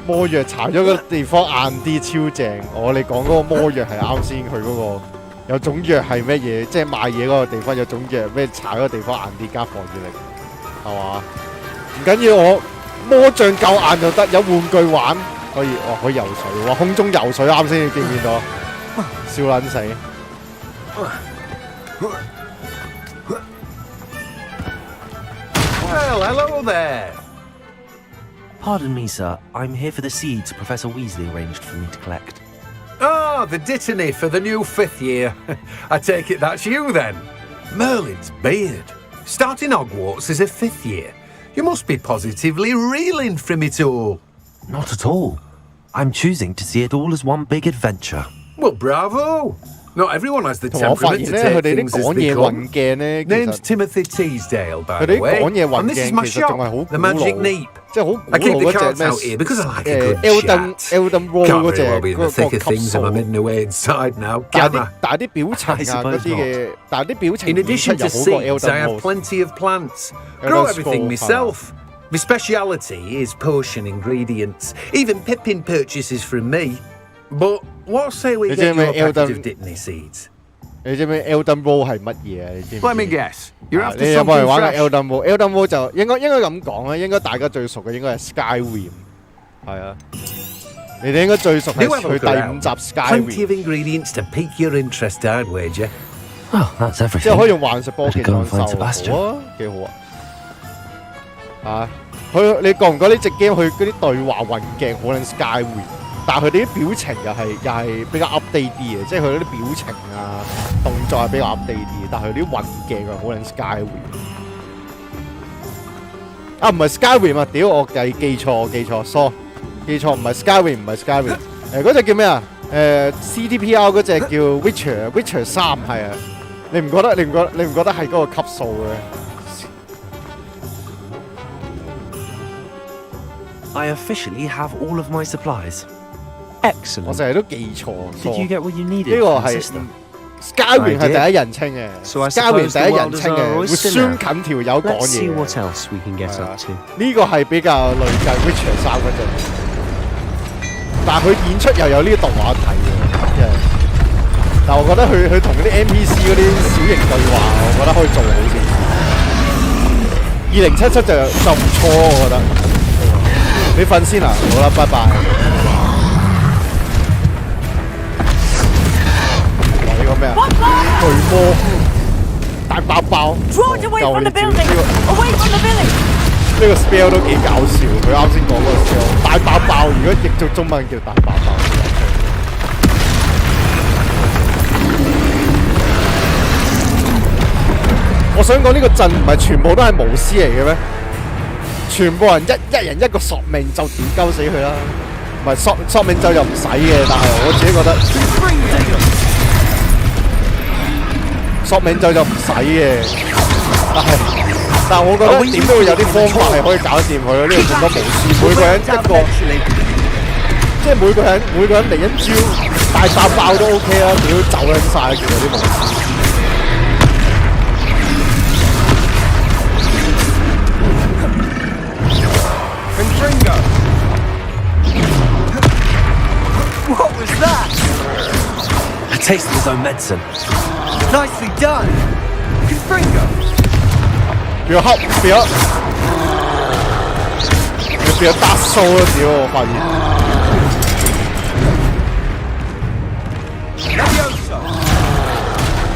魔藥搽咗個地方硬啲，超正！你講嗰個魔藥係啱先，佢嗰個有種藥係乜嘢？即係賣嘢嗰個地方有種藥，咩搽嗰個地方硬啲加防禦力，係嘛？唔緊要，我魔杖夠硬就得，有玩具玩，可以游水喎，空中游水啱先，你見唔見到？笑撚死！ Well, hello there. Pardon me, sir. I'm here for the seeds Professor Weasley arranged for me to collect. Ah, the dittany for the new 5th year. I take it that's you then. Merlin's beard. Starting Hogwarts as a 5th year. You must be positively reeling from it all. Not at all. I'm choosing to see it all as one big adventure. Well, bravo. Not everyone has the temperament to take things as they come. Name's Timothy Teasdale, by the way. And this is my shop, the Magic Neep. I keep the cards out here because I like a good chat. Can't very well be in the thick of things if I'm hidden away inside now, can I? In addition to seeds, I have plenty of plants. Grow everything myself. My speciality is potion ingredients. Even Pippin purchases from me. But what say we get you a packet of Dittany seeds? 你知唔知 Elden Roll 係乜嘢啊？你知唔知 Let me guess. You're after 你有冇 something 人玩過 fresh? Elden Roll？Elden Roll 就應該咁講啊，應該大家最熟嘅應該係 Skyrim， 係啊。你哋應該最熟係佢第5集 Plenty of Skyrim。 ingredients to pique your interest, I'd wager. Oh, that's 即 everything. 係可以用幻術波技 Better go 裝 and find 修， Sebastian. 好啊，幾好啊！你覺唔覺呢隻 game 佢嗰啲對話運鏡好撚 Skyrim？ 但係佢哋啲表情又係比較 update 啲嘅，即係佢嗰啲表情啊、動作係比較 update 啲，但係佢啲運鏡又好撚 Skyrim。啊，唔係 Skyrim 啊！屌我記錯 ，sorry， 記錯，唔係 Skyrim， 唔係 Skyrim， 嗰隻叫咩啊？CDPR 嗰隻叫 Witcher 3係啊，你唔覺得係嗰個級數嘅？ I officially have all of my supplies. 我 Excellent. 成日都記錯。 Did you get what you needed? 呢個係 sister? Skyrim 係第一人稱嘅 So I ，Skyrim suppose 第 the 一人 world is 稱 our 嘅，會 oyster 酸 now. 近條友講 Let's see 嘢 what 嘅。 else we can get up to. 呢個係比較類近 Witcher 3嗰隻，但係佢演出又有呢啲動畫睇嘅，即係。但係我覺得佢同嗰啲 NPC 嗰啲小型對話，我覺得可以做好啲。2077就唔錯，我覺得。你瞓先啦，好啦，拜拜。 咩啊？巨魔大爆爆，救你招呢個 spell 都幾搞笑。佢啱先講嗰個 spell 大爆爆，如果譯做中文叫大爆爆。我想講呢個陣唔係全部都係巫師嚟嘅咩？全全部人一人一個索命就屌鳩死佢啦。唔係索命咒又唔使嘅，但係我自己覺得索命咒就唔使嘅，但係我覺得點都會有啲方法係可以搞掂佢咯。呢個咁多無視，每個人一個，即係每個人嚟一招大爆都 OK 啦，屌走撚曬其實啲無視。What was that? A taste of his own medicine. Nicely done. Confringo. 變咗打數啦！屌我發現。Levioso.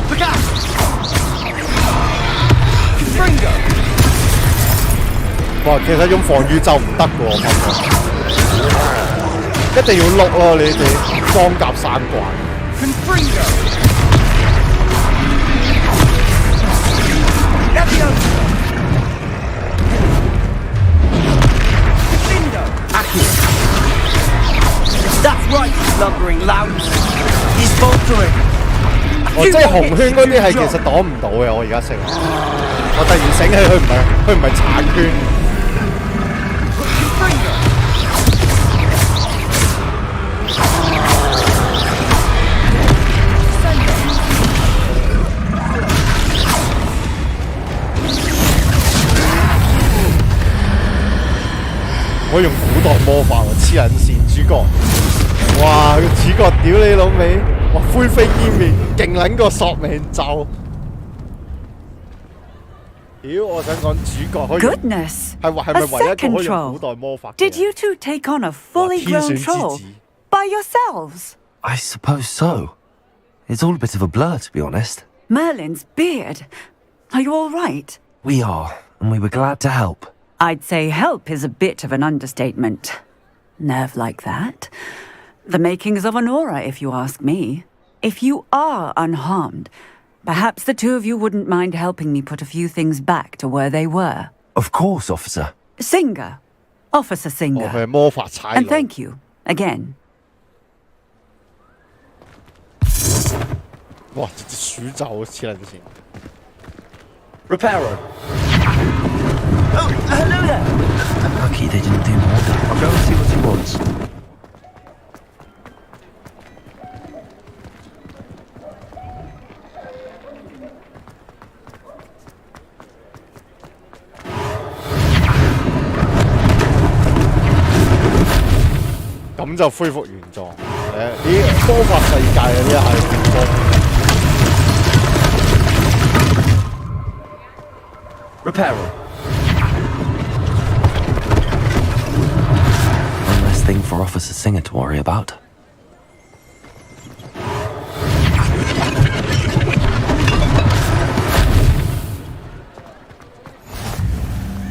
Look out. Confringo. 哇，其實用防禦就唔得喎，我發覺。一定要碌咯，你哋裝甲三怪。Confringo. Levioso. That's right, lumbering louts. He's faltering. 哦，即係紅圈嗰啲係其實擋唔到嘅，我而家識。我突然醒起佢唔係橙圈。我用古代魔法喎，黐撚線主角。哇！主角屌你老味，哇灰飛煙滅，勁撚過索命咒。屌，我想講主角可以。Goodness! 係咪唯一一個可以用古代魔法嘅？ Did you two take on a fully grown troll by yourselves? I suppose so. It's all a bit of a blur, to be honest. Merlin's beard. Are you all right? We are, and we were glad to help. I'd say help is a bit of an understatement. Nerve like that. The makings of an aura, if you ask me. If you are unharmed, perhaps the two of you wouldn't mind helping me put a few things back to where they were. Of course, officer. Singer. Officer Singer. 係魔法差佬。 And thank you, again. 哇！直接鼠咒黐撚線。Reparo. Oh, hello there! I'm lucky they didn't do more damage. I'll go and see what he wants. .咁就恢復原狀。啲魔法世界啊，呢一係變咗。Reparo. One less thing for Officer Singer to worry about.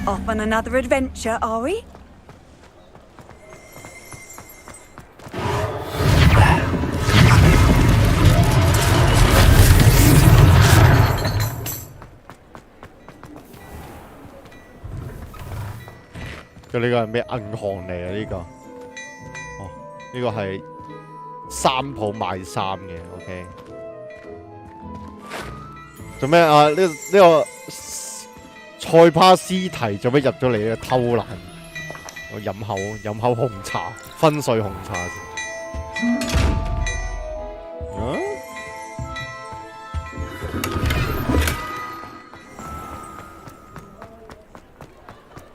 Off on another adventure, are we?佢呢個係咩銀行嚟啊？呢個，哦，呢個係衫鋪賣衫嘅 ，OK。做咩啊？呢個菜趴屍體做咩入咗嚟嘅偷懶？我飲口紅茶，分碎紅茶先。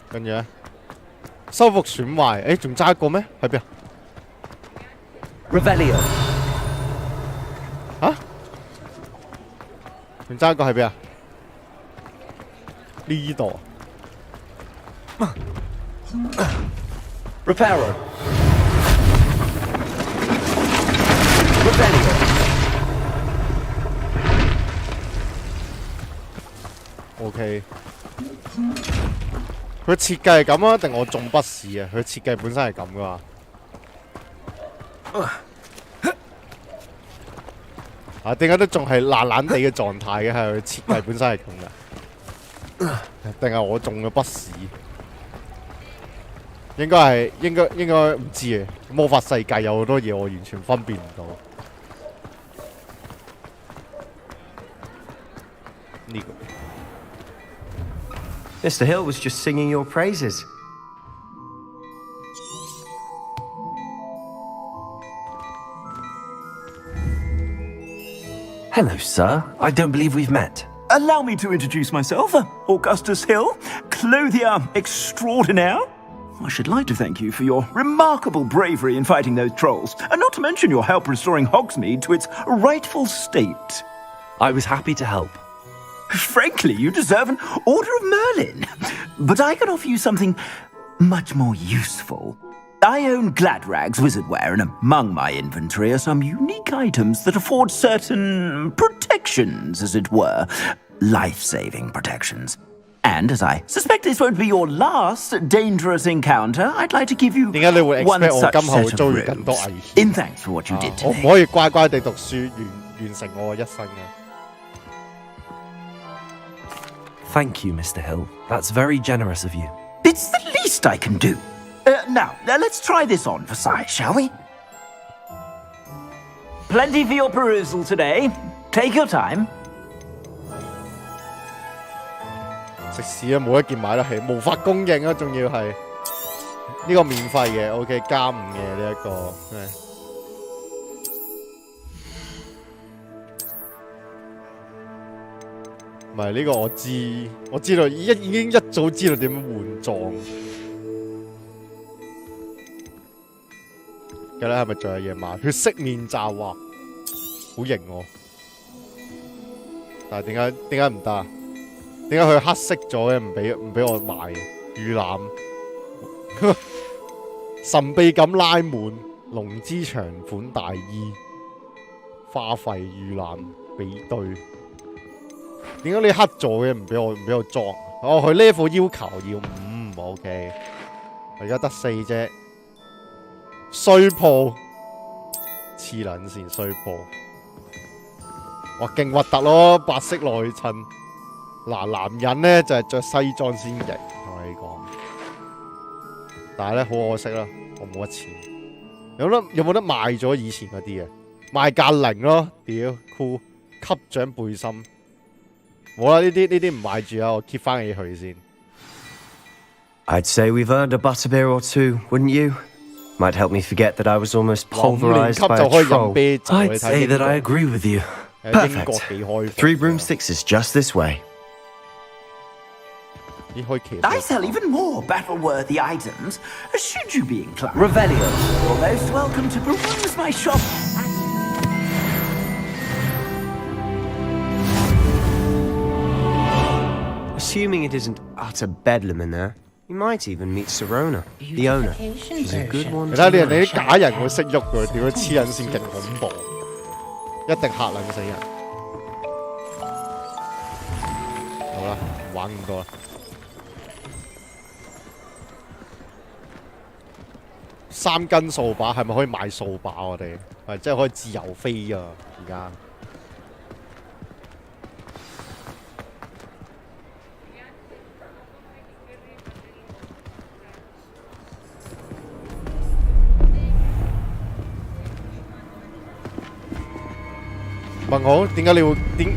跟住咧。修復損壞，誒仲揸一個咩？喺邊啊 ？Revelio。嚇？仲揸一個喺邊啊？呢度。Reparo。Revelio。OK。佢設計係咁啊，定我中筆試啊？佢設計本身係咁噶嘛？啊，點解都仲係爛爛地嘅狀態嘅？係佢設計本身係咁噶？定係我中咗筆試？應該唔知嘅。魔法世界有好多嘢我完全分辨唔到。呢個 Mr. Hill was just singing your praises. Hello, sir. I don't believe we've met. Allow me to introduce myself, Augustus Hill, clothier extraordinaire. I should like to thank you for your remarkable bravery in fighting those trolls, and not to mention your help restoring Hogsmeade to its rightful state. I was happy to help. Frankly, you deserve an Order of Merlin. But I can offer you something much more useful. I own Gladrag's wizardware, and among my inventory are some unique items that afford certain protections, as it were. Life-saving protections. And as I suspect this won't be your last dangerous encounter, I'd like to give you one such set of robes. In thanks for what you did today. 我唔可以乖乖地讀書完成我嘅一生嘅。Thank you, Mr. Hill. That's very generous of you. It's the least I can do. Now, let's try this on for size, shall we? Plenty for your perusal today. Take your time. 食肆啊，冇一件買得起，無法供應啊，仲要係呢個免費嘅 ，OK 加5嘅呢一個。唔係呢個我知道已經一早知道點樣換裝。嘅咧係咪仲有嘢買？血色面罩哇，好型喎！但係點解唔得啊？點解佢黑色咗嘅？唔俾我買預覽，神秘感拉滿，龍之長款大衣，花費預覽比對。點解你黑咗嘅？唔俾我裝？哦，佢 level 要求要5 ，OK。我而家得4啫。衰鋪，黐撚線衰鋪，哇勁核突咯，白色內襯。嗱，男人咧就係着西裝先型，同你講。但係咧好可惜啦，我冇乜錢。有冇得賣咗以前嗰啲啊？賣價0咯，屌酷級長背心。冇啦，呢啲唔賣住啊，我 keep 翻起佢先。I'd say we've earned a butterbeer or two, wouldn't you? Might help me forget that I was almost pulverized by a troll. I'd say that I agree with you. Perfect. 3 broomsticks is just this way. I sell even more battle-worthy items, should you be inclined. Revelio, you're most welcome to peruse my shop. Assuming it isn't utter bedlam in there, you might even meet Serona, the owner. She's a good one. 你睇你啲假人會識喐㗎，屌黐撚線勁恐怖，一定嚇撚死人。好啦，唔玩咁多啦。3根掃把係咪可以買掃把？我哋係即係可以自由飛啊！而家。問我點解你會點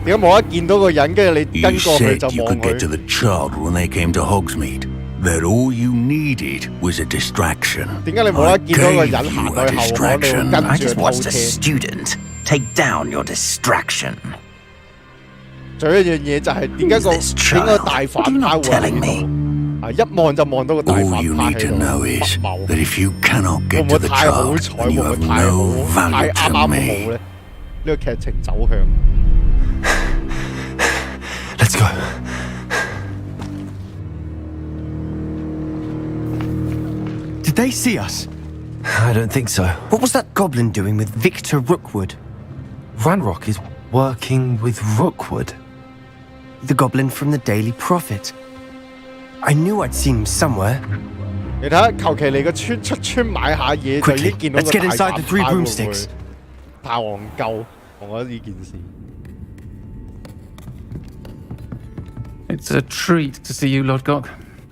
解冇得見到個人，跟住你跟過去就望佢？ to the child when they came to Hogsmeade. That all you needed was a distraction. 點解你冇得見到個人行去後巷，你會跟住 I just 去偷 watched a 聽？ student take down your distraction. 仲有一樣嘢就係點解個大反派會喺度？一望就望到個大反派喺度。會唔會太好彩？會唔會太啱好咧？呢個劇情走向。Let's go. Did they see us? I don't think so. What was that goblin doing with Victor Rookwood? Ranrock is working with Rookwood. The goblin from the Daily Prophet. I knew I'd seen him somewhere. 你睇下，求其嚟個出村買下嘢就已經見到個大反派，會唔會太戇鳩？我覺得呢件事。It's a treat to see you, Lodgok.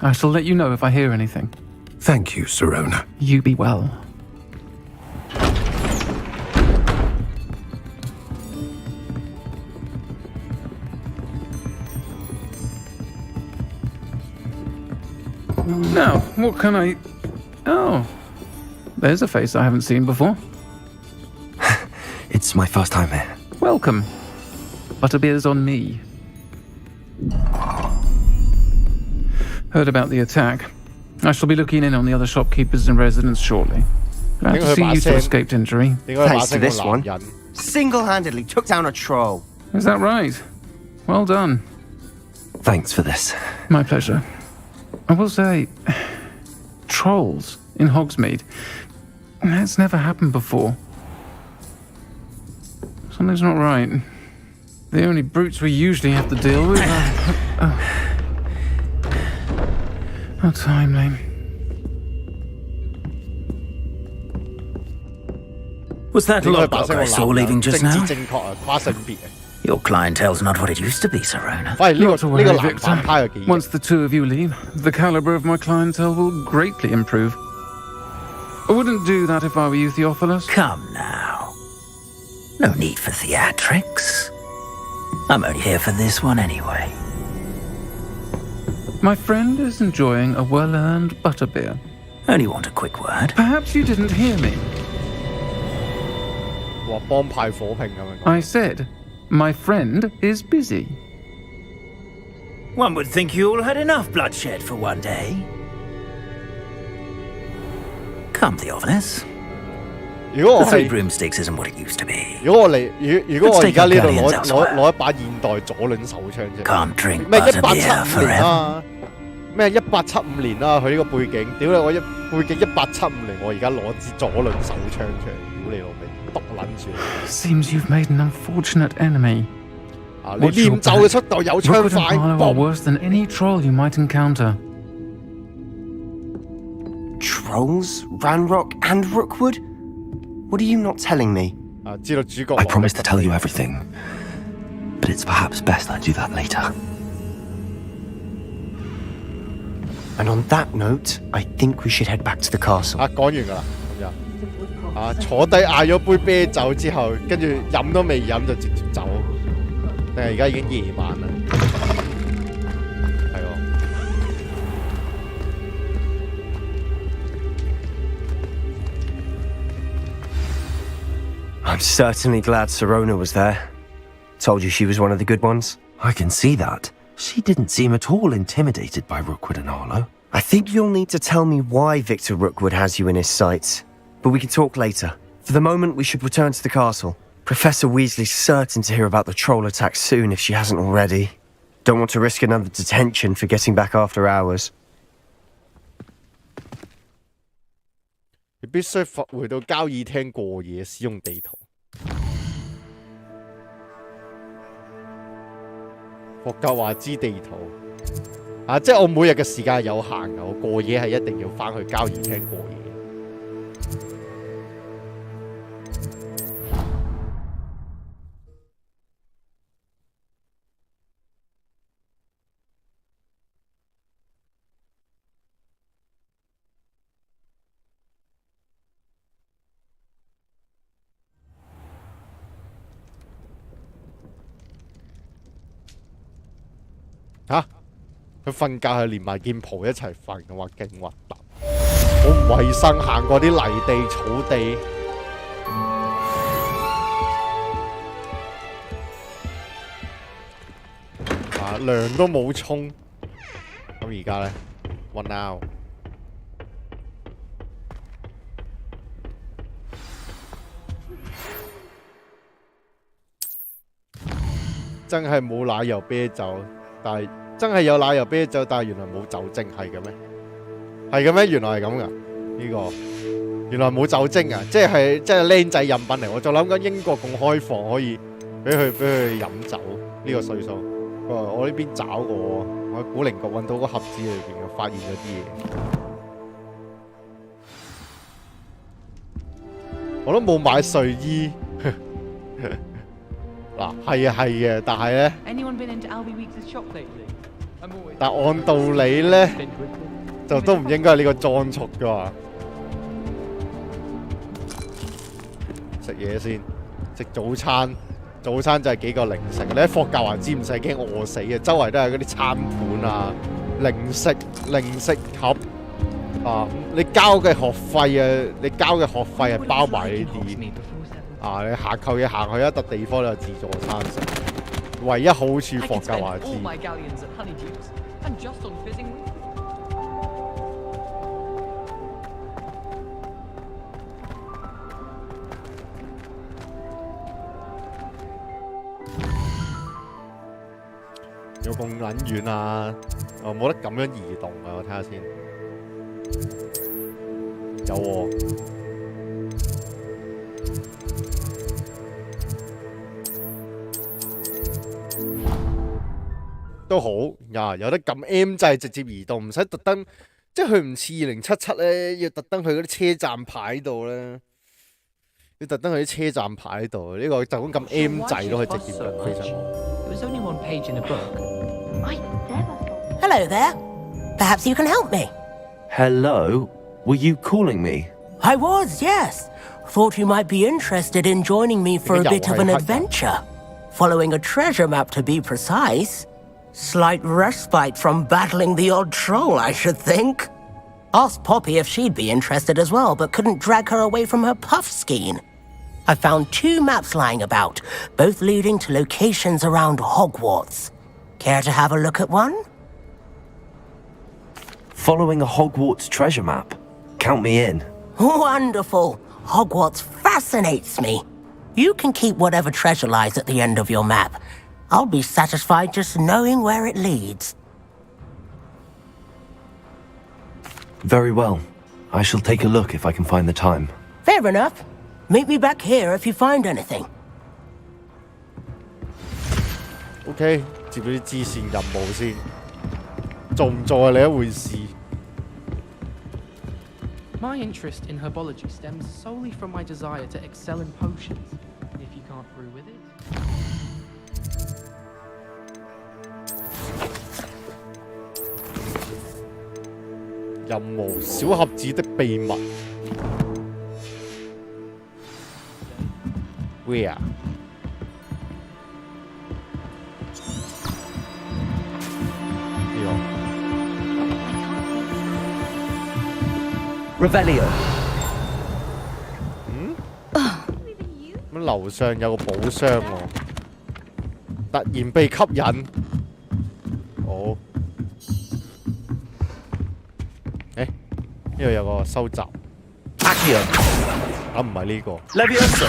I shall let you know if I hear anything. Thank you, Sirona. You be well. Now, what can I... Oh, there's a face I haven't seen before. It's my first time here. Welcome. Butterbeer's on me. Heard about the attack. I shall be looking in on the other shopkeepers and residents shortly. Glad to see you two escaped injury. Thanks to this one. Single-handedly took down a troll. Is that right? Well done. Thanks for this. My pleasure. I will say, trolls in Hogsmeade. That's never happened before. Something's not right. The only brutes we usually have to deal with are... How timely. Was that logbook I saw leaving just now? Your clientele's not what it used to be, Sirona. Not to worry, Victor. Once the two of you leave, the caliber of my clientele will greatly improve. I wouldn't do that if I were you, Theophilus. Come now. No need for theatrics. I'm only here for this one anyway. My friend is enjoying a well-earned butterbeer. Only want a quick word. Perhaps you didn't hear me. I said, my friend is busy. One would think you all had enough bloodshed for one day. Come, Theophilus. The Three Broomsticks isn't what it used to be. 如果我而家呢度攞一把現代左輪手槍啫，咩1875年啊，咩1875年啊，佢呢個背景，屌你我背景1875年，我而家攞支左輪手槍出嚟，屌你老味，篤撚住。Seems you've made an unfortunate enemy. 啊，你念咒嘅速度有槍快， are worse than any troll you might encounter. Trolls, Ranrock, and Rookwood? What are you not telling me? I promise to tell you everything, but it's perhaps best I do that later. And on that note, I think we should head back to the castle. 講完㗎啦，咁就坐低嗌咗杯啤酒之後，跟住飲都未飲就直接走，定係而家已經夜晚啦？係喎。I'm certainly glad Sirona was there. Told you she was one of the good ones. I can see that. She didn't seem at all intimidated by Rookwood and Arlo. I think you'll need to tell me why Victor Rookwood has you in his sights. But we can talk later. For the moment, we should return to the castle. Professor Weasley's certain to hear about the troll attack soon if she hasn't already. Don't want to risk another detention for getting back after hours. 你必須回到交易廳過夜，使用地圖。霍格華茲地圖啊，即係我每日嘅時間係有限嘅，我過夜係一定要翻去交易廳過夜。嚇！佢瞓覺係連埋件袍一齊瞓嘅話，勁核突，好唔衞生。行過啲泥地、草地，涼都冇沖。咁而家咧 ，what now？ 真係冇奶油啤酒。但係真係有奶油啤酒，但係原來冇酒精，係嘅咩？係嘅咩？原來係咁噶，呢個原來冇酒精啊！即係僆仔飲品嚟，我就諗緊英國咁開放，可以俾佢飲酒呢個歲數。我呢邊找過，我喺古靈閣揾到個盒子裏邊，發現咗啲嘢。我都冇買睡衣。嗱，係啊係嘅，但係咧。Anyone been into Albie Weeks' shop lately? 但按道理咧，就都唔應該係呢個裝束噶嘛。食嘢先，食早餐。早餐就係幾個零食，你喺霍格華茲唔使驚餓死嘅，周圍都係嗰啲餐盤啊、零食盒啊，你交嘅學費係包埋呢啲啊，你下扣嘢行去一笪地方有自助餐食，唯一好處霍格華茲。有咁撚遠啊！我冇得咁樣移動啊！我睇下先。有喎、都好呀，有得撳 M 掣直接移動，唔使特登，即係佢唔似2077咧，要特登去嗰啲車站牌度咧，要特登去啲車站牌度。呢、個就咁撳 M 掣都可以直接撳飛上。Hello there. Perhaps you can help me. Hello? Were you calling me? I was, yes. Thought you might be interested in joining me for a bit of an adventure. Following a treasure map to be precise. Slight respite from battling the odd troll, I should think. Asked Poppy if she'd be interested as well, but couldn't drag her away from her puff skein. I found 2 maps lying about, both leading to locations around Hogwarts. Care to have a look at one? Following a Hogwarts treasure map? Count me in. Wonderful. Hogwarts fascinates me. You can keep whatever treasure lies at the end of your map. I'll be satisfied just knowing where it leads. Very well. I shall take a look if I can find the time. Fair enough. Meet me back here if you find anything. OK， 接咗啲支線任務先，做唔做係另一回事。My interest in herbology stems solely from my desire to excel in potions. If you can't brew with it. 任務小盒子的秘密 ，Where？ Revelio。咁樓上有個寶箱喎，突然被吸引。好，呢度有個收集。Accio。啊，唔係呢個。Levioso。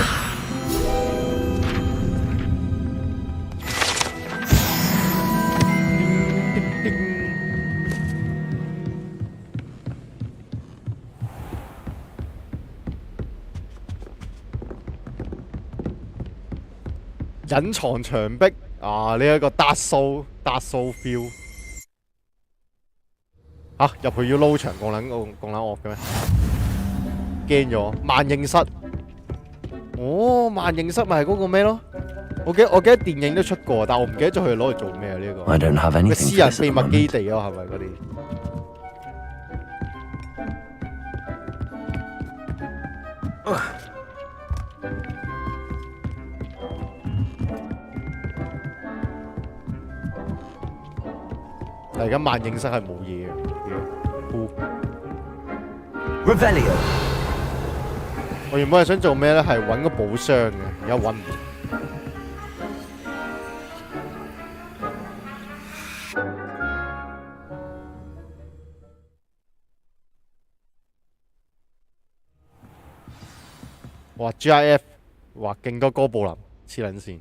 隱藏牆壁啊！呢一個 Dark Soul feel 嚇入去要撈場，咁撚惡嘅咩？驚咗萬應室。哦，萬應室咪係嗰個咩咯？我記得電影都出過，但我唔記得咗佢攞嚟做咩啊？呢個 I don't have anything 個私人秘密基地咯，係咪嗰啲？但而家萬應室係冇嘢嘅。Revelio。我原本係想做咩咧？係揾個寶箱嘅，而家揾唔到。哇 ！GIF， 哇，勁多哥布林，黐撚線。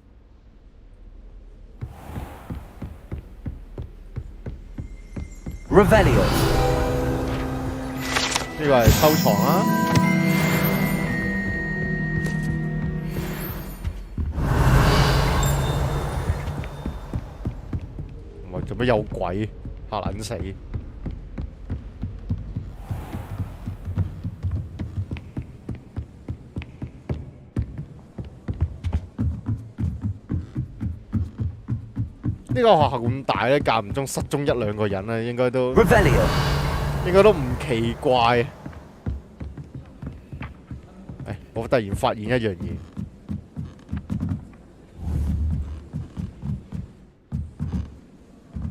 Revelio。呢個係收藏啊！唔係做咩有鬼嚇撚死！呢個學校咁大咧，間唔中失蹤一兩個人咧，應該都 Revelio 應該都唔奇怪。我突然發現一樣嘢，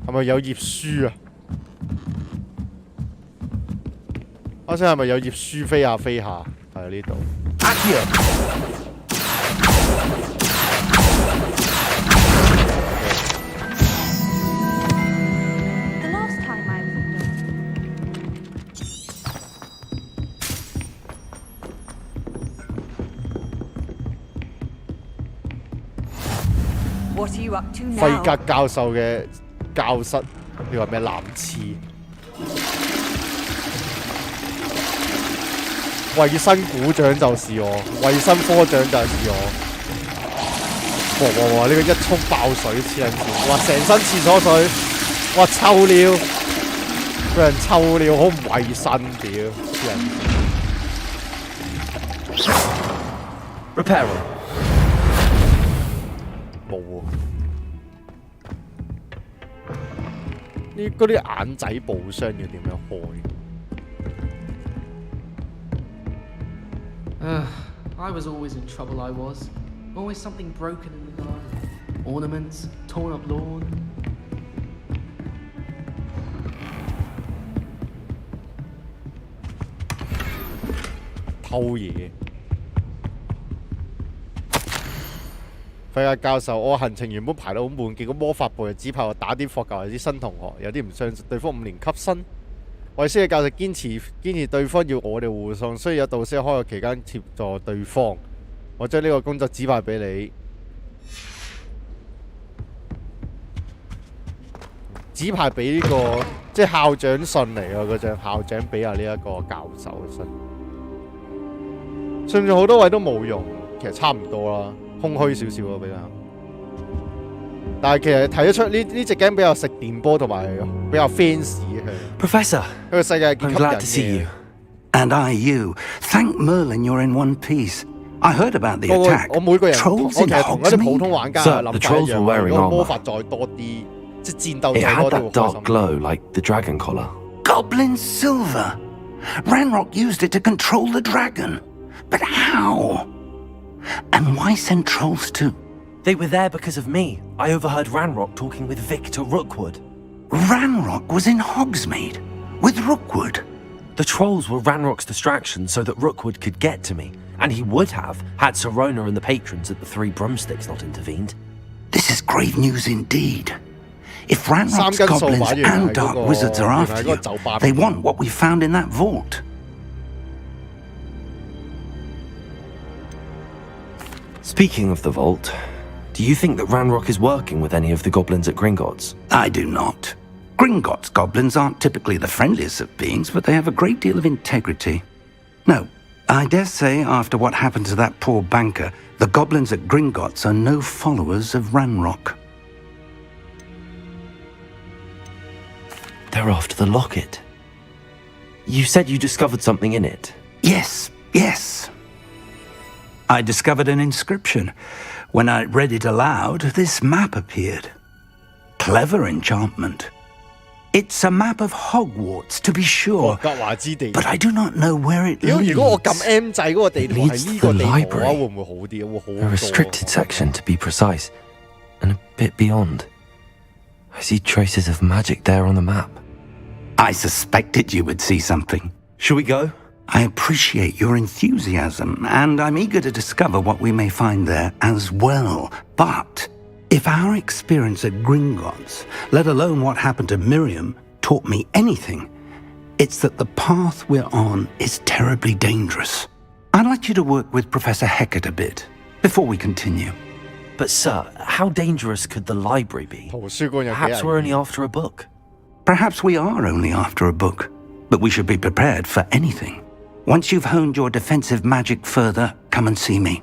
係咪有頁書啊？啱先係咪有頁書飛下飛下？係呢度。What are you up to now? 費格教授嘅教室，你話咩男廁？衛生股長就是我，衛生科長就是我。哇！呢個一沖爆水黐撚線，哇！成身廁所水，哇！臭尿，個人臭尿好唔衞生屌，黐撚線。Repair。冇喎。嗰啲眼仔步槍要點樣開？I was always in trouble, I was. Always something broken in the garden. Ornaments, torn up lawn. 偷嘢。費格教授，我行程原本排到好滿，結果魔法部就只派我打啲課教啲新同學，有啲唔相信對方5年級生。衛斯嘅教授堅持對方要我哋護送，所以有導師喺開學期間協助對方。我將呢個工作指派俾你，指派俾呢個即係校長信嚟啊！嗰張校長俾啊呢一個教授嘅信，信咗好多位都冇用，其實差唔多啦，空虛少少咯比較。但係其實睇得出呢隻 game 比較食電波同埋比較 fans 嘅。Professor, 佢個世界幾吸 I'm glad to see 引 you. And I you. Thank Merlin you're in one piece. I heard about the attack. 我每個人 Trolls 我 in 其實同一啲普通玩家嘅 Sir, 諗 the 法一 trolls 樣。 were wearing 如果 armor. 魔法再多啲，即係戰鬥 It 再 had 多啲 that 會開 dark 心。 glow like the dragon collar. Goblin silver. Ranrock used it to control the dragon. But how? And why send trolls too? They were there because of me. I overheard Ranrock talking with Victor Rookwood. Ranrock was in Hogsmeade with Rookwood. The trolls were Ranrock's distraction so that Rookwood could get to me, and he would have had Sirona and the patrons at the Three Broomsticks not intervened. This is grave news indeed. If Ranrock's goblins and dark wizards are after you, they want what we found in that vault. Speaking of the vault, do you think that Ranrock is working with any of the goblins at Gringotts? I do not. Gringotts goblins aren't typically the friendliest of beings, but they have a great deal of integrity. No, I dare say after what happened to that poor banker, the goblins at Gringotts are no followers of Ranrock. They're after the locket. You said you discovered something in it. Yes, yes. I discovered an inscription. When I read it aloud, this map appeared. Clever enchantment. It's a map of Hogwarts, to be sure, but I do not know where it leads. A restricted section, to be precise, and a bit beyond. I see traces of magic there on the map. I suspected you would see something. Shall we go? I appreciate your enthusiasm, and I'm eager to discover what we may find there as well. But if our experience at Gringotts, let alone what happened to Miriam, taught me anything, it's that the path we're on is terribly dangerous. I'd like you to work with Professor Hecat a bit before we continue. But sir, how dangerous could the library be? Perhaps we're only after a book. Perhaps we are only after a book, but we should be prepared for anything. Once you've honed your defensive magic further, come and see me.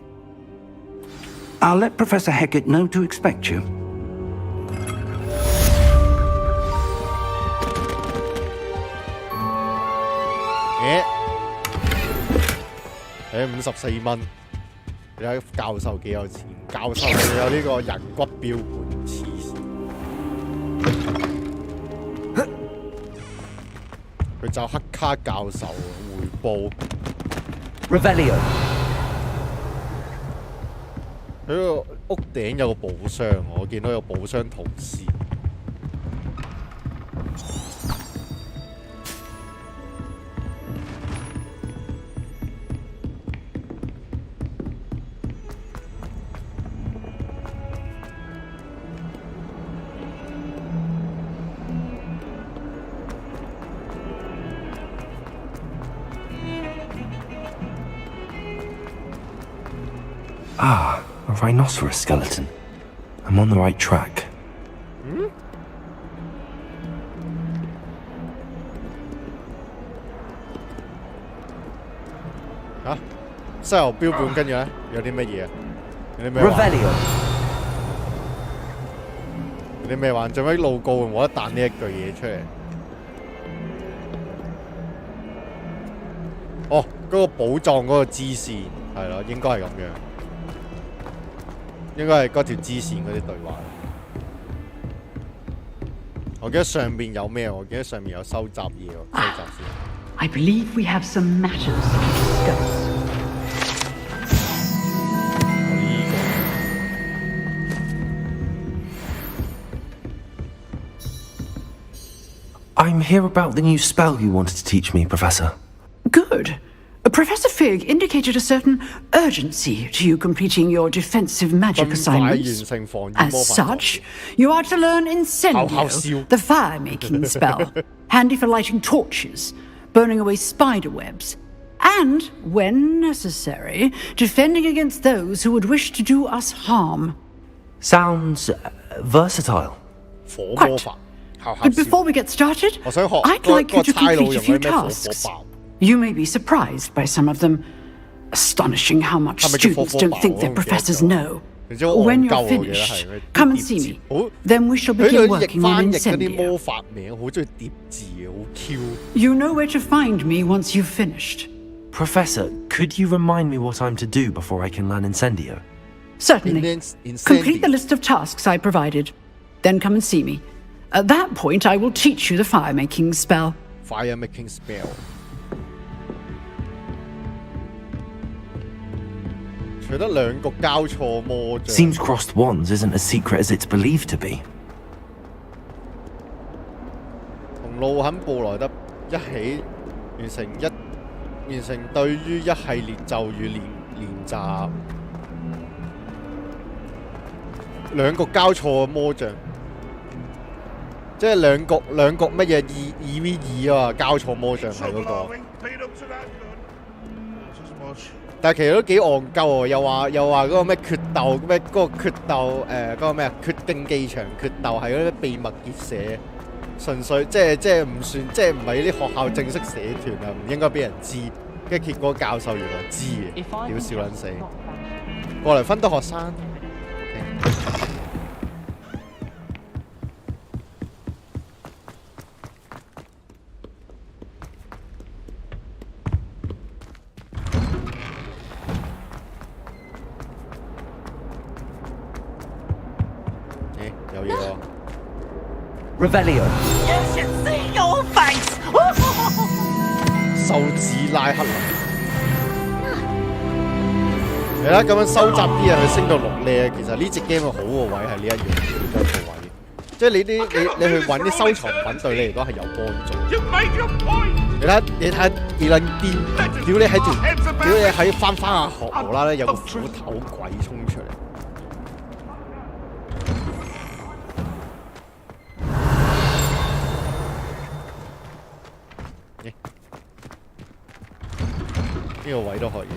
I'll let Professor Hecat know to expect you. $54蚊，你睇教授幾有錢？教授有呢個人骨標本，黐線。佢就黑卡教授回報。Revelio。佢個屋頂有個寶箱，我見到有寶箱圖示。Ah, a rhinoceros skeleton. I'm on the right track. Hả? 西遊標本跟住咧有啲乜嘢啊？有啲咩玩？有啲咩玩？最尾路過會冇得彈呢一句嘢出嚟。哦，嗰個寶藏嗰個支線係啦，應該係咁樣。應該係嗰條支線嗰啲對話。我記得上邊有咩？我記得上面有收集嘢喎，收集先。I believe we have some matters to discuss. I'm here about the new spell you wanted to teach me, Professor. Good. Professor Fig indicated a certain urgency to you completing your defensive magic assignments. As such, you are to learn Incendio, the fire-making spell, handy for lighting torches, burning away spider webs, and, when necessary, defending against those who would wish to do us harm. Sounds versatile. Quite. But before we get started, I'd like you to complete a few tasks. You may be surprised by some of them. Astonishing how much students don't think their professors know. When you're finished, come and see me. Then we shall begin working on Incendio. You know where to find me once you've finished. Professor, could you remind me what I'm to do before I can learn Incendio? Certainly. Complete the list of tasks I provided. Then come and see me. At that point, I will teach you the fire-making spell. Fire-making spell. Seems crossed wands isn't as secret as it's believed to be. 同路肯布萊德一起完成對於一系列咒語練習。兩局交錯嘅魔像，即係兩局乜嘢2v2啊？交錯魔像係嗰個。但係其實都幾戇鳩喎，又話嗰個咩決鬥咩嗰個決鬥嗰個咩啊決競技場決鬥係嗰啲秘密結社，純粹即係唔算即係唔係啲學校正式社團啊，唔應該俾人知。跟住結果教授原來知嘅，屌笑撚死！過嚟分得學生。Revelio. You should see your face. 手指拉黑林，係啦，咁樣收集啲人去升到6咧，其實呢隻 game 嘅好個位係呢一樣嘢個位，即係你去揾啲收藏品對你嚟講係有幫助。你睇幾撚癲，屌你喺翻下學無啦啦有個斧頭鬼衝出嚟。呢個位都可以，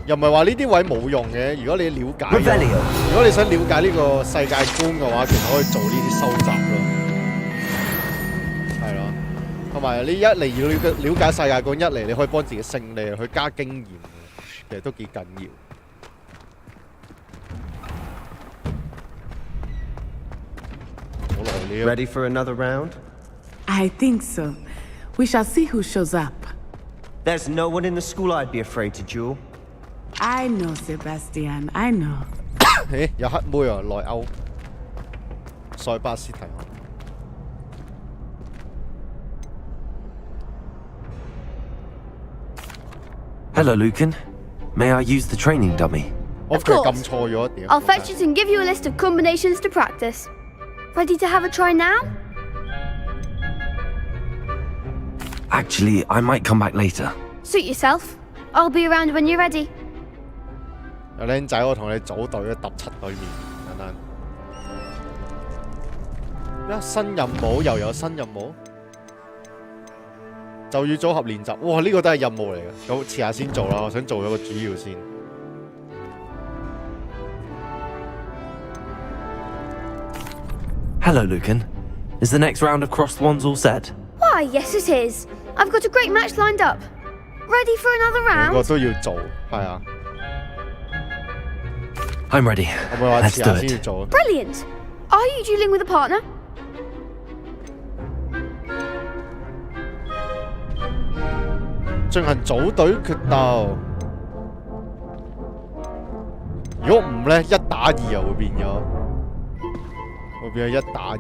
又唔係話呢啲位冇用嘅。如果你了解，如果你想了解呢個世界觀嘅話，其實可以做呢啲收集咯，係咯。同埋你一嚟要了解世界觀，一嚟你可以幫自己勝利，去加經驗，其實都幾緊要。好耐了。 Ready for another round? I think so. We shall see who shows up. There's no one in the school I'd be afraid to duel. I know, Sebastian. I know. 有黑妹啊，內歐，塞巴斯提 Hello, Lucan. May I use the training dummy? Of course. I'll fetch it and give you a list of combinations to practice. Ready to have a try now? Actually, I might come back later. Suit yourself. I'll be around when you're ready. 有靚仔，我同你組隊揼柒對面，等等。咩新任務又有新任務？就要組合練習，哇！呢個都係任務嚟嘅，咁遲下先做啦。我想做咗個主要先。Hello, Lucan. Is the next round of crossed wands all set? Why, yes it is. I've got a great match lined up. Ready for another 兩個 round? 都要做，係啊。I'm ready. 我咪話 Let's 遲 do 下先要 it. 做。Brilliant. Are you dueling with a partner? 進行組隊決鬥。如果唔咧，1打2又會變咗，會變咗1打2。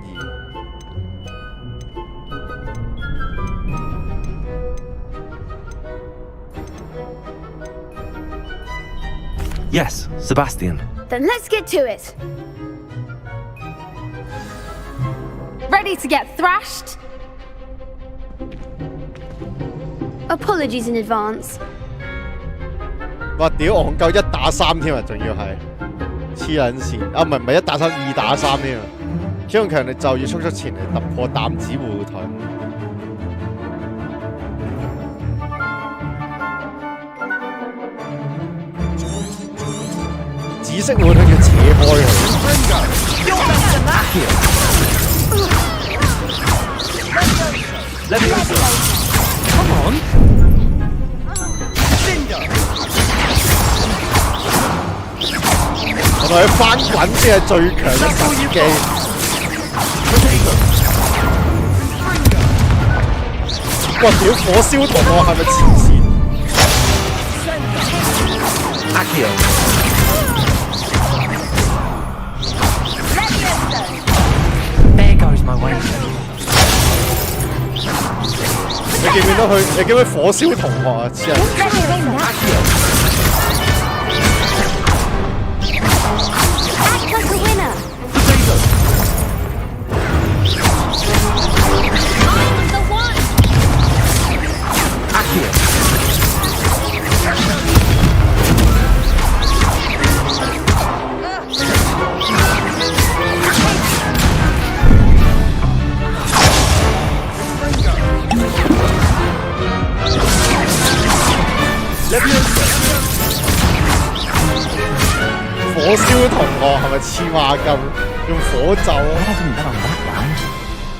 Yes, Sebastian. Then let's get to it. Ready to get thrashed? Apologies in advance. 哇！屌，戇鳩1打3添啊，仲要係黐撚線啊！唔係1打3，2打3添啊！使用強力就要速速前嚟突破擔子護盾。紫色護盾要扯開佢。Come on. 我同佢翻滾先係最強嘅神技。哇！屌，火燒同我係咪黐線 Accio. There goes my way. 你見唔見到佢？你見唔見火燒同學啊？黐人！ Act like a winner. I'm the one. Leviosa. 火燒同學係咪黐孖筋？用火咒啊！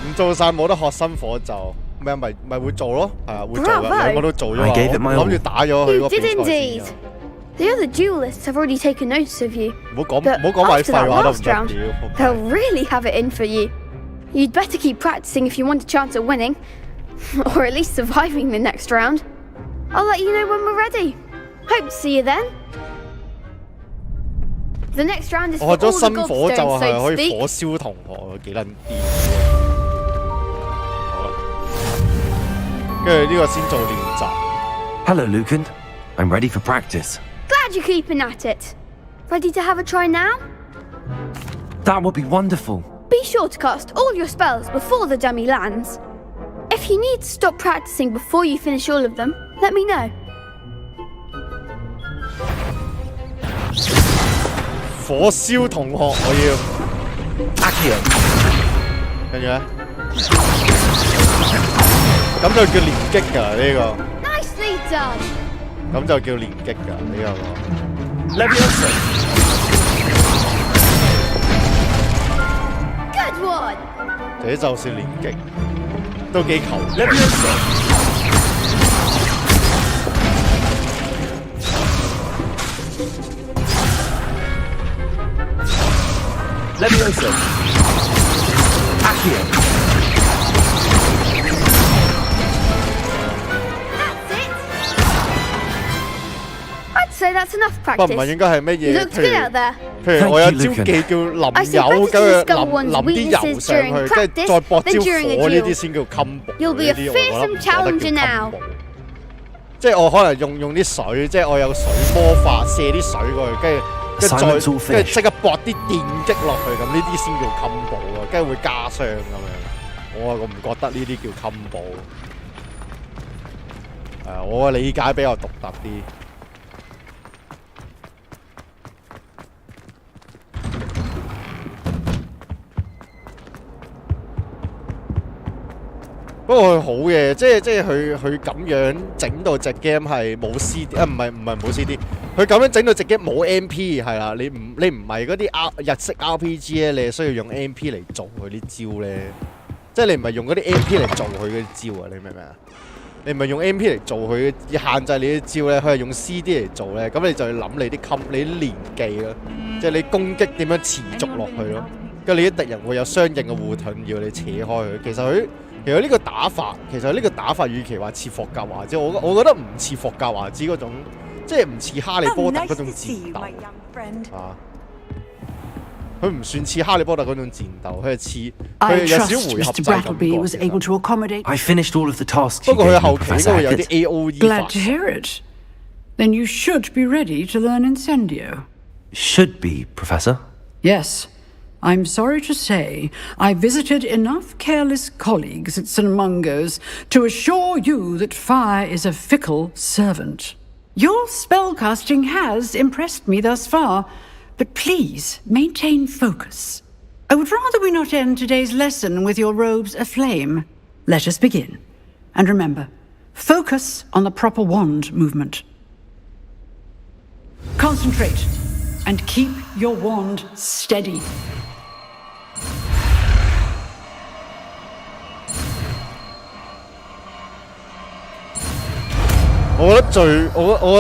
唔做晒冇得學新火咒，咩咪會做咯？係啊，會做㗎，兩個都做咗。我諗住打咗佢 You 個比 did 賽 indeed. 先。 The other duelists have already taken notice of you. 唔好講埋 After 廢 that 話都唔 last 得 round, 屌。 they'll really have it in for you. You'd better keep practicing if you want a chance at winning, or at least surviving the next round. I'll let you know when we're ready. Hope to see you then. The next round is 我 for 學咗 all the 新火咒 gobstones, 係 so 可 to 以 speak. 火燒同學，幾撚癲！跟住呢個先做練習。 Hello, Lucan. I'm ready for practice. Glad you're keeping at it. Ready to have a try now? That would be wonderful. Be sure to cast all your spells before the dummy lands. If you need to stop practicing before you finish all of them, let me know. 火燒同學，我要 Accio， 跟住咧，咁就叫連擊㗎呢個， Nicely done. 咁就叫連擊㗎呢個。Leviosa. Good one. 這就是連擊，都幾求。Leviosa. Leviosa. Accio. I'd say that's enough 不 practice. 唔係應該係乜 You 嘢？ looked good out there. 譬如我有招技叫淋 I said 油， better 跟 to 住 discover 淋 one's 啲油 weaknesses 上 during 去，跟住 practice 再搏招 than during a 火呢 duel. 啲先叫 combo。 You'll be a 呢啲我覺得 fearsome 唔得 challenger 叫 now. combo。即係我可能用啲水，即係我有水魔法射啲水過去，跟住即刻駁啲電擊落去，咁呢啲先叫 combo 啊，跟住會加傷咁樣。我唔覺得呢啲叫 combo。我嘅理解比較獨特啲。不過佢好嘅，即係佢咁樣整到隻 game 係冇 CD 啊，唔係冇 CD， 佢咁樣整到隻 game 冇 MP 係啦，你唔係嗰啲日式 RPG 咧，你係需要用 MP 嚟做佢啲招咧，即係你唔係用嗰啲 MP 嚟做佢嗰啲招啊，你明唔明啊？你唔係用 MP 嚟做佢，限制你啲招咧，佢係用 CD 嚟做咧，咁你就要諗你啲連技咯，即係你攻擊點樣持續落去咯，跟住你啲敵人會有相應嘅護盾要你扯開佢，其實呢個打法，與其話似霍格華茲，我覺得唔似霍格華茲嗰種，即係唔似哈利波特嗰種戰鬥啊！佢唔算似哈利波特嗰種戰鬥，佢係似佢有少少回合制感覺。I finished all of the tasks. 不過佢後期應該會有啲 AOE 法。 Glad to hear it. Then you should be ready to learn Incendio. Should be, Professor. Yes. I'm sorry to say, I visited enough careless colleagues at St. Mungo's to assure you that fire is a fickle servant. Your spellcasting has impressed me thus far, but please maintain focus. I would rather we not end today's lesson with your robes aflame. Let us begin. And remember, focus on the proper wand movement. Concentrate, and keep your wand steady.我覺得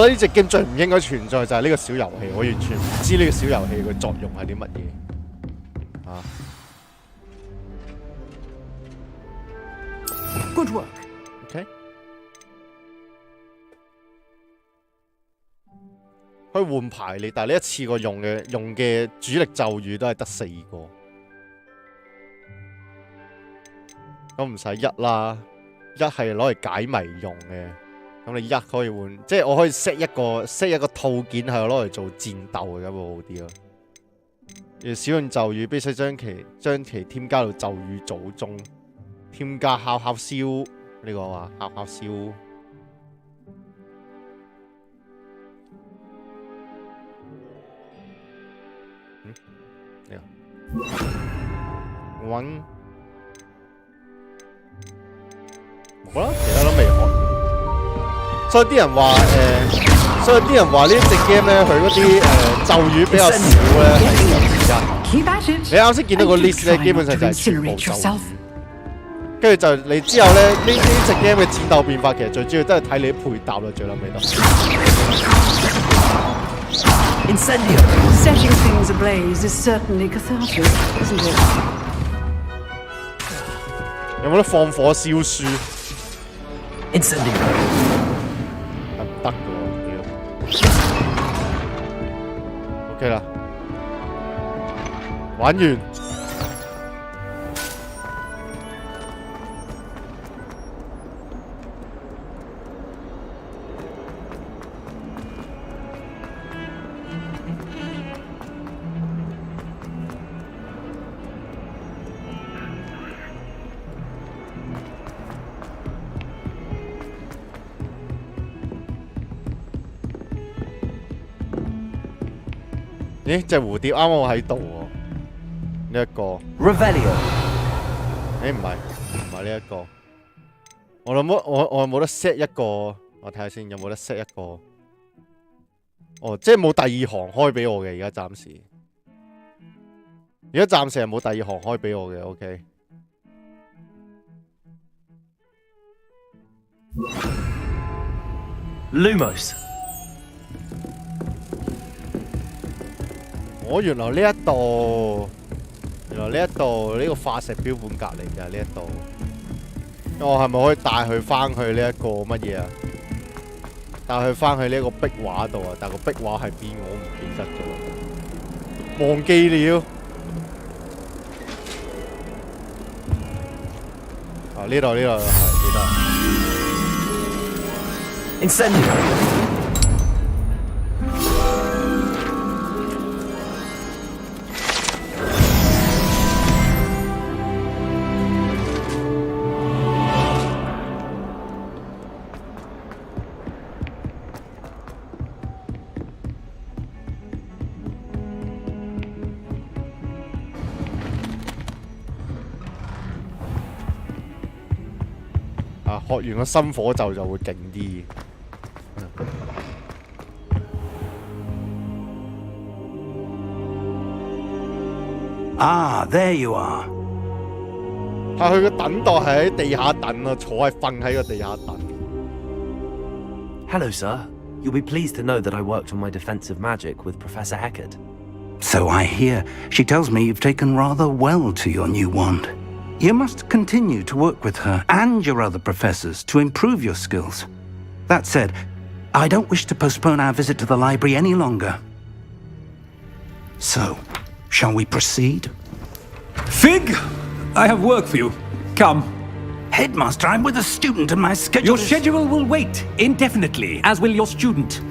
呢隻 game 最唔應該存在就係呢個小遊戲，我完全唔知呢個小遊戲嘅作用係啲乜嘢啊 Good work. OK。可以換排列，但係你一次過用嘅主力咒語都係得4個，咁唔使1啦，1係攞嚟解謎用嘅。咁你1可以換，即係我可以 set 一個套件係攞嚟做戰鬥嘅，咁會好啲咯。要使用咒語，必須將其添加到咒語組中，添加烤燒呢個話烤燒。呢個揾冇啦，其他都未學。所以啲人話呢隻 game 咧，佢嗰啲咒語比較少咧，係有原因。你啱先見到個 list 咧，基本上就係全部咒語。跟住就你之後咧，呢隻 game 嘅戰鬥變化其實最主要都係睇你啲配搭啦，最撚尾得。Incendio. Setting things ablaze is certainly cathartic, isn't it? 有冇得放火燒書 ？Incendio. 唔得嘅喎，屌 ！OK 啦，玩完。咦，隻蝴蝶啱啱喺度喎，呢一個 Revelio。誒唔係呢一個，我有冇得 set 一個？我睇下先有冇得 set 一個。哦，即係冇第二行開俾我嘅，而家暫時係冇第二行開俾我嘅 ，OK。Lumos。原來呢個化石標本隔離㗎呢一度，我係咪可以帶佢翻去呢一個乜嘢啊？帶佢翻去呢一個壁畫度啊？但係個壁畫係邊我唔記得咗，忘記了。啊呢度係記得。Incendio! 學完個新火就會勁啲。Ah, there you are. 係佢嘅等待係喺地下等啊，坐係瞓喺個地下等。Hello, sir. You'll be pleased to know that I worked on my defensive magic with Professor Eckert. So I hear. She tells me you've taken rather well to your new wand. You must continue to work with her and your other professors to improve your skills. That said, I don't wish to postpone our visit to the library any longer. So, shall we proceed? Fig! I have work for you. Come. Headmaster, I'm with a student and my schedule Your schedule will wait indefinitely, as will your student.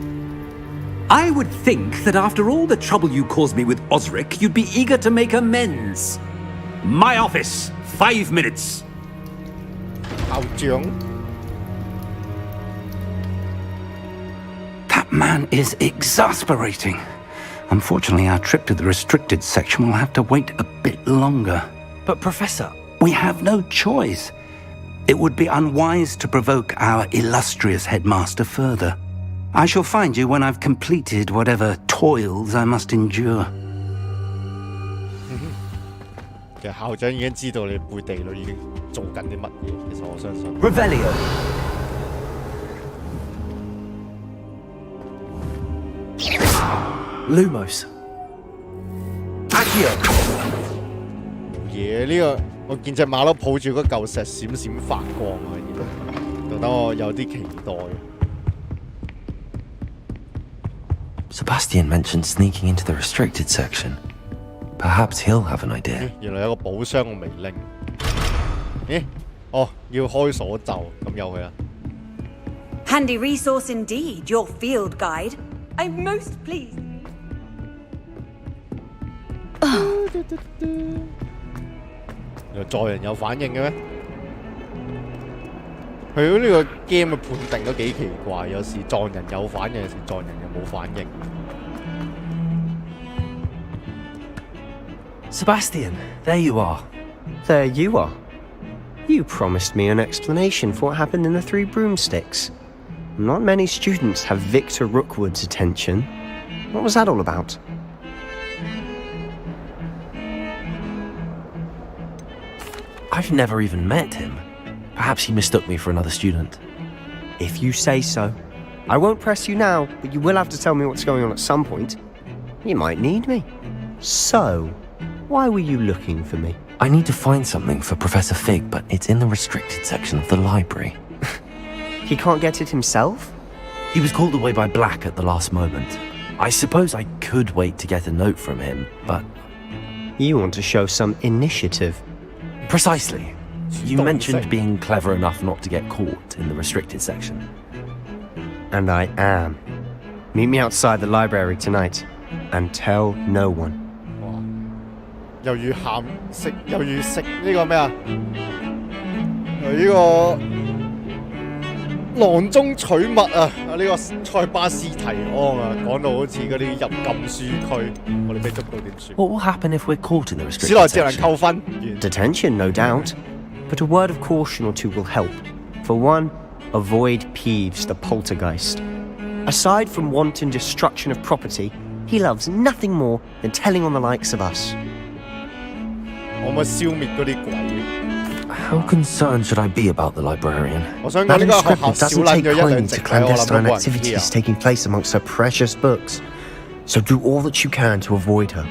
I would think that after all the trouble you caused me with Osric, you'd be eager to make amends. My office. 5 minutes. 校長 That man is exasperating. Unfortunately, our trip to the restricted section will have to wait a bit longer. But Professor... We have no choice. It would be unwise to provoke our illustrious headmaster further. I shall find you when I've completed whatever toils I must endure. 其實校長已經知道你背地裏已經做緊啲乜嘢，其實我相信。Revelio. Lumos. Accio. 冇嘢，呢個我見隻馬騮抱住嗰嚿石閃閃發光啊！就等我有啲期待。Sebastian mentioned sneaking into the restricted section. Perhaps he'll have an idea. 原來有個寶箱我未拎。咦？哦，要開鎖就咁有佢啦。Handy resource indeed, your field guide. I'm most pleased. 原來助人有反應嘅咩？佢呢個 game 嘅判定都幾奇怪，有時撞人有反應，有時撞人又冇反應。Sebastian, there you are. There you are. You promised me an explanation for what happened in the Three Broomsticks. Not many students have Victor Rookwood's attention. What was that all about? I've never even met him. Perhaps he mistook me for another student. If you say so. I won't press you now, but you will have to tell me what's going on at some point. You might need me. So, why were you looking for me? I need to find something for Professor Fig, but it's in the restricted section of the library. He can't get it himself? He was called away by Black at the last moment. I suppose I could wait to get a note from him, but... You want to show some initiative. Precisely. You mentioned being clever enough not to get caught in the restricted section. And I am. Meet me outside the library tonight, and tell no one. 又要喊食，又要食呢個咩啊？呢個囊中取物啊！呢個塞巴斯提安啊，講到好似嗰啲入禁書區，我哋俾捉到點算 ？What will happen if we're caught in the restricted section? 史內只能扣分。Detention, no doubt. But a word of caution or two will help. For one, avoid Peeves the poltergeist. Aside from wanton destruction of property, he loves nothing more than telling on the likes of us. How concerned should I be about the librarian? Madam Scribbner doesn't take kindly to clandestine activities taking place amongst her precious books. So do all that you can to avoid her.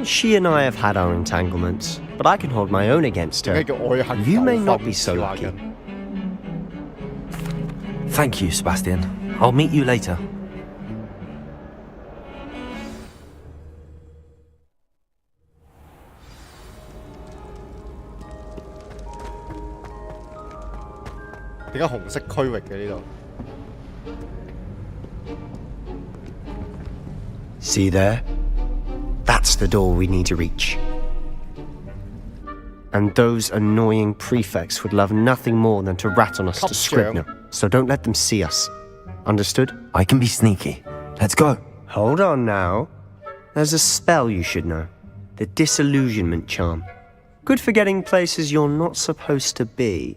She and I have had our entanglements, but I can hold my own against her. You may not be so lucky. Thank you, Sebastian. I'll meet you later. 點解紅色區域嘅呢度？ See there? That's the door we need to reach. And those annoying prefects would love nothing more than to rat on us to Scribner, so don't let them see us. Understood? I can be sneaky. Let's go. Hold on now. There's a spell you should know. The Disillusionment Charm. Good for getting places you're not supposed to be.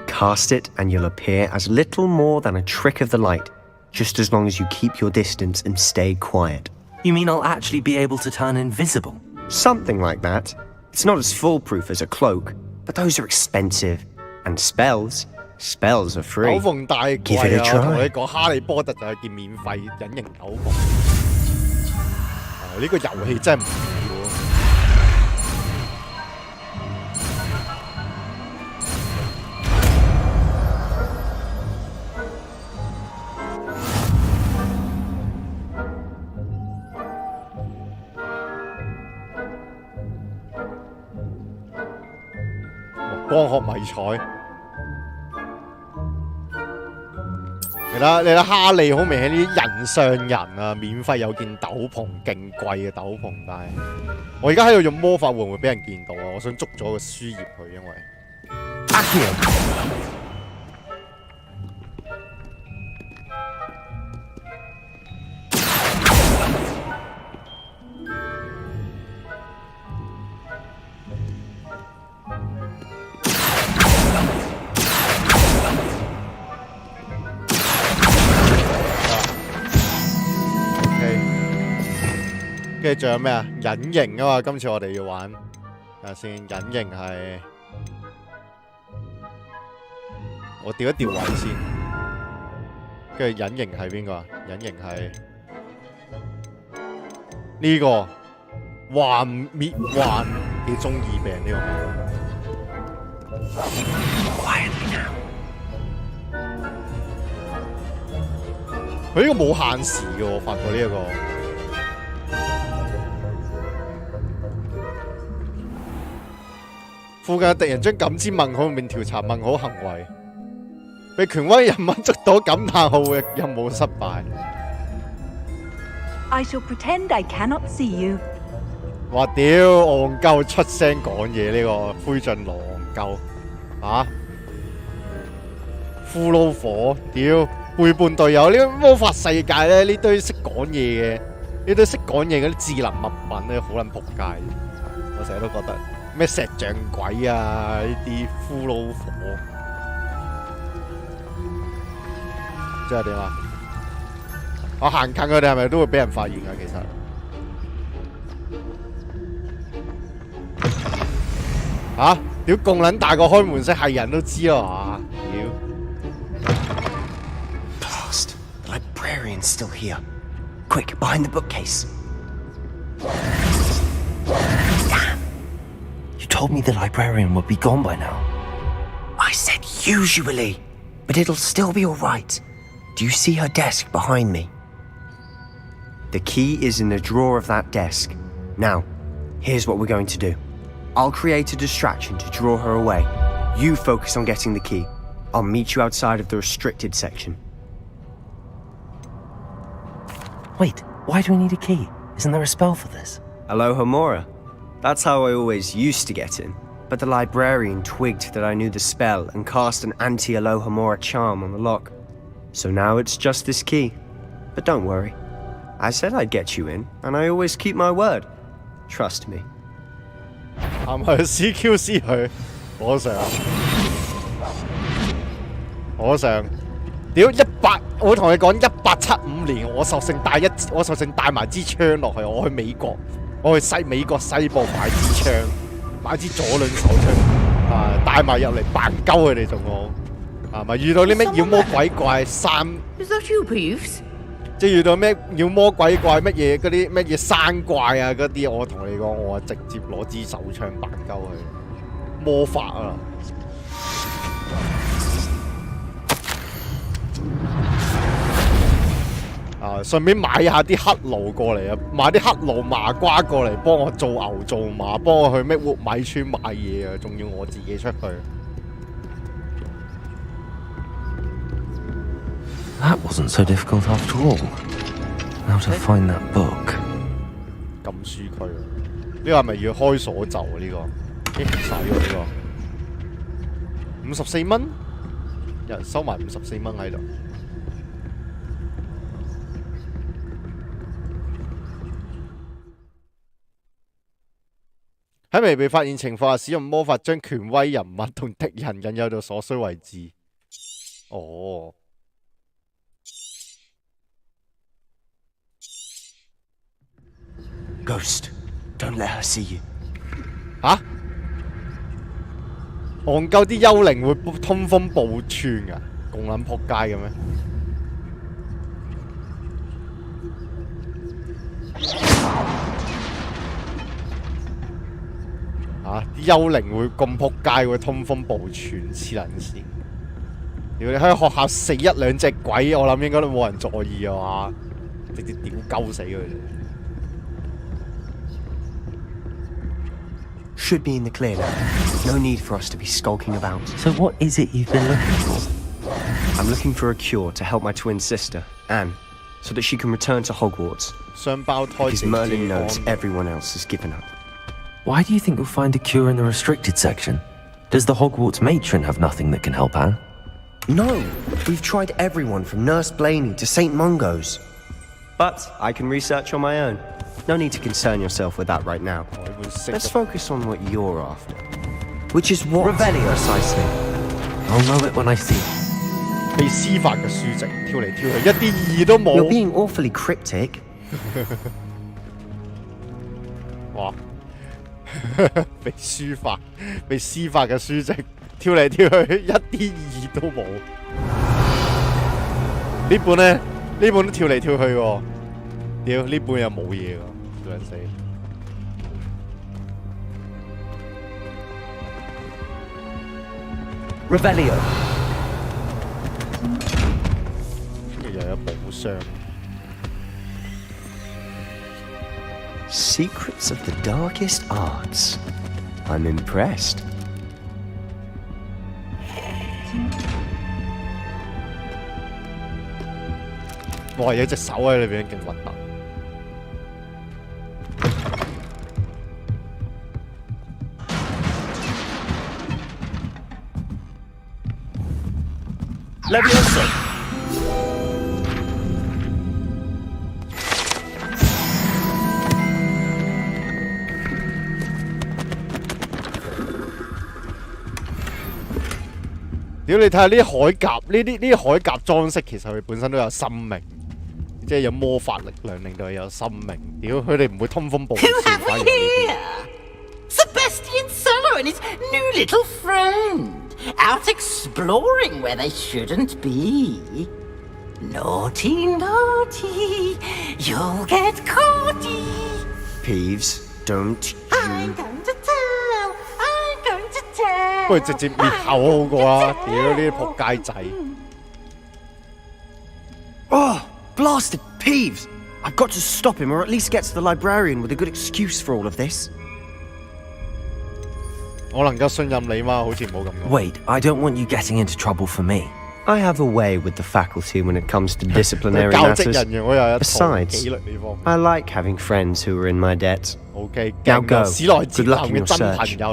Cast it and you'll appear as little more than a trick of the light, just as long as you keep your distance and stay quiet. You mean I'll actually be able to turn invisible? Something like that. It's not as foolproof as a cloak, but those are expensive. And spells are free. Give it a try. 同你講哈利波特就係件免費隱形斗篷。呢個遊戲真係唔易喎。光學迷彩。你睇哈利好明顯呢啲人上人啊，免費有件斗篷，勁貴嘅斗篷，但係我而家喺度用魔法會唔會俾人見到啊？我想捉咗個書頁佢，因為跟住仲有咩啊？隱形啊嘛，今次我哋要玩，睇下先。隱形係我調一調位先。跟住隱形係邊個啊？隱形係呢個幻滅幻，幾中意俾人呢個名。佢呢個冇限時嘅，我發覺呢一個。附近嘅敵人將感知問號面調查問號行為，被權威人物捉到感嘆號嘅任務失敗。I shall pretend I cannot see you。哇屌，戇鳩出聲講嘢呢個灰燼狼戇鳩啊！骷髏火屌背叛隊友，呢個魔法世界咧呢堆識講嘢嘅，呢堆識講嘢嗰啲智能物品咧好撚仆街，我成日都覺得。咩石像鬼啊！呢啲骷髏火，即係點啊？我行近佢哋係咪都會俾人發現㗎？其實嚇，屌咁撚大個開門式係人都知啊嘛！屌 ！Blast! The librarian's still here. Quick, behind the bookcase. You told me the librarian would be gone by now. I said usually, but it'll still be all right. Do you see her desk behind me? The key is in the drawer of that desk. Now, here's what we're going to do. I'll create a distraction to draw her away. You focus on getting the key. I'll meet you outside of the restricted section. Wait, why do we need a key? Isn't there a spell for this? Aloha Mora. That's how I always used to get in, but the librarian twigged that I knew the spell and cast an anti-Aloha Mora charm on the lock. So now it's just this key. But don't worry. I said I'd get you in, and I always keep my word. Trust me. 係咪 CQC 佢？我想，屌100！我同你講1875年，我索性帶埋支槍落去，我去美國。我去美國西部買支槍，買支左輪手槍，啊，帶埋入嚟扮鳩佢哋仲好，係咪遇到啲咩妖魔鬼怪？Is that you, Peeves？ 即係遇到咩妖魔鬼怪乜嘢嗰啲乜嘢山怪啊嗰啲，我同你講，我直接攞支手槍扮鳩佢，魔法啊！啊！順便買下啲黑奴過嚟啊，買啲黑奴麻瓜過嚟幫我做牛做馬，幫我去咩活米村買嘢啊，仲要我自己出去。That wasn't so difficult after all. Now to find that book. 呢個係咪要開鎖就啊？呢個使喎呢個54蚊，有人收埋54蚊喺度。喺未被發現情況下，使用魔法將權威人物同敵人引誘到所需位置。哦。Ghost, don't let her see you. 嚇？戇鳩啲幽靈會通風報串㗎，共撚撲街嘅咩？啲幽靈會咁撲街，會通風報串，黐撚線！如果你喺學校死一兩隻鬼，我諗應該都冇人在意啊嘛，直接屌鳩死佢哋。Should be in the clear now. No need for us to be skulking about. So what is it you've been looking for? I'm looking for a cure to help my twin sister, Anne, so that she can return to Hogwarts. Because Merlin knows everyone else has given up. Why do you think you'll find a cure in the restricted section? Does the Hogwarts matron have nothing that can help Anne? No! We've tried everyone from Nurse Blaney to St. Mungo's. But I can research on my own. No need to concern yourself with that right now. Let's focus on what you're after. Which is what? Revelio. Precisely. I'll know it when I see it. 被施法嘅書籍跳嚟跳去，一啲意義都冇。You're being awfully cryptic. 哇！被施法嘅書籍跳嚟跳去，一啲意義都冇。呢本咧，呢本都跳嚟跳去喎。屌，呢本又冇嘢喎，兩死。Revelio。又有寶箱。Secrets of the darkest arts. I'm impressed. 哇！有隻手喺裏邊，勁核突。Levioso.屌你睇下呢啲鎧甲，呢啲鎧甲裝飾其實佢本身都有生命，即係有魔法力量令到佢有生命。屌佢哋唔會通風報信。Sebastian Sallow and his new little friend, out exploring where they shouldn't be. Naughty, naughty, you'll get caughty. Peeves, don't you... I'm going to tell, I'm going to tell. 不如直接滅口好過啦！屌呢啲仆街仔。Oh, blasted Peeves! I've got to stop him, or at least get to the librarian with a good excuse for all of this. 我能夠信任你嗎？好似冇咁講。Wait, I don't want you getting into trouble for me. I have a way with the faculty when it comes to disciplinary matters. Besides, I like having friends who are in my debt. Now go. Good luck in your search. Now,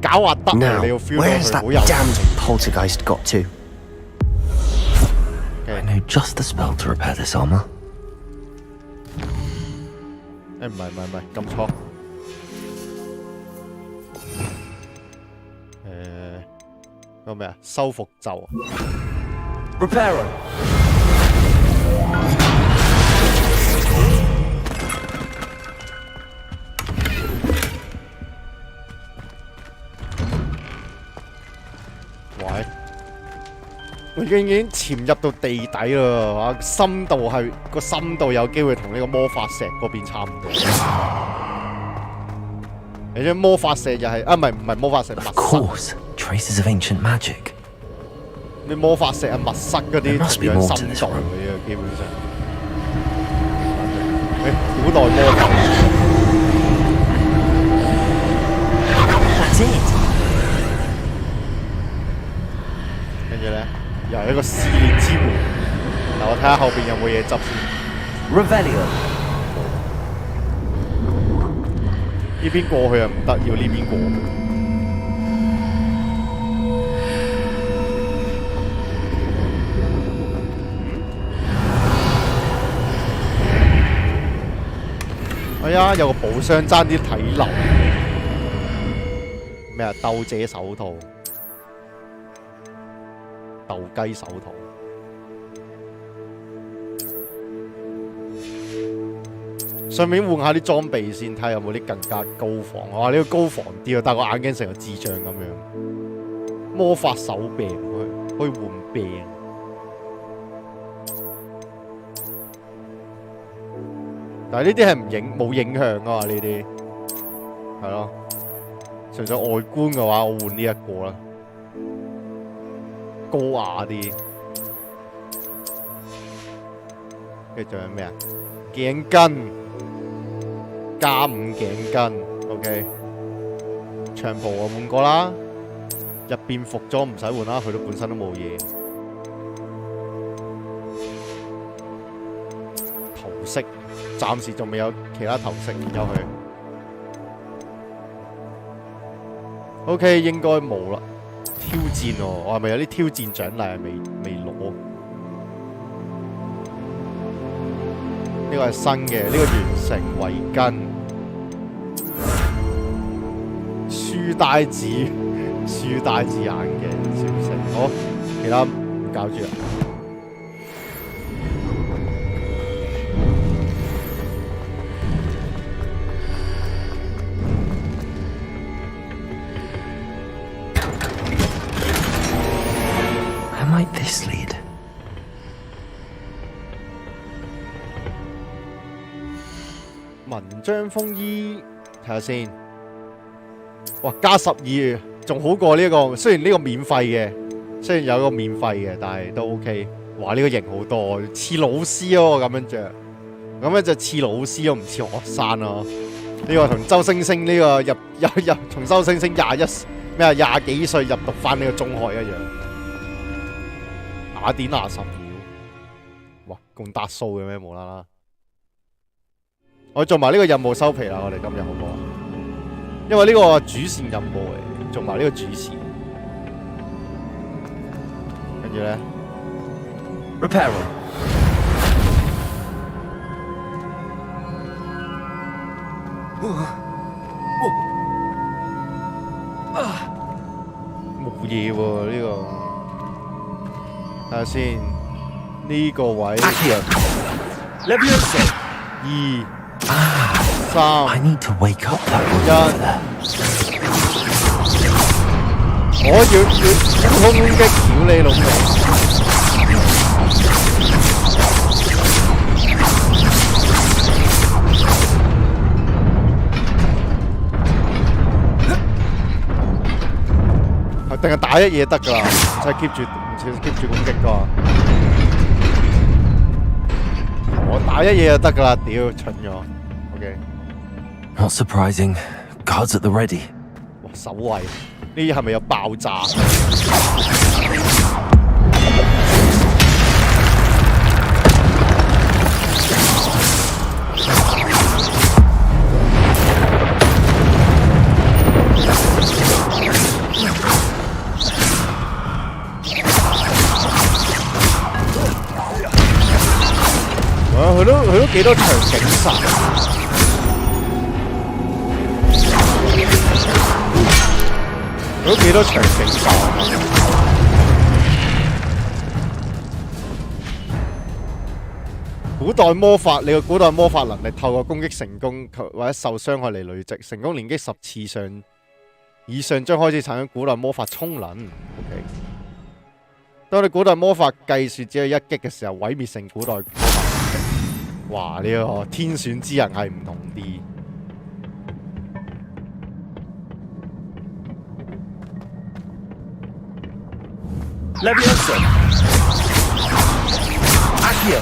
where's that damned poltergeist got to? I know just the spell to repair this armor. 唔係，撳錯。個咩啊？修復咒。Reparo。喂，我已經潛入到地底啦，深度係個深度有機會同呢個魔法石嗰邊差唔多。你啲魔法石又係啊？唔係魔法石，密室。Traces of ancient magic. 啲魔法石啊，密室嗰啲同樣深度嘅基本上。古代魔法。That's it. 跟住咧，又係一個試煉之門。嗱，我睇下後邊有冇嘢執先。Revelio. 呢邊過去又唔得，要呢邊過。哎呀，有個寶箱爭啲睇漏。咩啊？鬥者手套、鬥雞手套。上面換下啲裝備先，睇下有冇啲更加高防。哇！呢個高防啲啊，戴個眼鏡成個智障咁樣。魔法手柄可以換柄。但係呢啲係冇影響啊嘛，呢啲係咯，純粹外觀嘅話，我換呢一個啦，高雅啲。跟住仲有咩啊？頸巾加5頸巾 ，OK。長袍我換過啦，入邊服裝唔使換啦，佢都本身都冇嘢。頭飾。暫時仲未有其他頭飾有佢。OK， 應該冇啦。挑戰喎，我係咪有啲挑戰獎勵係未攞？呢個係新嘅，呢個完成圍巾、書帶子眼鏡小食。好，其他唔搞住啦。This lead. 文章風衣睇下先，哇加12，仲好過呢個。雖然呢個免費嘅，雖然有一個免費嘅，但係都 OK。哇呢個型好多，似老師咯咁樣着，咁樣就似老師咯，唔似學生咯。呢個同周星星呢個入從周星星廿幾歲入讀翻呢個中學一樣。雅典娜神廟，哇，咁達數嘅咩？無啦啦，我做埋呢個任務收皮啦！我哋今日好唔好啊？因為呢個主線任務嚟，做埋呢個主線，跟住咧 ，Repair。冇嘢喎呢個。睇下先，呢個位2、3、I need to wake up that 1。我要衝擊屌你老味！定係打一嘢得㗎啦，唔使 keep 住攻擊㗎。我打一嘢就得㗎啦，屌蠢咗。OK。Not surprising. Guards at the ready. 哇，守衛呢啲係咪有爆炸？佢都幾多場景殺，佢都幾多場景殺。古代魔法，你個古代魔法能力透過攻擊成功或者受傷害嚟累積，成功連擊10次以上將開始產生古代魔法充能。OK， 當你古代魔法計算只有1擊嘅時候，毀滅性古代魔法。哇！呢個天選之人係唔同啲。Leviosa. Accio.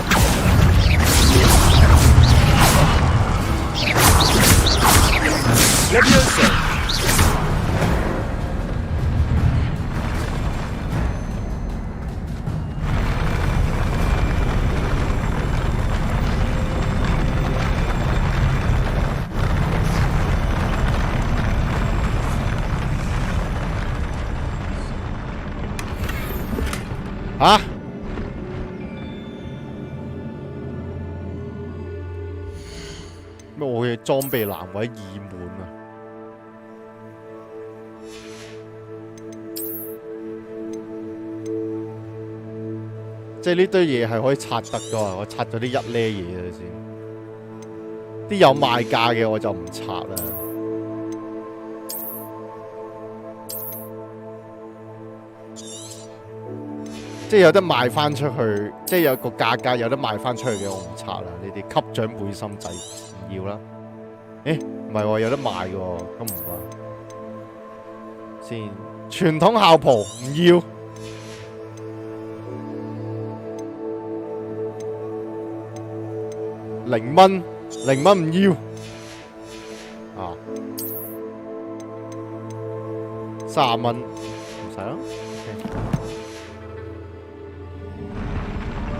Leviosa. 吓？咩？我嘅裝備欄位已滿啊！即係呢堆嘢係可以拆得噶，我拆咗啲一呢嘢先。啲有賣價嘅我就唔拆啦。即係有得賣翻出去，即係有個價格有得賣翻出去嘅，我唔拆啦。呢啲級長背心仔唔要啦。誒，唔係喎，有得賣嘅喎，咁唔啊。先，傳統校袍唔要。0蚊，0蚊唔要。啊，30蚊唔使啦。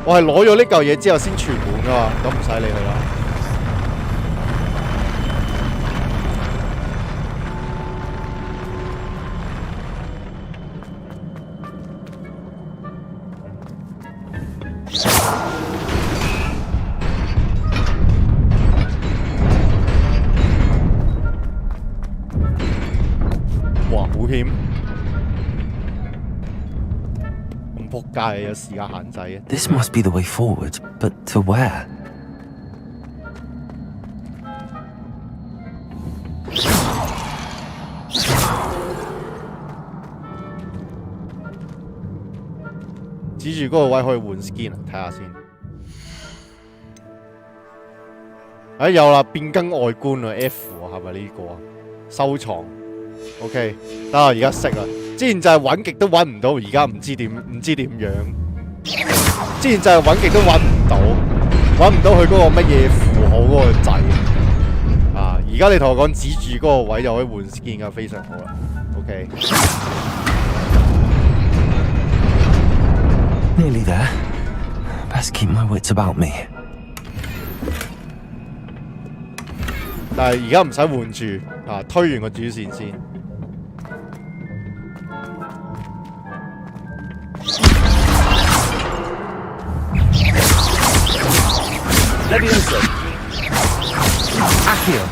我係攞咗呢嚿嘢之後先存滿噶嘛，咁唔使理佢啦。哇，好險！咁仆街，有時間限制嘅。This must be the way forward, but to where? 指住嗰個位可以換 skin 睇下先。哎，有啦，變更外觀啊 ，F 啊，係咪呢個啊？收藏 ，OK， 得啦，而家識啦。之前就係揾極都揾唔到，而家唔知點樣。之前就係揾極都揾唔到佢嗰個乜嘢符號嗰個掣啊！而家你同我講指住嗰個位就可以換 skin 噶，非常好啦。OK。Nearly there. Best keep my wits about me. 但係而家唔使換住啊，推完個主線先。Levioso. Accio.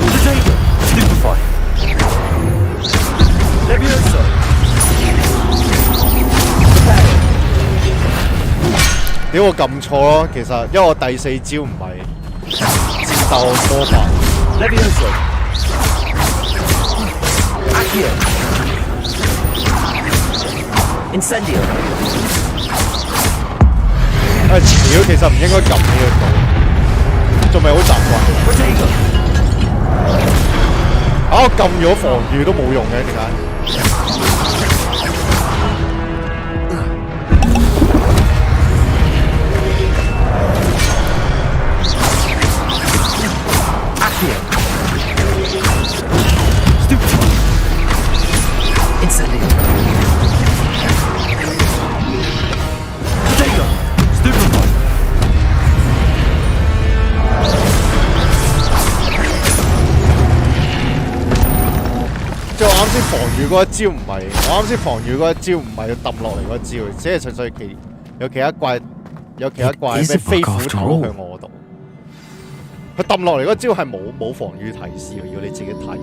Potato. Stupefy. Levioso. Prepare. 屌我撳錯咯，其實因為我第4招唔係戰鬥魔法。Levioso. Accio. Incendio. 屌，其實唔應該撳呢個度，仲未好習慣。我撳咗防禦都冇用嘅，點解？即係我啱先防禦嗰一招唔係，我啱先防禦嗰一招唔係要揼落嚟嗰招，只係純粹有其他怪咩飛虎頭向我度。佢揼落嚟嗰招係冇防禦提示，要你自己睇。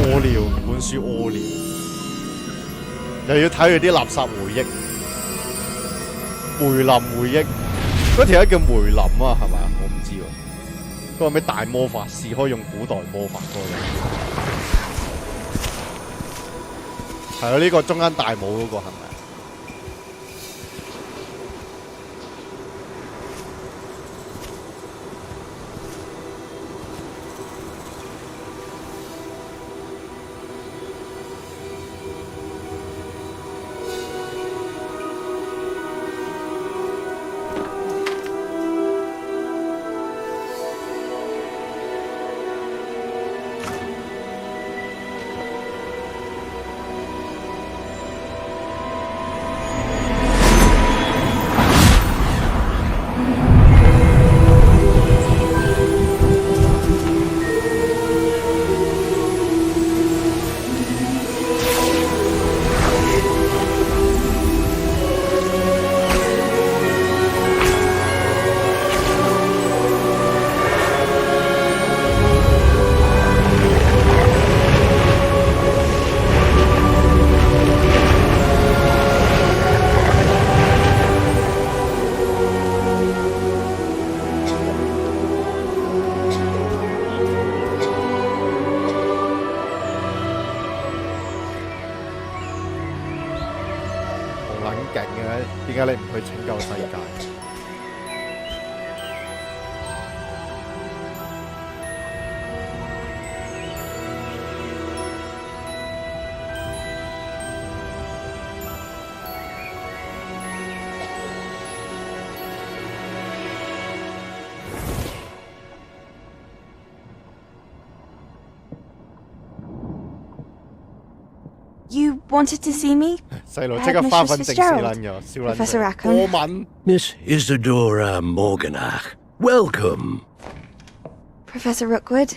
屙尿，本書屙尿。又要睇佢啲垃圾回憶，梅林回憶，嗰條友叫梅林啊，係咪啊？我唔知喎。嗰個咩大魔法師可以用古代魔法嗰個，係啊，呢個中間戴帽嗰個係咪？勁嘅，點解你唔去拯救世界？You wanted to see me? 細路即刻花粉症死撚咗，笑撚 Professor 咗。 Rackham. 過敏。Miss Isadora Morganach, welcome. Professor Rookwood,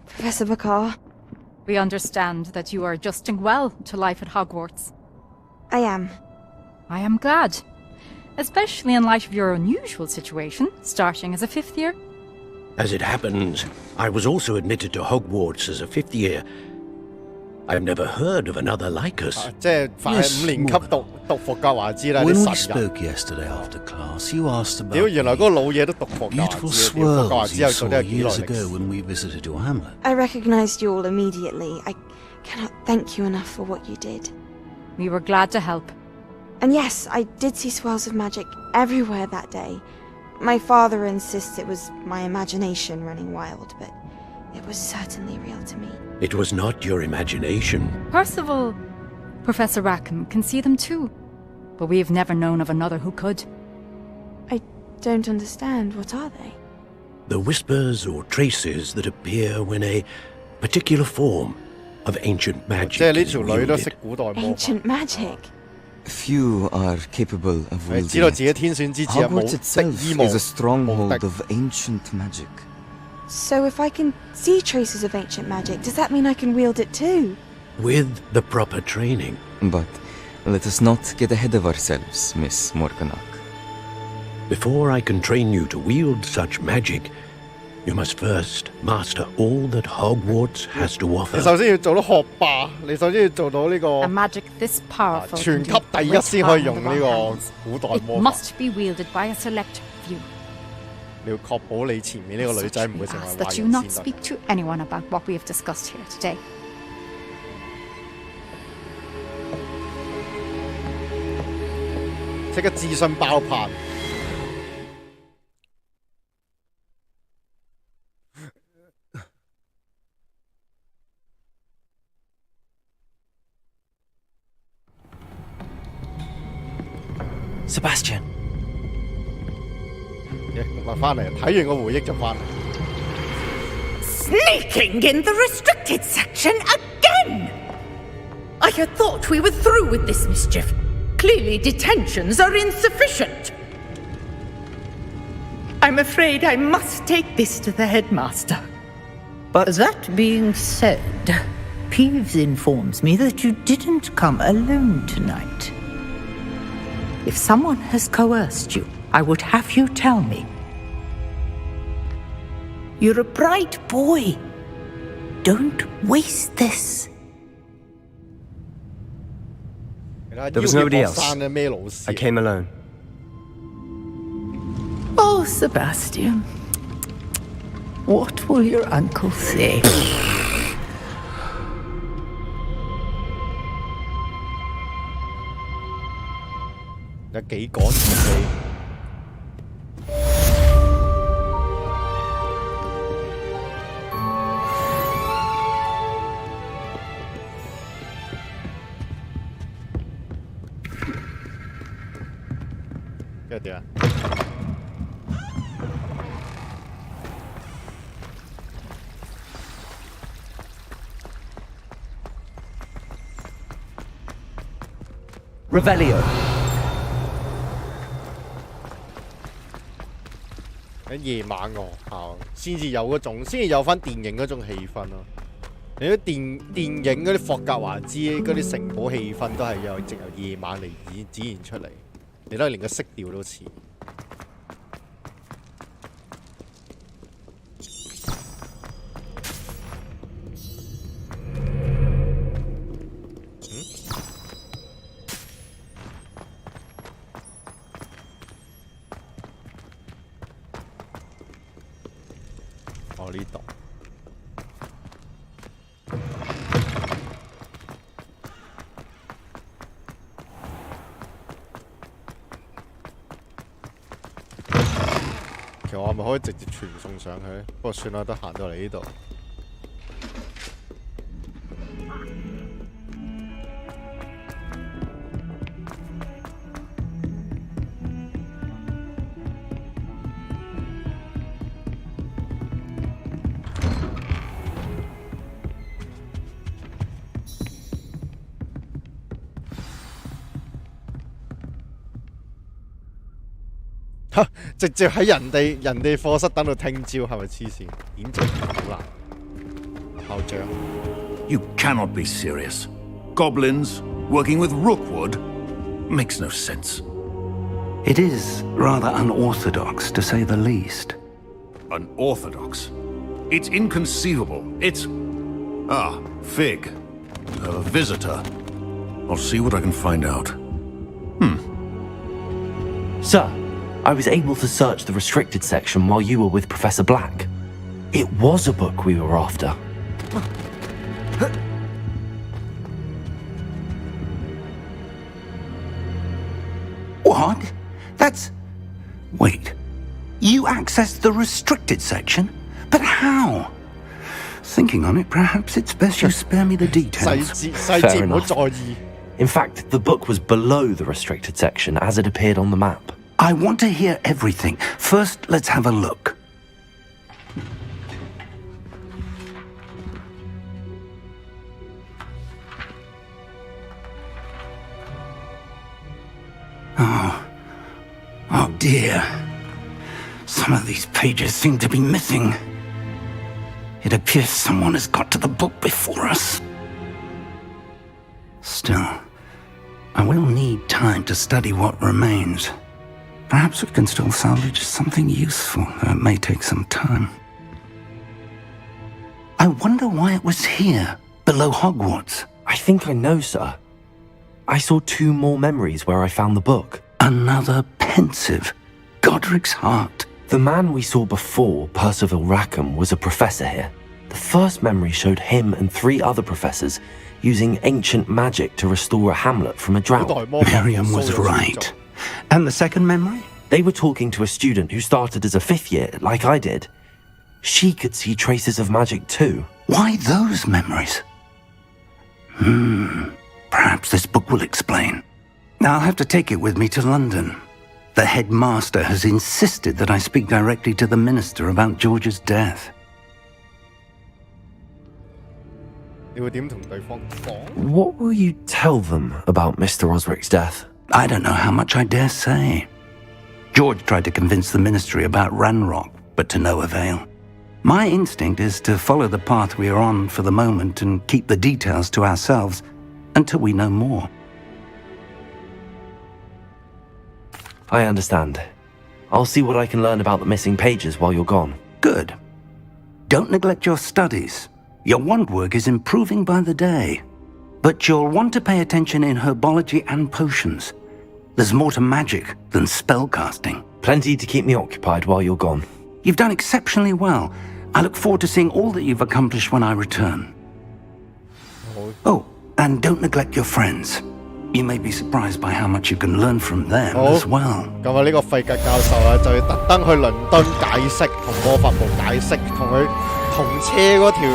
Professor Bakar. We understand that you are adjusting well to life at Hogwarts. I am. I am glad. Especially in light of your unusual situation, starting as a 5th year. As it happens, I was also admitted to Hogwarts as a 5th year. I've never heard of another like us. 即係凡係5年級讀霍格華茲啦，啲 When we 神人。 spoke yesterday after class, you asked about 屌，原來嗰個老嘢都讀霍格華 beautiful 茲嘅，霍格華 swirls 茲 you 有 saw 到底有幾耐 years 歷 ago 史？ when we visited your hamlet. I recognized you all immediately. I cannot thank you enough for what you did. We were glad to help. And yes, I did see swirls of magic everywhere that day. My father insists it was my imagination running wild, but it was certainly real to me. It was not your imagination. Percival, Professor Rackham can see them too. But we've never known of another who could. I don't understand. What are they? The whispers or traces that appear when a particular form of ancient magic 即係呢 is 條女都識 wielded. 古代魔法。 Ancient magic. Few are capable of 係 wielding 知道自己 it. 天選之子係冇 Hogwarts 敵 itself 意無 is a stronghold 無敵 of ancient magic. So if I can see traces of ancient magic, does that mean I can wield it too? With the proper training. But let us not get ahead of ourselves, Miss Morganach. Before I can train you to wield such magic, you must first master all that Hogwarts has to 你 offer. 首先要做到學霸，你首先要做到呢 A 個 magic this powerful 全 can 級 do 第一 great 先可以 harm 用 in 呢 the 個 wrong hands. 古代 It 魔法。 must be wielded by a select few. 你要確保你前面呢個女仔唔會成為 Ask 壞 that you 人 not 先得。 speak to anyone about what we have discussed here today. 即刻諮詢爆棚。Sebastian. 我翻嚟，睇完個回憶就翻嚟。 Sneaking in the restricted section again! I had thought we were through with this mischief. Clearly detentions are insufficient. I'm afraid I must take this to the headmaster. But that being said, Peeves informs me that you didn't come alone tonight. If someone has coerced you, I would have you tell me. You're a bright boy. Don't waste this. There was nobody else. I came alone. Oh, Sebastian. What will your uncle say? 有幾趕自己？跟住點啊？ Revelio. 喺夜晚嘅學校先至有嗰種，先至有翻電影嗰種氣氛咯。你啲電影嗰啲霍格華茲嗰啲城堡氣氛都係藉由夜晚嚟展現出嚟，你都係連個色調都似。哦，呢度。其實我係咪可以直接傳送上去？不過算啦，都行到嚟呢度。直接喺人哋課室等到聽朝，係咪黐線？點整好難？校長 You cannot be serious. Goblins working with Rookwood makes no sense. It is rather unorthodox, to say the least. Unorthodox? It's inconceivable. It's... Ah, Fig. A visitor. I'll see what I can find out. Sir, I was able to search the restricted section while you were with Professor Black. It was a book we were after. What? That's... Wait. You accessed the restricted section? But how? Thinking on it, perhaps it's best you spare me the details. Fair enough. In fact, the book was below the restricted section as it appeared on the map. I want to hear everything. First, let's have a look. Oh dear. Some of these pages seem to be missing. It appears someone has got to the book before us. Still, I will need time to study what remains. Perhaps we can still salvage something useful, though it may take some time. I wonder why it was here, below Hogwarts. I think I know, sir. I saw 2 more memories where I found the book. Another pensive. Godric's heart. The man we saw before, Percival Rackham, was a professor here. The first memory showed him and 3 other professors using ancient magic to restore a hamlet from a drought. Miriam was right. And the second memory? They were talking to a student who started as a 5th year, like I did. She could see traces of magic too. Why those memories? Perhaps this book will explain. I'll have to take it with me to London. The headmaster has insisted that I speak directly to the minister about George's death. What will you tell them about Mr. Osric's death? I don't know how much I dare say. George tried to convince the ministry about Ranrock, but to no avail. My instinct is to follow the path we are on for the moment and keep the details to ourselves until we know more. I understand. I'll see what I can learn about the missing pages while you're gone. Good. Don't neglect your studies. Your wand work is improving by the day. But you'll want to pay attention in herbology and potions. There's more to magic than spellcasting. Plenty to keep me occupied while you're gone. You've done exceptionally well. I look forward to seeing all that you've accomplished when I return. Oh, and don't neglect your friends. You may be surprised by how much you can learn from them as well. 咁啊，呢個費格教授啊，就要特登去倫敦解釋，同魔法部解釋，同佢同車嗰條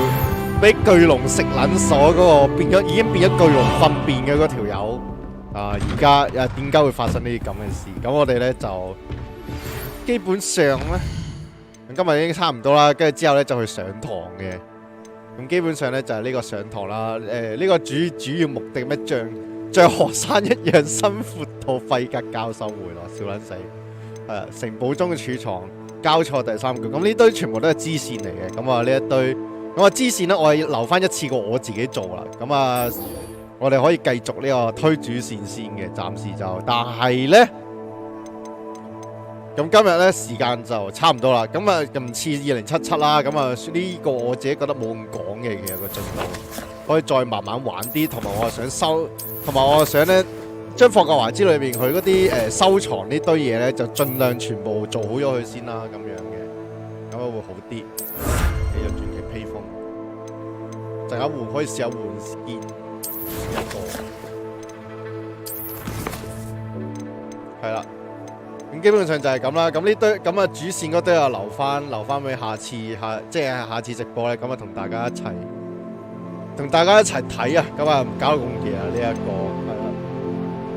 俾巨龍食撚所嗰個已經變咗巨龍糞便嘅嗰條友啊！而家點解會發生呢啲咁嘅事？咁我哋咧就基本上咧，今日已經差唔多啦，跟住之後咧就去上堂嘅。咁基本上咧就係呢個上堂啦。呢個主要目的咩？像學生一樣辛苦到費格教授回來，笑撚死。城堡中嘅儲藏交錯第3句，咁呢堆全部都係支線嚟嘅。咁啊呢一堆，咁啊支線咧，我係留翻一次過我自己做啦。咁啊，我哋可以繼續呢個推主線先嘅，暫時就，但係咧，咁今日咧時間就差唔多啦。咁啊唔似2077啦，咁啊呢個我自己覺得冇咁講嘅個進度，可以再慢慢玩啲，同埋我係想收。同埋我想咧，將霍格華茲裏邊佢嗰啲收藏呢堆嘢咧，就盡量全部做好咗佢先啦，咁樣嘅，咁樣會好啲。呢個傳奇披風，陣間換可以試下換件一個，係啦。咁基本上就係咁啦。咁呢堆咁啊主線嗰堆啊留翻俾下次即係下次直播咧，咁啊同大家一齊睇啊。咁啊唔搞到咁夜啊，呢一個係啦，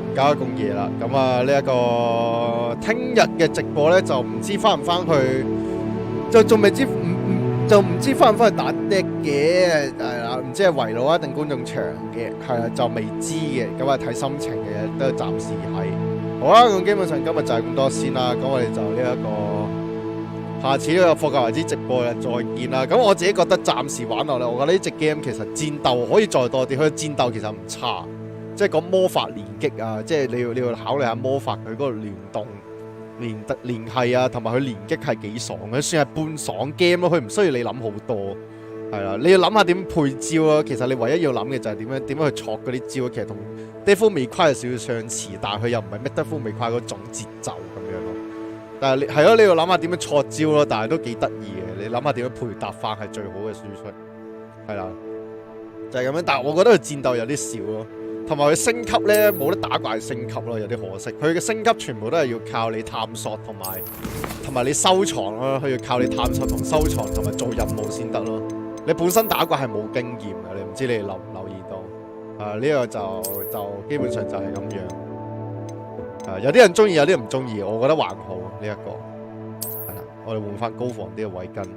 唔搞到咁夜啦。咁啊呢一個聽日嘅直播咧就唔知翻唔翻去，就仲未知就唔知翻唔翻去打的嘅，係啦，唔知係圍爐啊定觀眾場嘅，係啦，就未知嘅，咁啊睇心情嘅，都暫時係。好啦，咁基本上今日就係咁多先啦，咁我哋就呢一個下次呢個霍格華茲直播日再見啦。咁我自己覺得暫時玩落嚟，我覺得呢隻 game 其實戰鬥可以再多啲，佢嘅戰鬥其實唔差，即係講魔法連擊啊，即係你要考慮下魔法佢嗰個聯動。連繫啊，同埋佢連擊係幾爽嘅，算係半爽 game 咯。佢唔需要你諗好多，係啦，你要諗下點配招啊。其實你唯一要諗嘅就係點樣去錯嗰啲招。其實同 Devil May Cry 有少少相似，但係佢又唔係咩 Devil May Cry嗰種節奏咁樣咯。但係係咯，你要諗下點樣錯招咯。但係都幾得意嘅，你諗下點樣配搭翻係最好嘅輸出，係啦，就係咁樣。但係我覺得佢戰鬥有啲少咯。同埋佢升級咧冇得打怪升級咯，有啲可惜。佢嘅升級全部都係要靠你探索同埋你收藏咯，佢要靠你探索同收藏同埋做任務先得咯。你本身打怪係冇經驗嘅，你唔知你留唔留意到？呢個就基本上就係咁樣。有啲人中意，有啲人唔中意，我覺得還好呢一個。係啦，我哋換翻高防啲嘅圍巾。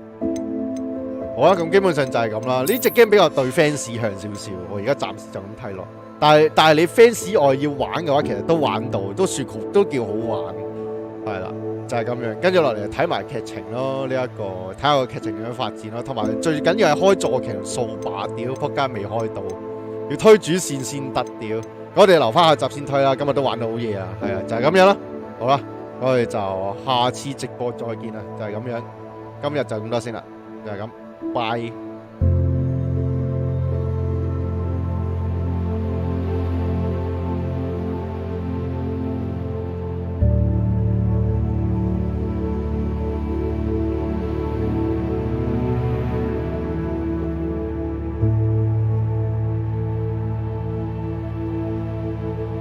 好啦，咁基本上就係咁啦。呢隻 game 比較對 fans 向少少，我而家暫時就咁睇落。但係你 fans 外要玩嘅話，其實都玩到，都算都叫好玩，係啦，就係咁樣。跟住落嚟睇埋劇情咯，呢一個睇下個劇情點樣發展咯，同埋最緊要係開坐騎掃把，屌仆街未開到，要推主線先得，屌！我哋留翻下集先推啦，今日都玩到好夜啊，係啊，就係咁樣啦。好啦，我哋就下次直播再見啦，就係咁樣。今日就咁多先啦，就係咁，拜。